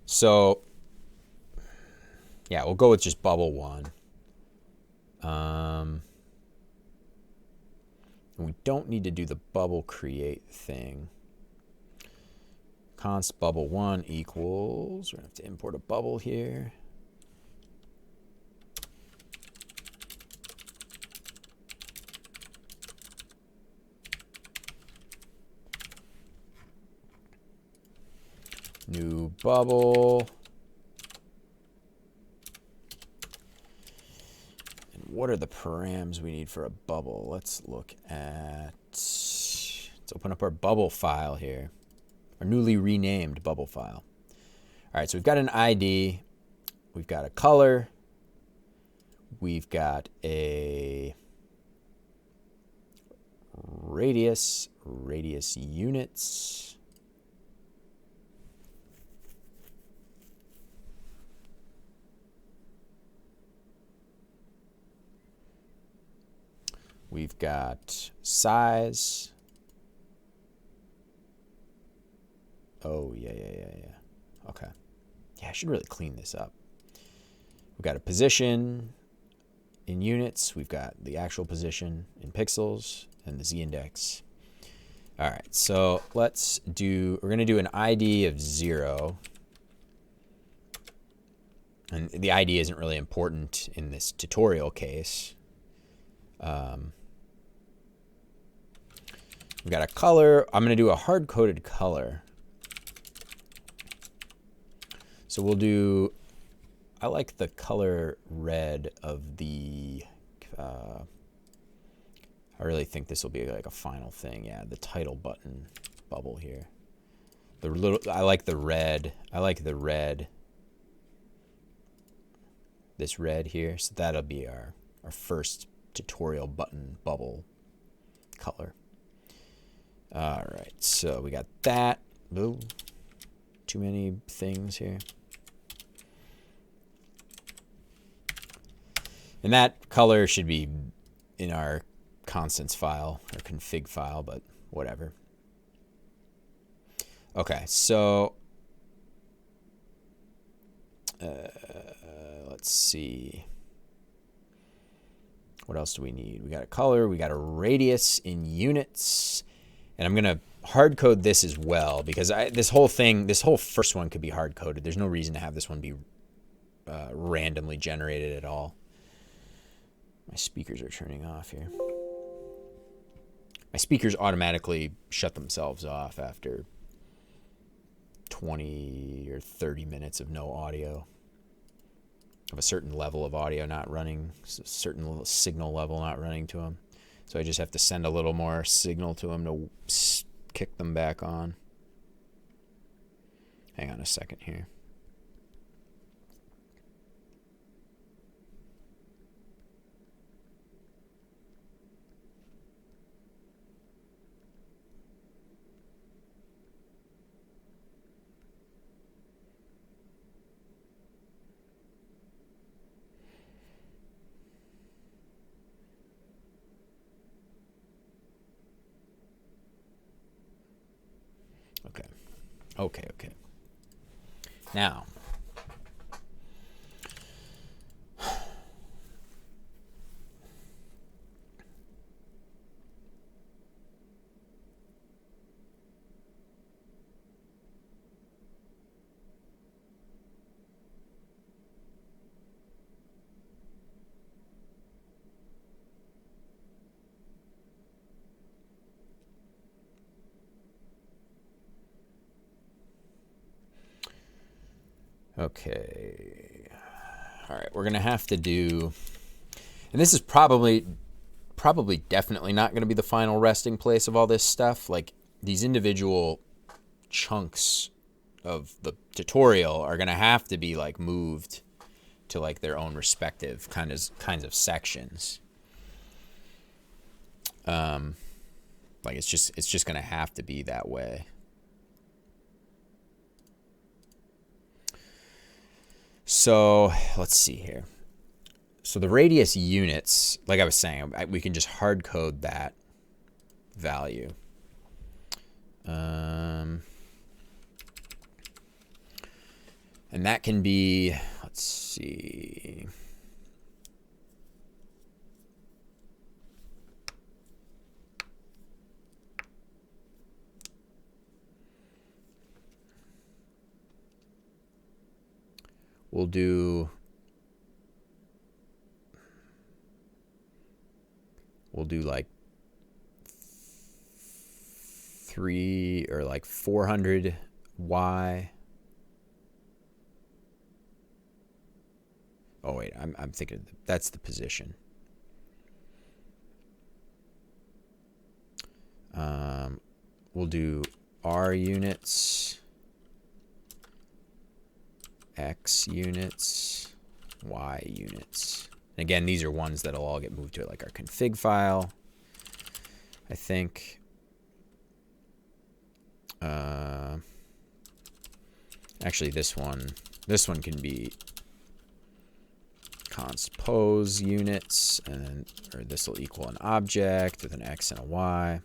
So, yeah, we'll go with just bubble 1. We don't need to do the bubble create thing. Const bubble 1 equals, we're going to have to import a bubble here. new bubble. And what are the params we need for a bubble? Let's look at, let's open up our bubble file here, our newly renamed bubble file. All right, so we've got an ID, we've got a color, we've got a radius units. We've got size. Oh, yeah. Okay. Yeah, I should really clean this up. We've got a position in units. We've got the actual position in pixels and the z-index. All right, so we're going to do an ID of 0. And the ID isn't really important in this tutorial case. We've got a color. I'm going to do a hard-coded color. So we'll do, I like the color red of the, I really think this will be like a final thing. Yeah, the title button bubble here. I like the red. I like the red. This red here. So that'll be our first tutorial button bubble color. All right, so we got that. Ooh, too many things here. And that color should be in our constants file or config file, but whatever. Okay, so let's see. What else do we need? We got a color, we got a radius in units, and I'm gonna hard code this as well because this whole first one could be hard coded. There's no reason to have this one be randomly generated at all. My speakers are turning off here. My speakers automatically shut themselves off after 20 or 30 minutes of no audio, of a certain level of audio not running, a certain signal level not running to them. So I just have to send a little more signal to them to kick them back on. Hang on a second here. Okay. Now, okay. All right, we're going to have to do, and this is probably definitely not going to be the final resting place of all this stuff. Like, these individual chunks of the tutorial are going to have to be like moved to like their own respective kinds of sections. Like it's just going to have to be that way. So let's see here. So the radius units, like I was saying, we can just hard code that value. And that can be, let's see. We'll do like 3 or like 400 Y Oh wait, I'm thinking that's the position. We'll do R units, X units, Y units. And again, these are ones that'll all get moved to like our config file, I think. Actually, this one can be const pose units, and or this will equal an object with an X and a Y.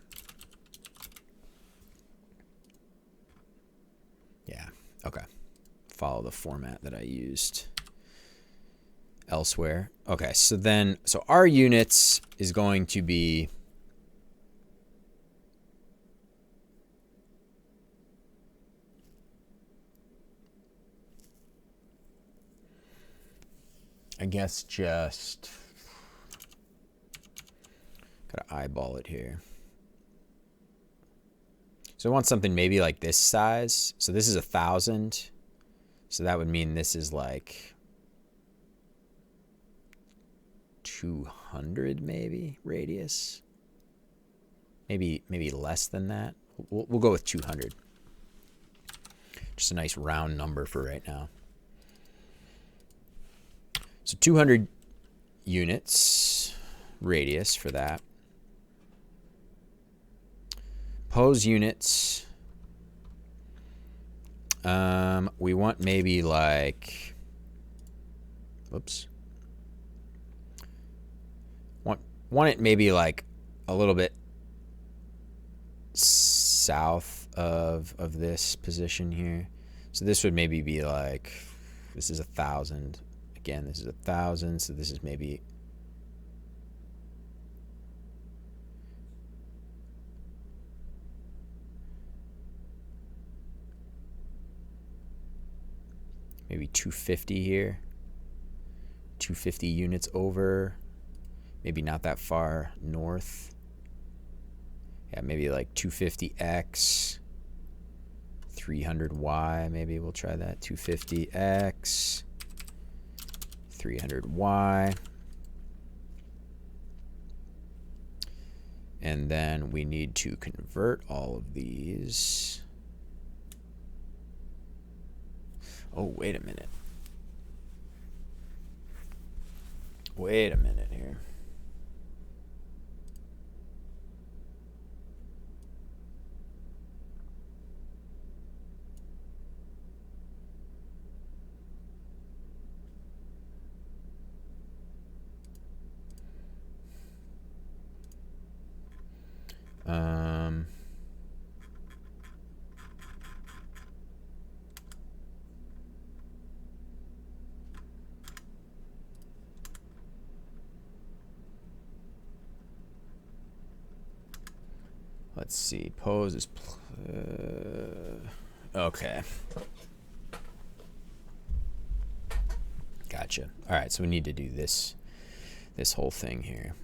Yeah, okay. Follow the format that I used elsewhere. Okay, so our units is going to be I guess just gotta eyeball it here. So I want something maybe like this size. So this is 1,000. So that would mean this is like 200 maybe radius. Maybe less than that. We'll go with 200. Just a nice round number for right now. So 200 units radius for that. Pose units. We want maybe like, whoops. Want it maybe like a little bit south of this position here. So this would maybe be like, this is 1,000. Again, this is 1,000. So this is maybe maybe 250 here. 250 units over. Maybe not that far north. Yeah, maybe like 250x, 300y. Maybe we'll try that. 250x, 300y. And then we need to convert all of these. Oh, wait a minute. Wait a minute here. Let's see. Pose is okay. Gotcha. All right, so we need to do this whole thing here.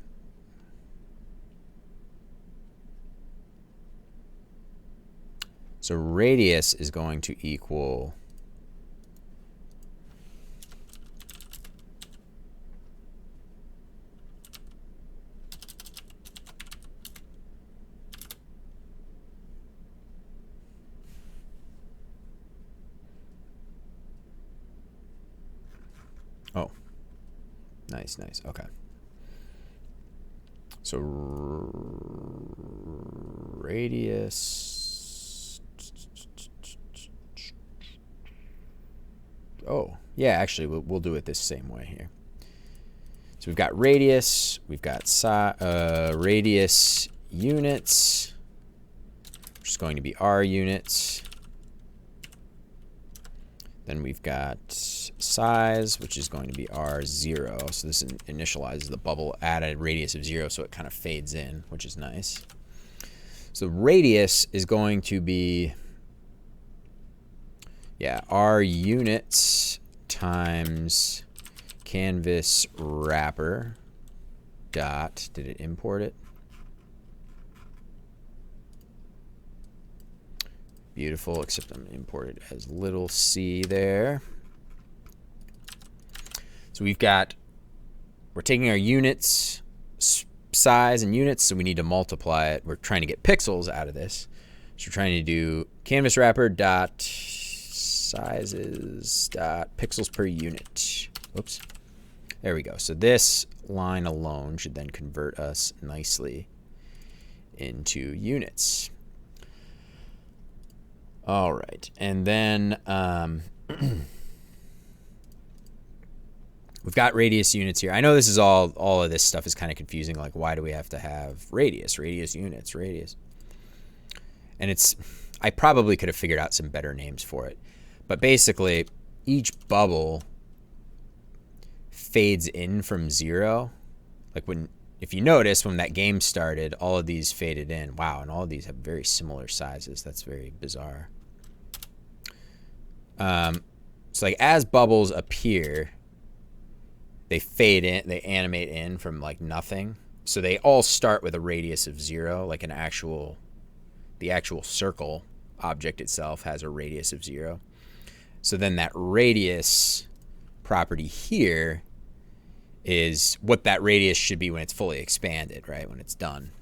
So radius is going to equal oh, nice. Okay. So radius. Oh, yeah, actually, we'll do it this same way here. So we've got radius, we've got radius units, which is going to be R units. Then we've got size, which is going to be R0. So this initializes the bubble at a radius of 0, so it kind of fades in, which is nice. So radius is going to be, yeah, R units times canvas wrapper dot, did it import it? Beautiful, except I'm imported as little c there. So we're taking our units size and units, so we need to multiply it. We're trying to get pixels out of this. So we're trying to do canvas wrapper dot sizes dot pixels per unit. Whoops. There we go. So this line alone should then convert us nicely into units. All right. And then we've got radius units here. I know this is all of this stuff is kind of confusing. Like, why do we have to have radius units, radius? And I probably could have figured out some better names for it. But basically, each bubble fades in from 0. Like if you notice, when that game started, all of these faded in. Wow, and all of these have very similar sizes. That's very bizarre. So like as bubbles appear, they fade in, they animate in from like nothing. So they all start with a radius of 0, like the actual circle object itself has a radius of 0. So then that radius property here is what that radius should be when it's fully expanded, right? When it's done.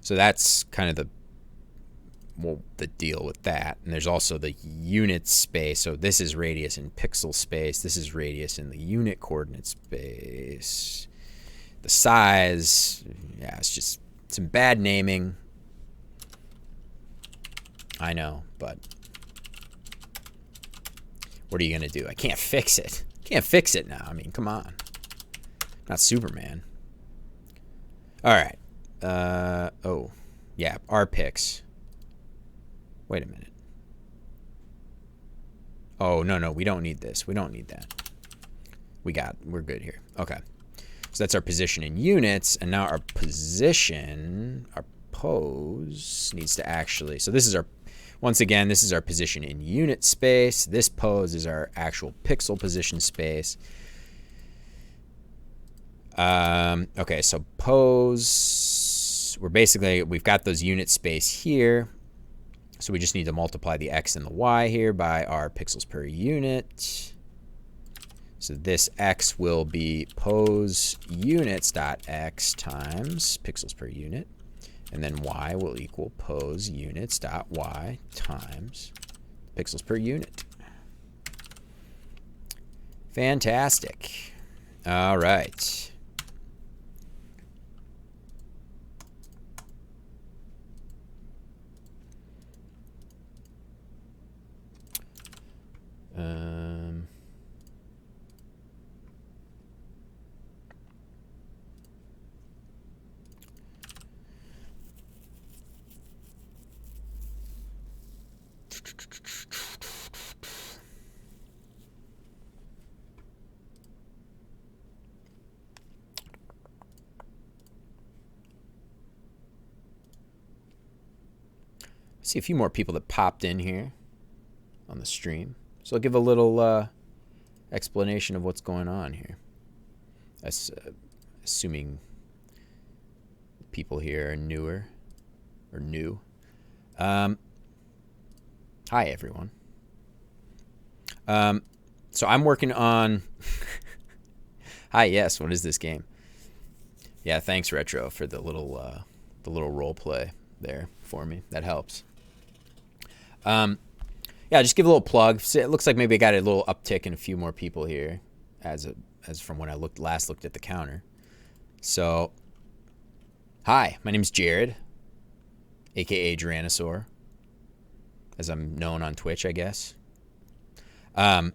So that's kind of the deal with that. And there's also the unit space. So this is radius in pixel space. This is radius in the unit coordinate space. The size, yeah, it's just some bad naming. I know, but what are you going to do? I can't fix it. Can't fix it now. I mean, come on. Not Superman. All right. Oh, yeah, rpix. Wait a minute. Oh, no, we don't need this. We don't need that. We're good here. Okay. So that's our position in units, and now our position, our pose needs to actually, so this is our, once again, this is our position in unit space. This pose is our actual pixel position space. Okay, so pose, we've got those unit space here. So we just need to multiply the x and the y here by our pixels per unit. So this x will be pose units dot x times pixels per unit. And then y will equal pose units dot y times pixels per unit. Fantastic. All right. See a few more people that popped in here on the stream. So I'll give a little explanation of what's going on here. Assuming people here are newer or new. Hi, everyone. So I'm working on... Hi, yes, what is this game? Yeah, thanks, Retro, for the little role play there for me. That helps. Yeah, just give a little plug. It looks like maybe I got a little uptick in a few more people here as from when I last looked at the counter. So, hi, my name's Jared, aka Tyrannosaur, as I'm known on Twitch, I guess. But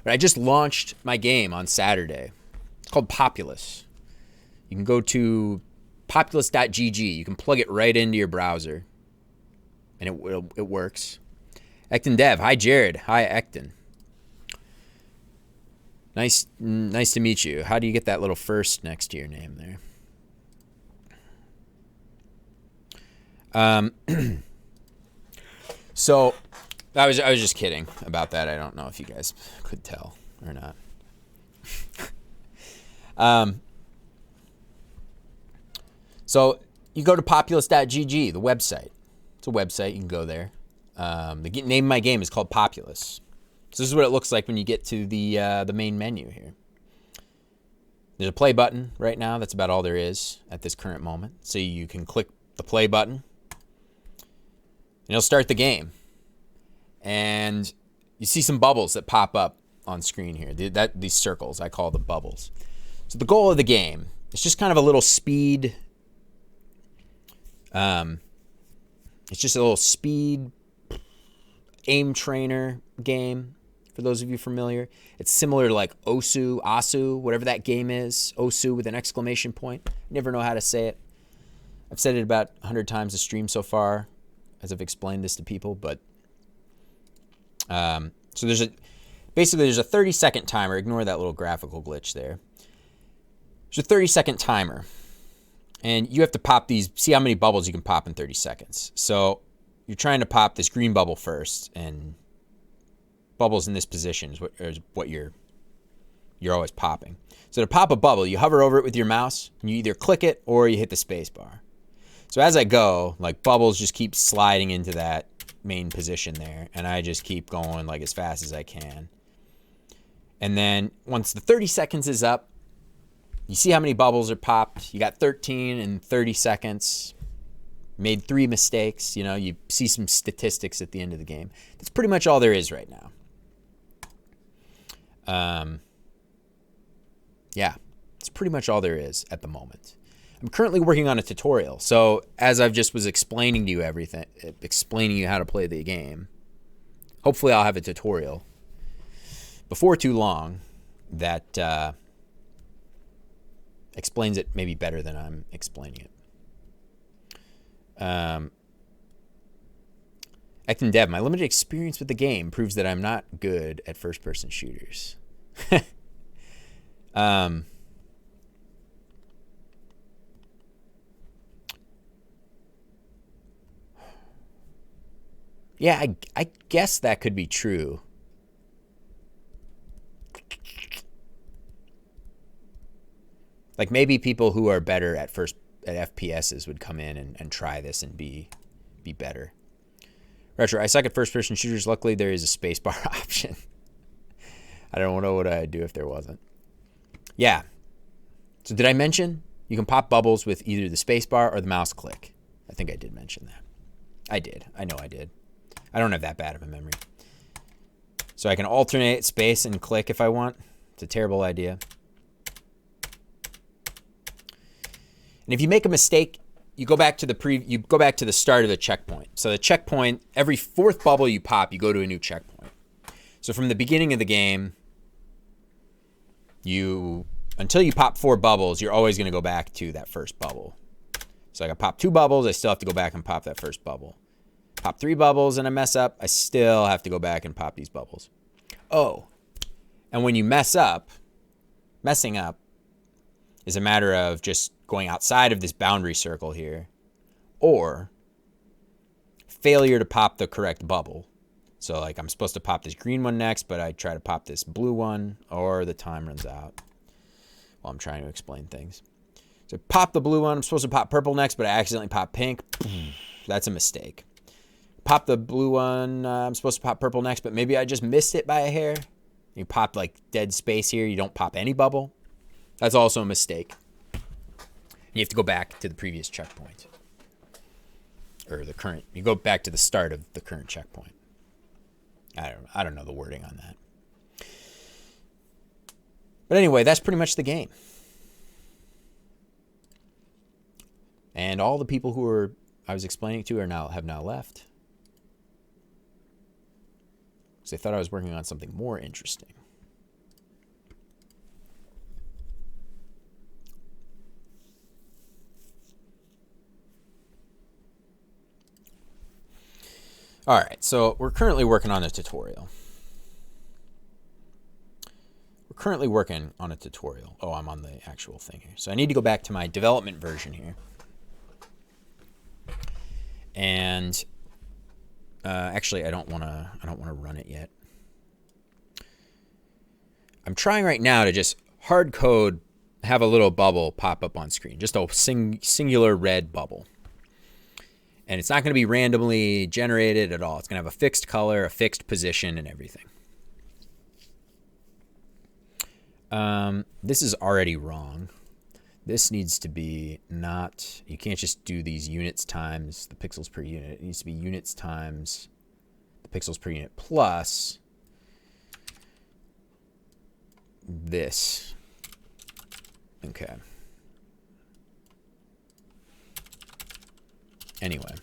I just launched my game on Saturday. It's called Populus. You can go to populus.gg. You can plug it right into your browser, and it works. Ecton Dev. Hi, Jared. Hi, Ecton. Nice to meet you. How do you get that little first next to your name there? So I was just kidding about that. I don't know if you guys could tell or not. So you go to populus.gg, the website. It's a website. You can go there. The name of my game is called Populus. So this is what it looks like when you get to the main menu here. There's a play button right now. That's about all there is at this current moment. So you can click the play button, and it'll start the game. And you see some bubbles that pop up on screen here. These circles, I call them bubbles. So the goal of the game is just kind of a little speed. It's just a little speed aim trainer game. For those of you familiar, it's similar to like Asu, whatever that game is. Osu with an exclamation point. I never know how to say it. I've said it about 100 times a stream so far as I've explained this to people. But so there's a 30-second timer. Ignore that little graphical glitch there. There's a 30-second timer, and you have to pop these. See how many bubbles you can pop in 30 seconds. So you're trying to pop this green bubble first, and bubbles in this position is what you're always popping. So to pop a bubble, you hover over it with your mouse, and you either click it or you hit the space bar. So as I go, like bubbles just keep sliding into that main position there, and I just keep going like as fast as I can. And then once the 30 seconds is up, you see how many bubbles are popped. You got 13 in 30 seconds. Made 3 mistakes. You know, you see some statistics at the end of the game. That's pretty much all there is right now. Yeah, it's pretty much all there is at the moment. I'm currently working on a tutorial. So as I've just was explaining to you everything, explaining you how to play the game, hopefully I'll have a tutorial before too long that explains it maybe better than I'm explaining it. Acting Dev, my limited experience with the game proves that I'm not good at first-person shooters. Yeah, I guess that could be true. Like maybe people who are better at FPSs would come in and try this and be better. Retro, I suck at first-person shooters. Luckily, there is a spacebar option. I don't know what I'd do if there wasn't. Yeah. So did I mention you can pop bubbles with either the spacebar or the mouse click? I think I did mention that. I did. I know I did. I don't have that bad of a memory. So I can alternate space and click if I want. It's a terrible idea. And if you make a mistake, you go back to the start of the checkpoint. So the checkpoint, every 4th bubble you pop, you go to a new checkpoint. So from the beginning of the game, until you pop 4 bubbles, you're always going to go back to that first bubble. So I can pop 2 bubbles, I still have to go back and pop that first bubble. Pop 3 bubbles and I mess up, I still have to go back and pop these bubbles. Oh, and when you messing up is a matter of just going outside of this boundary circle here, or failure to pop the correct bubble. So like I'm supposed to pop this green one next, but I try to pop this blue one, or the time runs out while I'm trying to explain things. So pop the blue one, I'm supposed to pop purple next, but I accidentally pop pink. That's a mistake. Pop the blue one, I'm supposed to pop purple next, but maybe I just missed it by a hair. You pop like dead space here, you don't pop any bubble. That's also a mistake. You have to go back to the previous checkpoint. Or you go back to the start of the current checkpoint. I don't know the wording on that. But anyway, that's pretty much the game. And all the people who I was explaining to have now left. Because they thought I was working on something more interesting. All right, so we're currently working on a tutorial. Oh, I'm on the actual thing here. So I need to go back to my development version here. And actually, I don't want to run it yet. I'm trying right now to just hard code, have a little bubble pop up on screen, just a singular red bubble. And it's not going to be randomly generated at all. It's going to have a fixed color, a fixed position, and everything. This is already wrong. This needs to be not, you can't just do these units times the pixels per unit. It needs to be units times the pixels per unit plus this. Okay. Anyway.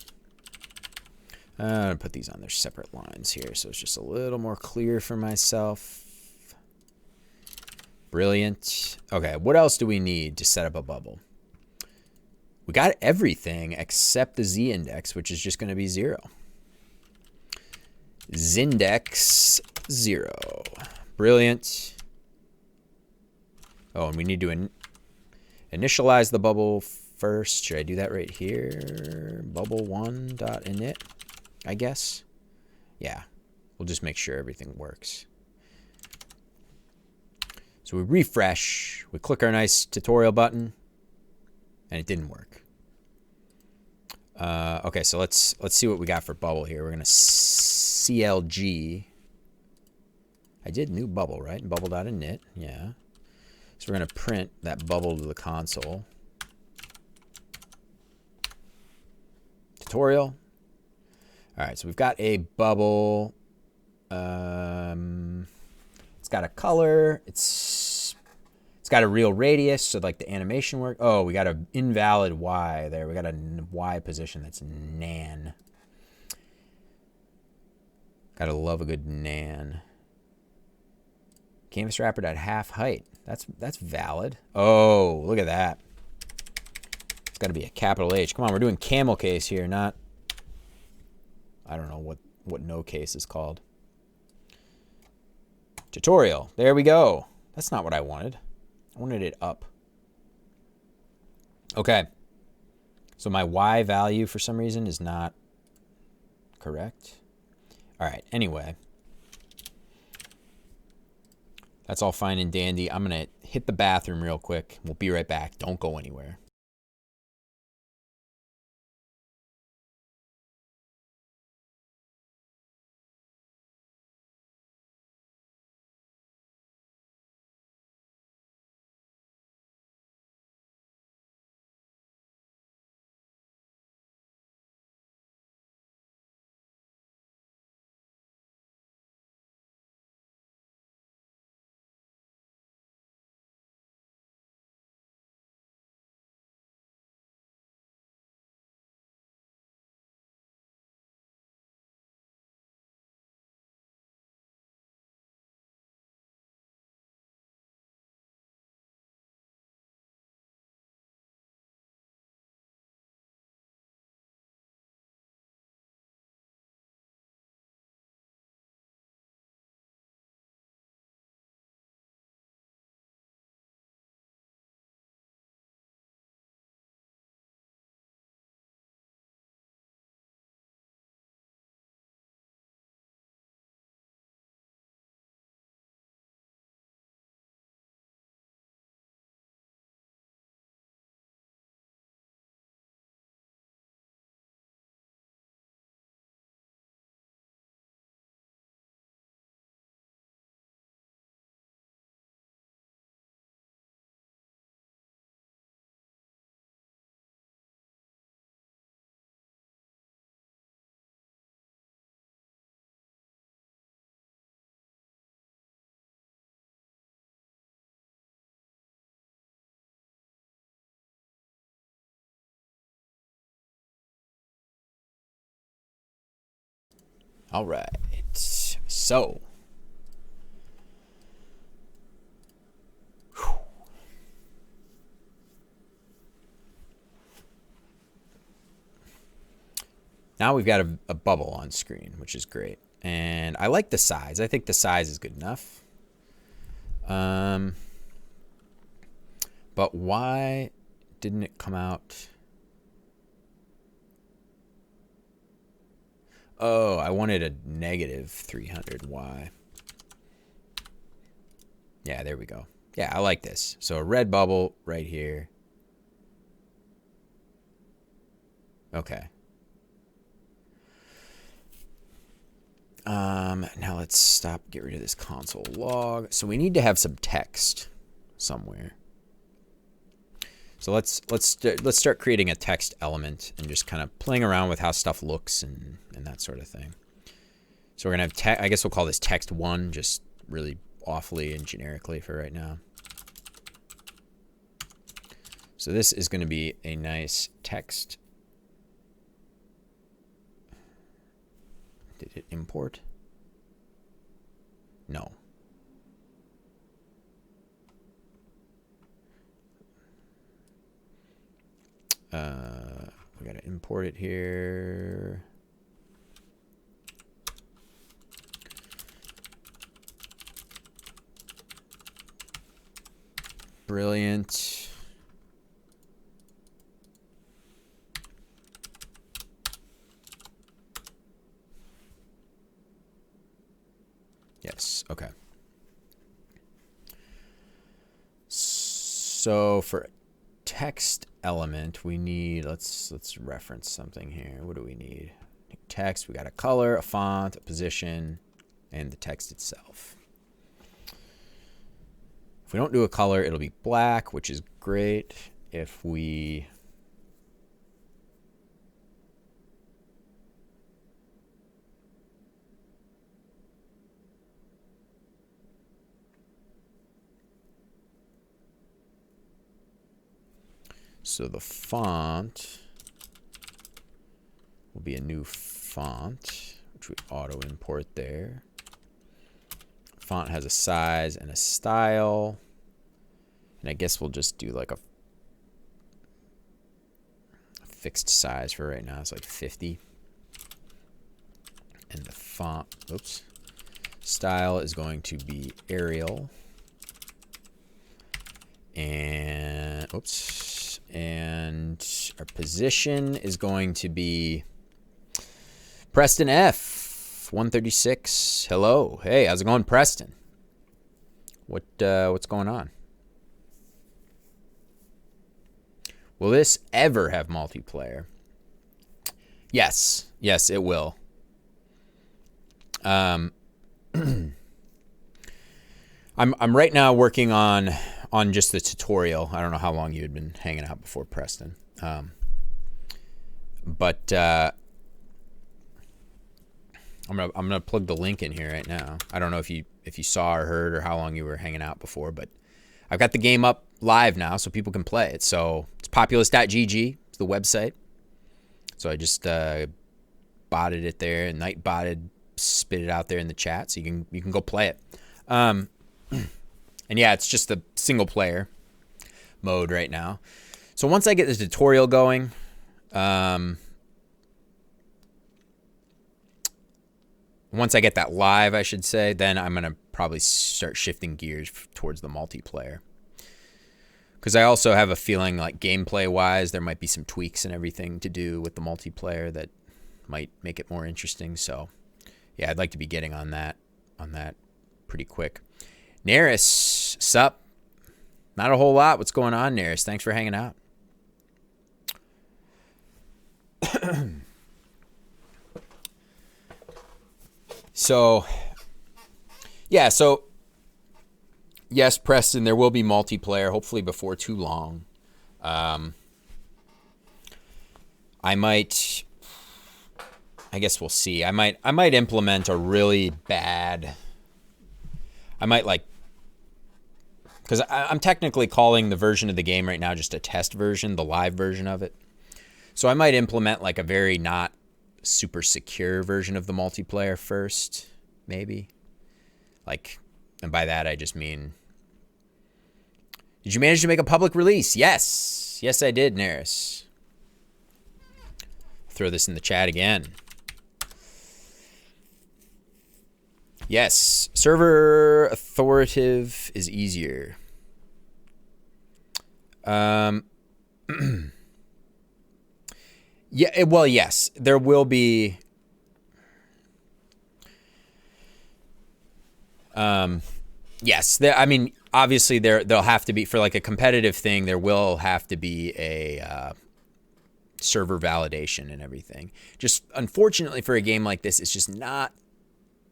I'm going to put these on their separate lines here so it's just a little more clear for myself. Brilliant. Okay, what else do we need to set up a bubble? We got everything except the z-index, which is just going to be 0. Z-index 0. Brilliant. Oh, and we need to initialize the bubble first. Should I do that right here? Bubble1.init, I guess. Yeah, we'll just make sure everything works. So we refresh, we click our nice tutorial button, and it didn't work. Okay, so let's see what we got for bubble here. We're gonna CLG. I did new bubble, right? Bubble.init, yeah. So we're gonna print that bubble to the console. Tutorial. All right, so we've got a bubble. It's got a color. It's got a real radius, so like the animation work. Oh, we got an invalid Y there. We got a Y position that's nan. Gotta love a good nan. Canvas wrapper at half height. That's valid. Oh, look at that. It's got to be a capital H. Come on, we're doing camel case here, not. I don't know what no case is called. Tutorial. There we go. That's not what I wanted. I wanted it up. Okay. So my Y value for some reason is not correct. All right. Anyway. That's all fine and dandy. I'm going to hit the bathroom real quick. We'll be right back. Don't go anywhere. All right. So. Now we've got a bubble on screen, which is great. And I like the size. I think the size is good enough. But why didn't it come out? Oh, I wanted a negative 300Y. Yeah, there we go. Yeah, I like this. So a red bubble right here. Okay. Now let's get rid of this console log. So we need to have some text. somewhere. So let's start creating a text element and just kind of playing around with how stuff looks and that sort of thing. So we're gonna have I guess we'll call this text 1, just really awfully and generically for right now. So this is going to be a nice text. Did it import? No. We got to import it here. Brilliant. Yes, okay. So for text element, we need, let's reference something here. What do we need? Text, we got a color, a font, a position, and the text itself. If we don't do a color, it'll be black, which is great. If we So the font will be a new font, which we auto import there. Font has a size and a style. And I guess we'll just do like a fixed size for right now. It's like 50. And the font, oops, style is going to be Arial. And, oops, and our position is going to be Preston F, 136. Hello. Hey, how's it going, Preston? What's going on? Will this ever have multiplayer? Yes. Yes, it will. I'm right now working on just the tutorial. I don't know how long you had been hanging out before, Preston. But I'm gonna plug the link in here right now. I don't know if you saw or heard or how long you were hanging out before, but I've got the game up live now so people can play it. So it's populus.gg, it's the website. So I just botted it there and night botted, spit it out there in the chat so you can go play it. And yeah, it's just a single player mode right now. So once I get the tutorial going, once I get that live, I should say, then I'm going to probably start shifting gears towards the multiplayer. Because I also have a feeling like gameplay-wise, there might be some tweaks and everything to do with the multiplayer that might make it more interesting. So yeah, I'd like to be getting on that pretty quick. Neris, sup? Not a whole lot. What's going on, Neris? Thanks for hanging out. So, yeah, so, yes, Preston, there will be multiplayer, hopefully before too long. I guess we'll see. I might implement a really bad, because I'm technically calling the version of the game right now just a test version, the live version of it. So I might implement like a very not super secure version of the multiplayer first, maybe. Like, and by that I just mean, did you manage to make a public release? Yes. Yes, I did, Neris. Throw this in the chat again. Yes, server authoritative is easier. Yeah, well, yes, there will be. Yes, I mean, obviously there'll have to be, for like a competitive thing, there will have to be a server validation and everything. Just unfortunately for a game like this, it's just not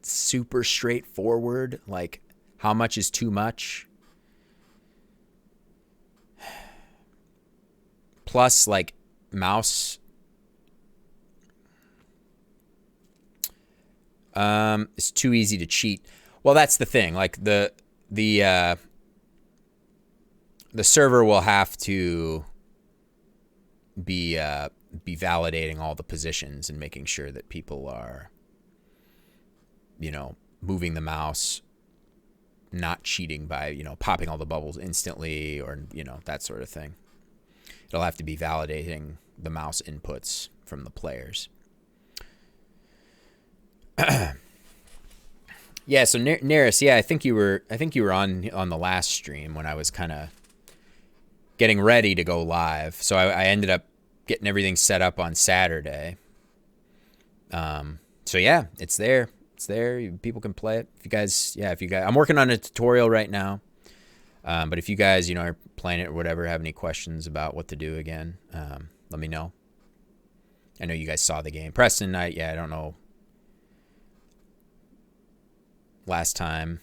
super straightforward. Like, how much is too much? plus like mouse. It's too easy to cheat. Well, that's the thing. Like the server will have to be validating all the positions and making sure that people are, you know, moving the mouse, not cheating by, you know, popping all the bubbles instantly, or, you know, that sort of thing. It'll have to be validating the mouse inputs from the players. Yeah, so Neris, yeah, I think you were on the last stream when I was kind of getting ready to go live. So I ended up getting everything set up on Saturday. So yeah, it's there. It's there. People can play it. If you guys, I'm working on a tutorial right now. But if you guys, you know, are playing it or whatever, have any questions about what to do again, let me know. I know you guys saw the game. Preston, I don't know. Last time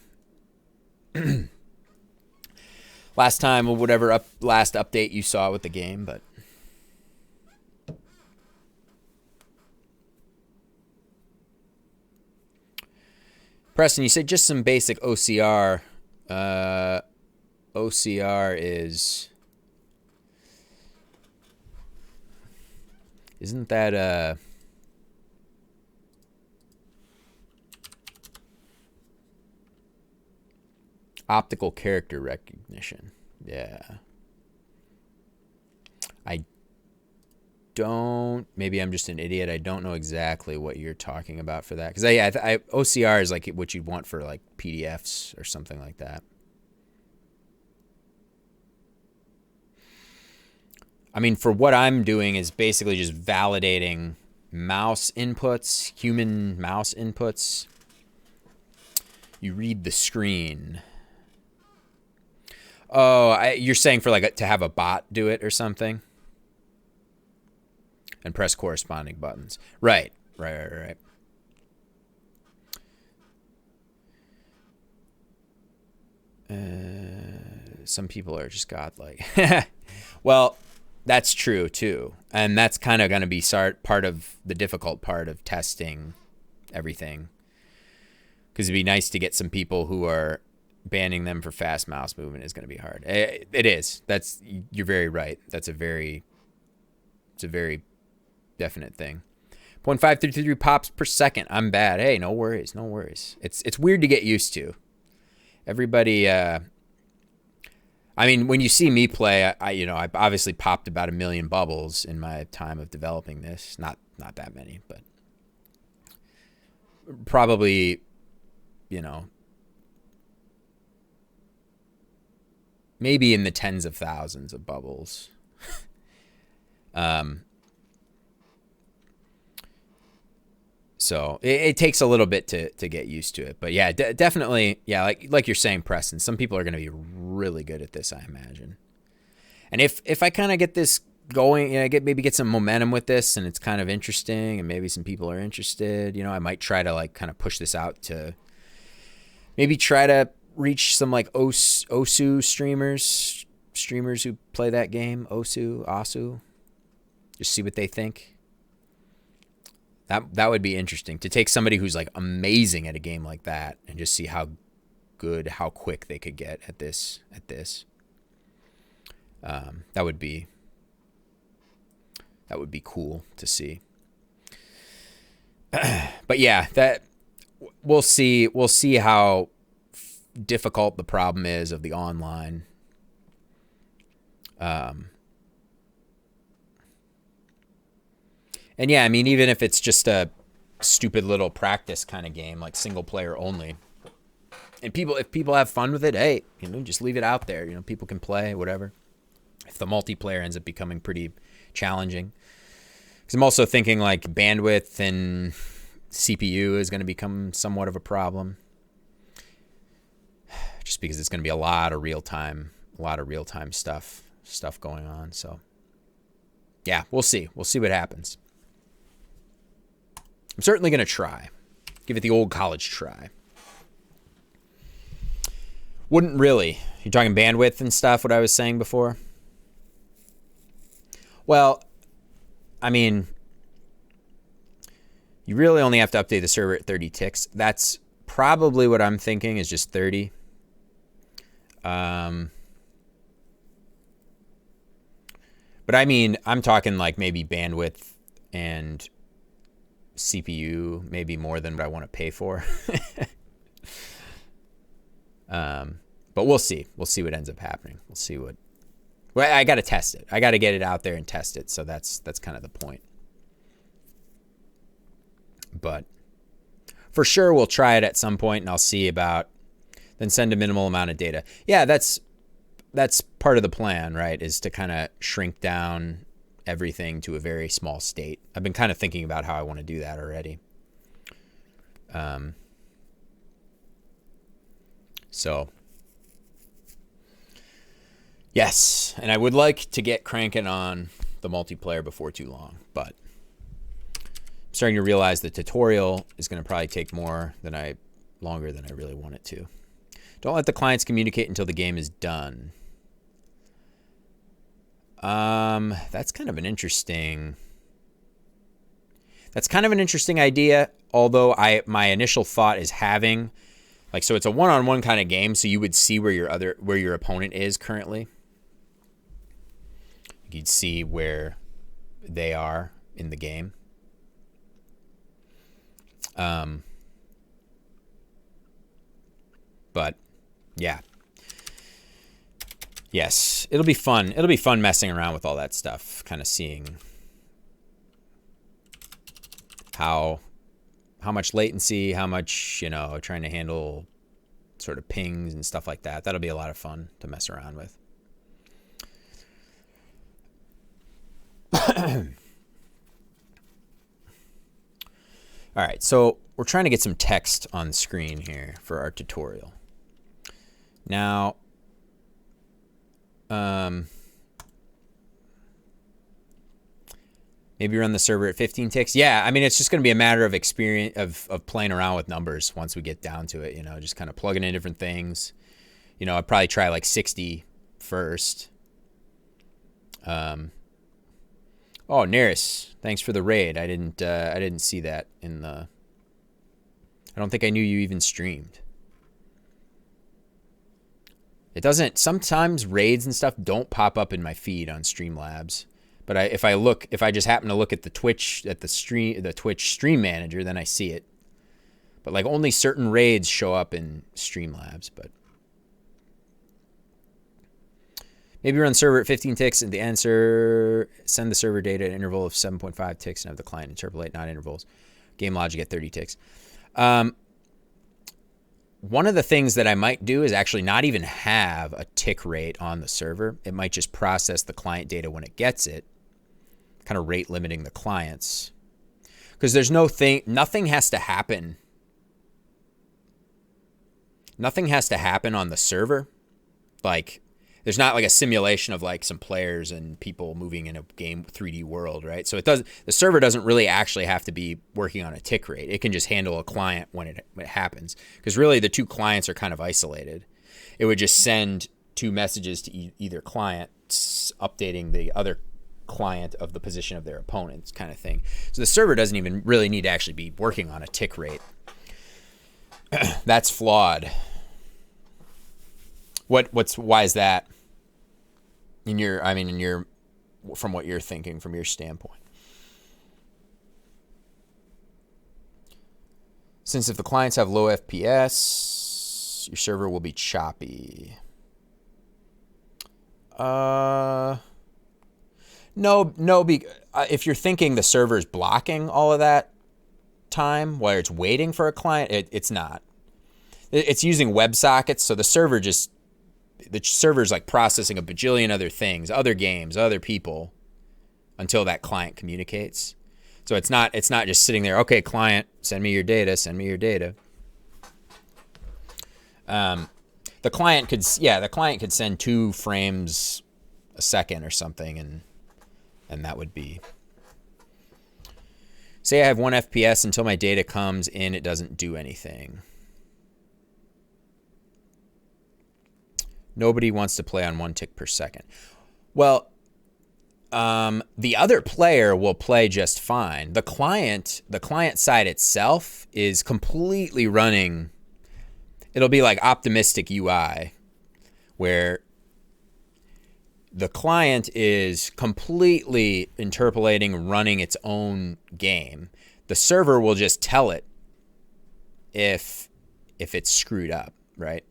or whatever last update you saw with the game, but Preston, you said just some basic OCR. OCR isn't that optical character recognition? Yeah. Maybe I'm just an idiot. I don't know exactly what you're talking about for that. Because OCR is like what you'd want for like PDFs or something like that. I mean, for what I'm doing is basically just validating mouse inputs, human mouse inputs. You read the screen. Oh, you're saying for like to have a bot do it or something? And press corresponding buttons. Right. Some people are just godlike. Well, that's true too. And that's kind of going to be part of the difficult part of testing everything. Because it'd be nice to get some people who are banning them for fast mouse movement is going to be hard. It is. You're very right. It's a very definite thing. 0.533 pops per second. I'm bad. Hey, no worries. It's weird to get used to. Everybody, I mean, when you see me play, I obviously popped about 1 million bubbles in my time of developing this. Not that many, but probably, you know, maybe in the tens of thousands of bubbles. So it takes a little bit to get used to it. But yeah, definitely, yeah, like you're saying, Preston, some people are going to be really good at this, I imagine. And if I kind of get this going, you know, maybe get some momentum with this and it's kind of interesting and maybe some people are interested, you know, I might try to like kind of push this out to maybe try to reach some like OSU streamers who play that game, OSU, just see what they think. That would be interesting to take somebody who's like amazing at a game like that and just see how quick they could get at this. That would be cool to see. But yeah, that we'll see how difficult the problem is of the online. And yeah, I mean, even if it's just a stupid little practice kind of game, like single player only, and if people have fun with it, hey, you know, just leave it out there. You know, people can play, whatever. If the multiplayer ends up becoming pretty challenging, because I'm also thinking like bandwidth and CPU is going to become somewhat of a problem, just because it's going to be a lot of real time stuff going on. So yeah, we'll see what happens. I'm certainly going to try. Give it the old college try. Wouldn't really. You're talking bandwidth and stuff, what I was saying before? Well, I mean, you really only have to update the server at 30 ticks. That's probably what I'm thinking, is just 30. But I mean, I'm talking like maybe bandwidth and CPU, maybe more than what I want to pay for. But we'll see. We'll see what ends up happening. We'll see what. Well, I got to test it. I got to get it out there and test it. So that's kind of the point. But for sure, we'll try it at some point, and I'll see about. Then send a minimal amount of data. Yeah, that's part of the plan, right? Is to kind of shrink down everything to a very small state. I've been kind of thinking about how I want to do that already. So, yes, and I would like to get cranking on the multiplayer before too long, but I'm starting to realize the tutorial is going to probably take longer than I really want it to. Don't let the clients communicate until the game is done. That's kind of an interesting idea. Although my initial thought is having, like, so it's a one-on-one kind of game, so you would see where your opponent is currently. You'd see where they are in the game. But yeah. Yes, it'll be fun. It'll be fun messing around with all that stuff, kind of seeing how much latency, how much, trying to handle sort of pings and stuff like that. That'll be a lot of fun to mess around with. All right, so we're trying to get some text on screen here for our tutorial. Now, maybe run the server at 15 ticks. Yeah, I mean, it's just going to be a matter of experience of playing around with numbers once we get down to it, just kind of plugging in different things. I'd probably try like 60 first. Oh, Neris, thanks for the raid. I didn't see that in the. I don't think I knew you even streamed. It doesn't. Sometimes raids and stuff don't pop up in my feed on Streamlabs, but if I just happen to look at the Twitch stream manager, then I see it. But like only certain raids show up in Streamlabs. But maybe run server at 15 ticks and the answer, send the server data at an interval of 7.5 ticks and have the client interpolate, not intervals. Game logic at 30 ticks. One of the things that I might do is actually not even have a tick rate on the server. It might just process the client data when it gets it, kind of rate limiting the clients. Because there's nothing has to happen. Nothing has to happen on the server. Like, there's not like a simulation of like some players and people moving in a game 3D world, right? So the server doesn't really actually have to be working on a tick rate. It can just handle a client when it happens. Because really the two clients are kind of isolated. It would just send two messages to either client updating the other client of the position of their opponents, kind of thing. So the server doesn't even really need to actually be working on a tick rate. That's flawed. Why is that? From what you're thinking, from your standpoint. Since if the clients have low FPS, your server will be choppy. No. If you're thinking the server's blocking all of that time while it's waiting for a client, it's not. It's using WebSockets, so the server's like processing a bajillion other things, other games, other people, until that client communicates. So it's not just sitting there, okay, client, send me your data. The client could send 2 frames a second or something, and that would be. Say I have 1 FPS until my data comes in, it doesn't do anything. Nobody wants to play on 1 tick per second. Well, The other player will play just fine. The client side itself is completely running. It'll be like optimistic UI, where the client is completely interpolating, running its own game. The server will just tell it if it's screwed up, right?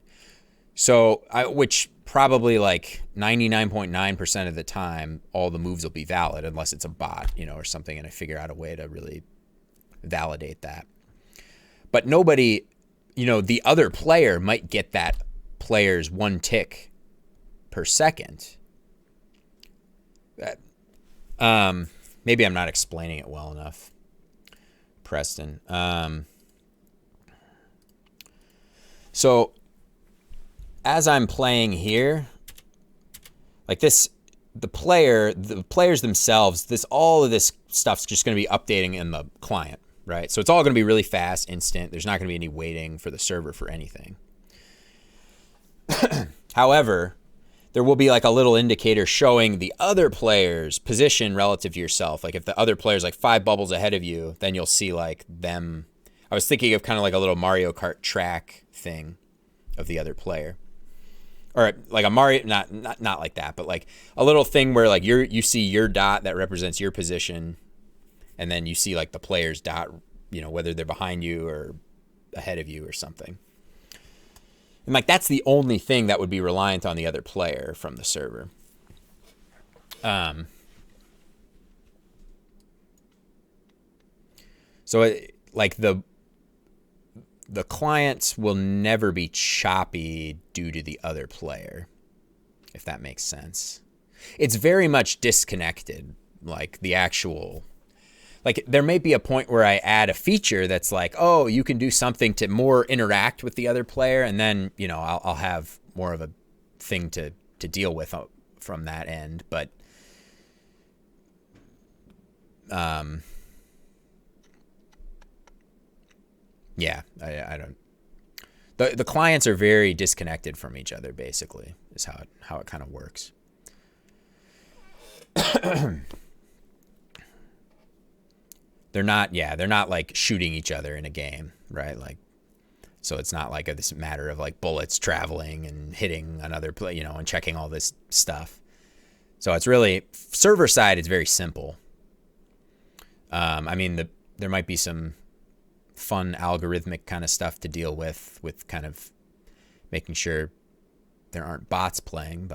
So, which probably like 99.9% of the time, all the moves will be valid unless it's a bot, or something, and I figure out a way to really validate that. But nobody, the other player might get that player's 1 tick per second. Maybe I'm not explaining it well enough, Preston. So as I'm playing here, like this, the players themselves, all of this stuff's just going to be updating in the client, right? So it's all going to be really fast, instant. There's not going to be any waiting for the server for anything. However, there will be like a little indicator showing the other player's position relative to yourself. Like if the other player's like 5 bubbles ahead of you, then you'll see like them. I was thinking of kind of like a little Mario Kart track thing of the other player. Or like a Mario, not like that, but like a little thing where like you see your dot that represents your position, and then you see like the player's dot, whether they're behind you or ahead of you or something. And like that's the only thing that would be reliant on the other player from the server. So like the clients will never be choppy due to the other player, if that makes sense. It's very much disconnected, like the actual. Like there may be a point where I add a feature that's like, oh, you can do something to more interact with the other player, and then I'll have more of a thing to deal with from that end. But yeah, I don't. The clients are very disconnected from each other. Basically, is how it kind of works. They're not like shooting each other in a game, right? Like, so it's not like this matter of like bullets traveling and hitting another play, and checking all this stuff. So it's really server side. It's very simple. I mean, there might be some fun algorithmic kind of stuff to deal with kind of making sure there aren't bots playing,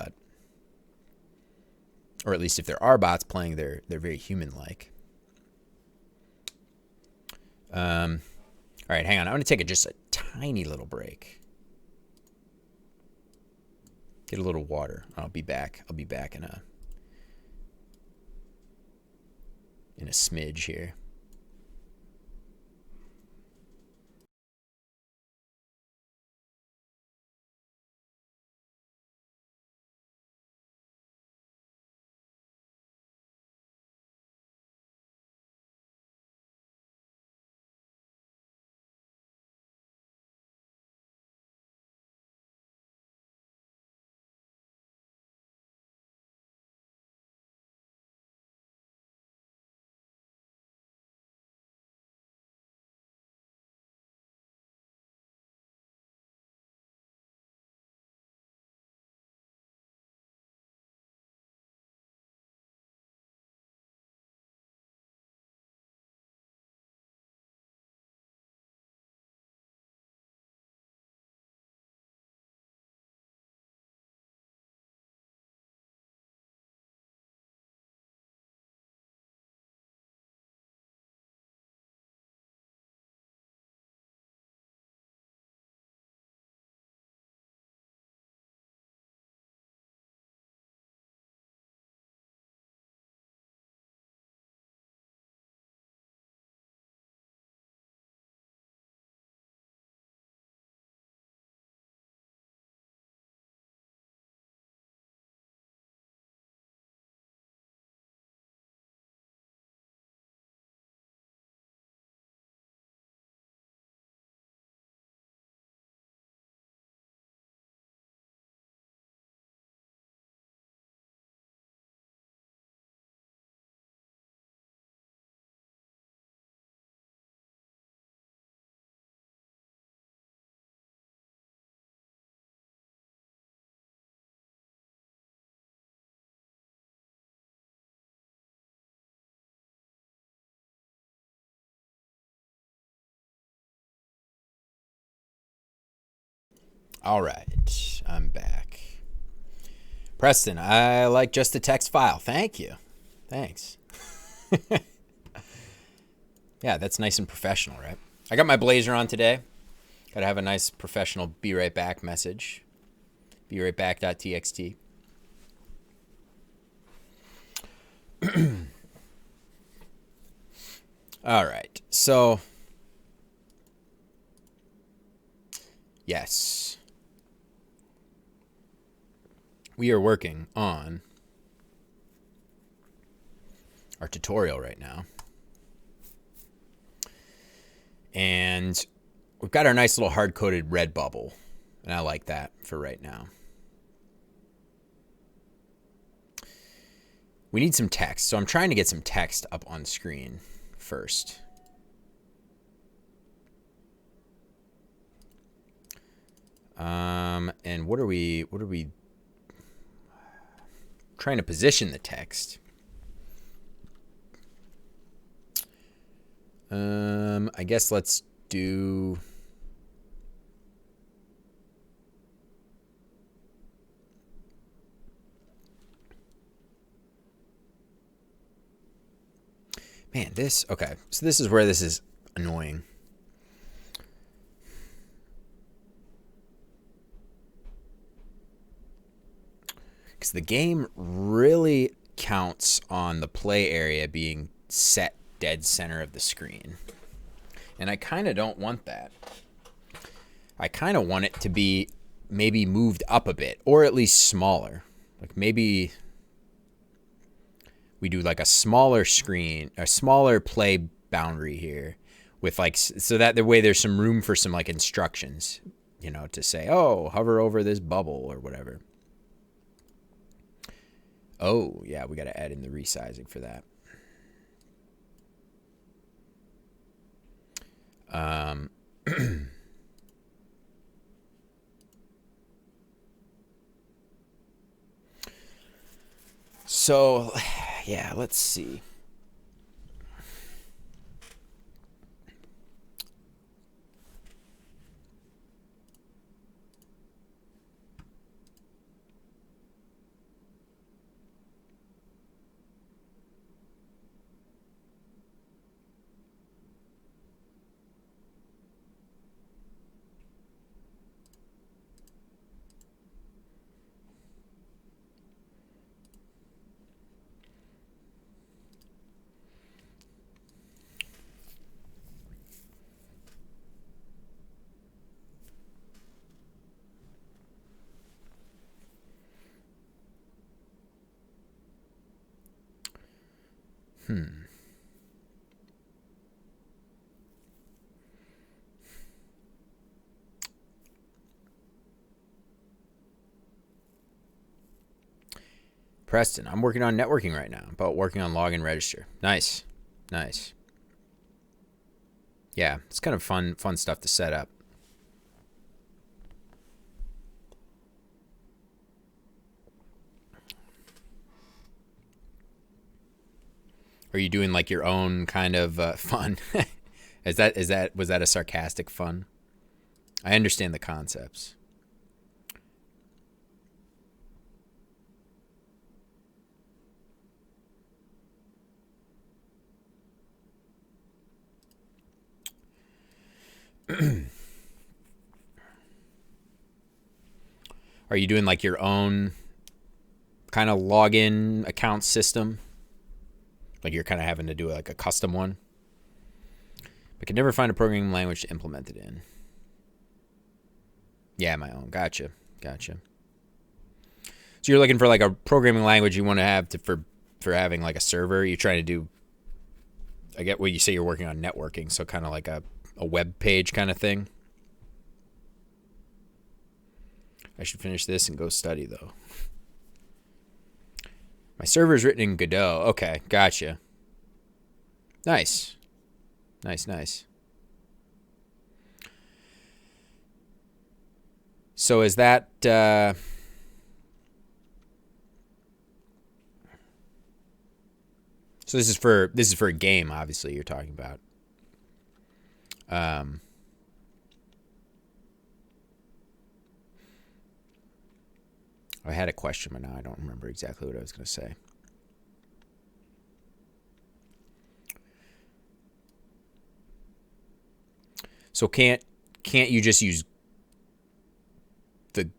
or at least if there are bots playing, they're very human-like. All right, hang on. I'm going to take just a tiny little break. Get a little water. I'll be back. I'll be back in a smidge here. All right, I'm back. Preston, I like just a text file. Thank you. Thanks. Yeah, that's nice and professional, right? I got my blazer on today. Got to have a nice professional be right back message. Be right back.txt. All right. So, yes. We are working on our tutorial right now. And we've got our nice little hard-coded red bubble. And I like that for right now. We need some text. So I'm trying to get some text up on screen first. And what are we trying to position the text? I guess let's do man, this okay. So this is where this is annoying. Because the game really counts on the play area being set dead center of the screen. And I kind of don't want that. I kind of want it to be maybe moved up a bit, or at least smaller. Like maybe we do like a smaller screen, a smaller play boundary here with like, so that the way there's some room for some like instructions, you know, to say, oh, hover over this bubble or whatever. Oh, yeah, we got to add in the resizing for that. So, yeah, let's see. Preston, I'm working on networking right now. About working on login register. Nice. Nice. Yeah, it's kind of fun stuff to set up. Are you doing like your own kind of fun? Was that a sarcastic fun? I understand the concepts. Are you doing like your own kind of login account system? Like you're kind of having to do like a custom one? But can never find a programming language to implement it in. Yeah, my own. Gotcha. Gotcha. So you're looking for like a programming language you want to have for having like a server. You're trying to do, I get what you say, you're working on networking. So kind of like a web page kind of thing. I should finish this and go study though. My server is written in Godot. Okay, gotcha. Nice. Nice, nice. So is that so this is for a game, obviously, you're talking about. I had a question, but now I don't remember exactly what I was going to say. So can't you just use the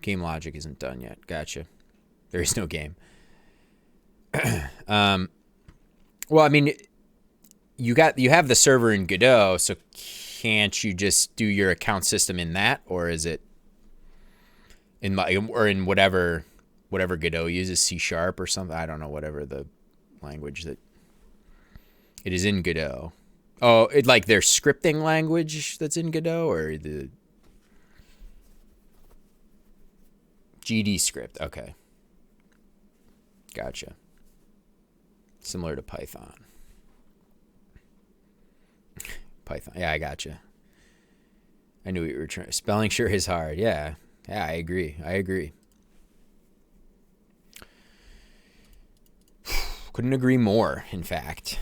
game logic isn't done yet? Gotcha. There is no game. Well, I mean, you have the server in Godot, so can't you just do your account system in that, or is it in whatever Godot uses, C# or something? I don't know, whatever the language that it is in Godot. Oh, it like their scripting language that's in Godot, or the GD script? Okay, gotcha. Similar to Python. Python. Yeah, I gotcha. I knew what you were trying. Spelling sure is hard. Yeah, I agree. Couldn't agree more, in fact.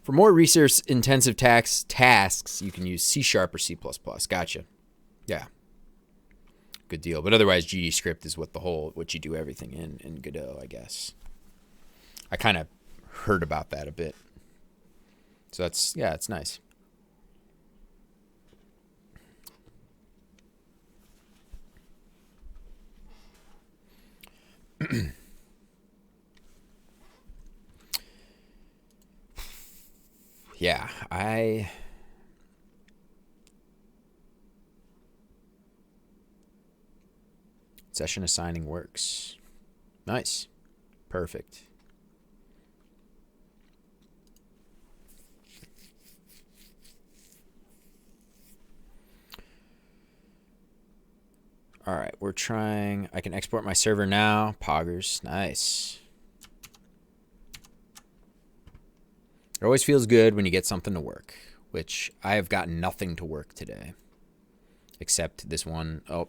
For more resource-intensive tasks, you can use C# or C++. Gotcha. Yeah. Good deal. But otherwise, GD script is what you do everything in Godot, I guess. I kind of heard about that a bit. So it's nice. Yeah, session assigning works. Nice. Perfect. All right, we're trying. I can export my server now. Poggers. Nice. It always feels good when you get something to work, which I have gotten nothing to work today. Except this one. Oh,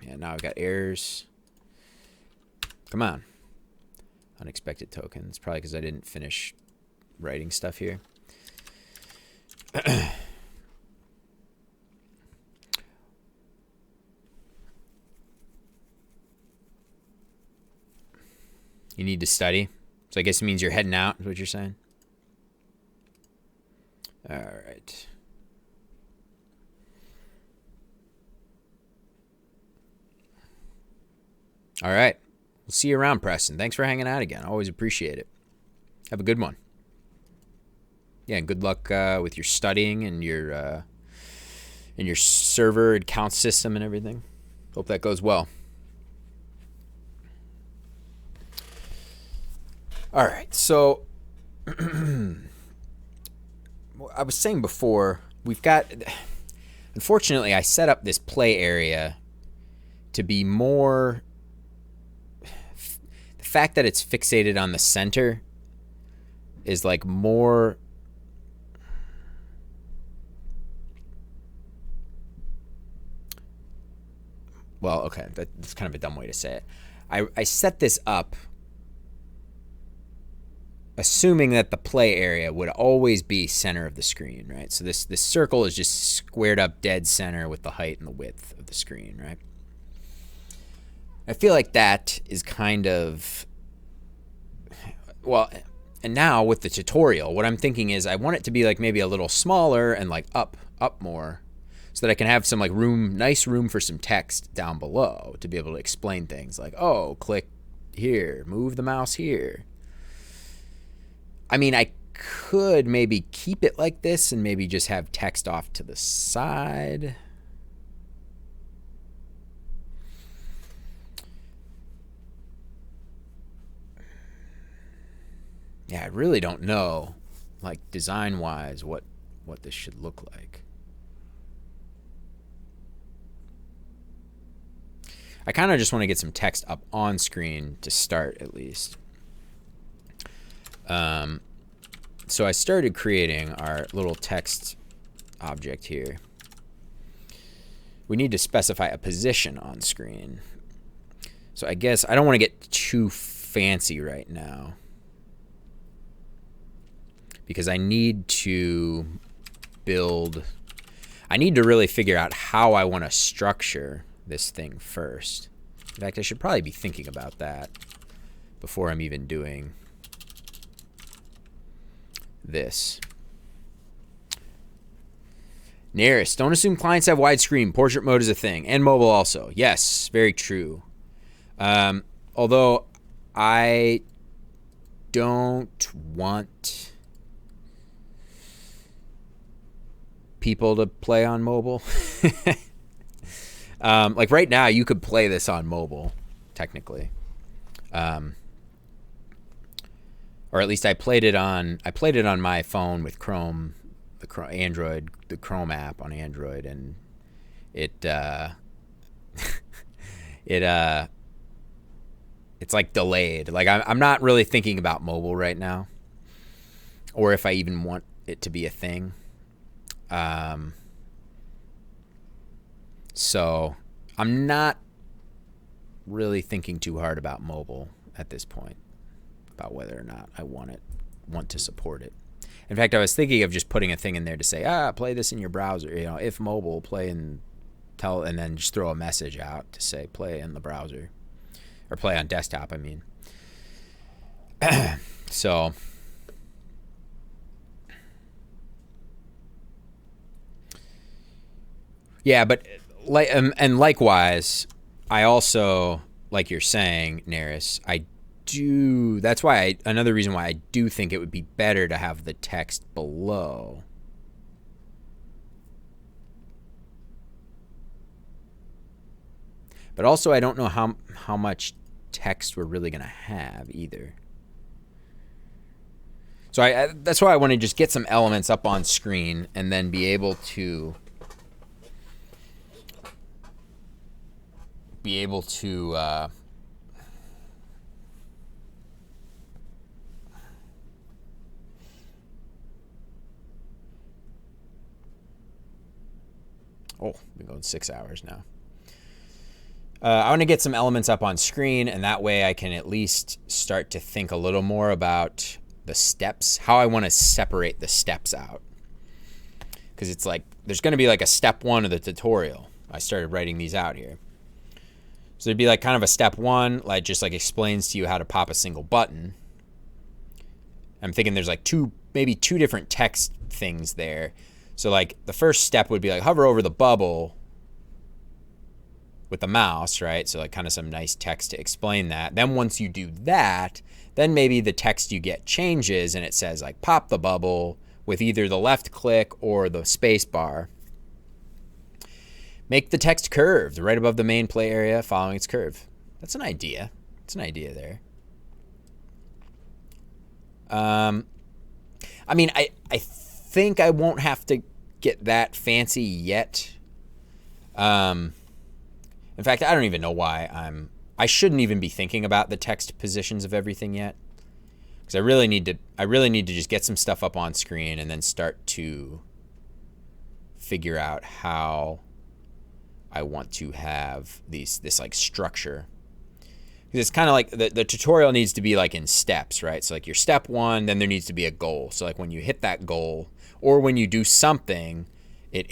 yeah, now I've got errors. Come on. Unexpected tokens. Probably because I didn't finish writing stuff here. You need to study. So I guess it means you're heading out, is what you're saying? All right. All right. We'll see you around, Preston. Thanks for hanging out again. Always appreciate it. Have a good one. Yeah, and good luck with your studying and your server account system and everything. Hope that goes well. All right. So I was saying before, we've got, unfortunately, I set up this play area to be more, the fact that it's fixated on the center is like more, well, okay, that's kind of a dumb way to say it. I set this up assuming that the play area would always be center of the screen, right? So this circle is just squared up dead center with the height and the width of the screen, right? I feel like that is kind of, well, and now with the tutorial, what I'm thinking is I want it to be like maybe a little smaller and like up more so that I can have some like nice room for some text down below to be able to explain things like, oh, click here, move the mouse here. I mean, I could maybe keep it like this and maybe just have text off to the side. Yeah, I really don't know, like design-wise, what this should look like. I kind of just want to get some text up on screen to start, at least. So I started creating our little text object here. We need to specify a position on screen. So I guess I don't want to get too fancy right now because I need to build, I need to really figure out how I want to structure this thing first. In fact, I should probably be thinking about that before I'm even doing this. Nearest, don't assume clients have widescreen. Portrait mode is a thing. And mobile also. Yes, very true. Although I don't want people to play on mobile. Like right now, you could play this on mobile, technically. Or at least I played it on my phone with Chrome, Android, the Chrome app on Android, and it's like delayed. Like I'm not really thinking about mobile right now, or if I even want it to be a thing. So I'm not really thinking too hard about mobile at this point, about whether or not I want to support it. In fact, I was thinking of just putting a thing in there to say, play this in your browser. You know, if mobile, play and then just throw a message out to say play in the browser, or play on desktop. I mean, so yeah, but and likewise, I also, like you're saying, Neris, that's why another reason why I do think it would be better to have the text below. But also I don't know how much text we're really going to have either. So that's why I want to just get some elements up on screen and then be able to been going 6 hours now. I want to get some elements up on screen, and that way I can at least start to think a little more about the steps, how I want to separate the steps out. Because it's like, there's going to be like a step 1 of the tutorial. I started writing these out here. So there'd be like kind of a step 1, like just like explains to you how to pop a single button. I'm thinking there's like maybe two different text things there. So like the first step would be like hover over the bubble with the mouse, right? So like kind of some nice text to explain that. Then once you do that, then maybe the text you get changes and it says like pop the bubble with either the left click or the space bar. Make the text curved right above the main play area following its curve. That's an idea. It's an idea there. I mean, I think I won't have to get that fancy yet. In fact, I don't even know why I shouldn't even be thinking about the text positions of everything yet, because I really need to just get some stuff up on screen and then start to figure out how I want to have this like structure. Because it's kind of like the tutorial needs to be like in steps, right? So like your step 1, then there needs to be a goal. So like when you hit that goal, or when you do something, it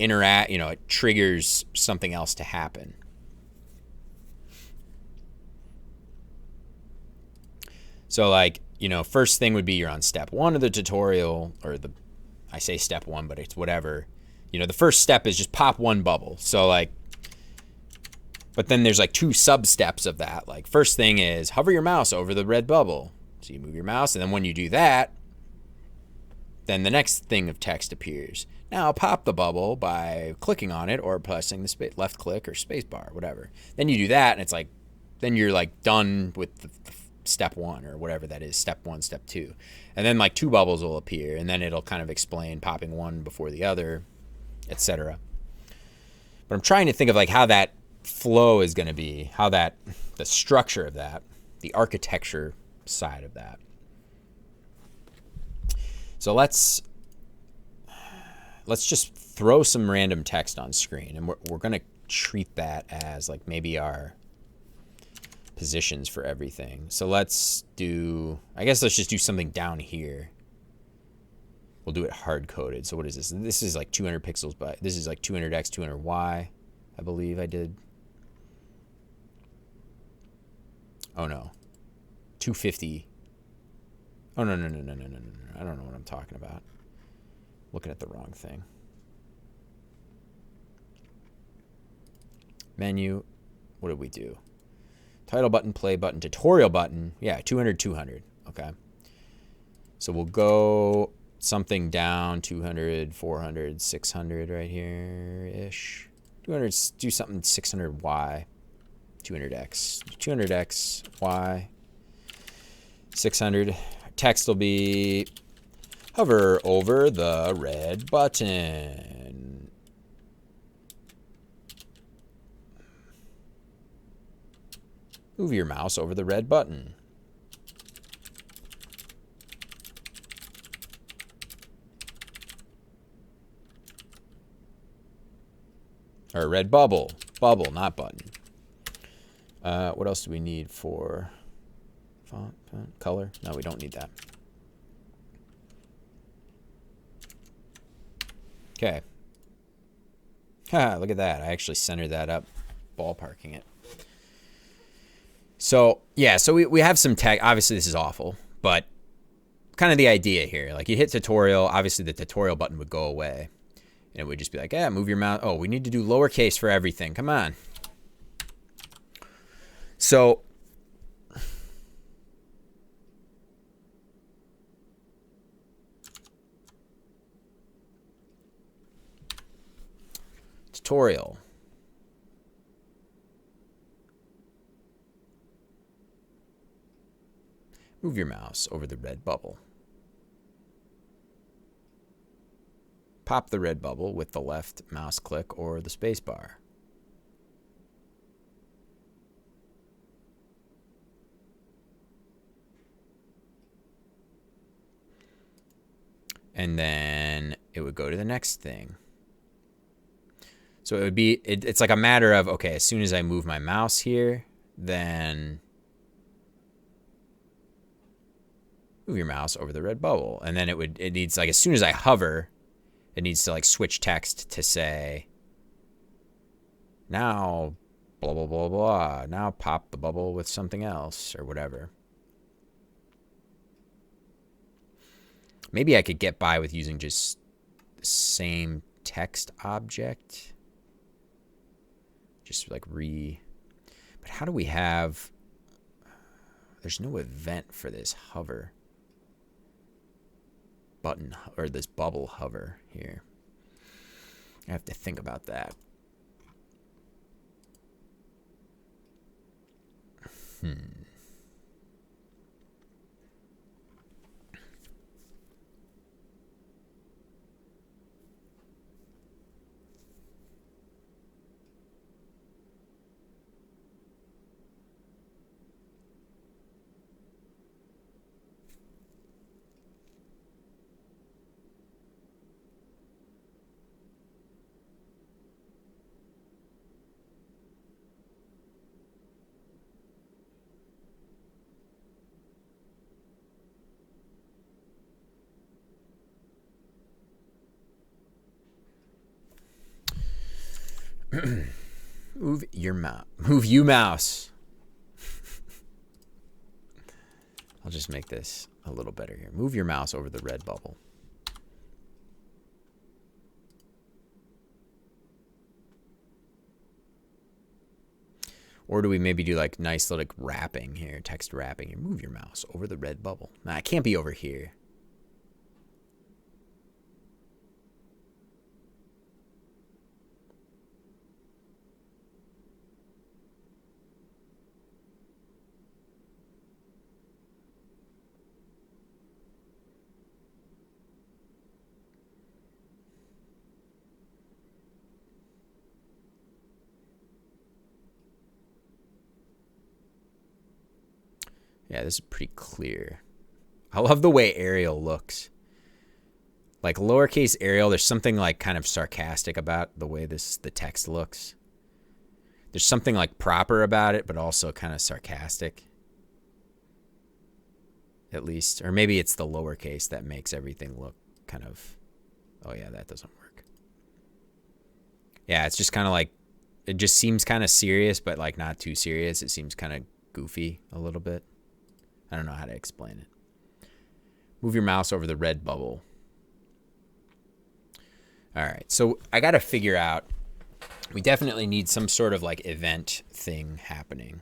triggers something else to happen. So like, first thing would be you're on step 1 of the tutorial, or I say step 1, but it's whatever. The first step is just pop one bubble. So like, but then there's like 2 sub-steps of that. Like first thing is hover your mouse over the red bubble. So you move your mouse, and then when you do that, then the next thing of text appears. Now pop the bubble by clicking on it or pressing the left click or space bar, whatever. Then you do that, and it's like, then you're like done with the step 1 or whatever that is, step 1, step 2. And then like 2 bubbles will appear, and then it'll kind of explain popping one before the other, etc. But I'm trying to think of like how that flow is going to be, the structure of that, the architecture side of that. So let's just throw some random text on screen, and we're going to treat that as like maybe our positions for everything. So let's do, I guess let's just do something down here. We'll do it hard-coded. So what is this? This is like 200 pixels, but this is like 200x, 200y, I believe I did. Oh, no. 250. Oh, no. I don't know what I'm talking about. Looking at the wrong thing. Menu. What did we do? Title button, play button, tutorial button. Yeah, 200, 200. Okay. So we'll go something down 200, 400, 600 right here-ish. 200, do something 600y, 200x, 200x, y, 600. Text will be hover over the red button. Move your mouse over the red button. Or red bubble. Bubble, not button. What else do we need for font, color? No, we don't need that. Okay. Ha, look at that. I actually centered that up, ballparking it. So, yeah, so we have some tech. Obviously, this is awful, but kind of the idea here. Like, you hit tutorial. Obviously, the tutorial button would go away. And it would just be like, yeah, move your mouse. Oh, we need to do lowercase for everything. Come on. So, tutorial. Move your mouse over the red bubble. Pop the red bubble with the left mouse click or the space bar. And then it would go to the next thing. So it would be, it's like a matter of, okay, as soon as I move my mouse here, then move your mouse over the red bubble. And then it needs, like, as soon as I hover, it needs to, like, switch text to say, now, blah, blah, blah, blah. Now pop the bubble with something else or whatever. Maybe I could get by with using just the same text object. Just like but how do we have, there's no event for this hover button or this bubble hover here. I have to think about that. Move your mouse. Move you mouse. I'll just make this a little better here. Move your mouse over the red bubble. Or do we maybe do like nice little wrapping here, text wrapping here? Move your mouse over the red bubble. Nah, it can't be over here. Yeah, this is pretty clear. I love the way Arial looks. Like lowercase Arial, there's something like kind of sarcastic about the way the text looks. There's something like proper about it, but also kind of sarcastic. At least. Or maybe it's the lowercase that makes everything look kind of... Oh, yeah, that doesn't work. Yeah, it's just kind of like... It just seems kind of serious, but like not too serious. It seems kind of goofy a little bit. I don't know how to explain it. Move your mouse over the red bubble. All right, so I got to figure out... We definitely need some sort of like event thing happening.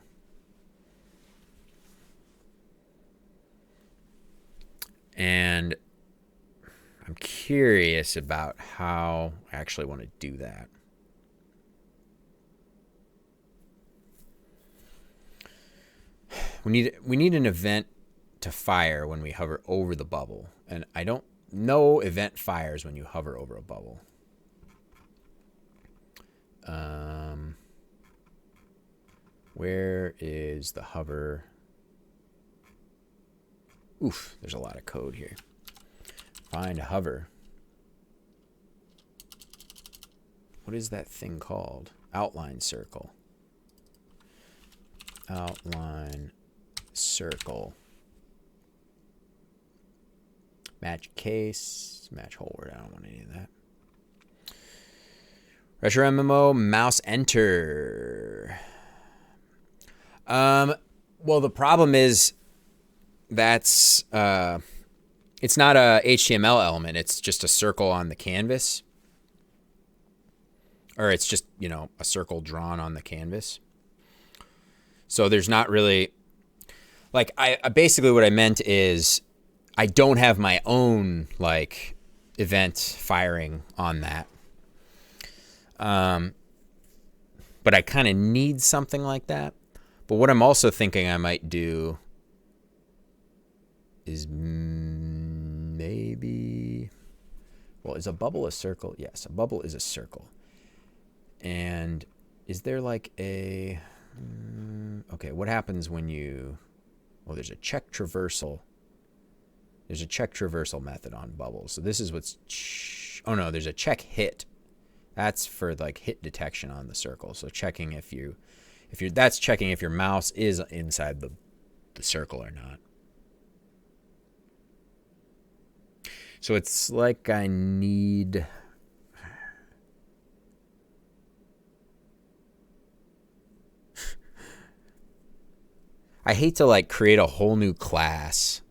And I'm curious about how I actually want to do that. We need an event to fire when we hover over the bubble. And I don't know event fires when you hover over a bubble. Where is the hover? Oof, there's a lot of code here. Find a hover. What is that thing called? Outline circle. Outline circle. Match case. Match whole word. I don't want any of that. Retro MMO, mouse enter. Well, the problem is that's it's not a HTML element. It's just a circle on the canvas, or it's just, you know, a circle drawn on the canvas. So there's not really like I basically what I meant is I don't have my own like event firing on that. But I kind of need something like that. But what I'm also thinking I might do is maybe, well, is a bubble a circle? Yes, a bubble is a circle. And is there like a, okay, what happens when you, well, there's a check traversal. There's a check traversal method on bubbles. So this is what's, oh no, there's a check hit. That's for like hit detection on the circle. So checking if that's checking if your mouse is inside the circle or not. So it's like I need, I hate to like create a whole new class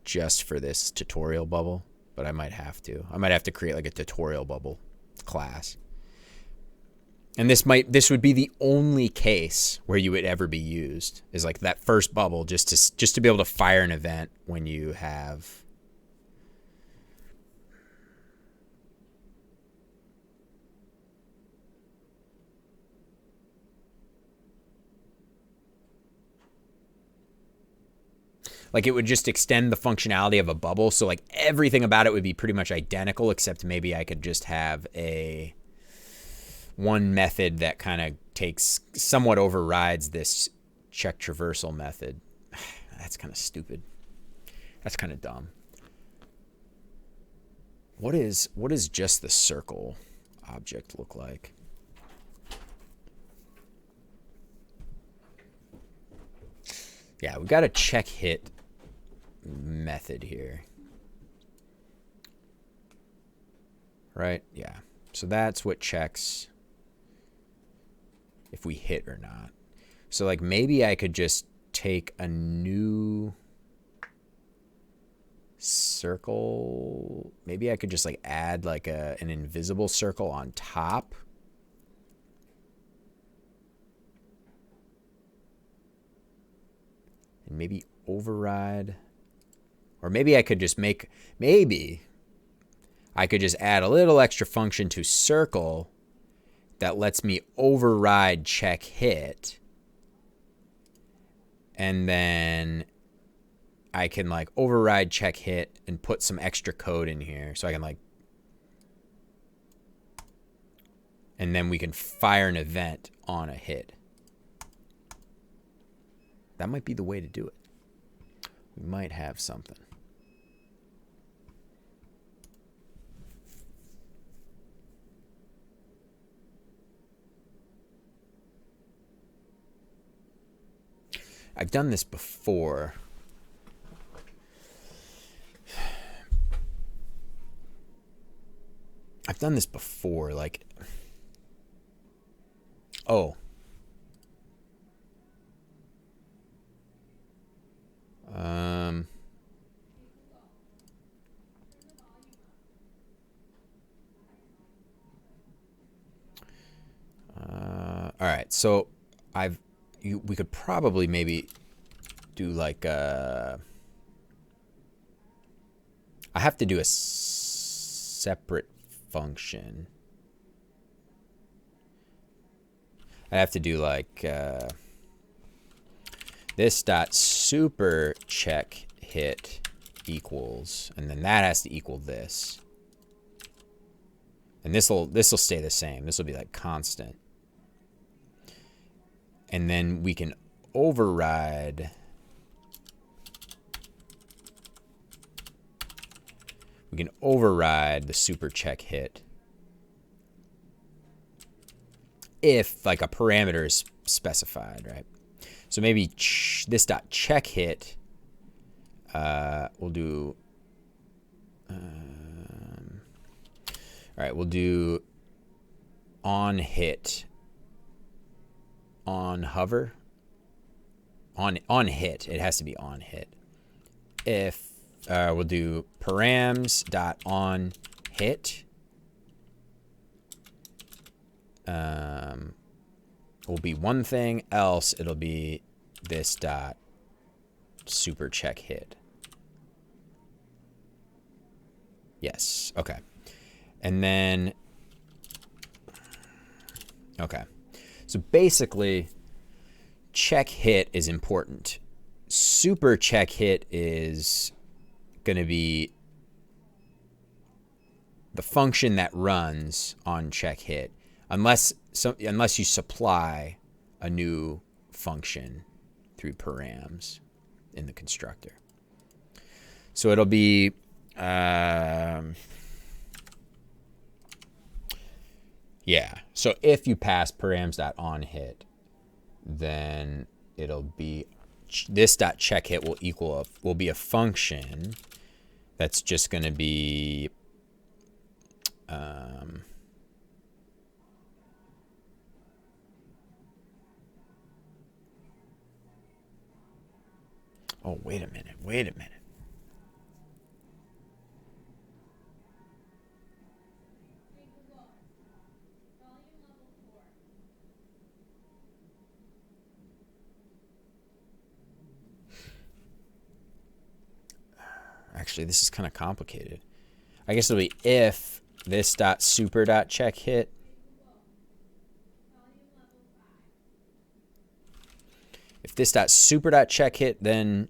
just for this tutorial bubble, but I might have to. I might have to create like a tutorial bubble class. And this would be the only case where you would ever be used, is like that first bubble, just to be able to fire an event when you have like, it would just extend the functionality of a bubble. So like everything about it would be pretty much identical, except maybe I could just have one method that kind of somewhat overrides this check traversal method. That's kind of stupid. That's kind of dumb. What is just the circle object look like? Yeah, we've got a check hit method here. Right? Yeah. So that's what checks if we hit or not. So like maybe I could just take a new circle. Maybe I could just like add like an invisible circle on top. And maybe override. Or maybe I could just I could just add a little extra function to circle that lets me override check hit. And then I can like override check hit and put some extra code in here. So I can like, and then we can fire an event on a hit. That might be the way to do it. We might have something. I've done this before. Like, oh. All right, so we could probably maybe do like I have to do a separate function. I have to do like this dot super check hit equals, and then that has to equal this. And this will stay the same. This will be like constant. And then we can override the super check hit if like a parameter is specified, right? So maybe this dot check hit we'll do all right, we'll do on hit, on hover, on hit. It has to be on hit. If we'll do params dot on hit will be one thing, else it'll be this dot super check hit. Yes, okay. And then, okay. So basically, check hit is important. Super check hit is going to be the function that runs on check hit, unless you supply a new function through params in the constructor. So it'll be yeah. So if you pass params.onHit, then it'll be this dot check hit will be a function that's just going to be oh, wait a minute. Actually, this is kind of complicated. I guess it'll be if this dot super dot check hit. If this dot super dot check hit, then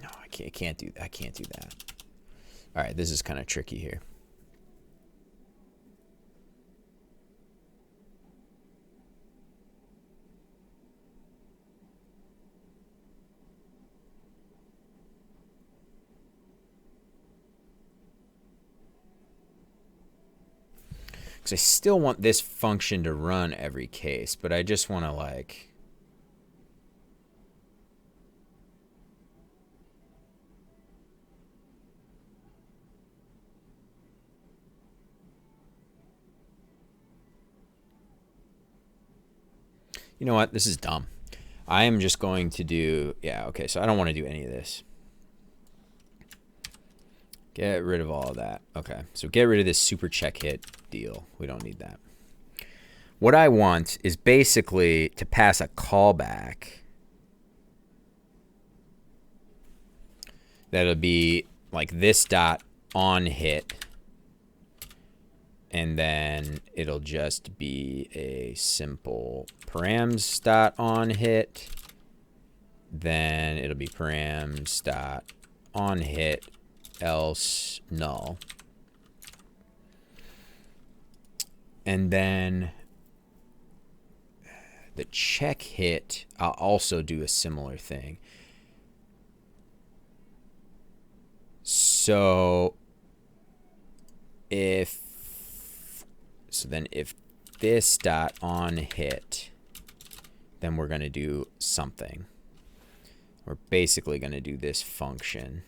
no, I can't do that. All right, this is kind of tricky here. Because I still want this function to run every case, but I just want to like you know what? This is dumb. I am just going to do, yeah, okay, so I don't want to do any of this. Get rid of all of that. Okay, so get rid of this super check hit deal. We don't need that. What I want is basically to pass a callback that'll be like this dot on hit, and then it'll just be a simple params dot on hit. Then it'll be params dot on hit else null. And then the check hit, I'll also do a similar thing. So if this dot on hit, then we're going to do something. We're basically going to do this function.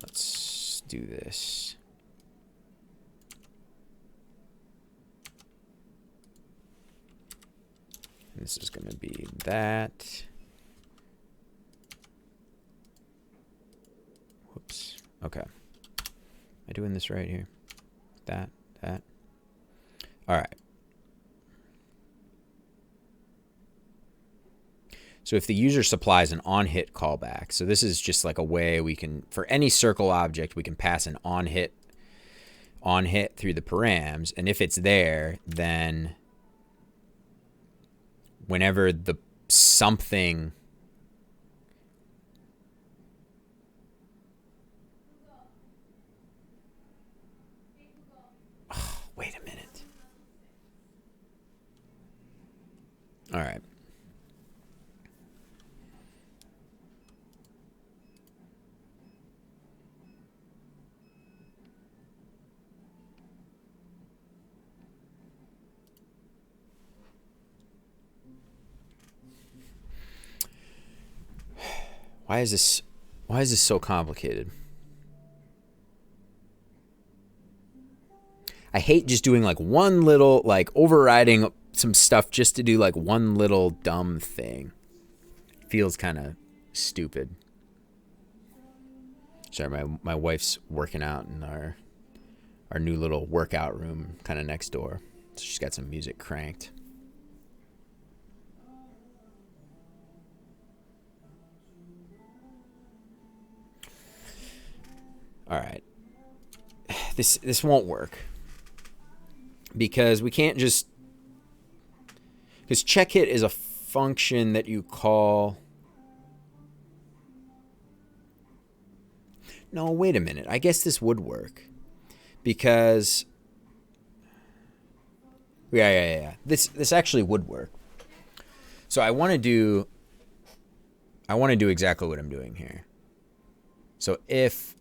Let's do this. This is going to be that. Whoops. Okay. Am I doing this right here? That. All right. So if the user supplies an on-hit callback, so this is just like a way we can, for any circle object, we can pass an on-hit through the params, and if it's there, then whenever the something wait a minute. All right. Why is this so complicated? I hate just doing like one little, like overriding some stuff just to do like one little dumb thing. Feels kind of stupid. Sorry, my wife's working out in our new little workout room kind of next door. So she's got some music cranked. All right. This won't work. Because we can't just, because check hit is a function that you call. No, wait a minute. I guess this would work. Because yeah. This actually would work. So I want to do exactly what I'm doing here. So if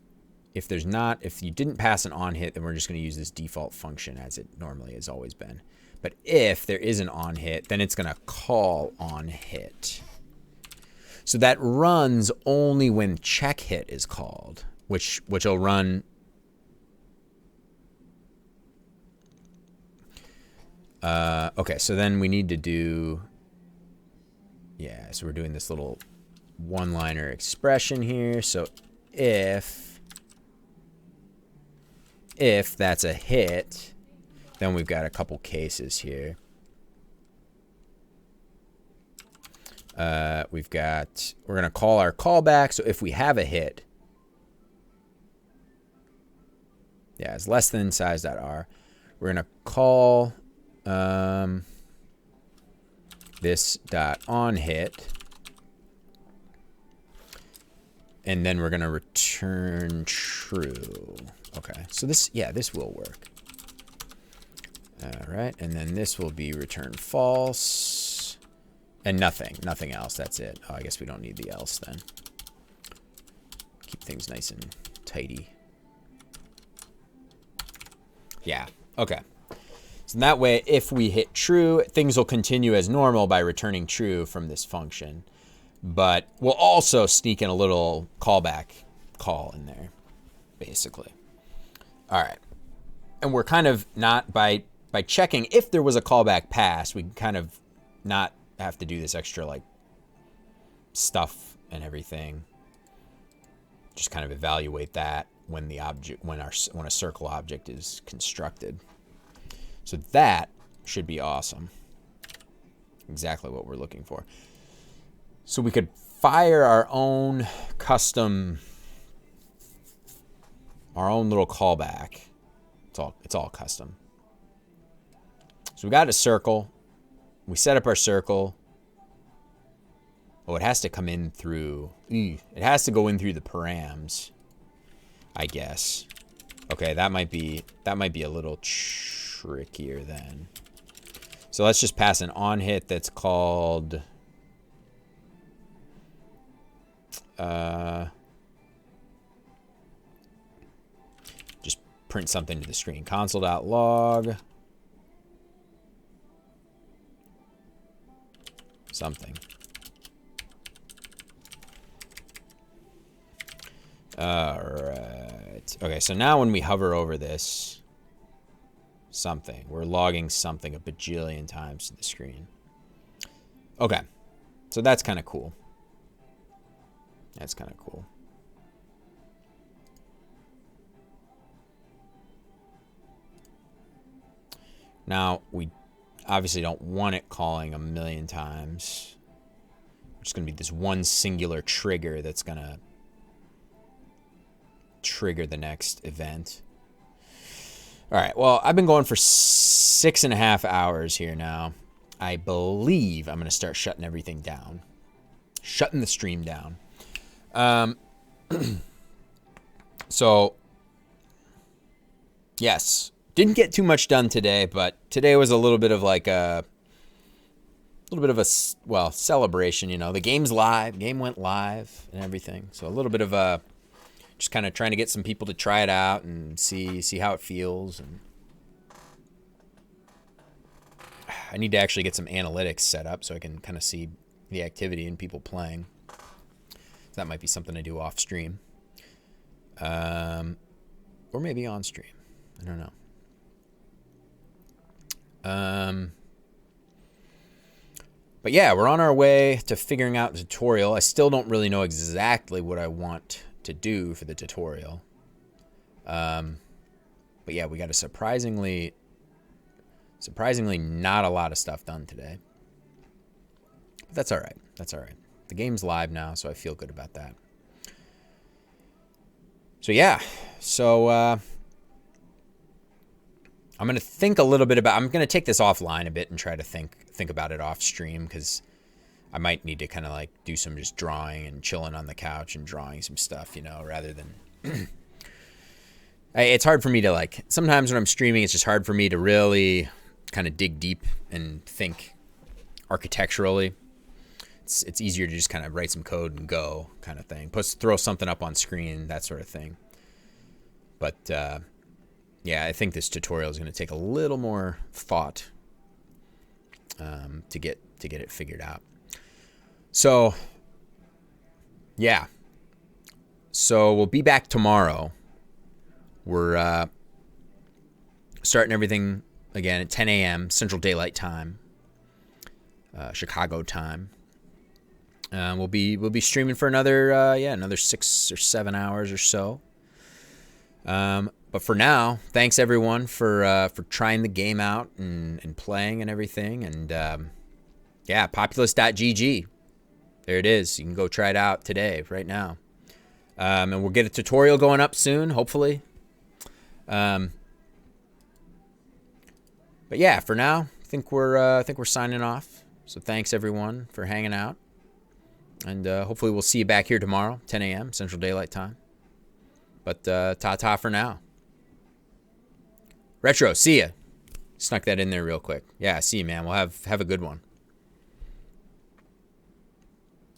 you didn't pass an on hit, then we're just going to use this default function as it normally has always been. But if there is an on hit, then it's going to call on hit. So that runs only when check hit is called, which will run. Okay, so then we need to do, yeah, so we're doing this little one-liner expression here. So if that's a hit, then we've got a couple cases here. We're going to call our callback. So if we have a hit, yeah, it's less than size.r. We're going to call this dot on hit, and then we're going to return true. Okay, so this will work. All right, and then this will be return false, and nothing else. That's it. Oh, I guess we don't need the else then. Keep things nice and tidy. Yeah, okay. So in that way, if we hit true, things will continue as normal by returning true from this function. But we'll also sneak in a little callback call in there, basically. All right. And we're kind of not, by checking if there was a callback pass, we can kind of not have to do this extra like stuff and everything. Just kind of evaluate that when the object, when a circle object is constructed. So that should be awesome. Exactly what we're looking for. So we could fire our own custom, our own little callback. It's all custom. So we got a circle. We set up our circle. Oh, it has to come in through. It has to go in through the params, I guess. Okay, that might be a little trickier then. So let's just pass an on hit that's called just print something to the screen. Console.log. Something. All right. Okay, so now when we hover over this something, we're logging something a bajillion times to the screen. Okay, so that's kind of cool. That's kind of cool. Now, we obviously don't want it calling a million times. It's going to be this one singular trigger that's going to trigger the next event. All right, well, I've been going for 6.5 hours here now. I believe I'm going to start shutting everything down. Shutting the stream down. So, yes. Didn't get too much done today, but today was a little bit of like a well, celebration, you know. The game's live. Game went live and everything. So a little bit of a just kind of trying to get some people to try it out and see how it feels. And I need to actually get some analytics set up so I can kind of see the activity and people playing. So that might be something to do off stream. Or maybe on stream. I don't know. But yeah, we're on our way to figuring out the tutorial. I still don't really know exactly what I want to do for the tutorial. But yeah, we got a surprisingly not a lot of stuff done today. But that's all right. That's all right. The game's live now, so I feel good about that. So yeah, so I'm going to think a little bit about, I'm going to take this offline a bit and try to think about it off stream, because I might need to kind of like do some just drawing and chilling on the couch and drawing some stuff, you know, rather than, it's hard for me to like, sometimes when I'm streaming, it's just hard for me to really kind of dig deep and think architecturally. It's easier to just kind of write some code and go kind of thing. Plus throw something up on screen, that sort of thing. But, yeah, I think this tutorial is going to take a little more thought to get it figured out. So, yeah. So we'll be back tomorrow. We're starting everything again at 10 a.m. Central Daylight Time, Chicago time. We'll be streaming for another 6 or 7 hours or so. But for now, thanks everyone for trying the game out and playing and everything. And yeah, Populus.gg. There it is. You can go try it out today, right now. And we'll get a tutorial going up soon, hopefully. But yeah, for now, I think we're signing off. So thanks everyone for hanging out. And hopefully we'll see you back here tomorrow, 10 a.m. Central Daylight Time. But ta-ta for now. Retro, see ya. Snuck that in there real quick. Yeah, see you, man. We'll have a good one.